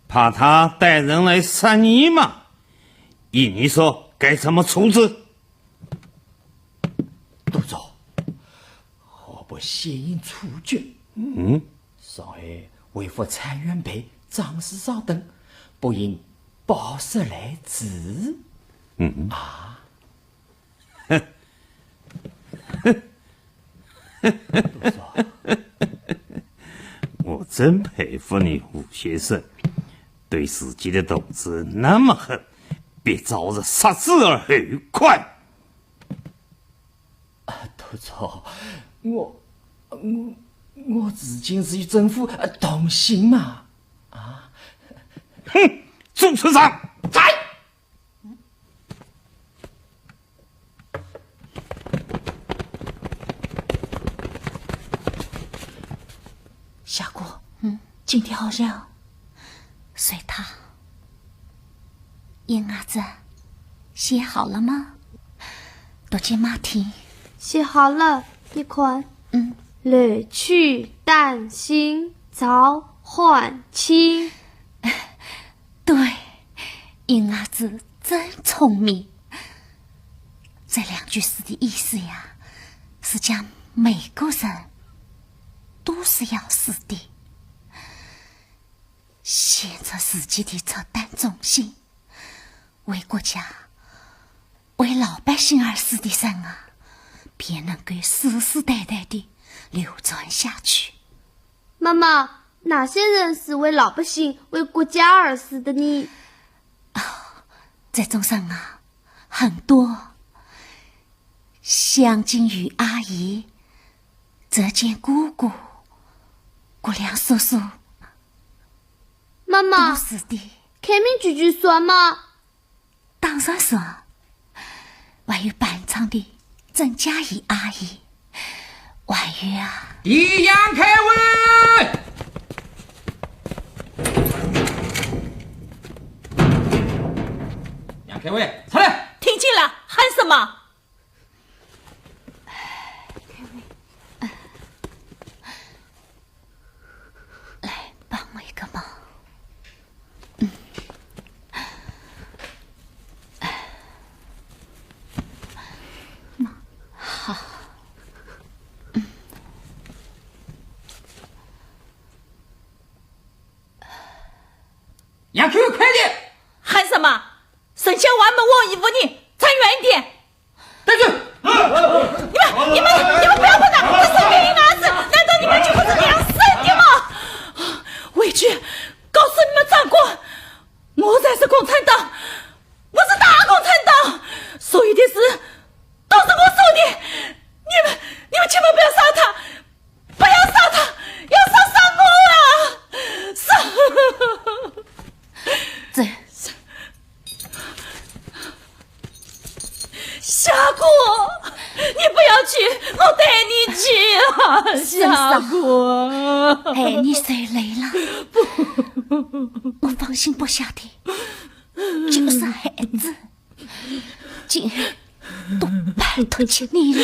怕他带人来杀你嘛？依你说该怎么处置？督主，我不国血印处决。上海为父蔡元培、张世绍等不应报失来治。我真佩服你，吴先生，对自己的同志那么狠，别早日杀之而后快。督察，我至今是与政府同行嘛。哼，朱村长，在。小姑，今天好热，随他。燕伢子，写好了吗？多见马蹄。写好了，你看。来去淡心早换清。对，燕伢子真聪明。这两句诗的意思呀，是讲每个人都是要死的，显出自己的责担重心，为国家、为老百姓而死的人啊，便能够世世代代的流传下去。妈妈，哪些人是为老百姓、为国家而死的呢？这种人啊，很多。向金玉阿姨、泽建姑姑、顾良叔叔，妈妈，都是的。开明句句算吗？当然算。还有板厂的郑佳怡阿姨，还有啊，李阳开会。杨开会，出来！听见了，喊什么？帮我一个忙。好。杨 Q， 快点！喊什么？省下完门我衣服呢，站远一点。站住！你们不要碰他，这是女伢子，难道你们就不是良生的吗？委屈，告诉你们长官，我才是共产党，我是大共产党，所有的事都是我做的。你们千万不要杀他，不要杀他，要杀我啊！夏姑，你不要去，我带你去啊，夏姑。哎，你谁来了？我放心不下的，就是孩子，今日都拜托起你了，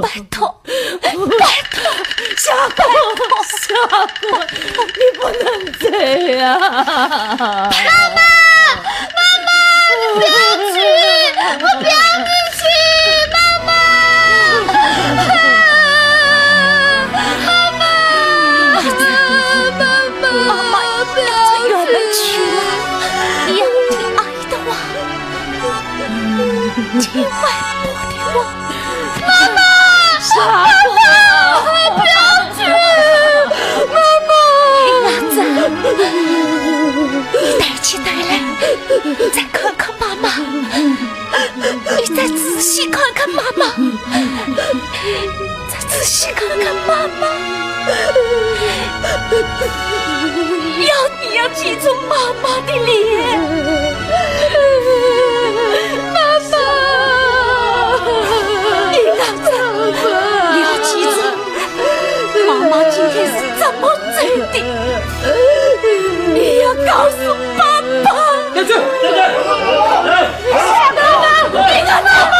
拜托，夏姑，你不能这样。妈妈，你不要去，我不要你去，妈妈，妈妈不要远门去了，你要听阿姨的话，千万不得忘。妈妈，不要去，妈妈，伢子，你带起带来，再看看妈妈，你再仔细看看妈妈，再仔细看看妈妈，你要记住妈妈的脸，妈妈，伢子，你要记住，妈妈今天是怎么走的，你要告诉爸爸。站住！夏妈妈，你个妈妈，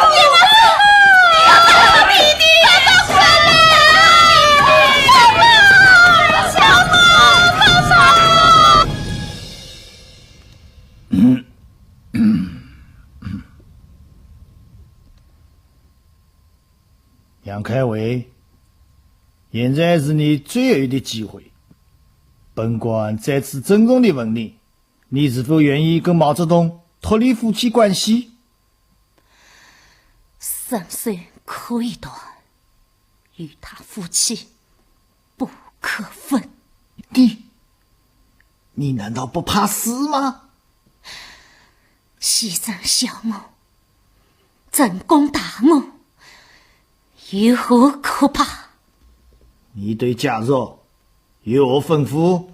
你要打我弟弟，爸爸回来！小梦，爸爸。杨杨开伟，现在是你最后的机会。本官再次郑重地问你，你是否愿意跟毛泽东脱离夫妻关系？生死可以断，与他夫妻不可分。你难道不怕死吗？牺牲小我，正攻大我，有何可怕？你对家属有何吩咐？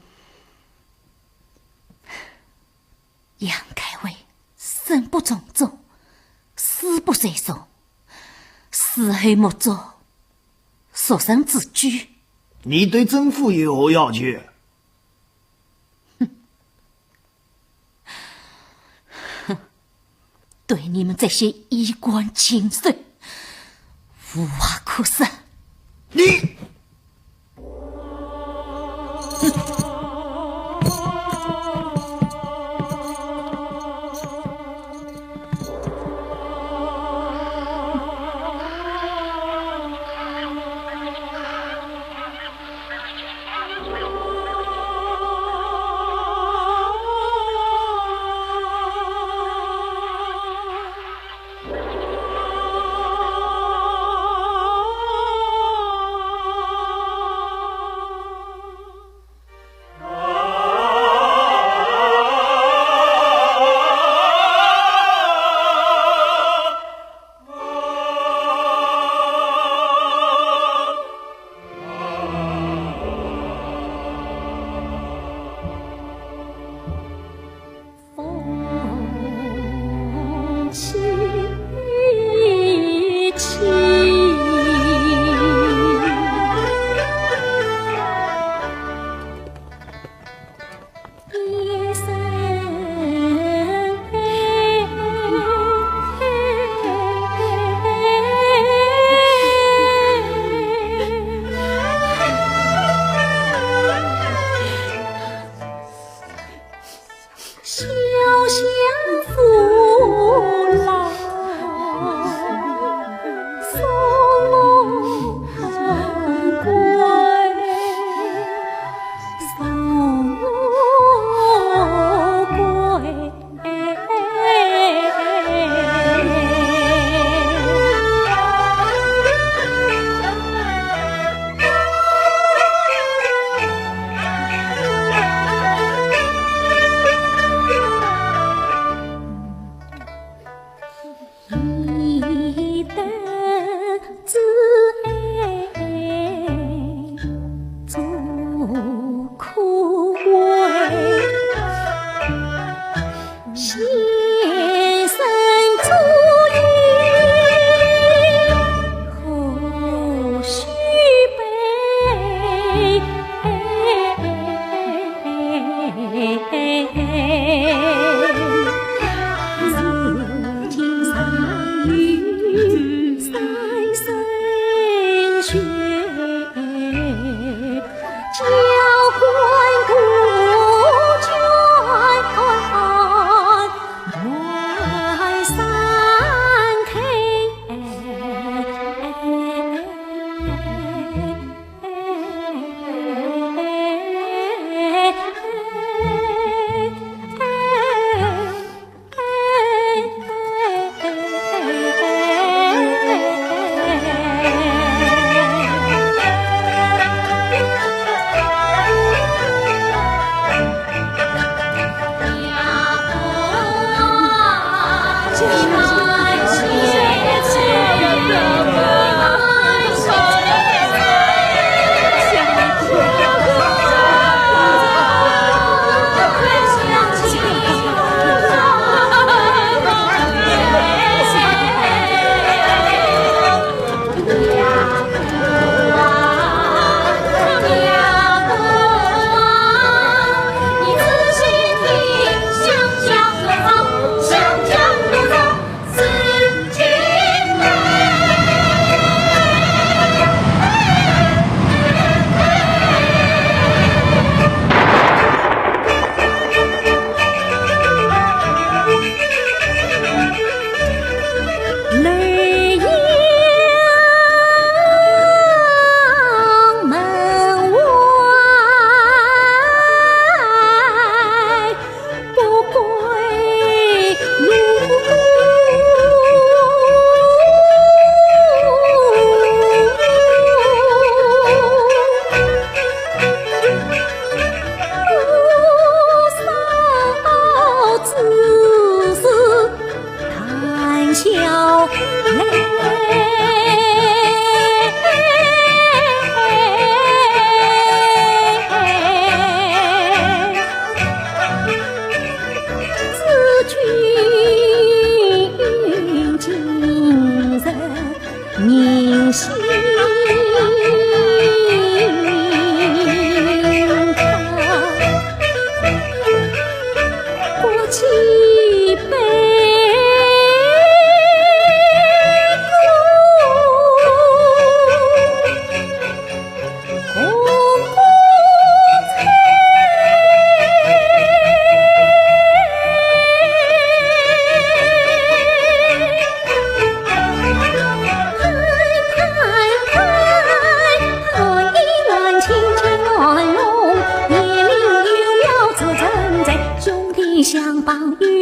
杨开伟生不从众，死不随从，死后莫做所生之举。你对政府有何要求？对你们这些衣冠禽兽，无话可说。你。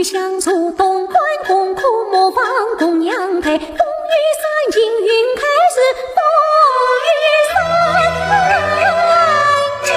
女相诉，东关共哭模仿供娘台，风雨散尽云开时，风雨散尽。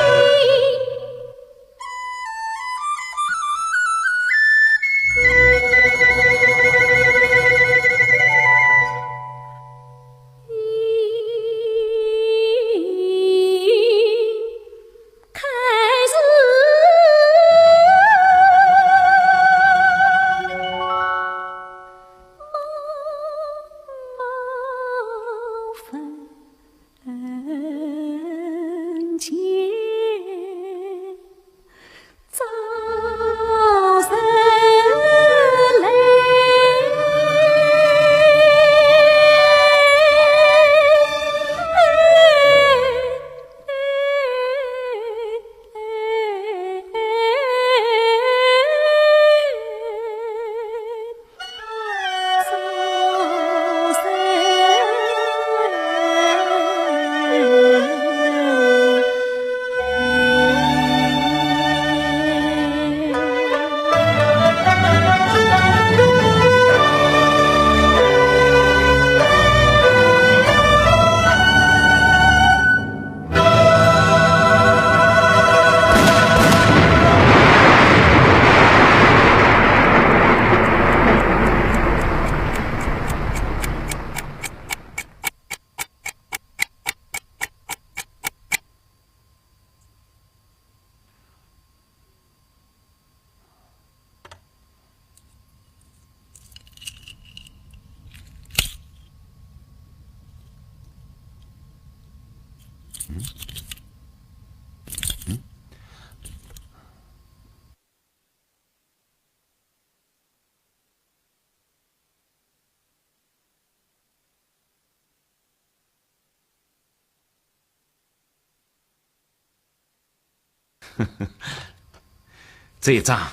这一仗，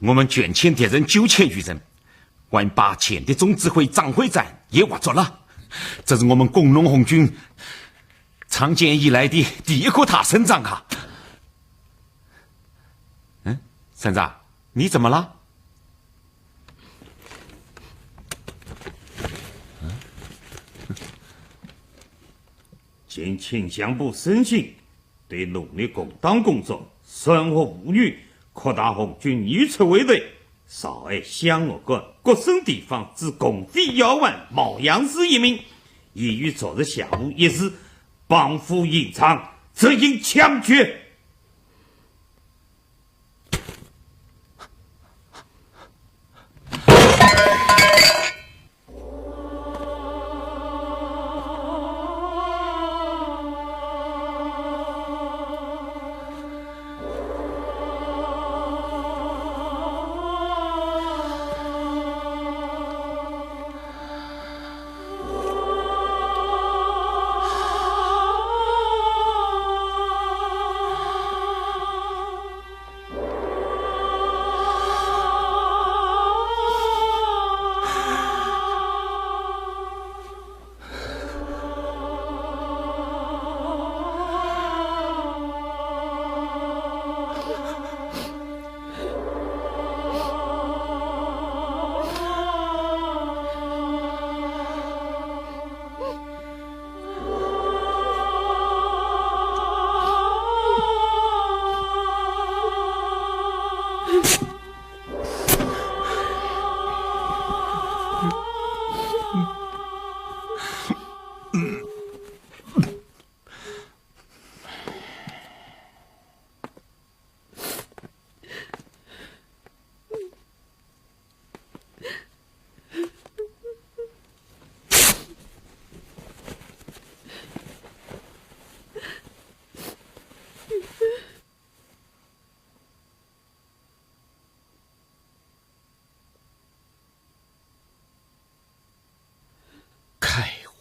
我们卷欠敌人9000余人，还把前的总指挥张会战也挖走了。这是我们工农红军长建以来的第一个大胜仗啊！三子，你怎么了？见秦相部深信对农的工党工作生活无虞，扩大红军预测围队，稍爱湘鄂国各省地方之共匪要顽毛杨氏一名，已于昨日下午一时帮扶隐藏，则应枪决。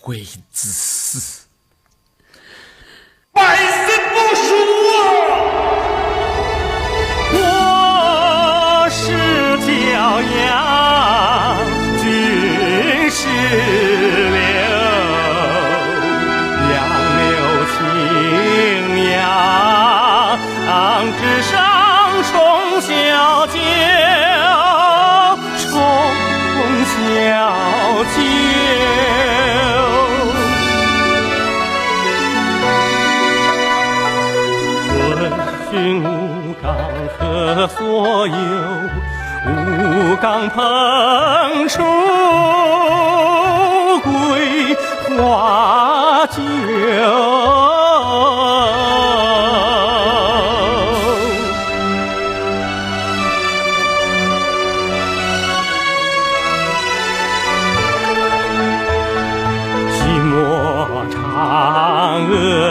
为之死，百死不赎啊！我是骄阳，军是流，杨柳青阳，之上冲霄酒。得所有吴刚烹出桂花酒。嫦娥